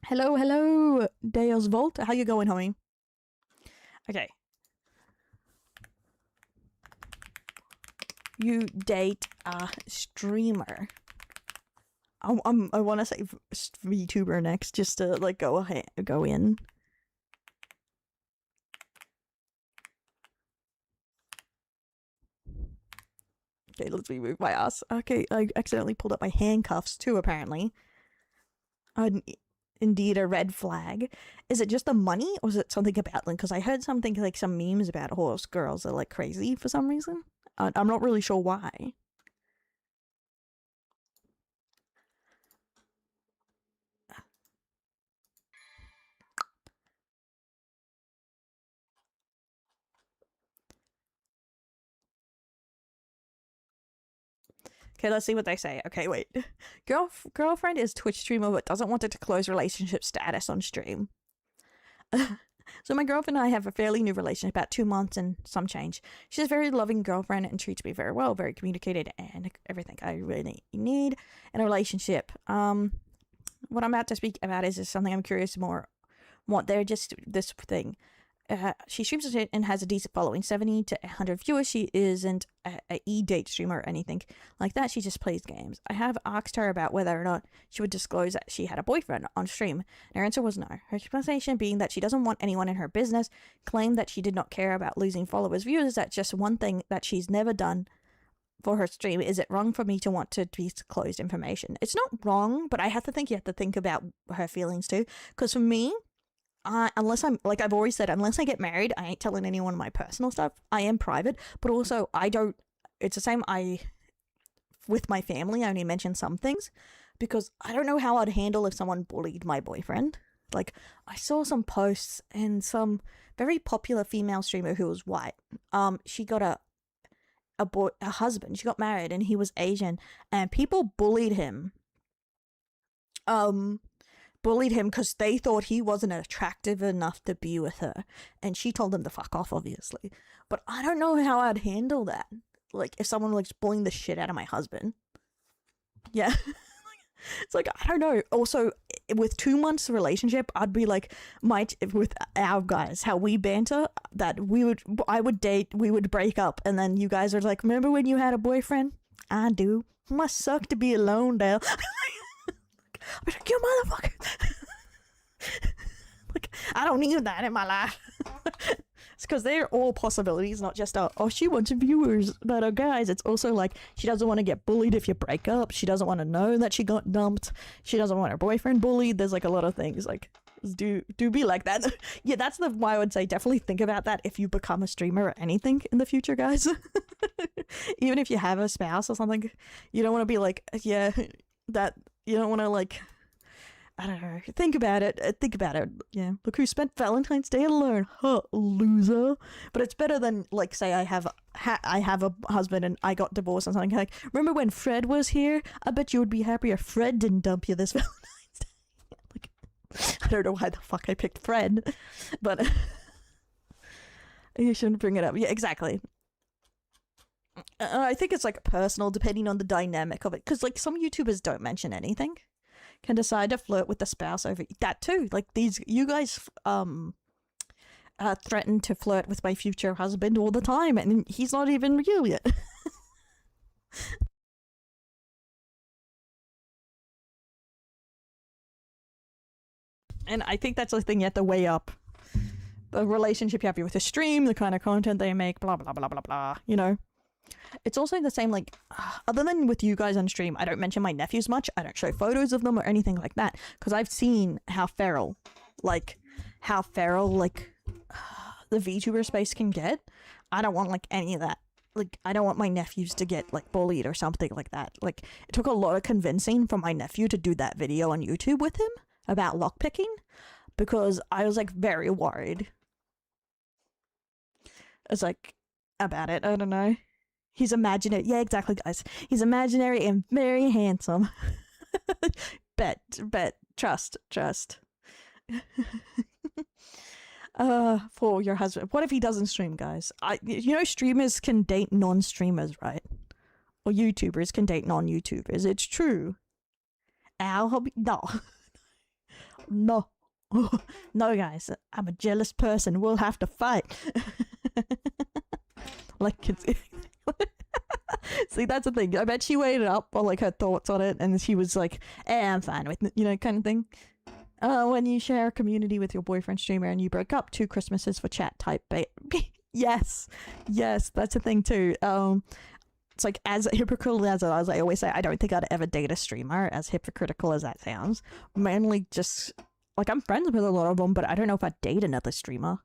Hello, Deus Vault. How you going, homie? Okay. You date a streamer. I want to say VTuber next, just to like go in. Okay, let's remove my ass. Okay, I accidentally pulled up my handcuffs too, apparently. Indeed a red flag. Is it just the money, or is it something about them? Because I heard something like some memes about horse girls are like crazy for some reason. I'm not really sure why. Okay, let's see what they say. Okay, wait. Girlfriend is Twitch streamer but doesn't want it to close relationship status on stream. So my girlfriend and I have a fairly new relationship, about 2 months and some change. She's a very loving girlfriend and treats me very well, very communicated, and everything I really need in a relationship. What I'm about to speak about is something I'm curious more. They're just this thing. She streams it and has a decent following, 70 to 100 viewers. She isn't a e-date streamer or anything like that. She just plays games. I have asked her about whether or not she would disclose that she had a boyfriend on stream. And her answer was no. Her explanation being that she doesn't want anyone in her business, claimed that she did not care about losing followers, viewers. That's just one thing that she's never done for her stream. Is it wrong for me to want to disclose information? It's not wrong, but I have to think you have to think about her feelings too. Because for me, unless I'm, like I've always said, unless I get married, I ain't telling anyone my personal stuff. I am private, but also it's the same, with my family, I only mention some things, because I don't know how I'd handle if someone bullied my boyfriend. Like, I saw some posts and some very popular female streamer who was white, she got a husband, she got married, and he was Asian, and people bullied him. Because they thought he wasn't attractive enough to be with her, and she told them to fuck off, obviously. But I don't know how I'd handle that. Like, if someone was bullying the shit out of my husband. Yeah. It's like, I don't know. Also, with 2 months relationship, I'd be like, with our guys, how we banter, that I would date, we would break up, and then you guys are like, remember when you had a boyfriend? I do. Must suck to be alone, Dale. I'm like, you motherfucker. Like, I don't need that in my life. It's because they're all possibilities, not just oh, she wants viewers that are guys. It's also like, she doesn't want to get bullied if you break up. She doesn't want to know that she got dumped. She doesn't want her boyfriend bullied. There's like a lot of things, like, do be like that. Yeah, that's why I would say definitely think about that if you become a streamer or anything in the future, guys. Even if you have a spouse or something, you don't want to be like, yeah, that. You don't want to, like, I don't know. Think about it. Yeah. Look who spent Valentine's Day alone. Huh, loser. But it's better than, like, say I have a husband and I got divorced or something. Like, remember when Fred was here? I bet you would be happier Fred didn't dump you this Valentine's Day. Like, I don't know why the fuck I picked Fred. But you shouldn't bring it up. Yeah, exactly. I think it's like personal, depending on the dynamic of it, because like some YouTubers don't mention anything, can decide to flirt with the spouse over that too. Like you guys threaten to flirt with my future husband all the time, and he's not even real yet. And I think that's the thing you have to weigh up. the relationship you have with the stream, the kind of content they make, blah, blah, blah, blah, blah, you know? It's also the same, like, other than with you guys on stream, I don't mention my nephews much. I don't show photos of them or anything like that, because I've seen how feral, the VTuber space can get. I don't want, like, any of that. Like, I don't want my nephews to get, like, bullied or something like that. Like, it took a lot of convincing for my nephew to do that video on YouTube with him about lockpicking, because I was, like, very worried. It's, like, about it. I don't know. He's imaginary. Yeah, exactly, guys. He's imaginary and very handsome. Bet. Trust. For your husband. What if he doesn't stream, guys? You know, streamers can date non-streamers, right? Or YouTubers can date non-YouTubers. It's true. Our hobby? No. No. No, guys. I'm a jealous person. We'll have to fight. Like, it's... See, that's the thing. I bet she weighed it up on, like, her thoughts on it, and she was like, I'm fine with it, you know, kind of thing. When you share a community with your boyfriend streamer and you broke up 2 Christmases for chat type bait. Yes, that's a thing too. It's like, as hypocritical as I always say, I don't think I'd ever date a streamer, as hypocritical as that sounds. Mainly just, like, I'm friends with a lot of them, but I don't know if I'd date another streamer.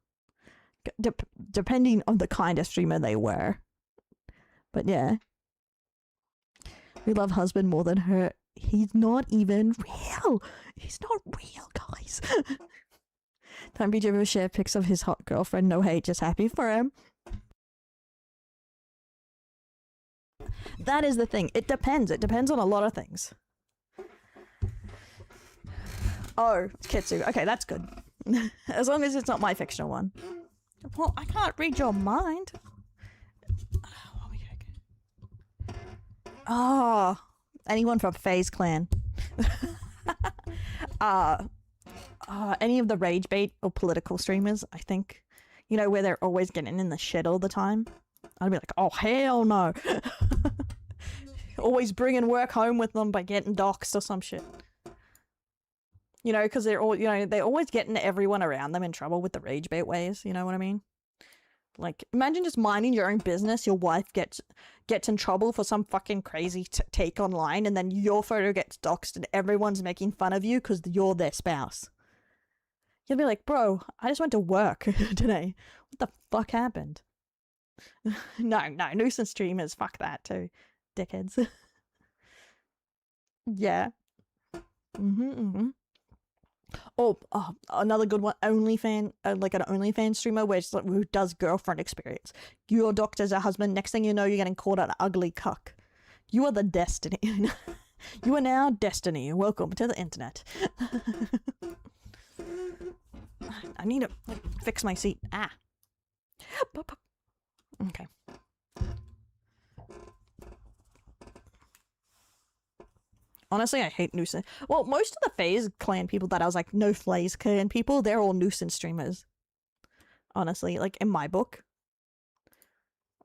Depending on the kind of streamer they were. But yeah. We love husband more than her. He's not even real. He's not real, guys. Time VTuber share pics of his hot girlfriend. No hate, just happy for him. That is the thing. It depends. It depends on a lot of things. Oh, it's Kitsu. Okay, that's good. As long as it's not my fictional one. Well, I can't read your mind. Oh, anyone from FaZe Clan. Any of the rage bait or political streamers, I think. You know, where they're always getting in the shit all the time. I'd be like, oh, hell no. Always bringing work home with them by getting doxxed or some shit. You know, because they're all, you know, they're always getting everyone around them in trouble with the rage bait ways. You know what I mean? Like, imagine just minding your own business, your wife gets in trouble for some fucking crazy take online, and then your photo gets doxxed and everyone's making fun of you because you're their spouse. You'll be like, bro, I just went to work today. What the fuck happened? No, nuisance streamers, fuck that too. Dickheads. Yeah. Oh, another good one, like an OnlyFans streamer who does girlfriend experience. You're docked as a husband, next thing you know, you're getting called an ugly cuck. You are the destiny. You are now destiny. Welcome to the internet. I need to fix my seat. Okay. Honestly, I hate nuisance. Well, most of the FaZe clan people that I was like, no FaZe clan people, they're all nuisance streamers. Honestly, like, in my book.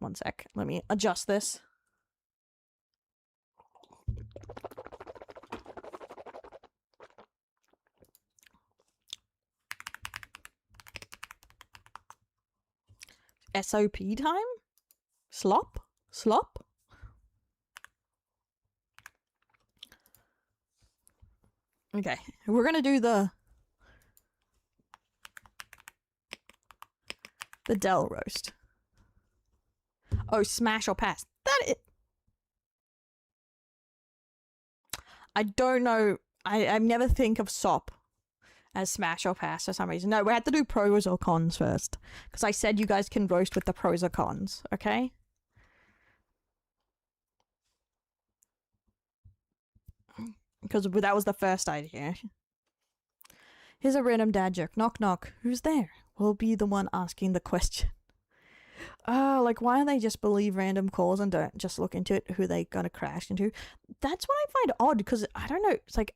One sec. Let me adjust this. SOP time? Slop? Okay, we're gonna do the Dell roast. Oh, smash or pass. I don't know. I never think of SOP as smash or pass for some reason. No, we had to do pros or cons first. Because I said you guys can roast with the pros or cons, okay? Because that was the first idea. Here's a random dad joke. Knock knock. Who's there? We'll be the one asking the question. Like, why don't they just believe random calls and don't just look into it, who they gonna crash into? That's what I find odd, because I don't know, it's like,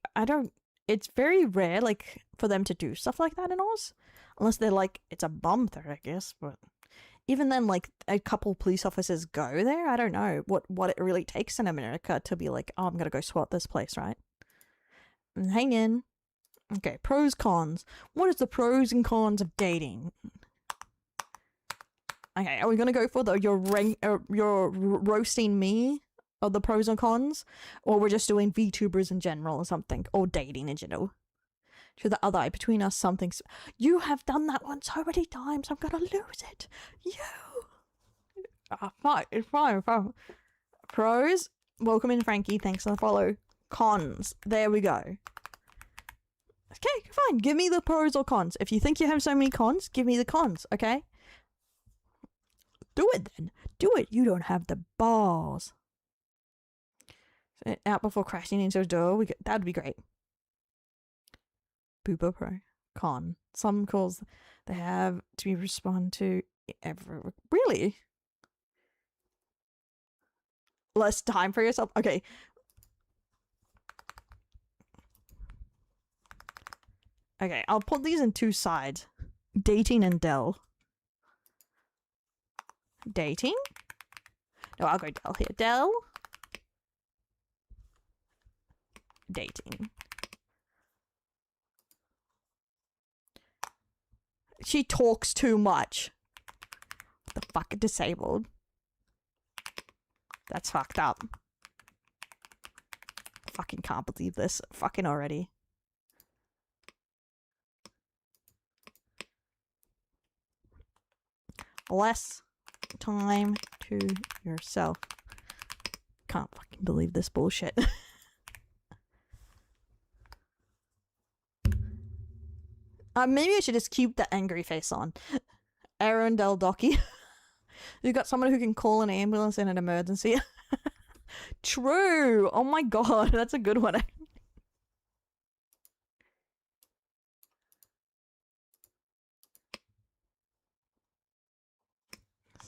it's very rare, like, for them to do stuff like that in Oz. Unless they're like, it's a bomb threat, I guess, but even then, like, a couple police officers go there, I don't know what it really takes in America to be like, oh, I'm gonna go SWAT this place, right? Hang in. Okay, pros, cons. What is the pros and cons of dating? Okay, are we gonna go for your roasting me of the pros and cons, or we're just doing VTubers in general or something, or dating in general? To the other eye between us, something's. You have done that one so many times. I'm gonna lose it. You. Fine. Pros. Welcome in, Frankie. Thanks for the follow. Cons. There we go. Okay, fine. Give me the pros or cons. If you think you have so many cons, give me the cons. Okay. Do it then. Do it. You don't have the balls. Out before crashing into a door. That'd be great. Booper Pro. Con. Some calls they have to be respond to ever. Really? Less time for yourself? Okay. Okay, I'll put these in two sides. Dating and Dell. Dating? No, I'll go Dell here. Dell. Dating. She talks too much. What the fuck? Disabled. That's fucked up. Fucking can't believe this. Fucking already. Less time to yourself. Can't fucking believe this bullshit. Maybe I should just keep the angry face on. Erundel Docky. You got someone who can call an ambulance in an emergency. True. Oh my god, that's a good one.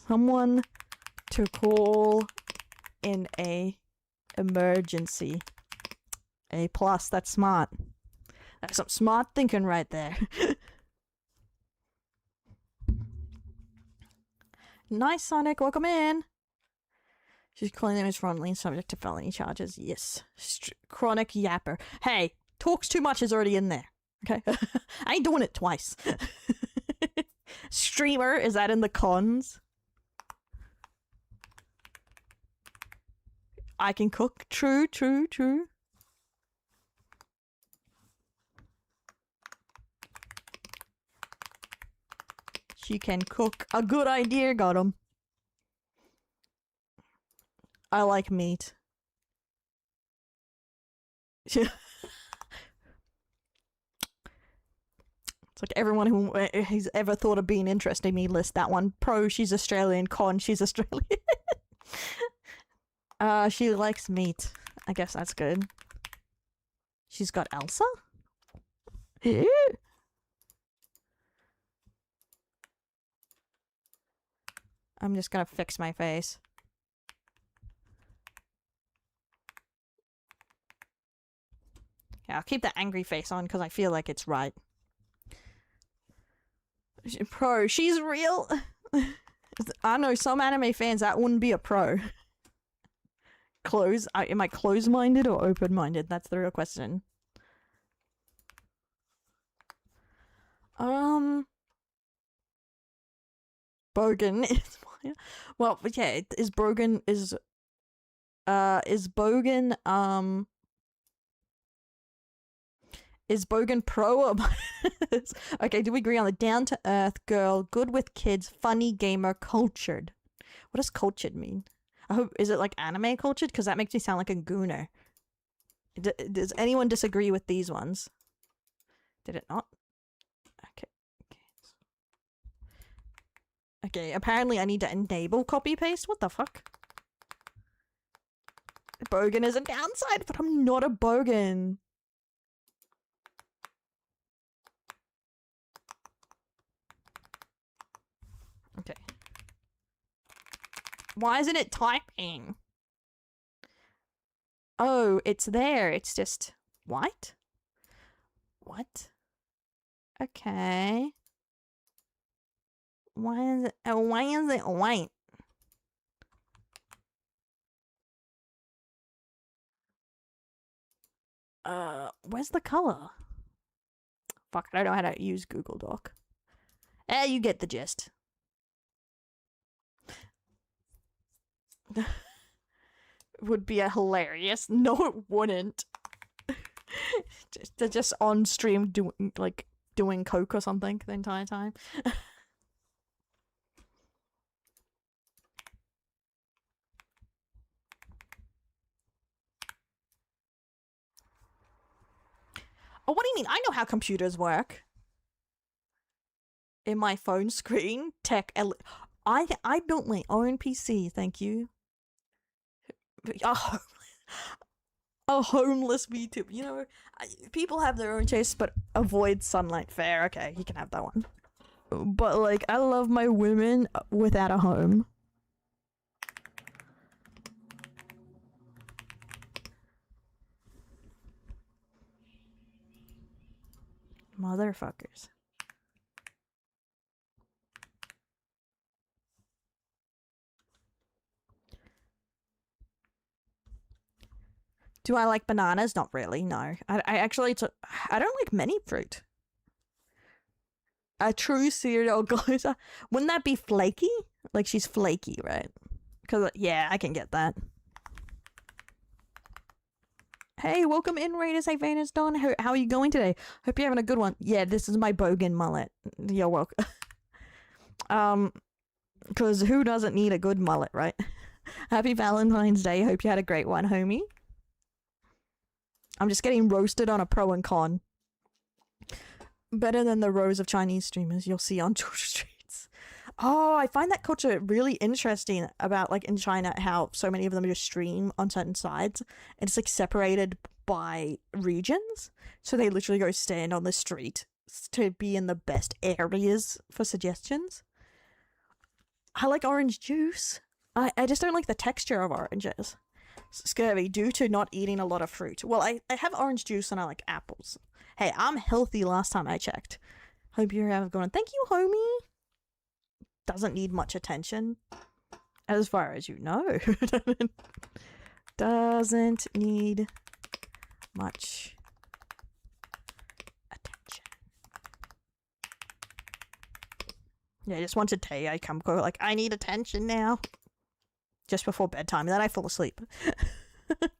Someone to call in a emergency. A plus, that's smart. That's some smart thinking right there. Nice, Sonic. Welcome in. She's calling them as wrongly and subject to felony charges. Yes. Chronic yapper. Hey, talks too much is already in there. Okay? I ain't doing it twice. Streamer, is that in the cons? I can cook. True. She can cook. A good idea, got him. I like meat. It's like everyone who has ever thought of being interested in me list that one. Pro, she's Australian. Con, she's Australian. She likes meat. I guess that's good. She's got Elsa? Ew. I'm just gonna fix my face. Yeah, I'll keep the angry face on because I feel like it's right. Pro, she's real. I know some anime fans that wouldn't be a pro. Am I close-minded or open-minded? That's the real question. Bogan is well, yeah, is Bogan pro or okay, do we agree on the down-to-earth girl, good with kids, funny gamer, cultured? What does cultured mean? I hope, is it like anime cultured? Because that makes me sound like a gooner. Does anyone disagree with these ones? Did it not? Okay, apparently I need to enable copy-paste? What the fuck? Bogan is a downside, but I'm not a bogan. Okay. Why isn't it typing? Oh, it's there. It's just white? What? Okay. Why is it white? Where's the color? Fuck, I don't know how to use Google Doc. You get the gist. would be a hilarious. No, it wouldn't. They're just on stream doing coke or something the entire time. Oh, what do you mean? I know how computers work. In my phone screen, I built my own PC, thank you. A homeless VTuber. You know, people have their own tastes, but avoid sunlight. Fair, okay, you can have that one. But, like, I love my women without a home. Motherfuckers. Do I like bananas? Not really, no. I actually, I don't like many fruit. A true cereal gozer. Wouldn't that be flaky? Like, she's flaky, right? Because, yeah, I can get that. Hey, welcome in, Raiders. Hey, Venus Dawn. How are you going today? Hope you're having a good one. Yeah, this is my bogan mullet. You're welcome. Because who doesn't need a good mullet, right? Happy Valentine's Day. Hope you had a great one, homie. I'm just getting roasted on a pro and con. Better than the rows of Chinese streamers you'll see on Georgia streets. Oh, I find that culture really interesting about, like, in China, how so many of them just stream on certain sides. And it's, like, separated by regions. So they literally go stand on the street to be in the best areas for suggestions. I like orange juice. I just don't like the texture of oranges. Scurvy due to not eating a lot of fruit. Well, I have orange juice and I like apples. Hey, I'm healthy last time I checked. Hope you're having a good one. Thank you, homie. Doesn't need much attention. As far as you know. Doesn't need much attention. Yeah, I just wanted to tell you, I come go like, I need attention now. Just before bedtime, then I fall asleep.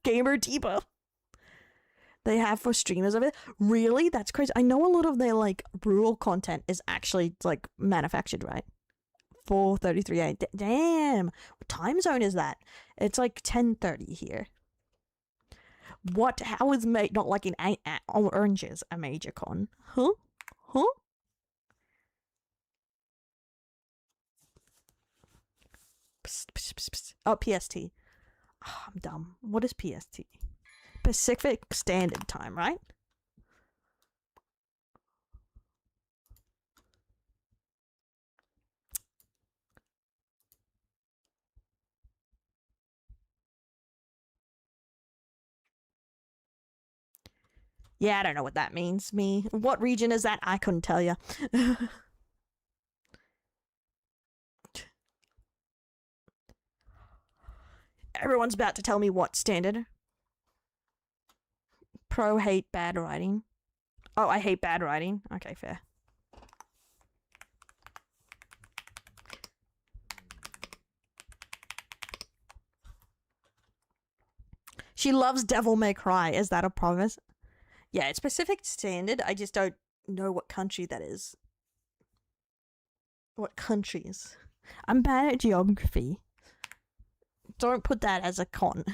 Gamer Debo. They have for streamers of it. Really? That's crazy. I know a lot of their, like, rural content is actually, like, manufactured, right? 4:33 a.m. Damn. What time zone is that? It's like 10:30 here. What? How is not liking oranges a major con? Huh? Huh? Psst, psst, psst, psst. Oh, PST. Oh, I'm dumb. What is PST? Pacific Standard Time, right? Yeah, I don't know what that means. What region is that? I couldn't tell you. Everyone's about to tell me what standard. Pro hate bad writing. Oh, I hate bad writing. Okay, fair. She loves Devil May Cry. Is that a promise? Yeah, it's Pacific Standard. I just don't know what country that is. What countries? I'm bad at geography. Don't put that as a con.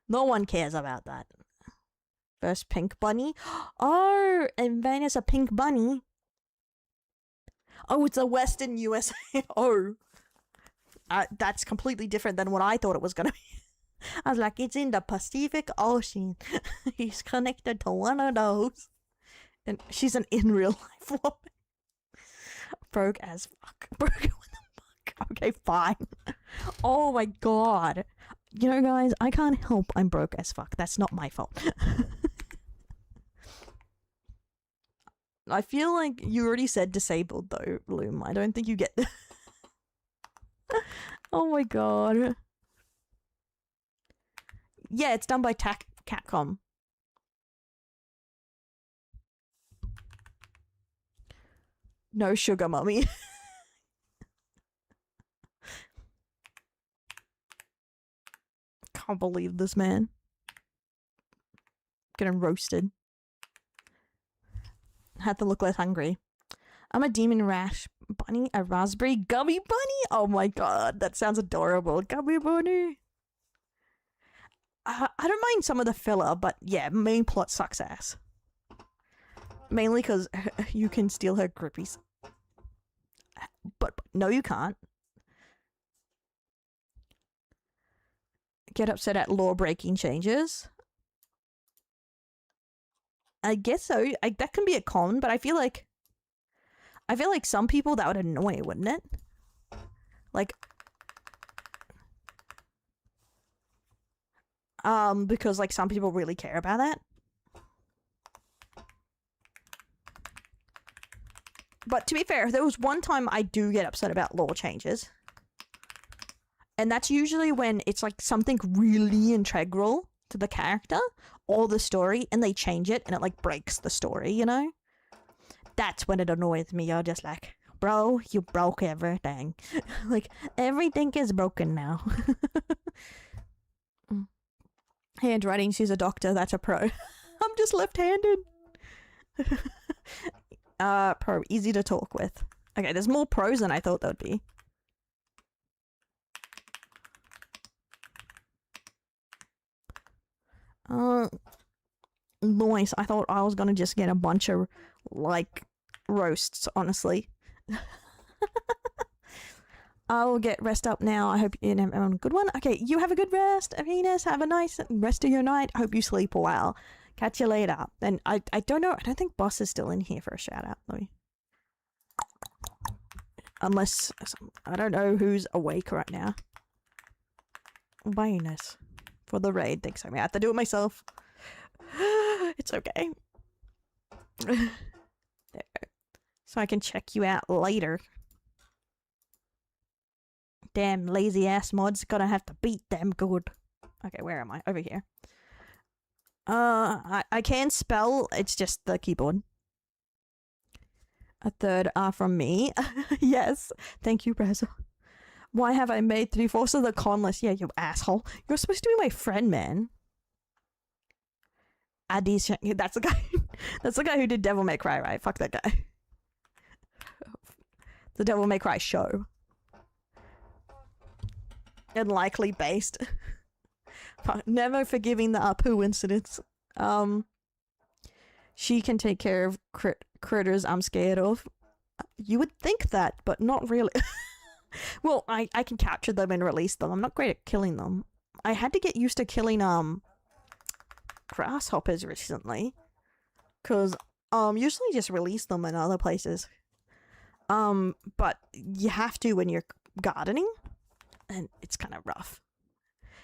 No one cares about that. First pink bunny. Oh, and Venus a pink bunny. Oh, it's a Western USA. Oh. That's completely different than what I thought it was gonna be. I was like, it's in the Pacific Ocean. He's connected to one of those. And she's an in real life woman. Broke as fuck. Broke with the fuck. Okay, fine. Oh my god. You know, guys, I can't help I'm broke as fuck. That's not my fault. I feel like you already said disabled, though, Loom. I don't think you get... Oh my god. Yeah, it's done by Capcom. No sugar, mummy. Can't believe this, man. Getting roasted. Had to look less hungry. I'm a demon rash bunny, a raspberry gummy bunny. Oh my god, that sounds adorable. Gummy bunny. I don't mind some of the filler, but yeah, main plot sucks ass. Mainly because you can steal her grippies. But no, you can't. Get upset at law-breaking changes. I guess so. That can be a con, but I feel like some people that would annoy, wouldn't it? Like, because like some people really care about that. But to be fair, there was one time I do get upset about law changes. And that's usually when it's like something really integral to the character or the story and they change it and it like breaks the story, you know? That's when it annoys me. You're just like, bro, you broke everything. Like, everything is broken now. Handwriting, she's a doctor, that's a pro. I'm just left-handed. Pro, easy to talk with. Okay, there's more pros than I thought there would be. Nice. I thought I was gonna just get a bunch of, like, roasts, honestly. I'll get rest up now. I hope you have a good one. Okay, you have a good rest, Venus. Have a nice rest of your night. Hope you sleep well. Catch you later. And I don't know. I don't think Boss is still in here for a shout out. Let me. Unless I don't know who's awake right now. Venus for the raid. Thanks. I have to do it myself. It's okay. There we go. So I can check you out later. Damn lazy ass mods, gonna have to beat them good. Okay, where am I? Over here. I can spell, it's just the keyboard. A third R from me. Yes. Thank you, Prezzo. Why have I made 3/4 of the con list? Yeah, you asshole. You're supposed to be my friend, man. Addy's, that's the guy. That's the guy who did Devil May Cry, right? Fuck that guy. The Devil May Cry show. Unlikely based. Never forgiving the Apu incidents. She can take care of critters I'm scared of. You would think that, but not really. Well, I can capture them and release them. I'm not great at killing them. I had to get used to killing grasshoppers recently, cause usually just release them in other places. But you have to when you're gardening, and it's kind of rough.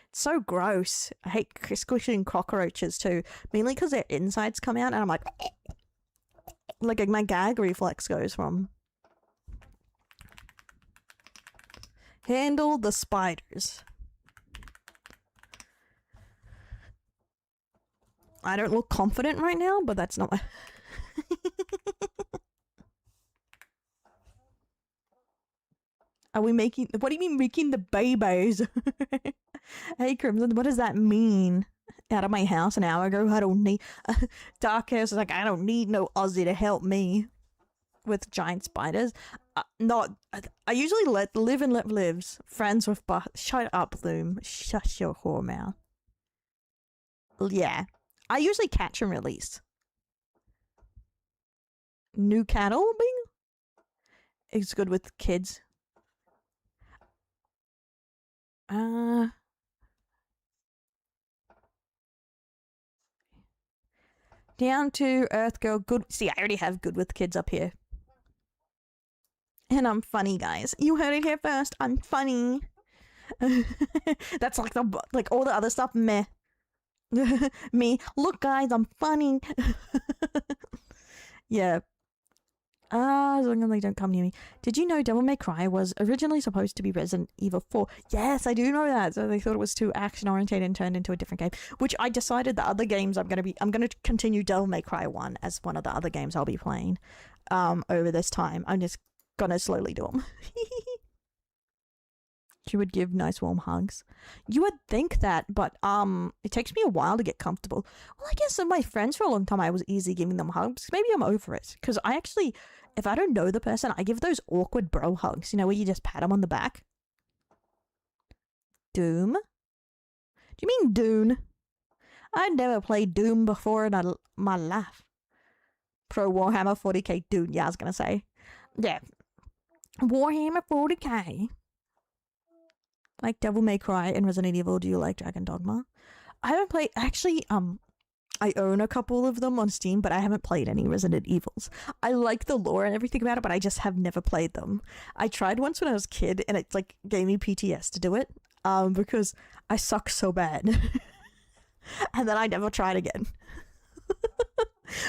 It's so gross. I hate squishing cockroaches too, mainly because their insides come out, and I'm like my gag reflex goes from. Handle the spiders. I don't look confident right now, but that's not my... Are we making... What do you mean making the babies? Hey, Crimson, what does that mean? Out of my house an hour ago? I don't need... Dark House is like, I don't need no Aussie to help me with giant spiders. Not... I usually live and let lives. Friends with... Shut up, Loom. Shut your whore mouth. Yeah. I usually catch and release. New cattle being? It's good with kids. Down to Earth Girl. Good. See, I already have good with kids up here. And I'm funny, guys. You heard it here first. I'm funny. That's like all the other stuff. Meh. Me. Look, guys, I'm funny. Yeah. As long as they don't come near me. Did you know Devil May Cry was originally supposed to be Resident Evil 4? Yes, I do know that. So they thought it was too action-oriented and turned into a different game. Which I decided the other games I'm gonna continue Devil May Cry 1 as one of the other games I'll be playing over this time. I'm just gonna slowly do them. She would give nice warm hugs. You would think that, but it takes me a while to get comfortable. Well, I guess with my friends for a long time, I was easy giving them hugs. Maybe I'm over it. Because I actually, if I don't know the person, I give those awkward bro hugs. You know, where you just pat them on the back. Doom? Do you mean Dune? I'd never played Doom before in my life. Pro Warhammer 40k Dune, yeah, I was gonna say. Yeah. Warhammer 40k. Like Devil May Cry and Resident Evil, do you like Dragon Dogma? I haven't played, actually, I own a couple of them on Steam, but I haven't played any Resident Evils. I like the lore and everything about it, but I just have never played them. I tried once when I was a kid, and it, like, gave me PTS to do it, because I suck so bad. And then I never tried again.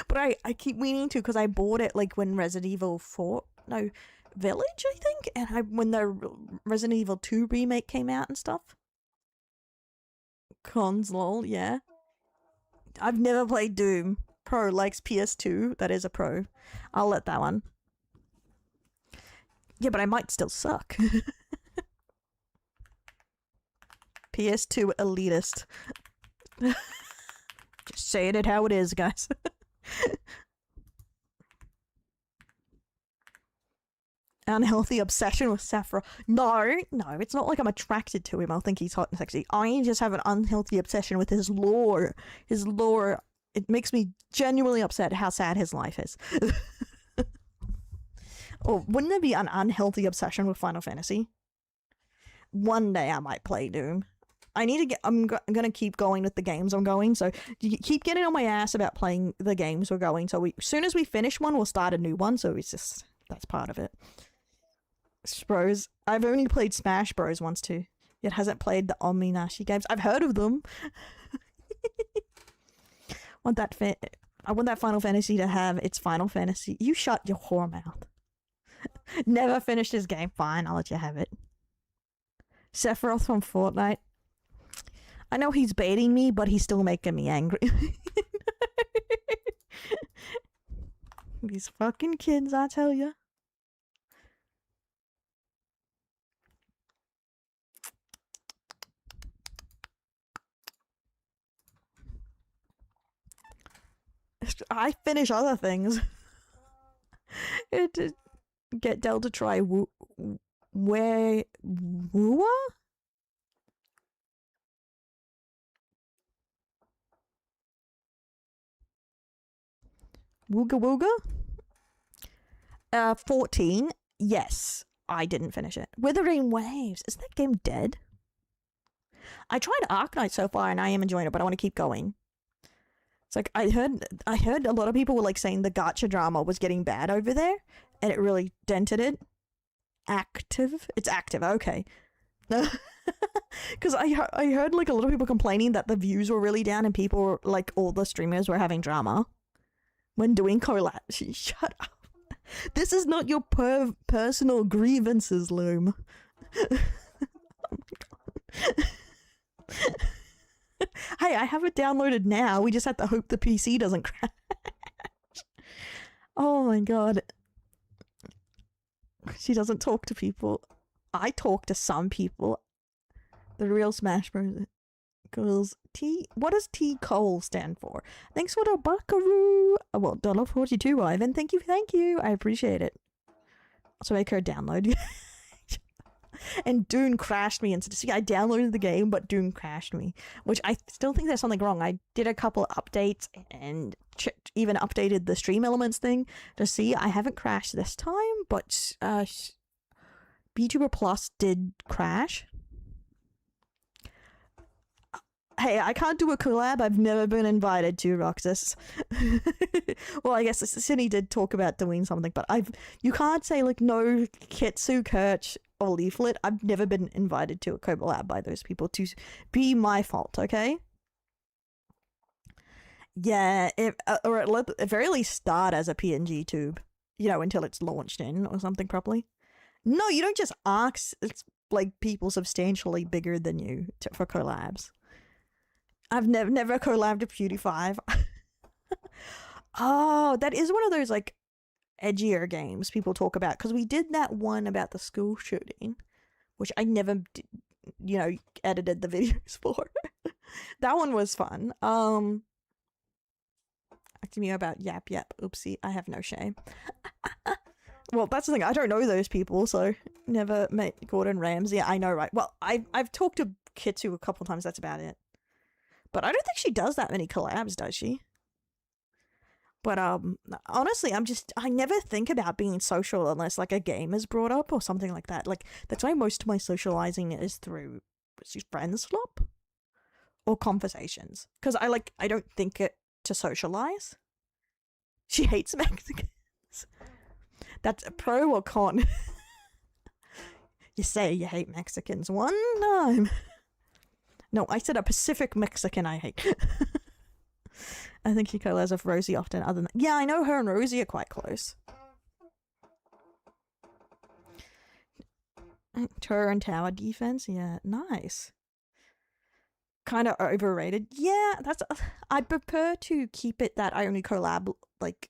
But I keep meaning to, because I bought it, like, when Resident Evil 4, no, Village, I think, and when the Resident Evil 2 remake came out and stuff. Cons, lol, yeah. I've never played Doom. Pro likes PS2, that is a pro. I'll let that one. Yeah, but I might still suck. PS2 elitist. Just saying it how it is, guys. Unhealthy obsession with Sephiroth. No, it's not like I'm attracted to him. I'll think he's hot and sexy. I just have an unhealthy obsession with his lore. His lore, it makes me genuinely upset how sad his life is. Or wouldn't there be an unhealthy obsession with Final Fantasy? One day I might play Doom. I need to get, I'm gonna keep going with the games I'm going, so you keep getting on my ass about playing the games we're going, so as soon as we finish one, we'll start a new one, so it's just, that's part of it. Bros. I've only played Smash Bros once too. It hasn't played the Omni-Nashi games. I've heard of them. I want that Final Fantasy to have its Final Fantasy. You shut your whore mouth. Never finished this game. Fine, I'll let you have it. Sephiroth from Fortnite. I know he's baiting me, but he's still making me angry. These fucking kids, I tell ya. I finish other things. Get Del to try Wooga? Wooga? 14. Yes, I didn't finish it. Withering Waves. Is that game dead? I tried Arknight so far and I am enjoying it, but I want to keep going. It's like I heard a lot of people were like saying the gacha drama was getting bad over there, and it really dented it. Active? It's active. Okay. Because I heard like a lot of people complaining that the views were really down and people were like all the streamers were having drama when doing collab. Shut up. This is not your personal grievances, Loom. Oh my god. Hey, I have it downloaded now. We just have to hope the PC doesn't crash. Oh my god. She doesn't talk to people. I talk to some people. The real Smash Bros. Girls. What does T Cole stand for? Thanks for the buckaroo. Oh, well, $1.42, Ivan. Thank you. I appreciate it. Also make her download. And Dune crashed me. And see, I downloaded the game, but Dune crashed me, which I still think there's something wrong. I did a couple of updates and even updated the stream elements thing to see. I haven't crashed this time, but VTuber Plus did crash. Hey, I can't do a collab. I've never been invited to, Roxas. Well, I guess Cindy did talk about doing something, but you can't say like no Kitsu, Kirch, or Leaflet. I've never been invited to a collab by those people to be my fault, okay? Yeah, or at the very least start as a PNG tube, you know, until it's launched in or something properly. No, you don't just ask. It's like people substantially bigger than you for collabs. I've never collabed with PewDiePie. Oh, that is one of those like edgier games people talk about, because we did that one about the school shooting which I never, edited the videos for. That one was fun. Asking me about Yap Yap. Oopsie, I have no shame. Well, that's the thing. I don't know those people, so never met Gordon Ramsay. I know, right? Well, I've talked to Kitsu a couple times. That's about it. But I don't think she does that many collabs, does she? But honestly, I never think about being social unless like a game is brought up or something like that. Like that's why most of my socializing is through friends swap or conversations. Because I don't think it to socialize. She hates Mexicans. That's a pro or con? You say you hate Mexicans one time. No, I said a Pacific Mexican I hate. I think she collabs with Rosie often. Other than yeah, I know her and Rosie are quite close. Turret and tower defense, yeah, nice. Kind of overrated. Yeah, I'd prefer to keep it that I only collab like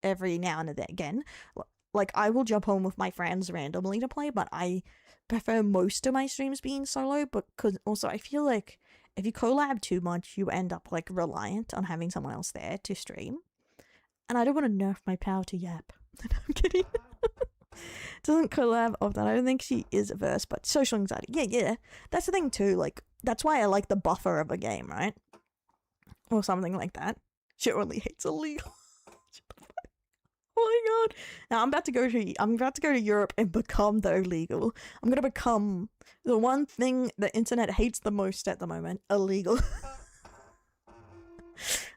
every now and again. Like I will jump on with my friends randomly to play, but I prefer most of my streams being solo. Because also I feel like if you collab too much, you end up like reliant on having someone else there to stream, and I don't want to nerf my power to Yap. I'm kidding. Doesn't collab often. I don't think she is averse, but social anxiety. Yeah. That's the thing too. Like that's why I like the buffer of a game, right? Or something like that. She only hates illegal. Oh my god! Now I'm about to go to Europe and become the illegal. I'm gonna become the one thing the internet hates the most at the moment: illegal.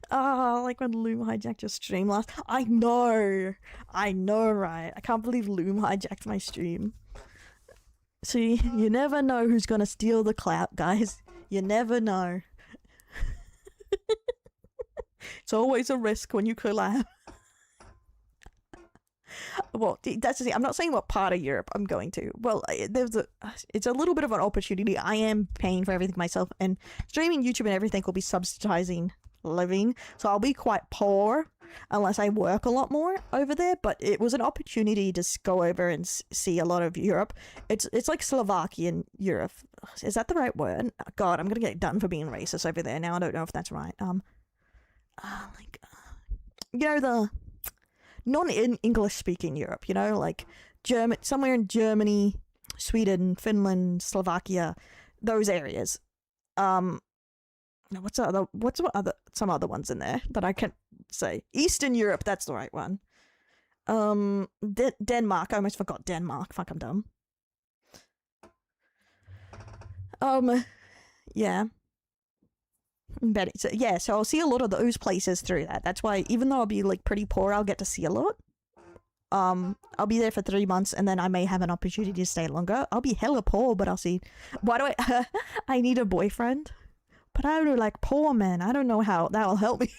Like when Loom hijacked your stream last. I know, right? I can't believe Loom hijacked my stream. See, you never know who's gonna steal the clout, guys. You never know. It's always a risk when you collab. Well, that's the thing. I'm not saying what part of Europe I'm going to. Well, it's a little bit of an opportunity. I am paying for everything myself, and streaming YouTube and everything will be subsidizing living, so I'll be quite poor unless I work a lot more over there. But it was an opportunity to go over and see a lot of Europe. It's like Slovakian Europe. Is that the right word? God, I'm gonna get done for being racist over there now. I don't know if that's right. The non-English speaking Europe, like somewhere in Germany, Sweden, Finland, Slovakia, those areas. Some other ones in there that I can't say. Eastern Europe, that's the right one. Denmark, I almost forgot Denmark. Fuck, I'm dumb. Yeah. So I'll see a lot of those places through that. That's why, even though I'll be like pretty poor, I'll get to see a lot. I'll be there for 3 months, and then I may have an opportunity to stay longer. I'll be hella poor, but I'll see. Why do I? I need a boyfriend, but I don't like poor men. I don't know how that will help me.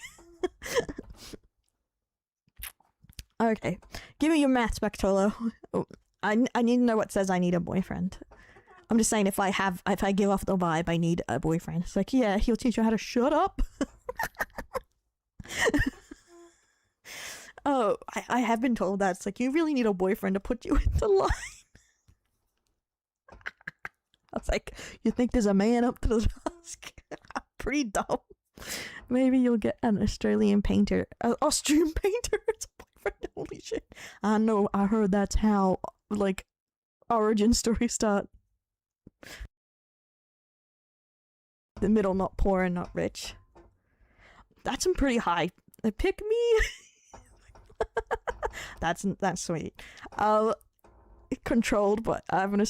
Okay, give me your maths back, Tolo. I need to know what says I need a boyfriend. I'm just saying, if I give off the vibe, I need a boyfriend. It's like, yeah, he'll teach you how to shut up. Oh, I have been told that. It's like, you really need a boyfriend to put you into line. I was like, you think there's a man up to the task? Pretty dumb. Maybe you'll get an Australian painter. Austrian painter as a boyfriend. Holy shit. I know, I heard that's how, like, origin stories start. The middle, not poor and not rich. That's some pretty high. Pick me. That's sweet. Controlled, but I'm an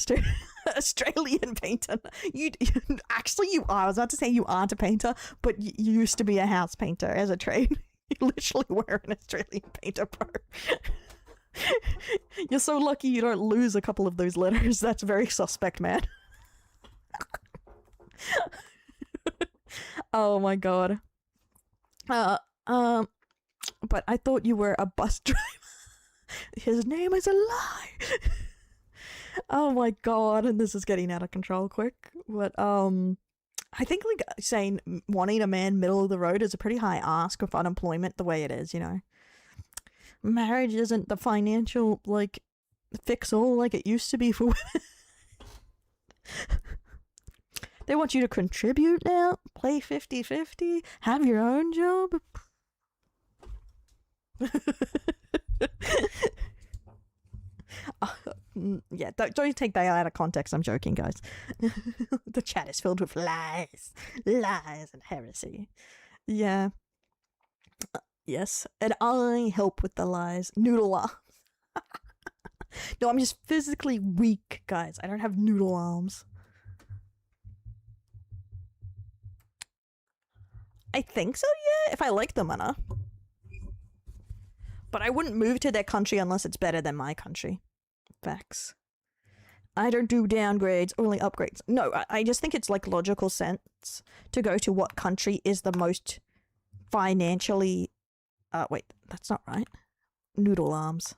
Australian painter. You are. I was about to say you aren't a painter, but you used to be a house painter as a trade. You literally were an Australian painter, bro. You're so lucky you don't lose a couple of those letters. That's very suspect, man. Oh my god. But I thought you were a bus driver. His name is a lie. Oh my god, and this is getting out of control quick. But I think like saying wanting a man middle of the road is a pretty high ask with unemployment the way it is, Marriage isn't the financial like fix all like it used to be for women. They want you to contribute now, play 50-50, have your own job. Yeah, don't take that out of context. I'm joking, guys. The chat is filled with lies and heresy. Yeah. Yes, and I help with the lies. Noodle arms. No, I'm just physically weak, guys. I don't have noodle arms. I think so, yeah, if I like them enough. But I wouldn't move to their country unless it's better than my country. Facts. I don't do downgrades, only upgrades. No, I just think it's like logical sense to go to what country is the most financially... wait, that's not right. Noodle arms.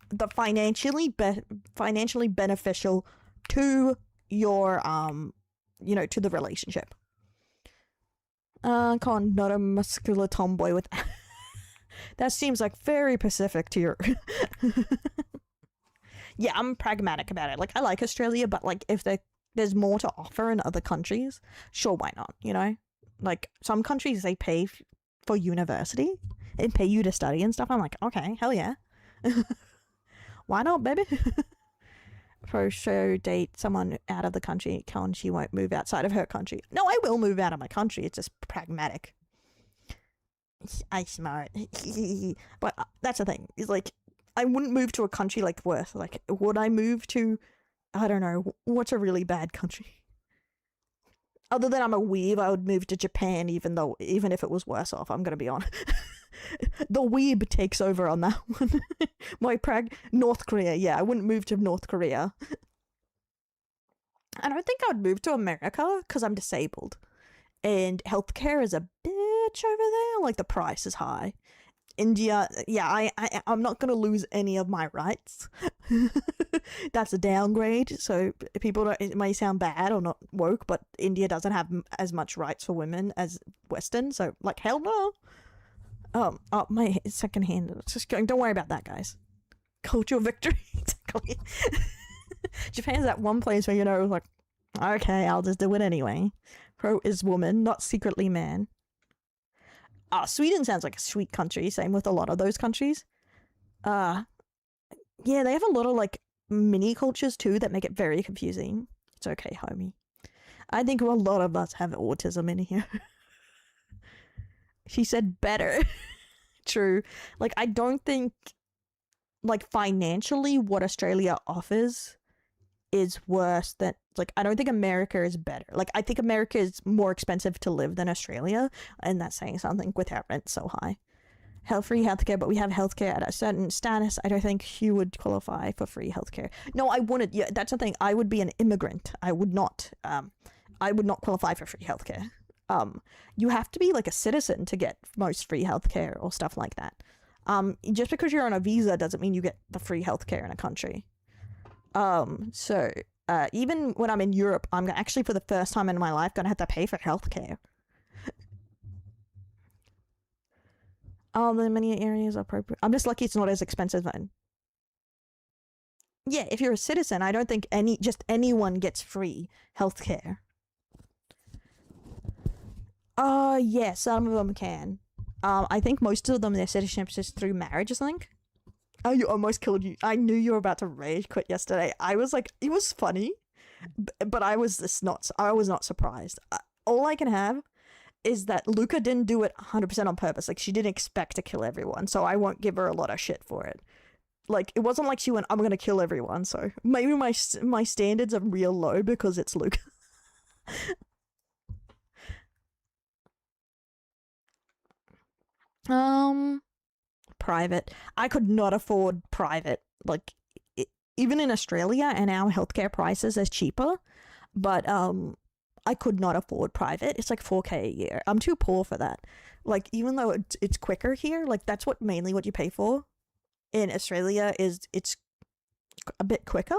The financially beneficial to your, you know, to the relationship. Con, not a muscular tomboy with... That seems like very Pacific to your... Yeah, I'm pragmatic about it. Like, I like Australia, but like, if there's more to offer in other countries, sure, why not, you know? Like, some countries, they pay for university and pay you to study and stuff. I'm like, okay, hell yeah. Why not, baby? Pro show date someone out of the country, Con, she won't move outside of her country. No, I will move out of my country. It's just pragmatic. I smart. But that's the thing. Is like, I wouldn't move to a country like worse. Like, would I move to, I don't know, what's a really bad country? Other than I'm a weeb, I would move to Japan, even if it was worse off. I'm gonna be honest. The weeb takes over on that one. North Korea, yeah, I wouldn't move to North Korea. I don't think I would move to America because I'm disabled. And healthcare is a bitch over there. Like, the price is high. India, yeah, I'm not going to lose any of my rights. That's a downgrade. So people don't, it may sound bad or not woke, but India doesn't have as much rights for women as Western. So, like, hell no. Oh, my second hand. It's just going, don't worry about that, guys. Cultural victory. Exactly. Japan's that one place where, you know, like, okay, I'll just do it anyway. Pro is woman, not secretly man. Sweden sounds like a sweet country. Same with a lot of those countries. Yeah, they have a lot of, like, mini cultures, too, that make it very confusing. It's okay, homie. I think a lot of us have autism in here. She said better. True. Like, I don't think, like, financially what Australia offers is worse than, like, I don't think America is better. Like, I think America is more expensive to live than Australia, and that's saying something with our rent so high. Free healthcare, but we have healthcare at a certain status. I don't think you would qualify for free healthcare. No, I wouldn't. Yeah, that's the thing. I would be an immigrant. I would not qualify for free healthcare. You have to be like a citizen to get most free healthcare or stuff like that. Just because you're on a visa doesn't mean you get the free healthcare in a country. So even when I'm in Europe, I'm actually, for the first time in my life, gonna have to pay for healthcare. The many areas are appropriate. I'm just lucky it's not as expensive then. Yeah, if you're a citizen, I don't think anyone gets free healthcare. Yeah, some of them can. I think most of them, their citizenship is through marriage, I think. Oh, you almost killed you. I knew you were about to rage quit yesterday. I was like, it was funny, but I was not surprised. All I can have is that Luca didn't do it 100% on purpose. Like, she didn't expect to kill everyone, so I won't give her a lot of shit for it. Like, it wasn't like she went, I'm gonna kill everyone, so maybe my standards are real low because it's Luca. Private. I could not afford private. Like, even in Australia, and our healthcare prices is cheaper, but I could not afford private. It's like $4K a year. I'm too poor for that. Like, even though it's quicker here, like, that's mainly what you pay for in Australia, is it's a bit quicker.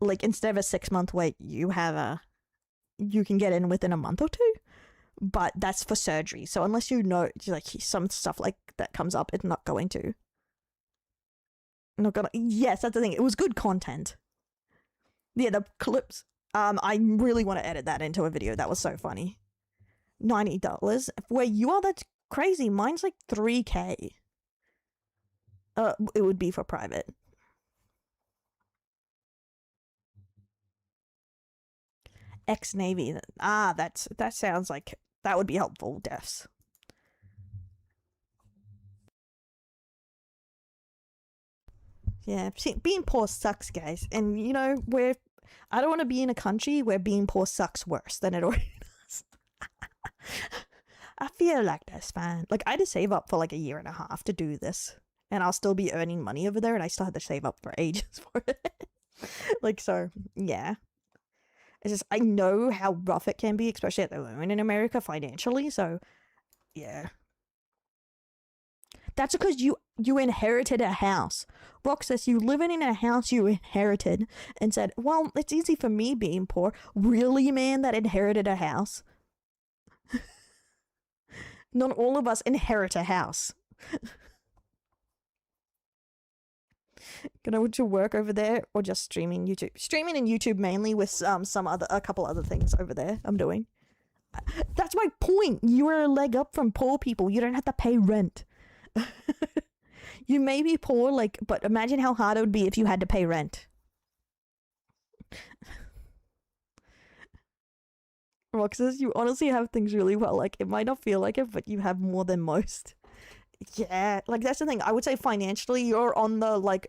Like, instead of a 6-month wait, you can get in within a month or two. But that's for surgery. So unless you know, like, some stuff like that comes up, it's not going to. Not gonna. Yes, that's the thing. It was good content. Yeah, the clips. I really want to edit that into a video. That was so funny. $90. Where you are, that's crazy. Mine's like 3K. It would be for private. Ex-Navy. That sounds like that would be helpful, Defs. Yeah, being poor sucks, guys. And you know, I don't want to be in a country where being poor sucks worse than it already does. I feel like that's fine. Like, I had to save up for like a year and a half to do this. And I'll still be earning money over there, and I still had to save up for ages for it. Like, so, yeah. It's just, I know how rough it can be, especially at the moment in America financially, so, yeah. That's because you inherited a house. Roxas, you living in a house you inherited and said, well, it's easy for me being poor. Really, man, that inherited a house? Not all of us inherit a house. Gonna to work over there or just streaming YouTube? Streaming and YouTube mainly with a couple other things over there I'm doing. That's my point. You are a leg up from poor people. You don't have to pay rent. You may be poor, like, but imagine how hard it would be if you had to pay rent. Roxas, you honestly have things really well. Like, it might not feel like it, but you have more than most. Yeah, like, that's the thing. I would say financially, you're on the, like,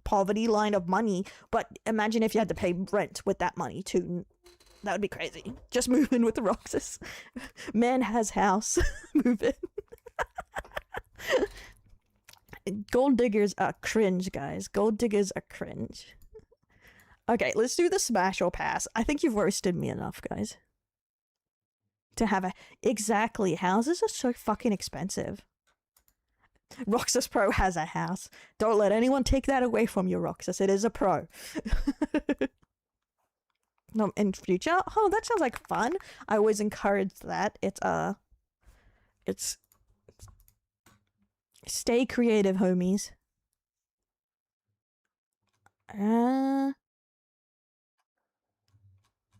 poverty line of money, but imagine if you had to pay rent with that money, too. That would be crazy. Just move in with the Roxas. Man has house. Move in. Gold diggers are cringe, guys. Gold diggers are cringe. Okay, let's do the smash or pass. I think you've roasted me enough, guys. To have a... Exactly. Houses are so fucking expensive. Roxas Pro has a house. Don't let anyone take that away from you, Roxas. It is a pro. No, in future? Oh, that sounds like fun. I always encourage that. It's... Stay creative, homies.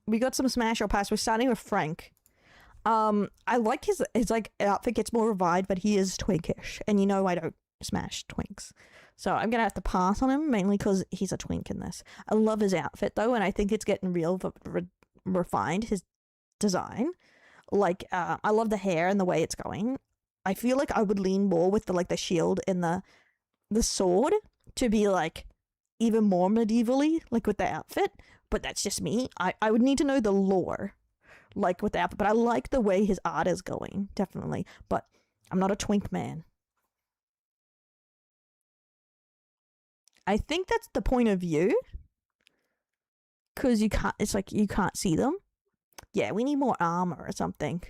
We got some smash or pass. We're starting with Frank. I like his like outfit gets more revived, but he is twinkish, and you know I don't smash twinks, so I'm gonna have to pass on him mainly because he's a twink in this. I love his outfit though, and I think it's getting real refined. His design, like I love the hair and the way it's going. I feel like I would lean more with the shield and the sword to be like even more medievally, like with the outfit. But that's just me. I would need to know the lore, like with the outfit. But I like the way his art is going, definitely. But I'm not a twink man. I think that's the point of view, because you can't. It's like you can't see them. Yeah, we need more armor or something.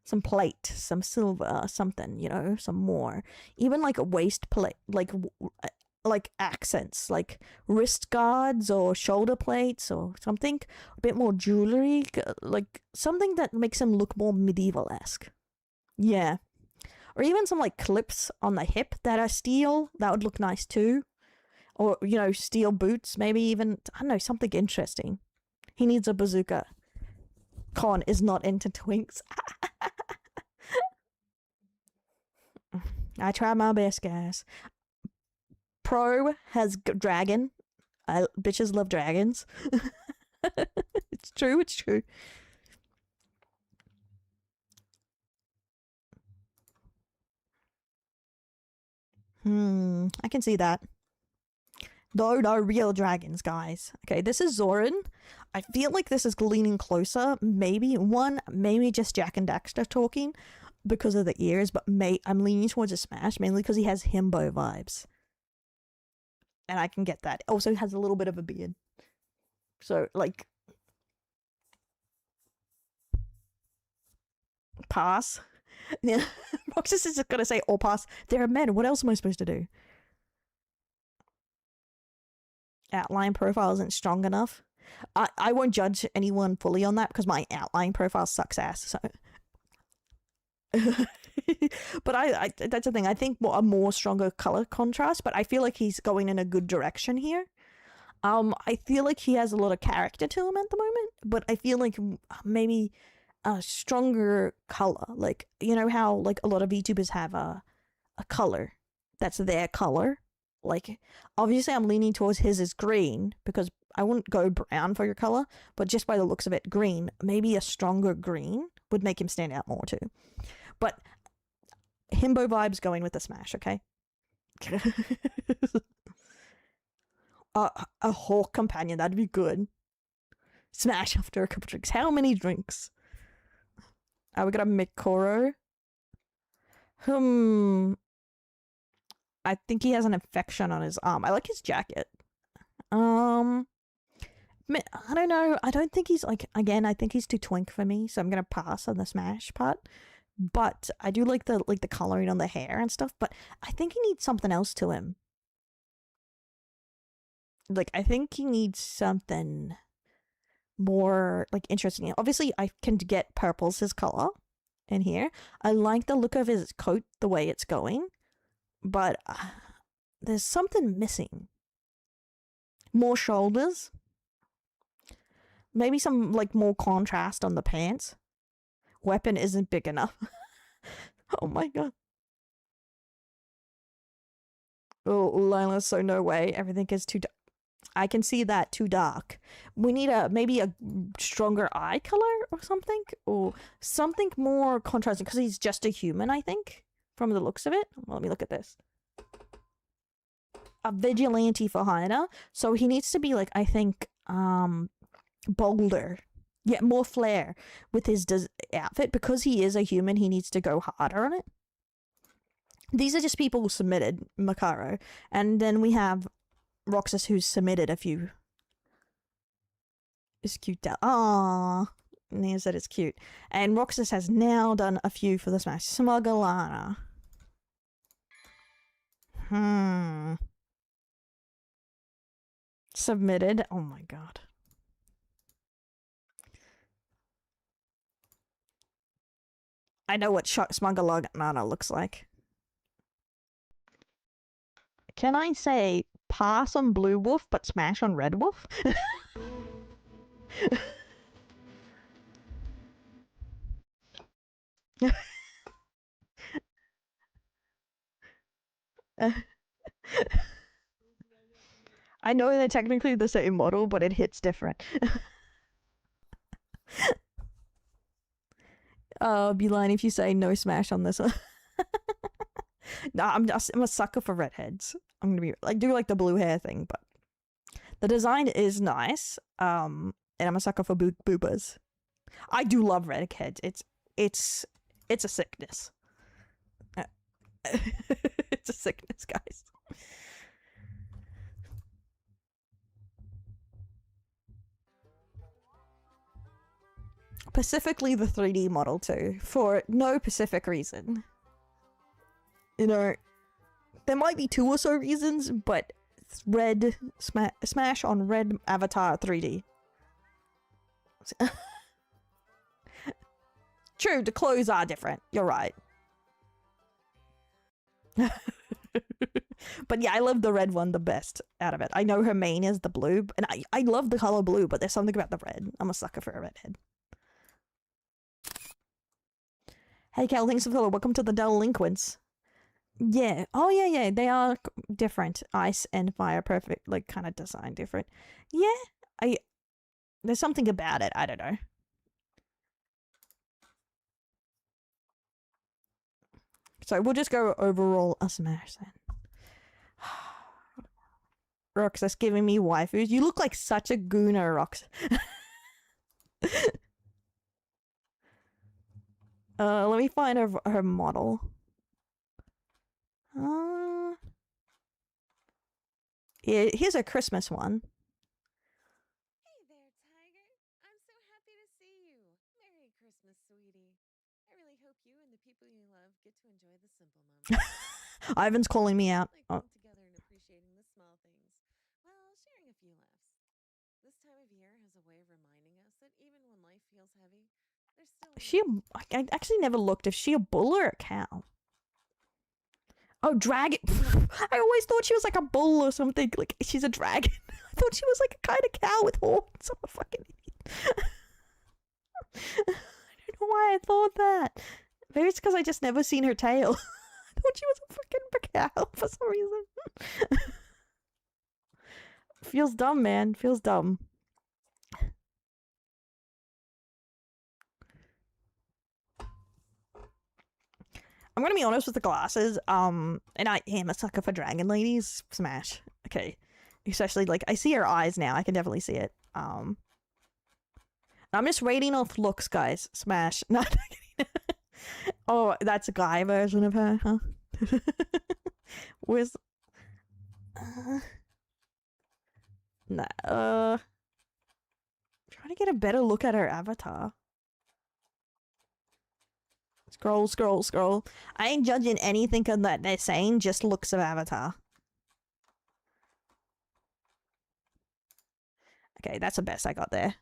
Some plate, some silver, something, you know, some more. Even like a waist plate, like accents, like wrist guards or shoulder plates or something. A bit more jewelry, like something that makes him look more medieval-esque. Yeah. Or even some like clips on the hip that are steel. That would look nice too. Or, you know, steel boots, maybe even, I don't know, something interesting. He needs a bazooka. Con is not into twinks. I try my best, guys. Pro has dragon. Bitches love dragons. It's true, it's true. I can see that. No real dragons, guys. Okay, this is Zoran. I feel like this is leaning closer. Maybe just Jack and Daxter talking because of the ears, but I'm leaning towards a smash mainly because he has himbo vibes. And I can get that. Also has a little bit of a beard. So, like... Pass. Yeah. Roxas is just gonna say, or pass. They're men. What else am I supposed to do? Outline profile isn't strong enough. I won't judge anyone fully on that because my outline profile sucks ass. So But I that's the thing. I think a more stronger color contrast, but I feel like he's going in a good direction here. I feel like he has a lot of character to him at the moment, but I feel like maybe a stronger color. Like, you know how like a lot of VTubers have a color that's their color. Like, obviously I'm leaning towards his is green because I wouldn't go brown for your color, but just by the looks of it, green. Maybe a stronger green would make him stand out more too. But himbo vibes going with the smash, okay? A hawk companion, that'd be good. Smash after a couple drinks. How many drinks? We got a Mikoro. I think he has an infection on his arm. I like his jacket. I don't know. I don't think he's like, again, I think he's too twink for me, so I'm gonna pass on the smash part. But I do like the coloring on the hair and stuff, but I think he needs something else to him. Like, I think he needs something more like interesting. Obviously, I can get purple's his color in here. I like the look of his coat, the way it's going, but there's something missing. More shoulders. Maybe some like more contrast on the pants. Weapon isn't big enough. Oh my god. Oh, Lila, so no way. Everything is too dark. I can see that too dark. We need maybe a stronger eye color or something more contrasting, because he's just a human, I think, from the looks of it. Well, let me look at this. A vigilante for hire, so he needs to be like, I think, bolder. Yeah, more flair with his outfit. Because he is a human, he needs to go harder on it. These are just people who submitted Makaro. And then we have Roxas, who's submitted a few. It's cute. Aww. Nia said it's cute. And Roxas has now done a few for the Smash. Smugglana. Submitted. Oh my god. I know what Smugglana looks like. Can I say pass on Blue Wolf but smash on Red Wolf? I know they're technically the same model, but it hits different. I'll be lying if you say no smash on this one. No, I'm a sucker for redheads. I'm gonna be like, do like the blue hair thing, but the design is nice. And I'm a sucker for boobas. I do love redheads. It's a sickness. It's a sickness, guys. Specifically the 3D model too, for no specific reason. You know, there might be 2 or so reasons, but red smash on red avatar 3D. True, the clothes are different. You're right. But yeah, I love the red one the best out of it. I know her main is the blue, and I love the color blue, but there's something about the red. I'm a sucker for a redhead. Hey Cal, thanks for the follow. Welcome to the Delinquents. Yeah. Oh yeah. They are different. Ice and fire, perfect. Like kind of design different. Yeah. There's something about it. I don't know. So we'll just go overall a smash then. Roxas giving me waifus. You look like such a gooner, Rox. Let me find her model. Yeah, here's a Christmas one. Hey there, Tiger. I'm so happy to see you. Merry Christmas, sweetie. I really hope you and the people you love get to enjoy the simple moments. Ivan's calling me out. Like together and appreciating the small things, while sharing a few laughs. This time of year has a way of reminding us that even when life feels heavy, there's still I actually never looked if she a bull or a cow. Oh, dragon. I always thought she was like a bull or something. Like, she's a dragon. I thought she was like a kind of cow with horns. I'm a fucking idiot. I don't know why I thought that. Maybe it's because I just never seen her tail. I thought she was a fucking cow for some reason. Feels dumb, man. Feels dumb. I'm gonna be honest with the glasses. And I am a sucker for dragon ladies. Smash. Okay. Especially, like, I see her eyes now. I can definitely see it. I'm just rating off looks, guys. Smash. Not oh, that's a guy version of her, huh? Where's... trying to get a better look at her avatar. Scroll, scroll, scroll. I ain't judging anything that they're saying, just looks of avatar. Okay, that's the best I got there.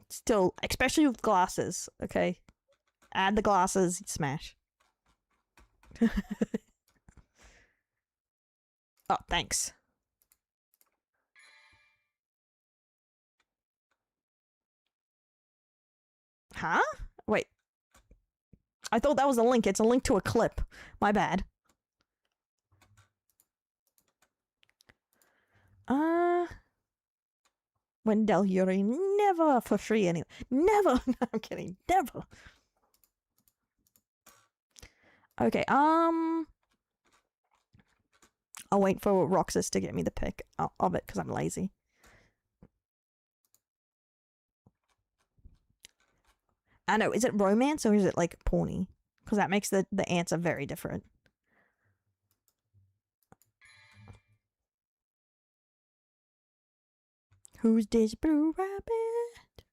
Still, especially with glasses, okay? Add the glasses, smash. Oh, thanks. Huh? Wait. I thought that was a link. It's a link to a clip. My bad. Wendell Yuri, never for free anyway. Never! No, I'm kidding. Never! Okay, I'll wait for Roxas to get me the pic of it, because I'm lazy. I know, is it romance or is it, like, porny? Because that makes the answer very different. Who's this blue rabbit?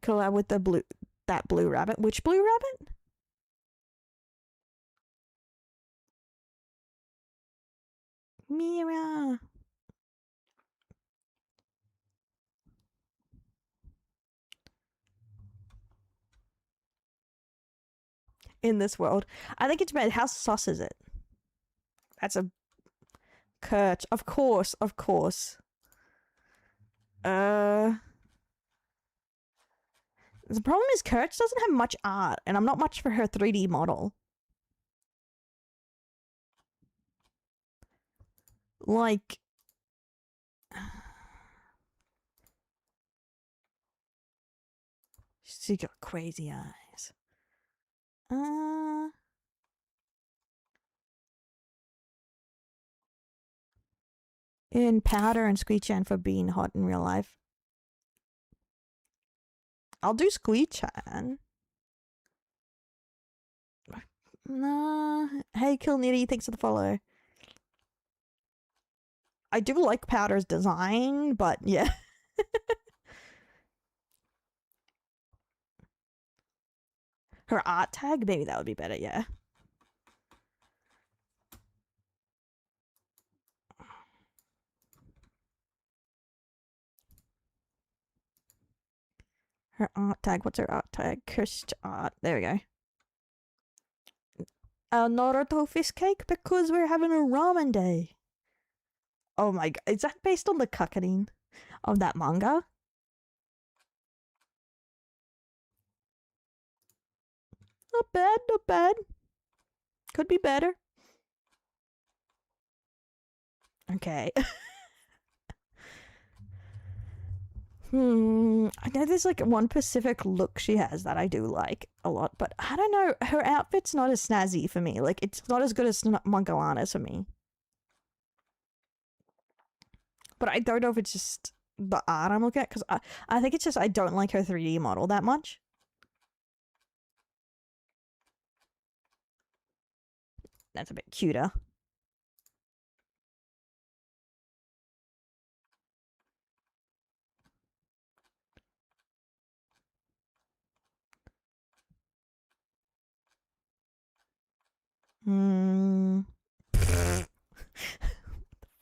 Collab with that blue rabbit. Which blue rabbit? Mira. In this world. I think it's bad. How sus is it? That's a Kurt. Of course, of course. The problem is Kurtz doesn't have much art, and I'm not much for her 3D model. Like... She got crazy eyes. In Powder and Squee-chan for being hot in real life. I'll do Squee-chan. Nah. Hey, Kilnitty, thanks for the follow. I do like Powder's design, but yeah. Her art tag? Maybe that would be better, yeah. Her art tag. What's her art tag? Cursed art. There we go. Naruto fish cake because we're having a ramen day. Oh my god. Is that based on the cuckening of that manga? Not bad, not bad. Could be better. Okay. I know there's like one specific look she has that I do like a lot, but I don't know. Her outfit's not as snazzy for me. Like, it's not as good as Manga Lana's for me. But I don't know if it's just the art I'm looking at, because I think it's just I don't like her 3D model that much. That's a bit cuter.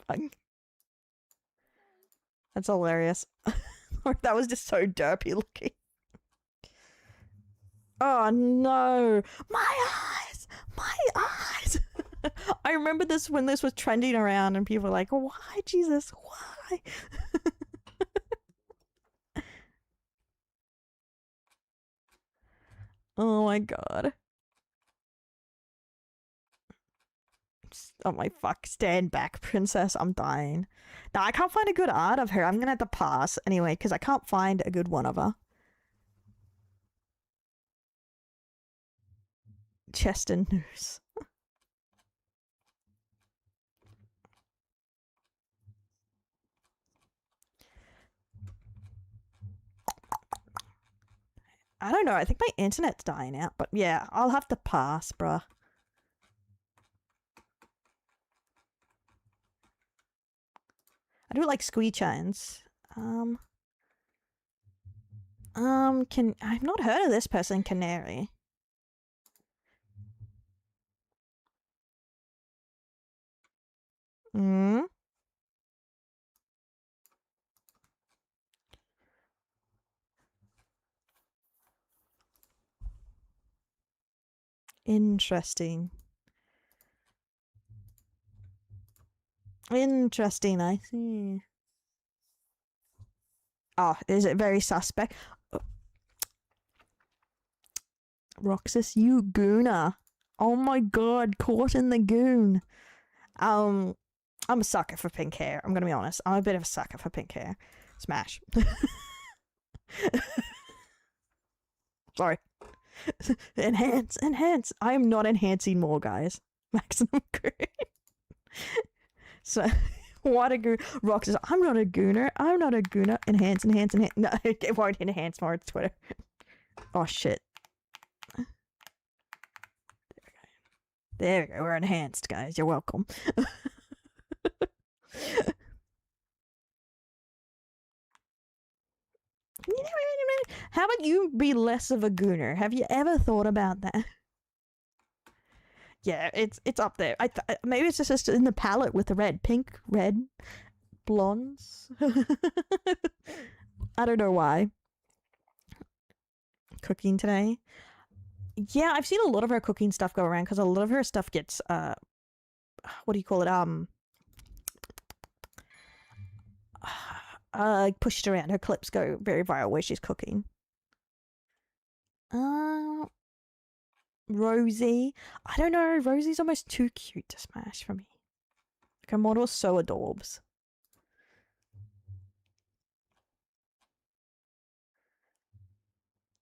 Fuck. That's hilarious. That was just so derpy looking. Oh no, my eyes, my eyes. I remember this when this was trending around and people were like, why, Jesus, why? Oh my god. Oh my fuck, stand back, princess, I'm dying. Now I can't find a good art of her. I'm gonna have to pass anyway, because I can't find a good one of her. Chest and noose. I don't know, I think my internet's dying out, but yeah, I'll have to pass, bruh. I do like squee chains. I've not heard of this person, Canary. Hmm? Interesting. Interesting, I see. Oh, is it very suspect? Roxas, you gooner. Oh my god, caught in the goon. I'm a sucker for pink hair. I'm gonna be honest. I'm a bit of a sucker for pink hair. Smash. Sorry. Enhance, enhance. I am not enhancing more, guys. Maximum green. So, what a goon. Roxas, I'm not a gooner. I'm not a gooner. Enhance, enhance, enhance. No, it won't enhance more. It's Twitter. Oh, shit. There we go. We're enhanced, guys. You're welcome. How about you be less of a gooner? Have you ever thought about that? Yeah, it's up there. Maybe it's just in the palette with the red, pink, red, blondes. I don't know why. Cooking today. Yeah, I've seen a lot of her cooking stuff go around because a lot of her stuff gets what do you call it? Pushed around. Her clips go very viral where she's cooking. Rosie. I don't know. Rosie's almost too cute to smash for me. Like, her model's so adorbs.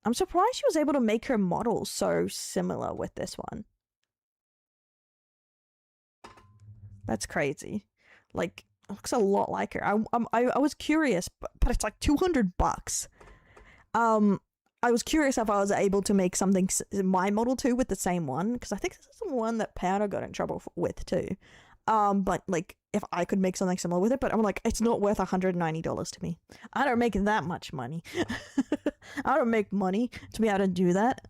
I'm surprised she was able to make her model so similar with this one. That's crazy. Like, it looks a lot like her. I was curious, but it's like $200. I was curious if I was able to make something my model too with the same one, because I think this is the one that Powder got in trouble with too. But like if I could make something similar with it, but I'm like, it's not worth $190 to me. I don't make that much money. I don't make money to be able to do that.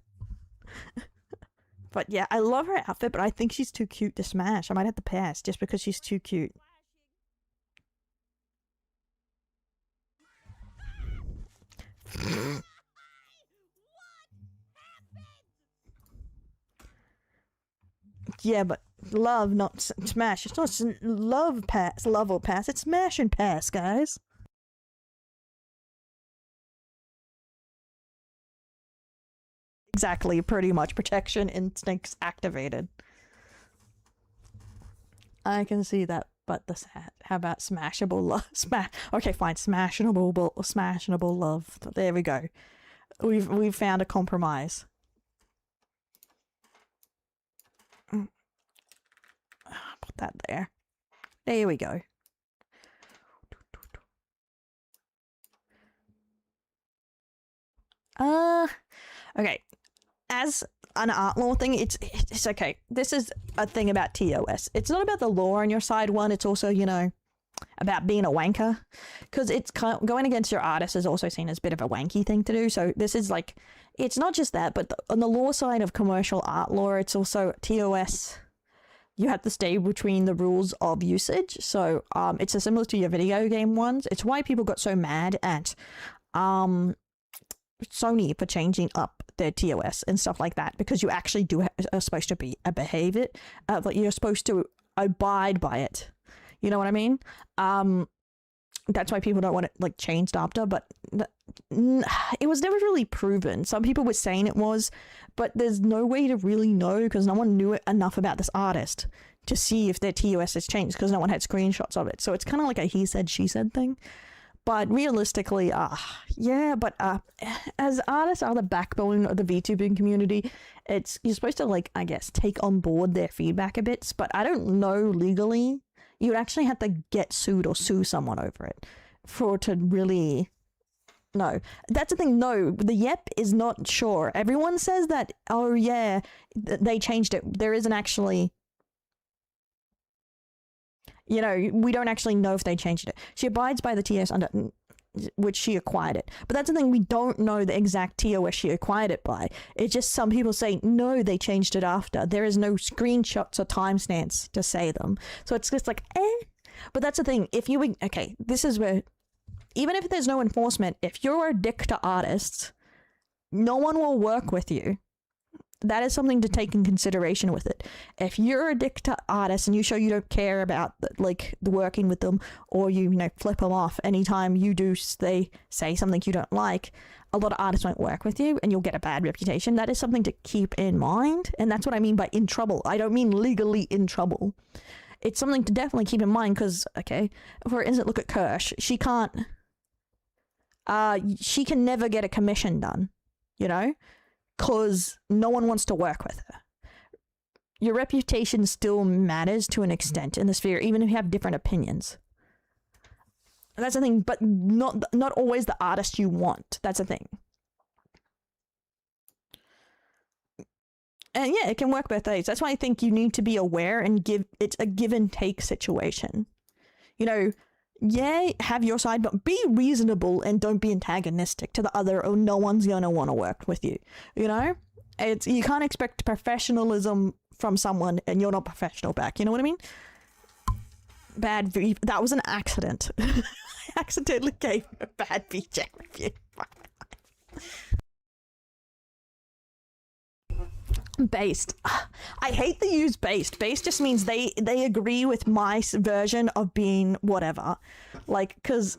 But yeah, I love her outfit, but I think she's too cute to smash. I might have to pass just because she's too cute. Yeah, but love, not smash. It's not love pass, love or pass. It's smash and pass, guys. Exactly, pretty much. Protection instincts activated. I can see that, but how about smashable love? Okay, fine. Smashable love. There we go. We've found a compromise. Put that there. There we go. Okay. As an art law thing, it's okay. This is a thing about TOS. It's not about the law on your side, one. It's also, you know, about being a wanker. Because it's kind of, going against your artist is also seen as a bit of a wanky thing to do. So this is like, it's not just that, but on the law side of commercial art law, it's also TOS. You have to stay between the rules of usage. So it's similar to your video game ones. It's why people got so mad at Sony for changing up their TOS and stuff like that, because you actually are supposed to be behave it, like you're supposed to abide by it. You know what I mean? That's why people don't want it like changed after, but it was never really proven. Some people were saying it was, but there's no way to really know because no one knew enough about this artist to see if their TOS has changed because no one had screenshots of it. So it's kind of like a he said, she said thing. But realistically, as artists are the backbone of the VTubing community, you're supposed to, like, I guess, take on board their feedback a bit. But I don't know legally. You would actually have to get sued or sue someone over it to really... No. That's the thing, no. The Yep is not sure. Everyone says that, oh yeah, they changed it. There isn't actually... You know, we don't actually know if they changed it. She abides by the TOS under which she acquired it. But that's the thing, we don't know the exact TOS she acquired it by. It's just some people say, no, they changed it after. There is no screenshots or timestamps to say them. So it's just like, eh. But that's the thing, if you... Okay, this is where... Even if there's no enforcement, if you're a dick to artists, no one will work with you. That is something to take in consideration with it. If you're a dick to artists and you show you don't care about like working with them, or you know flip them off anytime you do they say something you don't like, a lot of artists won't work with you and you'll get a bad reputation. That is something to keep in mind, and that's what I mean by in trouble. I don't mean legally in trouble. It's something to definitely keep in mind because, okay, for instance, look at Kirsch. She can't she can never get a commission done, you know, because no one wants to work with her. Your reputation still matters to an extent in the sphere, even if you have different opinions. That's the thing, but not always the artist you want. That's the thing. And yeah, it can work both ways. That's why I think you need to be aware and it's a give and take situation. You know, yeah, have your side, but be reasonable and don't be antagonistic to the other, or no one's gonna want to work with you. You know, you can't expect professionalism from someone and you're not professional back. You know what I mean? That was an accident. I accidentally gave a bad VJ review. Based. I hate the use based. Based just means they agree with my version of being whatever. Like, because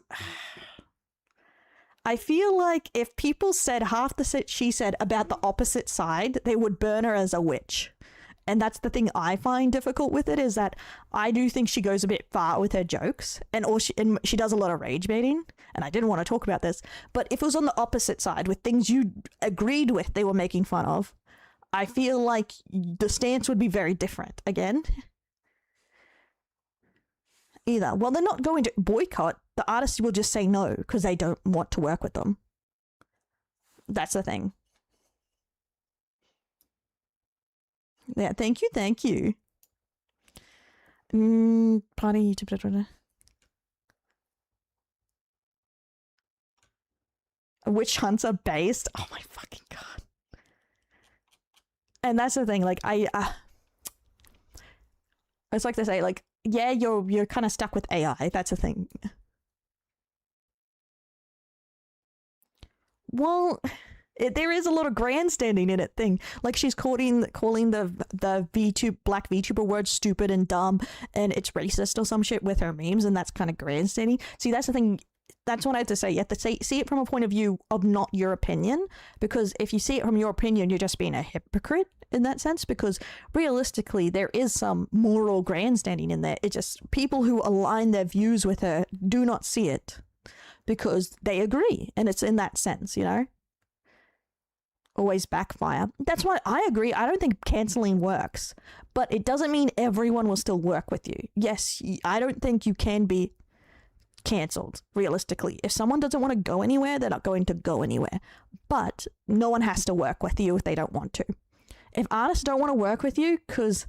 I feel like if people said half the shit she said about the opposite side, they would burn her as a witch. And that's the thing I find difficult with it, is that I do think she goes a bit far with her jokes, and she does a lot of rage baiting, and I didn't want to talk about this, but if it was on the opposite side with things you agreed with they were making fun of, I feel like the stance would be very different. Again, either, well, they're not going to boycott, the artists will just say no because they don't want to work with them. That's the thing. Yeah, thank you. Party YouTube. Witch hunts are based. Oh my fucking god. And that's the thing, like, it's like they say, like, yeah, you're kind of stuck with AI. That's the thing. Well, there is a lot of grandstanding in it thing. Like, she's calling the black VTuber word stupid and dumb, and it's racist or some shit with her memes, and that's kind of grandstanding. See, that's the thing. That's what I have to say. You have to see it from a point of view of not your opinion, because if you see it from your opinion, you're just being a hypocrite in that sense, because realistically, there is some moral grandstanding in there. It's just people who align their views with her do not see it because they agree, and it's in that sense, you know? Always backfire. That's why I agree. I don't think canceling works, but it doesn't mean everyone will still work with you. Yes, I don't think you can be cancelled realistically. If someone doesn't want to go anywhere, they're not going to go anywhere, but no one has to work with you if they don't want to. If artists don't want to work with you because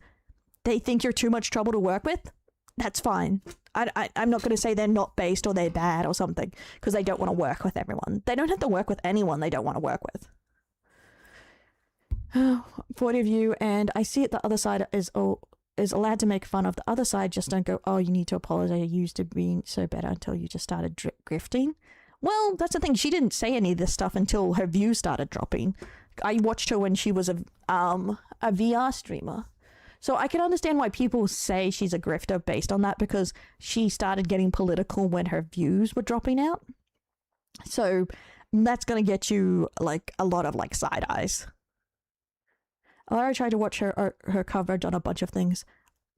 they think you're too much trouble to work with, that's fine. I'm not going to say they're not based or they're bad or something because they don't want to work with everyone. They don't have to work with anyone they don't want to work with. Point of view, and I see it the other side is allowed to make fun of. The other side just don't go, oh, you need to apologize, you used to being so better until you just started grifting. Well, that's the thing. She didn't say any of this stuff until her views started dropping. I watched her when she was a VR streamer. So I can understand why people say she's a grifter based on that, because she started getting political when her views were dropping out. So that's going to get you like a lot of like side eyes. I tried to watch her coverage on a bunch of things.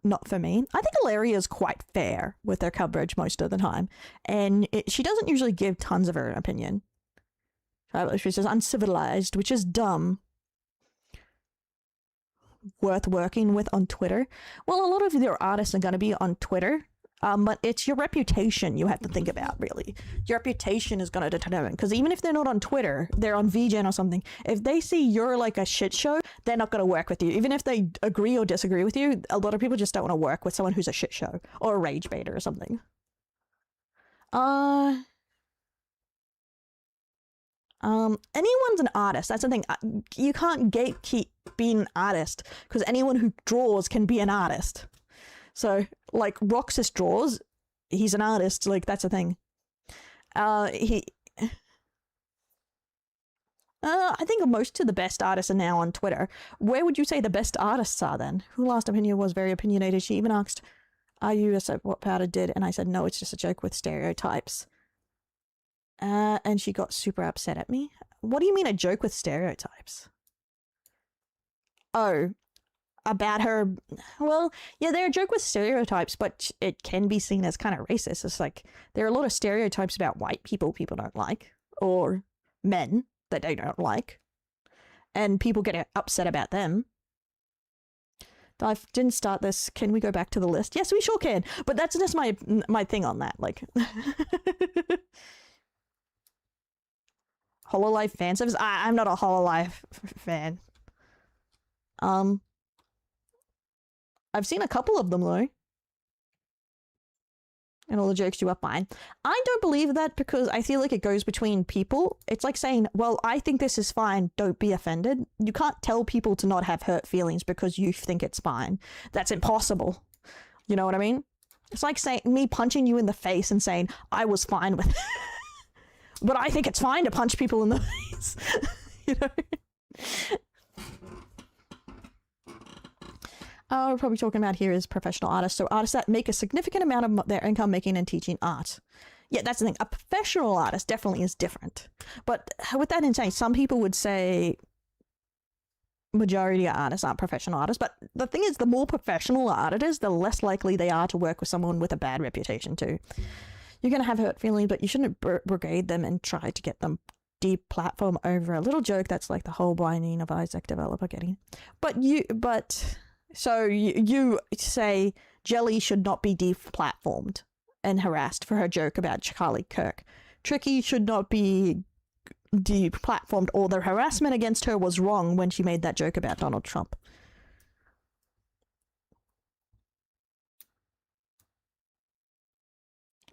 Not for me. I think Ilaria is quite fair with her coverage most of the time. And she doesn't usually give tons of her opinion. She says uncivilized, which is dumb. Worth working with on Twitter. Well, a lot of your artists are going to be on Twitter. But it's your reputation you have to think about, really. Your reputation is going to determine. Because even if they're not on Twitter, they're on VGen or something. If they see you're like a shit show, they're not going to work with you. Even if they agree or disagree with you, a lot of people just don't want to work with someone who's a shit show. Or a rage baiter or something. Anyone's an artist. That's the thing. You can't gatekeep being an artist. Because anyone who draws can be an artist. So, like, Roxas draws, he's an artist, like, that's the thing. I think most of the best artists are now on Twitter. Where would you say the best artists are then? Who last opinion was very opinionated. She even asked, are you what Powder did? And I said, no, it's just a joke with stereotypes. And she got super upset at me. What do you mean a joke with stereotypes? Oh, about her, well, yeah, they're a joke with stereotypes, but it can be seen as kind of racist. It's like, there are a lot of stereotypes about white people don't like, or men that they don't like, and people get upset about them. I didn't start this. Can we go back to the list? Yes, we sure can, but that's just my thing on that, like. Hololive fan service? I'm not a Hololive fan. I've seen a couple of them, though. And all the jokes you are fine. I don't believe that because I feel like it goes between people. It's like saying, well, I think this is fine, don't be offended. You can't tell people to not have hurt feelings because you think it's fine. That's impossible. You know what I mean? It's like saying me punching you in the face and saying, I was fine with it. But I think it's fine to punch people in the face. You know? We're probably talking about here is professional artists. So artists that make a significant amount of their income making and teaching art. Yeah, that's the thing. A professional artist definitely is different. But with that in saying, some people would say majority of artists aren't professional artists. But the thing is, the more professional art is, the less likely they are to work with someone with a bad reputation too. You're going to have hurt feelings, but you shouldn't brigade them and try to get them de-platform over a little joke that's like the whole Binding of Isaac developer getting. So you say Jelly should not be de-platformed and harassed for her joke about Charlie Kirk. Tricky should not be de-platformed, or the harassment against her was wrong when she made that joke about Donald Trump.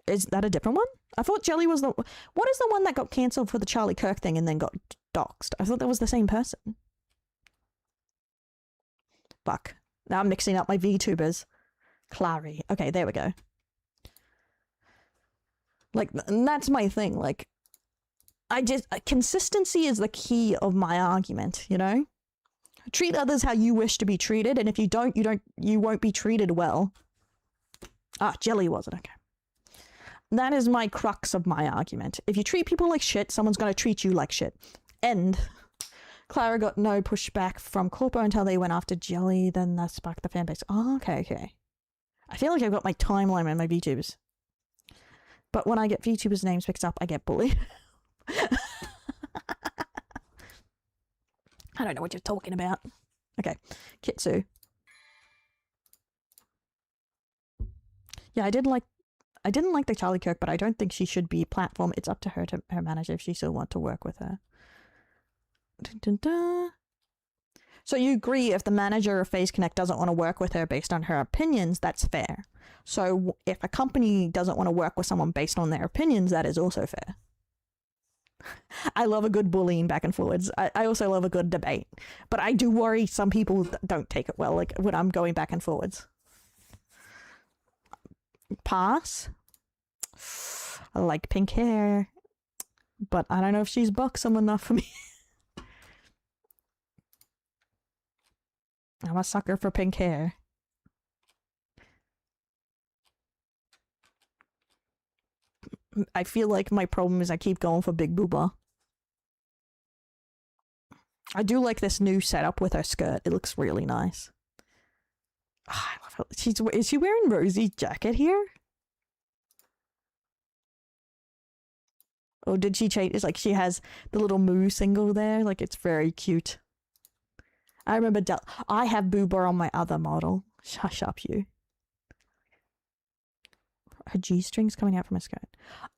Is that a different one? I thought Jelly was the... What is the one that got cancelled for the Charlie Kirk thing and then got doxxed? I thought that was the same person. Fuck. Now I'm mixing up my VTubers. Clary. Okay, there we go. Like, and that's my thing. Like, consistency is the key of my argument, you know? Treat others how you wish to be treated, and if you don't, you won't be treated well. Ah, Jelly wasn't, okay. That is my crux of my argument. If you treat people like shit, someone's going to treat you like shit. And Clara got no pushback from Corpo until they went after Jelly, then that sparked the fanbase. Oh, okay. I feel like I've got my timeline on my VTubers. But when I get VTubers' names mixed up, I get bullied. I don't know what you're talking about. Okay, Kitsu. Yeah, I didn't like the Charlie Kirk, but I don't think she should be platform. It's up to her manager if she still want to work with her. Dun, dun, dun. So you agree if the manager of FaZe Connect doesn't want to work with her based on her opinions, that's fair. So if a company doesn't want to work with someone based on their opinions, that is also fair. I love a good bullying back and forwards. I also love a good debate. But I do worry some people don't take it well, like when I'm going back and forwards. Pass. I like pink hair. But I don't know if she's buxom enough for me. I'm a sucker for pink hair. I feel like my problem is I keep going for big booba. I do like this new setup with her skirt. It looks really nice. I love her. Is she wearing Rosie's jacket here? Or did she change? It's like she has the little Moo single there. Like, it's very cute. I remember I have booba on my other model. Hush up, you. Her G-strings coming out from her skirt.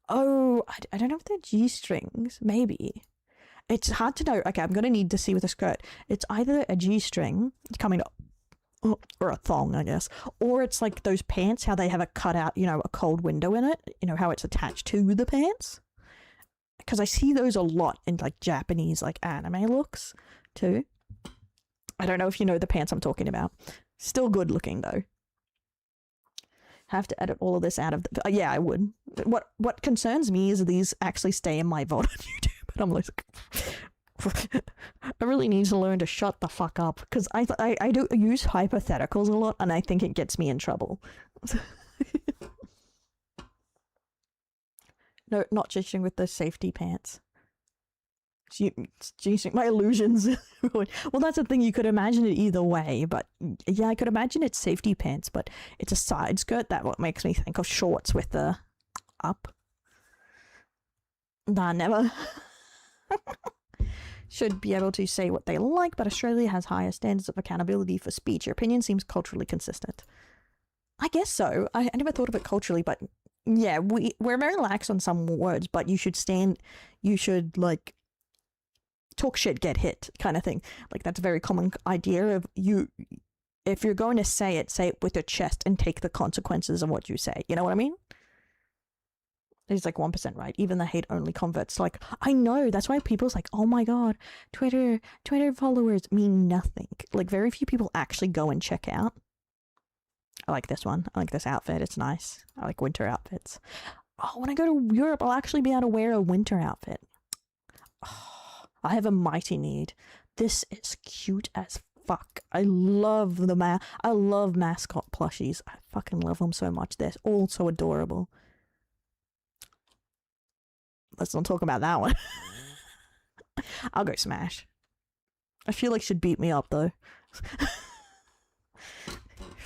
Oh, I don't know if they're G-strings. Maybe. It's hard to know. Okay, I'm going to need to see with a skirt. It's either a G-string coming up, or a thong, I guess. Or it's like those pants, how they have a cutout, you know, a cold window in it. You know, how it's attached to the pants. Because I see those a lot in like Japanese, like anime looks, too. I don't know if you know the pants I'm talking about. Still good looking, though. Have to edit all of this out of the... yeah, I would. What concerns me is these actually stay in my VOD on YouTube. And I'm like... I really need to learn to shut the fuck up. Because I do use hypotheticals a lot, and I think it gets me in trouble. No, not judging with the safety pants. My illusions. Well, that's the thing. You could imagine it either way, but yeah, I could imagine it's safety pants, but it's a side skirt. That what makes me think of shorts with the up. Nah, never. Should be able to say what they like, but Australia has higher standards of accountability for speech. Your opinion seems culturally consistent. I guess so. I never thought of it culturally, but yeah, we're very lax on some words, but you should like talk shit, get hit kind of thing. Like, that's a very common idea of if you're going to say it with your chest and take the consequences of what you say. You know what I mean? It's like 1% right. Even the hate only converts. Like, I know, that's why people's like, oh my god, Twitter followers mean nothing. Like, very few people actually go and check out. I like this one. I like this outfit. It's nice. I like winter outfits. Oh, when I go to Europe, I'll actually be able to wear a winter outfit. Oh, I have a mighty need. This is cute as fuck. I love I love mascot plushies. I fucking love them so much. They're all so adorable. Let's not talk about that one. I'll go smash. I feel like she'd beat me up though.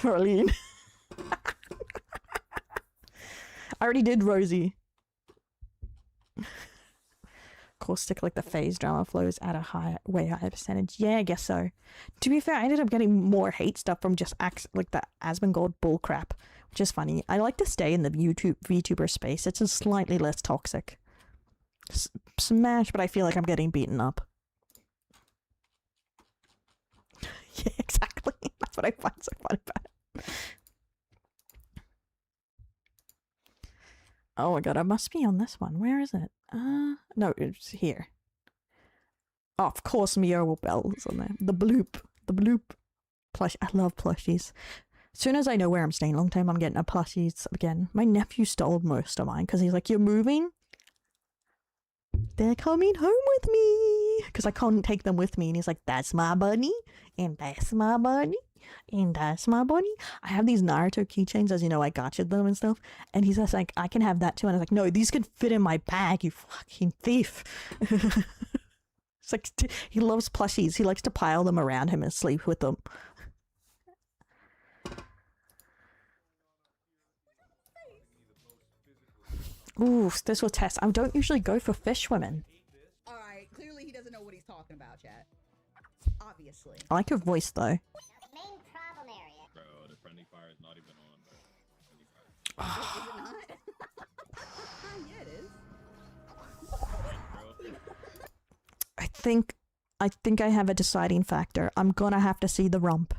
Arlene. I already did Rosie. Caustic, like the phase drama flows at a way higher percentage. Yeah, I guess so. To be fair, I ended up getting more hate stuff from just like the Asmongold bullcrap, which is funny. I like to stay in the VTuber space. It's just slightly less toxic. Smash, but I feel like I'm getting beaten up. Yeah, exactly. That's what I find so fun about it. Oh my god, I must be on this one. Where is it? No, it's here. Oh, of course, Mio Bell's on there. The bloop plush. I love plushies. As soon as I know where I'm staying long term, I'm getting a plushies again. My nephew stole most of mine because he's like, "You're moving? They're coming home with me," because I couldn't take them with me, and he's like, "That's my bunny, and that's my bunny, and that's my bunny." I have these Naruto keychains, as you know, I gotcha them and stuff, and he's just like, "I can have that too," and I was like, "No, these can fit in my bag, you fucking thief." It's like, he loves plushies. He likes to pile them around him and sleep with them. Ooh, this will test. I don't usually go for fish women. Alright, clearly he doesn't know what he's talking about, chat. Obviously. I like her voice, though. Main problem area. Bro, the friendly fire is not even on, bro. Is it not? Yeah, it is. I think I have a deciding factor. I'm gonna have to see the rump.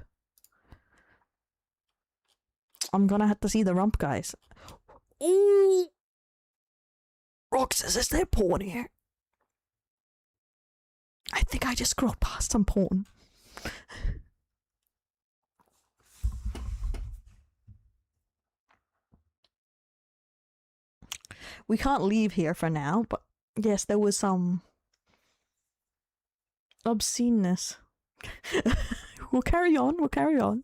I'm gonna have to see the rump, guys. Ooh! Roxas, is there porn here? I think I just scrolled past some porn. We can't leave here for now, but Yes, there was some obsceneness. We'll carry on. We'll carry on.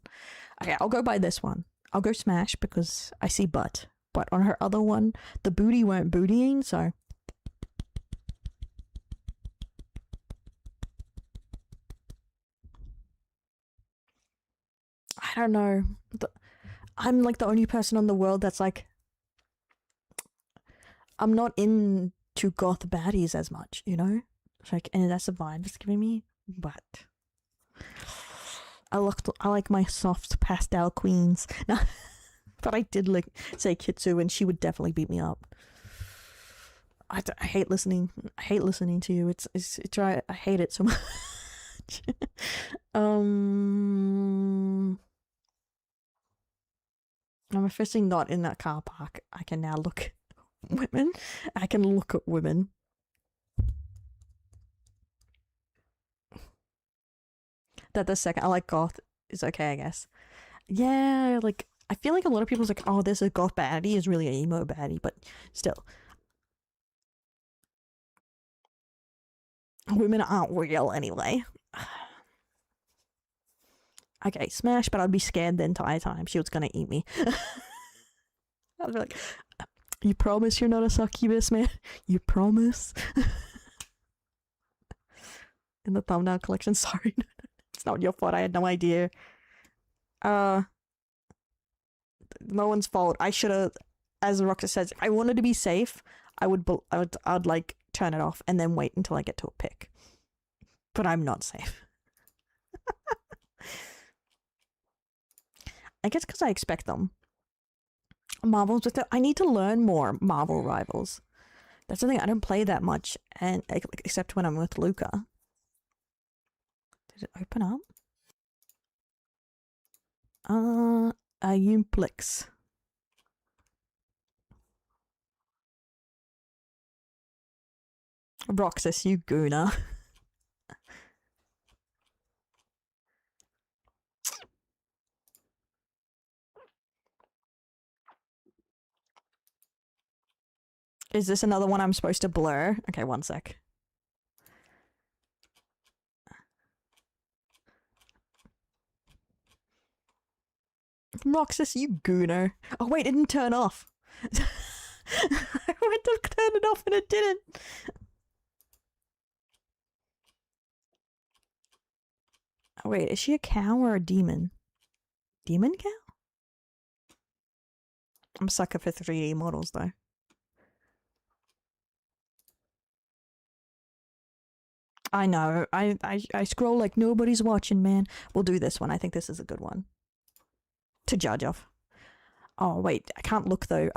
Okay, I'll go by this one. I'll go smash because I see butt. But on her other one, the booty weren't bootying, so. I don't know. I'm like the only person in the world that's like. I'm not into goth baddies as much, you know? Like, and that's a vibe it's giving me, but. I like my soft pastel queens. But I did like say Kitsu and she would definitely beat me up. I hate listening. I hate listening to you. It's right. I hate it so much. I'm officially not in that car park. I can now look at women. I can look at women. That the second I like goth is okay, I guess. Yeah, like I feel like a lot of people's like, oh, this is goth baddie is really an emo baddie, but still. Women aren't real anyway. Okay, smash, but I'd be scared the entire time she was gonna eat me. I'd be like, you promise you're not a succubus, man? You promise? In the thumbnail collection, sorry. It's not your fault, I had no idea. No one's fault. I should have, as Roxa says, if I wanted to be safe, I'd like turn it off and then wait until I get to a pick. But I'm not safe. I guess because I expect them. Marvel's with it. I need to learn more Marvel Rivals. That's the thing. I don't play that much, and except when I'm with Luca. Did it open up? A Umplix. Roxas, you gooner. Is this another one I'm supposed to blur? Okay, one sec. Roxas, you gooner. Oh wait, it didn't turn off. I went to turn it off and it didn't. Oh wait, is she a cow or a demon? Demon cow? I'm a sucker for 3D models though. I know. I scroll like nobody's watching, man. We'll do this one. I think this is a good one to judge off. Oh wait, I can't look though.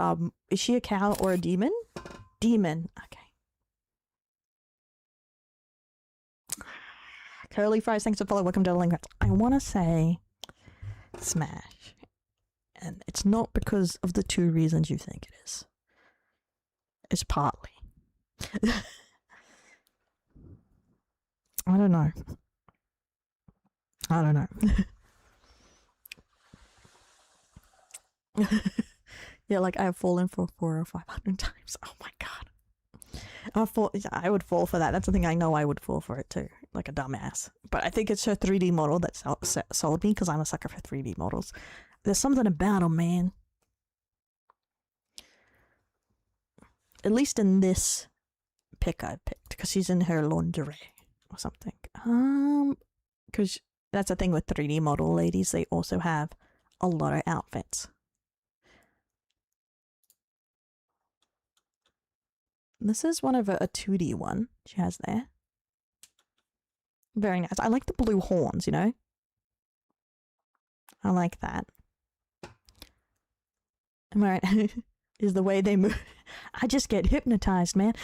Is she a cow or a demon? Demon. Okay. Curly Fries, thanks for following. Welcome to the link. I want to say smash, and it's not because of the two reasons you think it is. It's partly. I don't know. I don't know. Yeah, like I have fallen for 400 or 500 times. Oh my god. I would fall for that. That's the thing. I know I would fall for it too, like a dumbass. But I think it's her 3D model that sold me because I'm a sucker for 3D models. There's something about them, man. At least in this pick I picked, because she's in her lingerie or something. Because that's the thing with 3D model ladies. They also have a lot of outfits. This is one of a 2D one she has there. Very nice. I like the blue horns, you know? I like that. Am I right? Is the way they move. I just get hypnotized, man.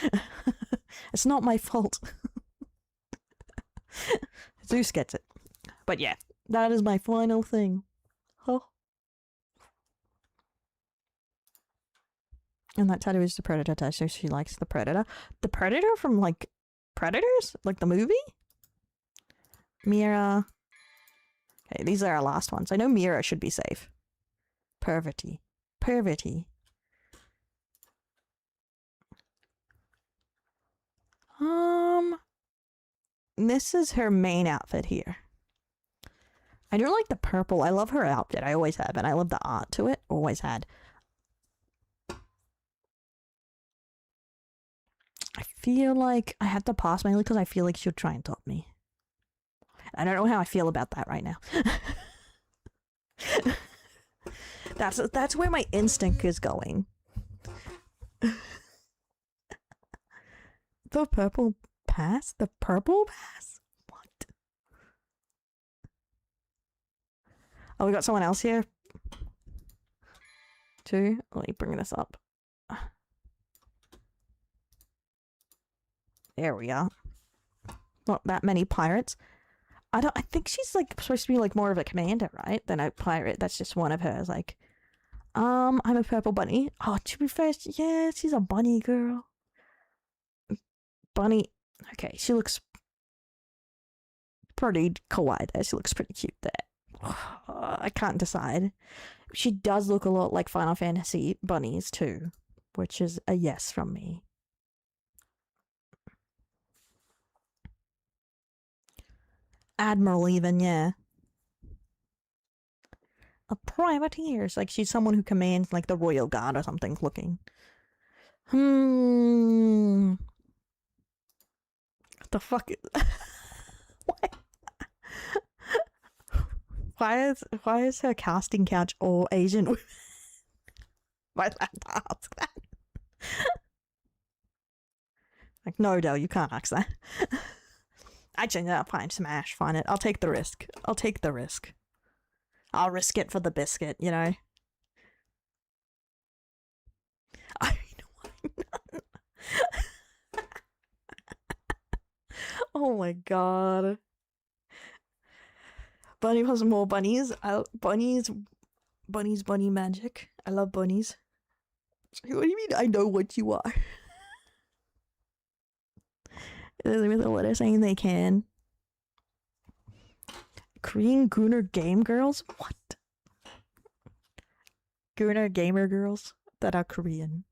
It's not my fault. Zeus gets it. But yeah, that is my final thing. Oh. And that tattoo is the Predator tattoo. She likes the Predator. The Predator from, like, Predators? Like the movie? Mira. Okay, these are our last ones. I know Mira should be safe. Perverty. Perverty. This is her main outfit here. I don't like the purple. I love her outfit. I always have, and I love the art to it. Always had. I feel like I had to pass mainly because I feel like she'll try and top me. I don't know how I feel about that right now. That's where my instinct is going. The purple pass? The purple pass? What? Oh, we got someone else here. Too. Let me bring this up. There we are. Not that many pirates. I think she's like supposed to be like more of a commander, right? Than a pirate. That's just one of hers. Like, I'm a purple bunny. Oh, to be fair, yeah, she's a bunny girl. Bunny. Okay, she looks pretty kawaii there. She looks pretty cute there. I can't decide. She does look a lot like Final Fantasy bunnies too, which is a yes from me. Admiral even, yeah. A privateer. It's like she's someone who commands like the royal guard or something looking. What the fuck is... Why is her casting couch all Asian women? Why did I have to ask that? Like, no, Del, you can't ask that. Actually, no, fine, smash, fine it. I'll take the risk. I'll take the risk. I'll risk it for the biscuit, you know? I know. Oh my god. Bunny has more bunnies. Bunnies, bunny magic. I love bunnies. What do you mean I know what you are? What they're saying they can. Korean Gooner game girls? What? Gooner gamer girls that are Korean.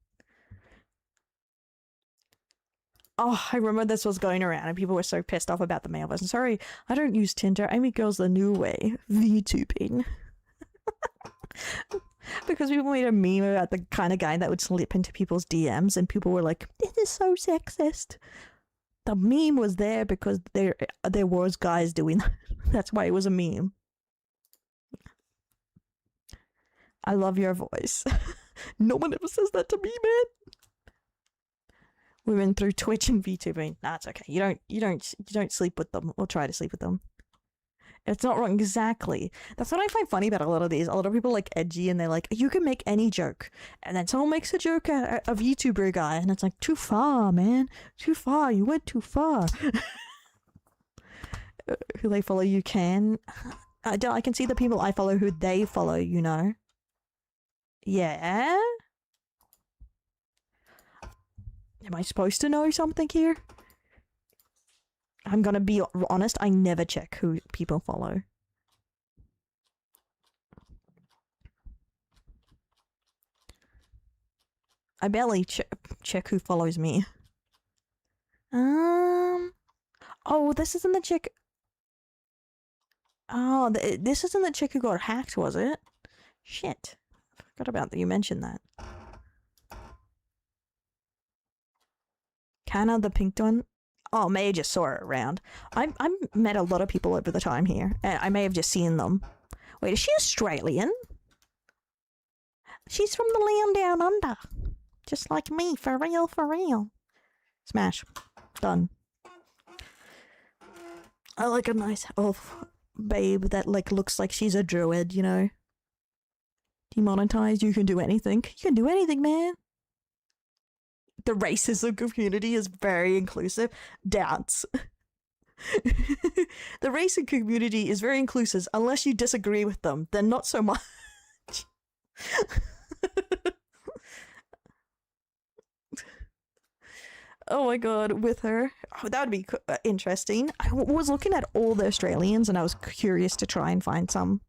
Oh, I remember this was going around and people were so pissed off about the male version. Sorry, I don't use Tinder. I meet girls the new way. VTubing. Because people made a meme about the kind of guy that would slip into people's DMs and people were like, this is so sexist. The meme was there because there was guys doing that. That's why it was a meme. I love your voice. No one ever says that to me, man. Women through Twitch and VTubing. Nah, it's okay. You don't sleep with them or try to sleep with them. It's not wrong. Exactly. That's what I find funny about a lot of these. A lot of people like edgy and they're like, you can make any joke. And then someone makes a joke at a VTuber guy and it's like, too far, man. Too far. You went too far. Who they follow, you can. I can see the people I follow who they follow, you know. Yeah? Am I supposed to know something here? I'm gonna be honest, I never check who people follow. I barely check who follows me. Oh, this isn't the chick. Oh, this isn't the chick who got hacked, was it? Shit. I forgot about that. You mentioned that. Kana, the pink one? Oh, may have just saw her around. I met a lot of people over the time here, and I may have just seen them. Wait, is she Australian? She's from the land down under. Just like me, for real, for real. Smash. Done. I like a nice elf babe that like looks like she's a druid, you know? Demonetized, you can do anything. You can do anything, man. The racism community is very inclusive. Doubts. The racing community is very inclusive unless you disagree with them. Then not so much. Oh my god, with her. Oh, that would be interesting. I was looking at all the Australians and I was curious to try and find some.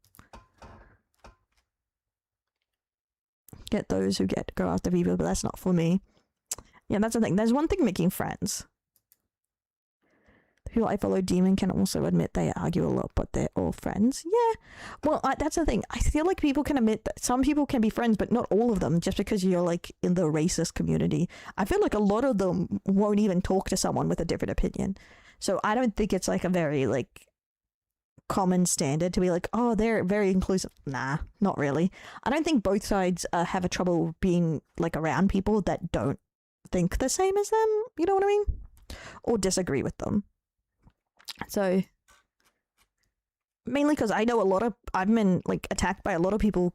Get those who go after people, but that's not for me. Yeah, that's the thing. There's one thing making friends. who I follow, Demon, can also admit they argue a lot, but they're all friends. Yeah, well, that's the thing. I feel like people can admit that some people can be friends, but not all of them, just because you're like in the racist community. I feel like a lot of them won't even talk to someone with a different opinion. So I don't think it's like a very like common standard to be like, oh, they're very inclusive. Nah, not really. I don't think both sides have a trouble being like around people that don't think the same as them. You know what I mean? Or disagree with them. So mainly because I know I've been like attacked by a lot of people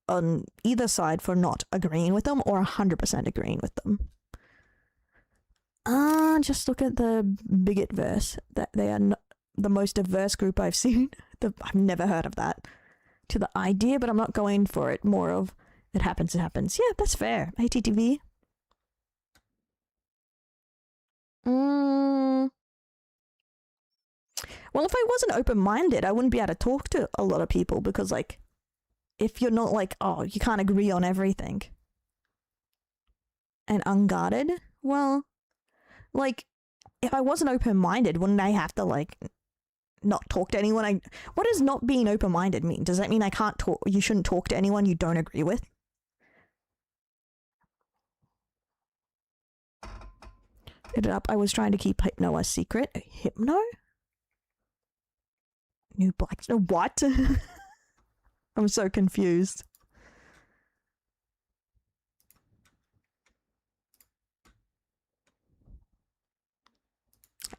on either side for not agreeing with them or 100% agreeing with them. Just look at the bigot verse. That they are not the most diverse group I've seen. I've never heard of that. To the idea, but I'm not going for it. More of it happens, it happens. Yeah, that's fair. ATTV. Well, if I wasn't open-minded, I wouldn't be able to talk to a lot of people because, like, if you're not like, oh, you can't agree on everything and unguarded, well, like, if I wasn't open-minded, wouldn't I have to, like, not talk to anyone? What does not being open-minded mean? Does that mean I can't talk? You shouldn't talk to anyone you don't agree with? Hit it up. I was trying to keep Hypno a secret. Hypno? New black. What? I'm so confused.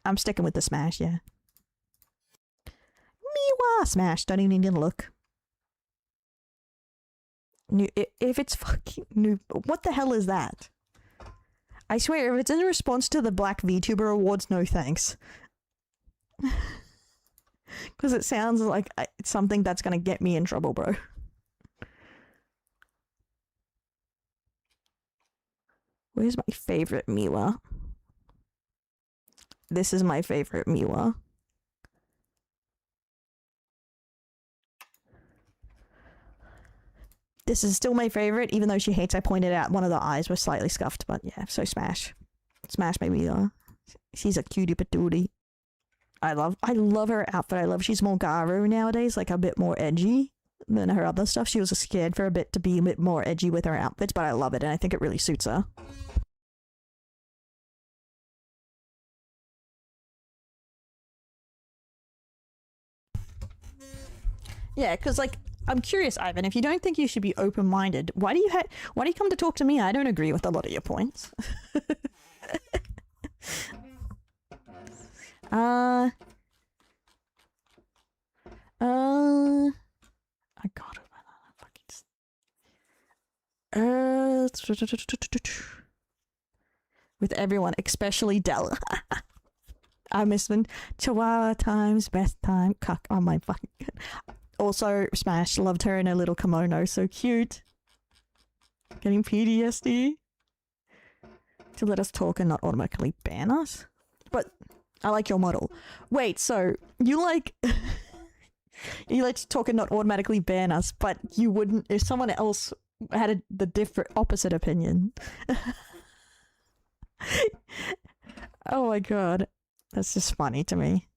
I'm sticking with the Smash, yeah. Miwa Smash, don't even need to look. New, if it's fucking new, what the hell is that? I swear, if it's in response to the Black VTuber Awards, no thanks. Because it sounds like it's something that's gonna get me in trouble, bro. Where's my favorite Miwa? This is my favorite Miwa. This is still my favorite, even though she hates I pointed out one of the eyes was slightly scuffed, but yeah, so Smash. Smash my Miwa. She's a cutie patootie. I love her outfit. She's more Garu nowadays, like a bit more edgy than her other stuff. She was scared for a bit to be a bit more edgy with her outfits, but I love it and I think it really suits her. Yeah, because like, I'm curious, Ivan, if you don't think you should be open-minded, why do you come to talk to me? I don't agree with a lot of your points. I got it. With everyone, especially Della. I miss them. Chihuahua times, best time, cuck on my fucking... Also, Smash, loved her in her little kimono, so cute. Getting PTSD. To let us talk and not automatically ban us. But I like your model. Wait, so you like... you like to talk and not automatically ban us, but you wouldn't if someone else had the different opposite opinion. Oh my god. That's just funny to me.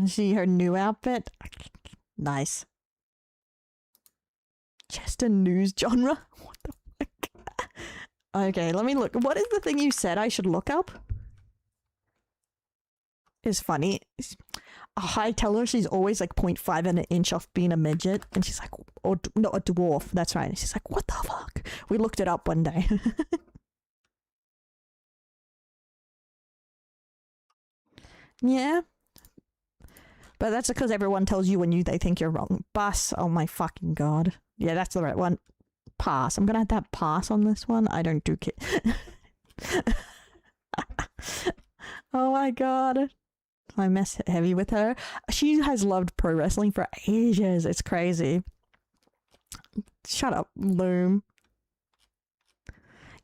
See her new outfit? Nice. Just a news genre? What the fuck? Okay, let me look. What is the thing you said I should look up? Is funny. I tell her she's always like 0.5 and an inch off being a midget. And she's like, or not a dwarf. That's right. And she's like, what the fuck? We looked it up one day. Yeah. But that's because everyone tells you when they think you're wrong. Bus. Oh my fucking god. Yeah, that's the right one. Pass. I'm gonna have that pass on this one. I don't do Oh my god. I mess heavy with her. She has loved pro wrestling for ages. It's crazy. Shut up, Loom.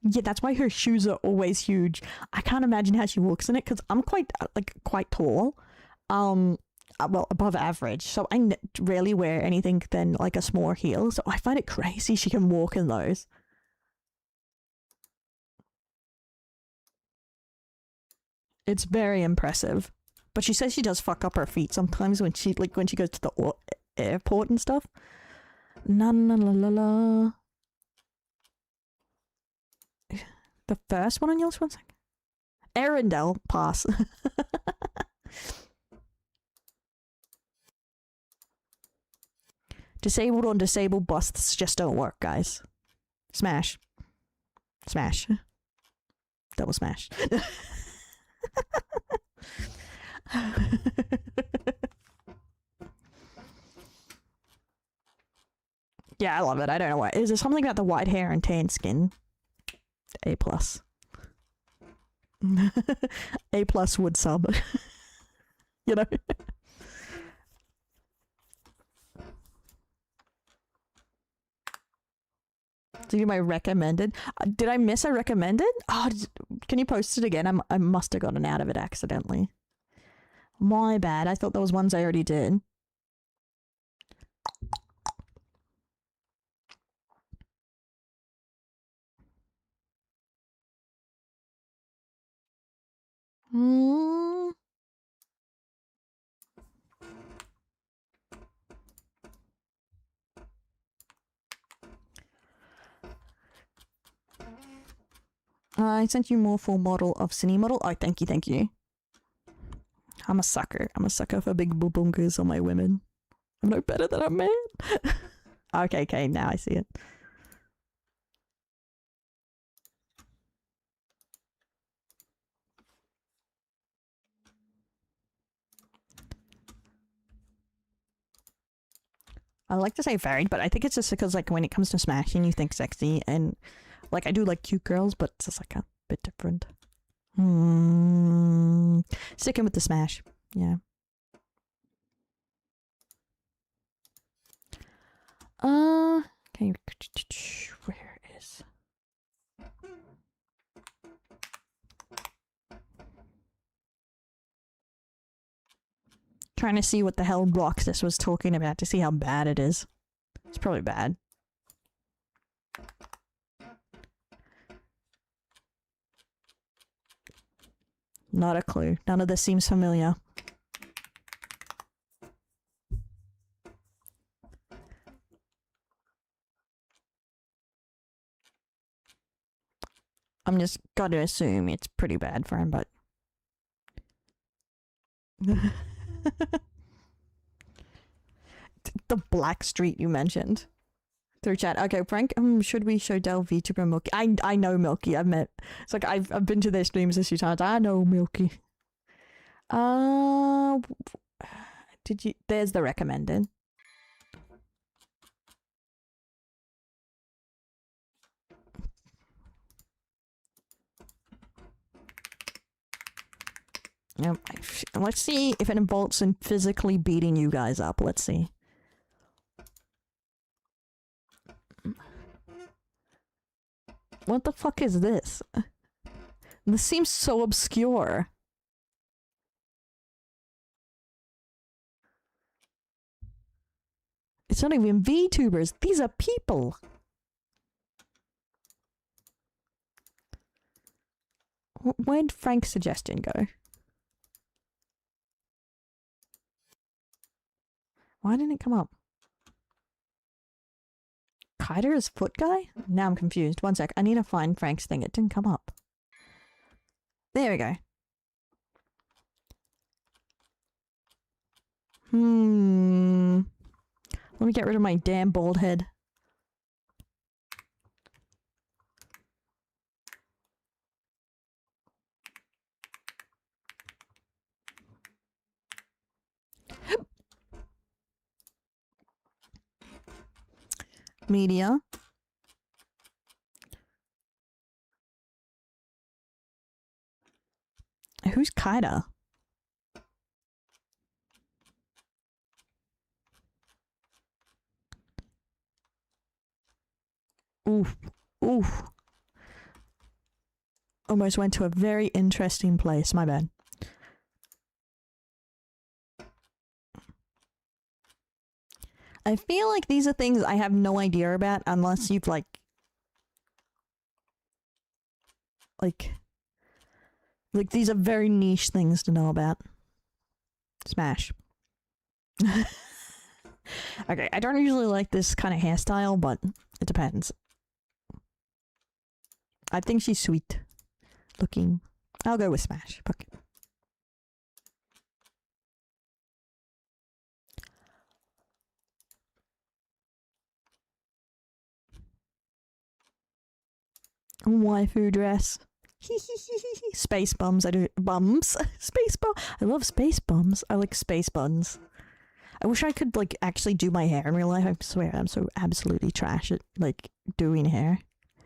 Yeah, that's why her shoes are always huge. I can't imagine how she walks in it because I'm quite tall. Well, above average. So I rarely wear anything than like a smaller heel. So I find it crazy she can walk in those. It's very impressive. But she says she does fuck up her feet sometimes when she goes to the airport and stuff. La la la la la. The first one on yours, 1 second. Erundel, pass. Disabled on disabled busts just don't work, guys. Smash. Smash. Double smash. Yeah, I love it. I don't know what. Is there something about the white hair and tan skin? A+. A+ would sub. You know? To do my recommended. Did I miss a recommended? Oh, can you post it again? I must have gotten out of it accidentally. My bad. I thought there was ones I already did. I sent you more full model of Cine model. Oh, thank you, thank you. I'm a sucker. I'm a sucker for big bunkers on my women. I'm no better than a man. Okay, now I see it. I like to say varied, but I think it's just because, like, when it comes to smashing, you think sexy, and, like, I do like cute girls, but it's just, like, a bit different. Sticking with the smash. Yeah. Okay. Where is... Trying to see what the hell Roxas was talking about to see how bad it is. It's probably bad. Not a clue. None of this seems familiar. I'm just gotta assume it's pretty bad for him, but... The Black Street you mentioned. Through chat. Okay, Frank, should we show Del VTuber Milky? I know Milky. I've met... It's like, I've been to their streams a few times. I know Milky. Did you... There's the recommended. Yep. Let's see if it involves in physically beating you guys up. Let's see. What the fuck is this? This seems so obscure. It's not even VTubers. These are people. Where'd Frank's suggestion go? Why didn't it come up? Kiter is foot guy? Now I'm confused. One sec. I need to find Frank's thing. It didn't come up. There we go. Let me get rid of my damn bald head. Media. Who's Kaida? Oof. Oof. Almost went to a very interesting place. My bad. I feel like these are things I have no idea about unless you've like Like, these are very niche things to know about. Smash. Okay, I don't usually like this kind of hairstyle, but it depends. I think she's sweet looking. I'll go with Smash. Fuck it. Waifu dress. Space bums. I do bums. Space bum. I love space bums. I like space buns. I wish I could like actually do my hair in real life. I swear I'm so absolutely trash at like doing hair.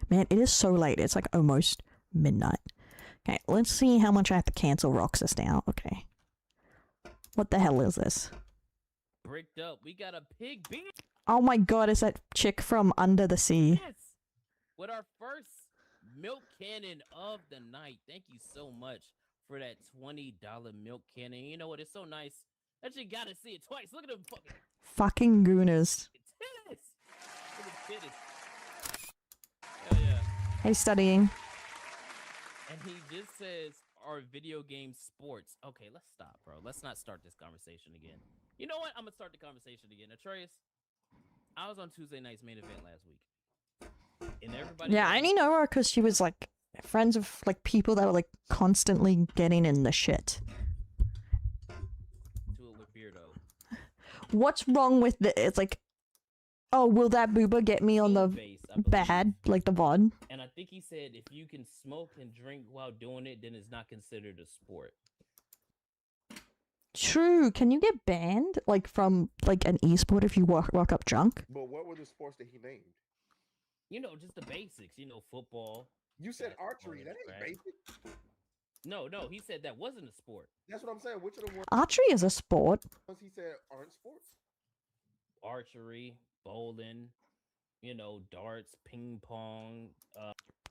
Man, it is so late. It's like almost midnight. Okay, let's see how much I have to cancel Roxas now. Okay. What the hell is this? Bricked up. We got a pig bean. Oh my god, is that chick from Under the Sea? Yes. With our first milk cannon of the night. Thank you so much for that $20 milk cannon. You know what? It's so nice that you gotta see it twice. Look at them Fucking gooners. titties. Look at the titties. Hell yeah. Hey, studying. And he just says, "Are video games sports?" Okay, let's stop, bro. Let's not start this conversation again. You know what? I'm gonna start the conversation again. Atreus, I was on Tuesday night's main event last week, and everybody. Yeah, I only know her because she was like friends of like people that were like constantly getting in the shit. To it with Beardo. What's wrong with the? It's like, oh, will that booba get me on the bad, like the VOD? And I think he said if you can smoke and drink while doing it, then it's not considered a sport. True. Can you get banned like from like an esport if you walk up drunk? But what were the sports that he named? You know, just the basics. You know, football. You said archery. That ain't basic. No, he said that wasn't a sport. That's what I'm saying. Which of the ones Archery is a sport. he said aren't sports? Archery, bowling, you know, darts, ping pong.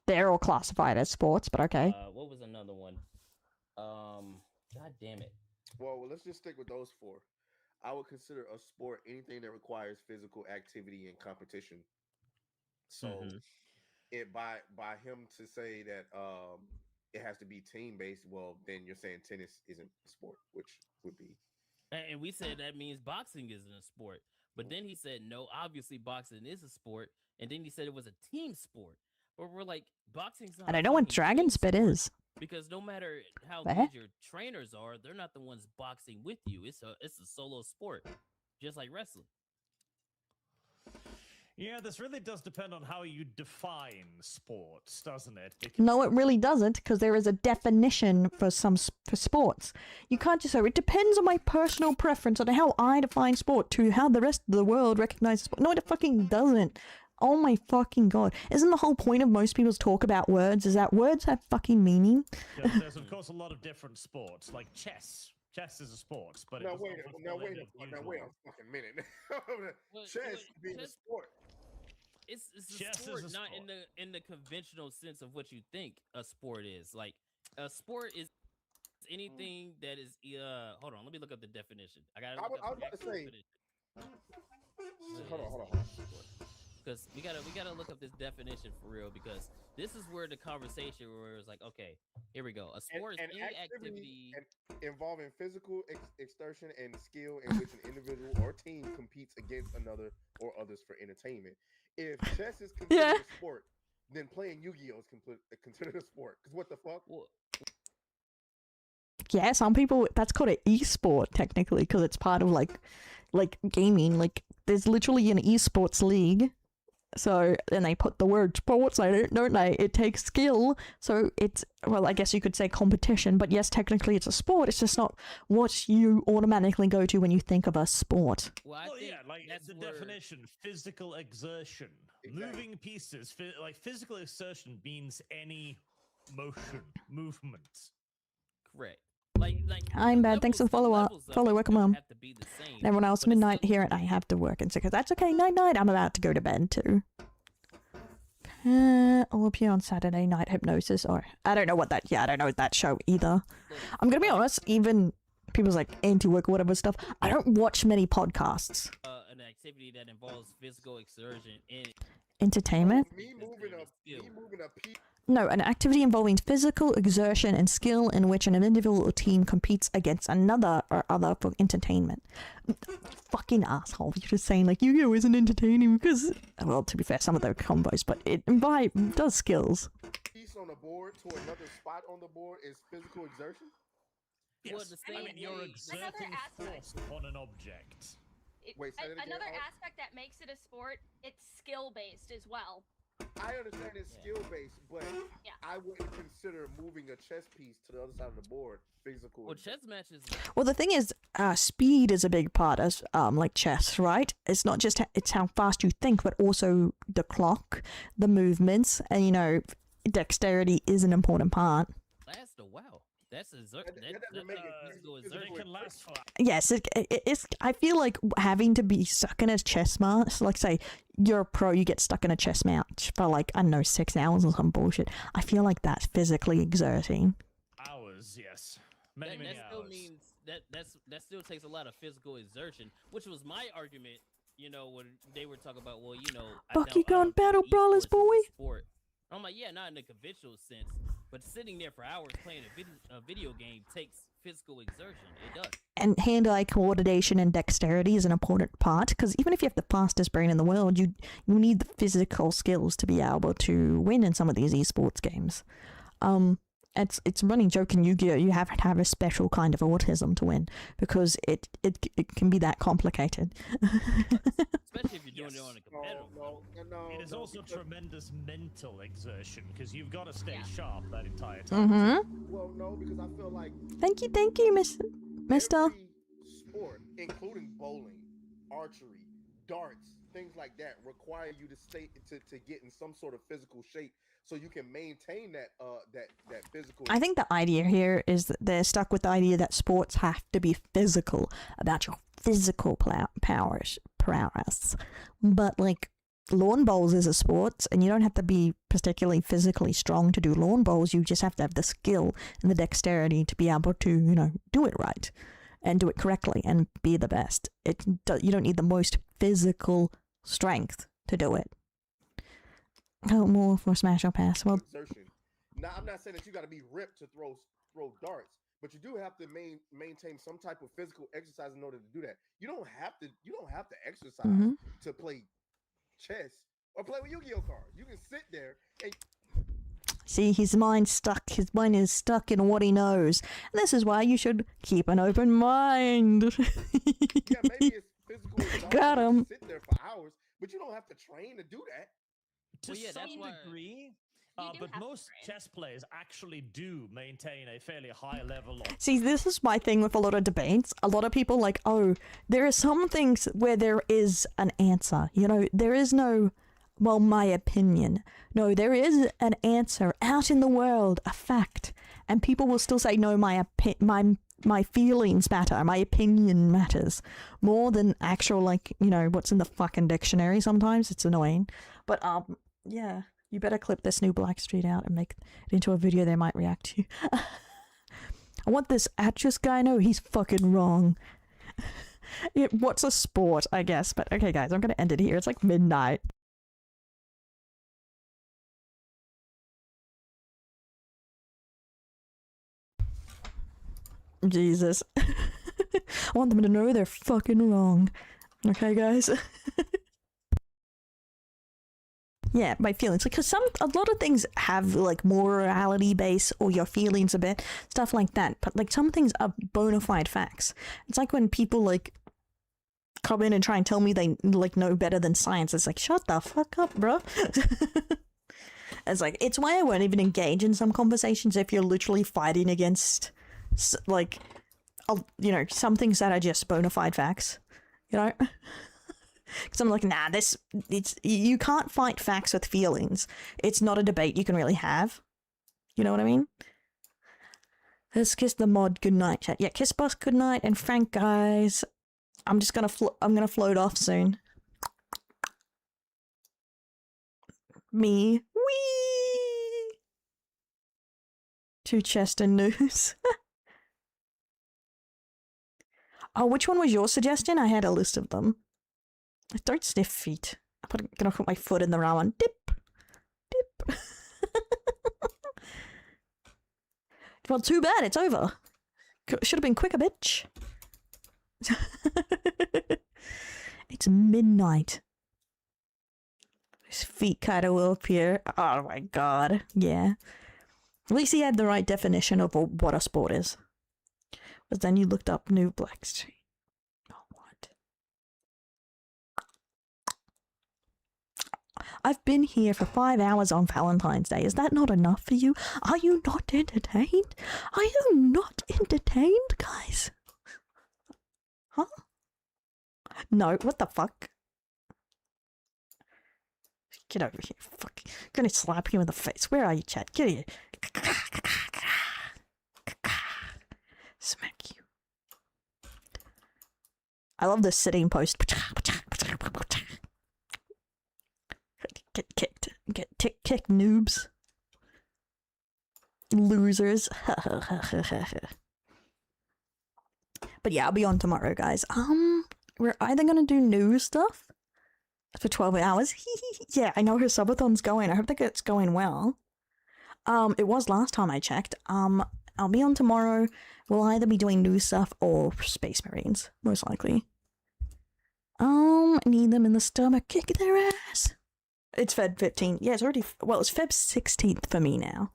They're all classified as sports, but okay. What was another one? God damn it. Well, let's just stick with those four. I would consider a sport anything that requires physical activity and competition. So, it by him to say that it has to be team based, well, then you're saying tennis isn't a sport, which would be. And we said that means boxing isn't a sport. But then he said, no, obviously boxing is a sport. And then he said it was a team sport. But we're like, boxing's not. And I know what Dragon Spit is. Because no matter how What? good your trainers are, they're not the ones boxing with you. It's a solo sport, just like wrestling. Yeah, this really does depend on how you define sports, doesn't it? No, it really doesn't, because there is a definition for for sports. You can't just say, it depends on my personal preference on how I define sport to how the rest of the world recognizes sport. No, it fucking doesn't. Oh my fucking god. Isn't the whole point of most people's talk about words is that words have fucking meaning? There's of course a lot of different sports, like chess. Chess is a sport, but Wait a fucking minute. Chess being a sport. It's a Chess sport, is a not sport. in the conventional sense of what you think a sport is. Like a sport is anything that is. Hold on, let me look up the definition. I was about to say. Hold on. Because we gotta look up this definition for real, because this is where the conversation where it's like, okay, here we go. A sport is any activity involving physical exertion and skill in which an individual or team competes against another or others for entertainment. If chess is considered a sport, then playing Yu-Gi-Oh is considered a sport. Because what the fuck? Yeah, some people, that's called an e-sport technically, because it's part of like gaming. Like there's literally an esports league. So, and they put the word sports in it, don't they? It takes skill. So it's, well, I guess you could say competition, but yes, technically it's a sport. It's just not what you automatically go to when you think of a sport. Well, yeah, like the definition, physical exertion. Moving pieces, like physical exertion means any motion, movement. Correct. Like I'm bad. Thanks for the follow. Welcome on. Everyone else, midnight here, and I have to work and because that's okay. Night. I'm about to go to bed too. I'll appear on Saturday Night Hypnosis, or I don't know what that. Yeah, I don't know that show either. I'm gonna be honest. Even people's like anti-work, whatever stuff. I don't watch many podcasts. an activity that involves physical exertion in Entertainment? Me moving a piece. No, an activity involving physical exertion and skill in which an individual or team competes against another or other for entertainment. Fucking asshole. You're just saying, like, Yu-Gi-Oh! Isn't entertaining because, well, to be fair, some of the combos, but it does skills. Piece on the board to another spot on the board is physical exertion? Yes. Well, the I mean, you're exerting force upon an object. Wait, say that again, Another Art? aspect that makes it a sport, it's skill-based as well. I understand it's skill based, but I wouldn't consider moving a chess piece to the other side of the board physical. Well, chess matches. Well, the thing is, speed is a big part as like chess, right? It's not just it's how fast you think, but also the clock, the movements, and you know, dexterity is an important part. Last a while. That's physical It exertion. can last for Yes, it's. I feel like having to be stuck in a chess match, like say you're a pro, you get stuck in a chess match for like, I don't know, 6 hours or some bullshit. I feel like that's physically exerting. hours, yes. Many That still hours. means that still takes a lot of physical exertion, which was my argument. You know, when they were talking about, well, you know, Bakugan Battle Brawlers, boy. sport. I'm like, yeah, not in a conventional sense, but sitting there for hours playing a video game takes physical exertion. It does. And hand-eye coordination and dexterity is an important part, because even if you have the fastest brain in the world, you need the physical skills to be able to win in some of these esports games. It's a running joke in Yu-Gi-Oh! You have to have a special kind of autism to win, because it can be that complicated. Especially if you're doing it on a competitive. It is also tremendous mental exertion because you've got to stay sharp that entire time. Well, no, because I feel like Thank you, Mister. every sport, including bowling, archery, darts, things like that, require you to stay to get in some sort of physical shape so you can maintain that that physical. I think the idea here is that they're stuck with the idea that sports have to be physical, about your physical prowess. But like lawn bowls is a sport, and you don't have to be particularly physically strong to do lawn bowls. You just have to have the skill and the dexterity to be able to, you know, do it right and do it correctly and be the best. You don't need the most physical strength to do it. Oh, more for smash or pass. Well, exertion. Now, I'm not saying that you got to be ripped to throw darts, but you do have to maintain some type of physical exercise in order to do that. You don't have to exercise to play chess or play with Yu-Gi-Oh cards. You can sit there and see, his mind is stuck in what he knows. And this is why you should keep an open mind. yeah, maybe it's physical exhaustion Got him. to sit there for hours, but you don't have to train to do that. To some degree, but most chess players actually do maintain a fairly high level of... See, this is my thing with a lot of debates. A lot of people like, oh, there are some things where there is an answer. You know, there is no, well, my opinion. No, there is an answer out in the world, a fact. And people will still say, no, my feelings matter, my opinion matters. More than actual, like, you know, what's in the fucking dictionary sometimes. It's annoying. But, yeah. You better clip this new Blackstreet out and make it into a video they might react to. I want this actress guy. No, he's fucking wrong. What's a sport, I guess. But okay, guys, I'm going to end it here. It's like midnight. Jesus. I want them to know they're fucking wrong. Okay, guys? Yeah, my feelings. Because a lot of things have like morality base or your feelings a bit, stuff like that. But like some things are bona fide facts. It's like when people like come in and try and tell me they like know better than science. It's like, shut the fuck up, bro. It's like, it's why I won't even engage in some conversations if you're literally fighting against like, you know, some things that are just bona fide facts, you know? Because I'm like, nah, you can't fight facts with feelings. It's not a debate you can really have. You know what I mean? Let's kiss the mod goodnight, chat. Yeah, kiss boss goodnight, and Frank, guys. I'm just gonna I'm gonna float off soon. Me. Whee! To chest and news. Oh, which one was your suggestion? I had a list of them. Don't sniff feet. I'm gonna put my foot in the ramen. Dip. Dip. Well, too bad. It's over. Should have been quicker, bitch. It's midnight. His feet kind of will appear. Oh my god. Yeah. At least he had the right definition of what a sport is. But then you looked up New Black Street. Oh, what? I've been here for 5 hours on Valentine's Day. Is that not enough for you? Are you not entertained? Are you not entertained, guys? Huh? No, what the fuck? Get over here, fuck. I'm gonna slap you in the face. Where are you, chat? Get here. Smack you. I love this sitting post. Get kicked. Get kicked, noobs. Losers. But yeah, I'll be on tomorrow, guys. We're either gonna do news stuff for 12 hours. Yeah, I know her subathon's going. I hope that it's going well. It was last time I checked. I'll be on tomorrow. We'll either be doing news stuff or Space Marines, most likely. Need them in the stomach, kick their ass. It's Feb 15th. Yeah, it's already, well, it's Feb 16th for me now.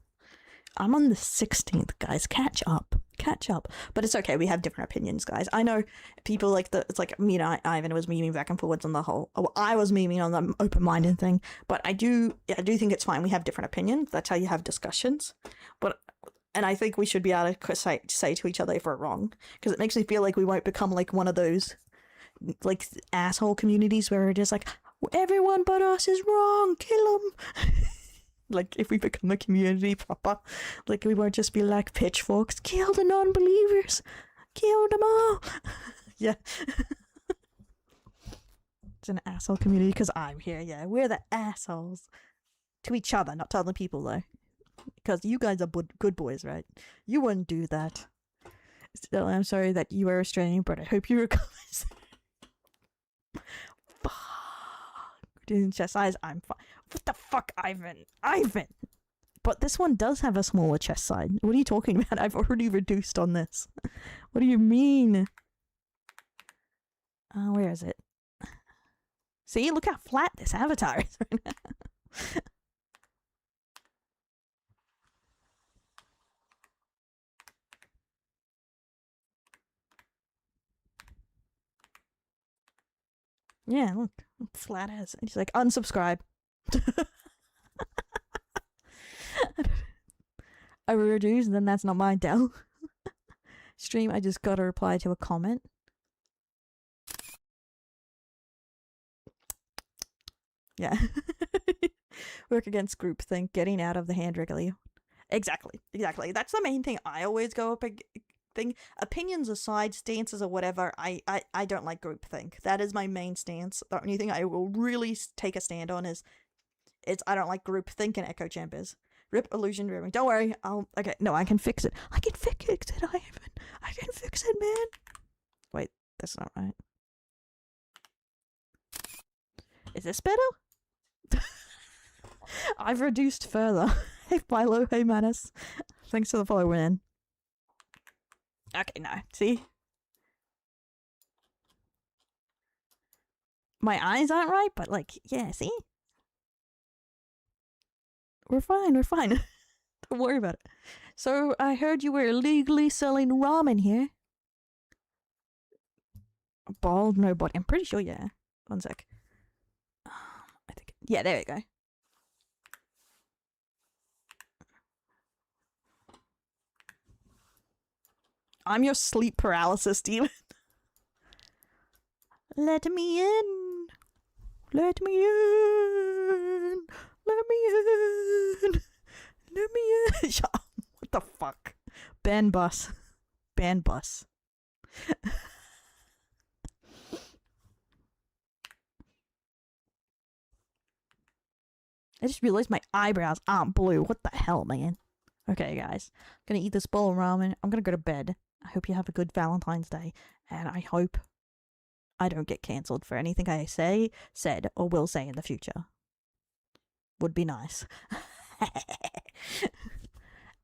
I'm on the 16th, guys. Catch up. Catch up. But it's okay, we have different opinions, guys. I know people like it's like me and Ivan was memeing back and forwards on the whole, I was memeing on the open-minded thing, but I do think it's fine. We have different opinions. That's how you have discussions. And I think we should be able to say to each other if we're wrong, because it makes me feel like we won't become like one of those like asshole communities where it is like, everyone but us is wrong, kill them. Like, if we become a community proper, like, we won't just be like pitchforks, kill the non-believers, kill them all. Yeah. It's an asshole community because I'm here, yeah. We're the assholes. To each other, not to other people, though. Because you guys are good boys, right? You wouldn't do that. Still, I'm sorry that you are Australian, but I hope you recover. Fuck. Chest size, I'm fine. What the fuck, Ivan? But this one does have a smaller chest size. What are you talking about? I've already reduced on this. What do you mean? Where is it? See, look how flat this avatar is right now. Yeah, look. Flat as. He's like, unsubscribe. I reduce, then that's not my Dell. Stream, I just got a reply to a comment. Yeah. Work against groupthink, getting out of the hand regularly. Exactly. That's the main thing I always go up thing. Opinions aside, stances or whatever, I don't like groupthink. That is my main stance. The only thing I will really take a stand on is I don't like groupthink and echo chambers. Rip illusion rooming. Don't worry. Okay, no, I can fix it. I can fix it, Ivan. I can fix it, man. Wait, that's not right. Is this better? I've reduced further. Hey, Philo. Hey, Manus. Thanks for the follow, man. Okay, no. See? My eyes aren't right, but like, yeah, see? We're fine. Don't worry about it. So, I heard you were illegally selling ramen here. Bald, no body. I'm pretty sure, yeah. One sec. I think, yeah, there we go. I'm your sleep paralysis demon. Let me in. Let me in. Let me in. Let me in. What the fuck? Ban bus. Ban bus. I just realized my eyebrows aren't blue. What the hell, man? Okay, guys. I'm gonna eat this bowl of ramen. I'm gonna go to bed. I hope you have a good Valentine's Day. And I hope I don't get cancelled for anything I say, said, or will say in the future. Would be nice.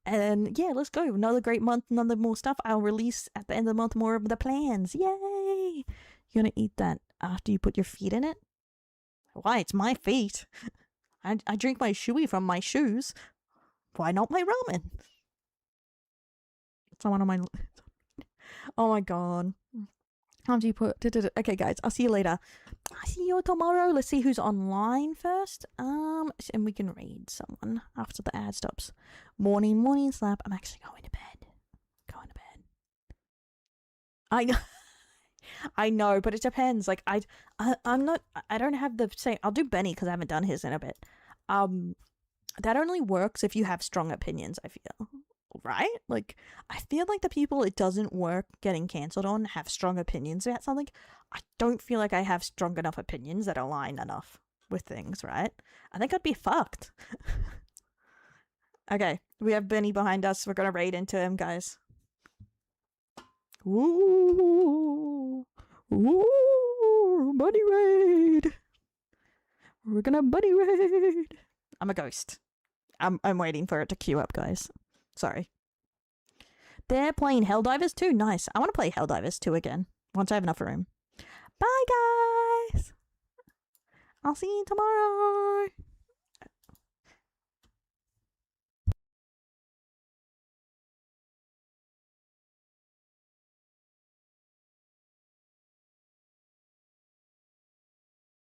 And yeah, let's go. Another great month, another more stuff. I'll release at the end of the month more of the plans. Yay! You're gonna eat that after you put your feet in it? Why? It's my feet. I drink my shoey from my shoes. Why not my ramen? Someone on my... Oh my god. How do you put... Okay, guys, I'll see you later. I'll see you tomorrow. Let's see who's online first. And we can raid someone after the ad stops. Morning slap. I'm actually going to bed. I know. I know, but it depends. Like, I'm not... I don't have the same... I'll do Benny because I haven't done his in a bit. That only works if you have strong opinions, I feel. Right? Like, I feel like the people it doesn't work getting cancelled on have strong opinions about something. I don't feel like I have strong enough opinions that align enough with things, right? I think I'd be fucked. Okay, we have Benny behind us. We're gonna raid into him, guys. Ooh, buddy raid. We're gonna buddy raid. I'm a ghost. I'm waiting for it to queue up, guys. Sorry. They're playing Helldivers 2. Nice. I want to play Helldivers 2 again once I have enough room. Bye, guys. I'll see you tomorrow.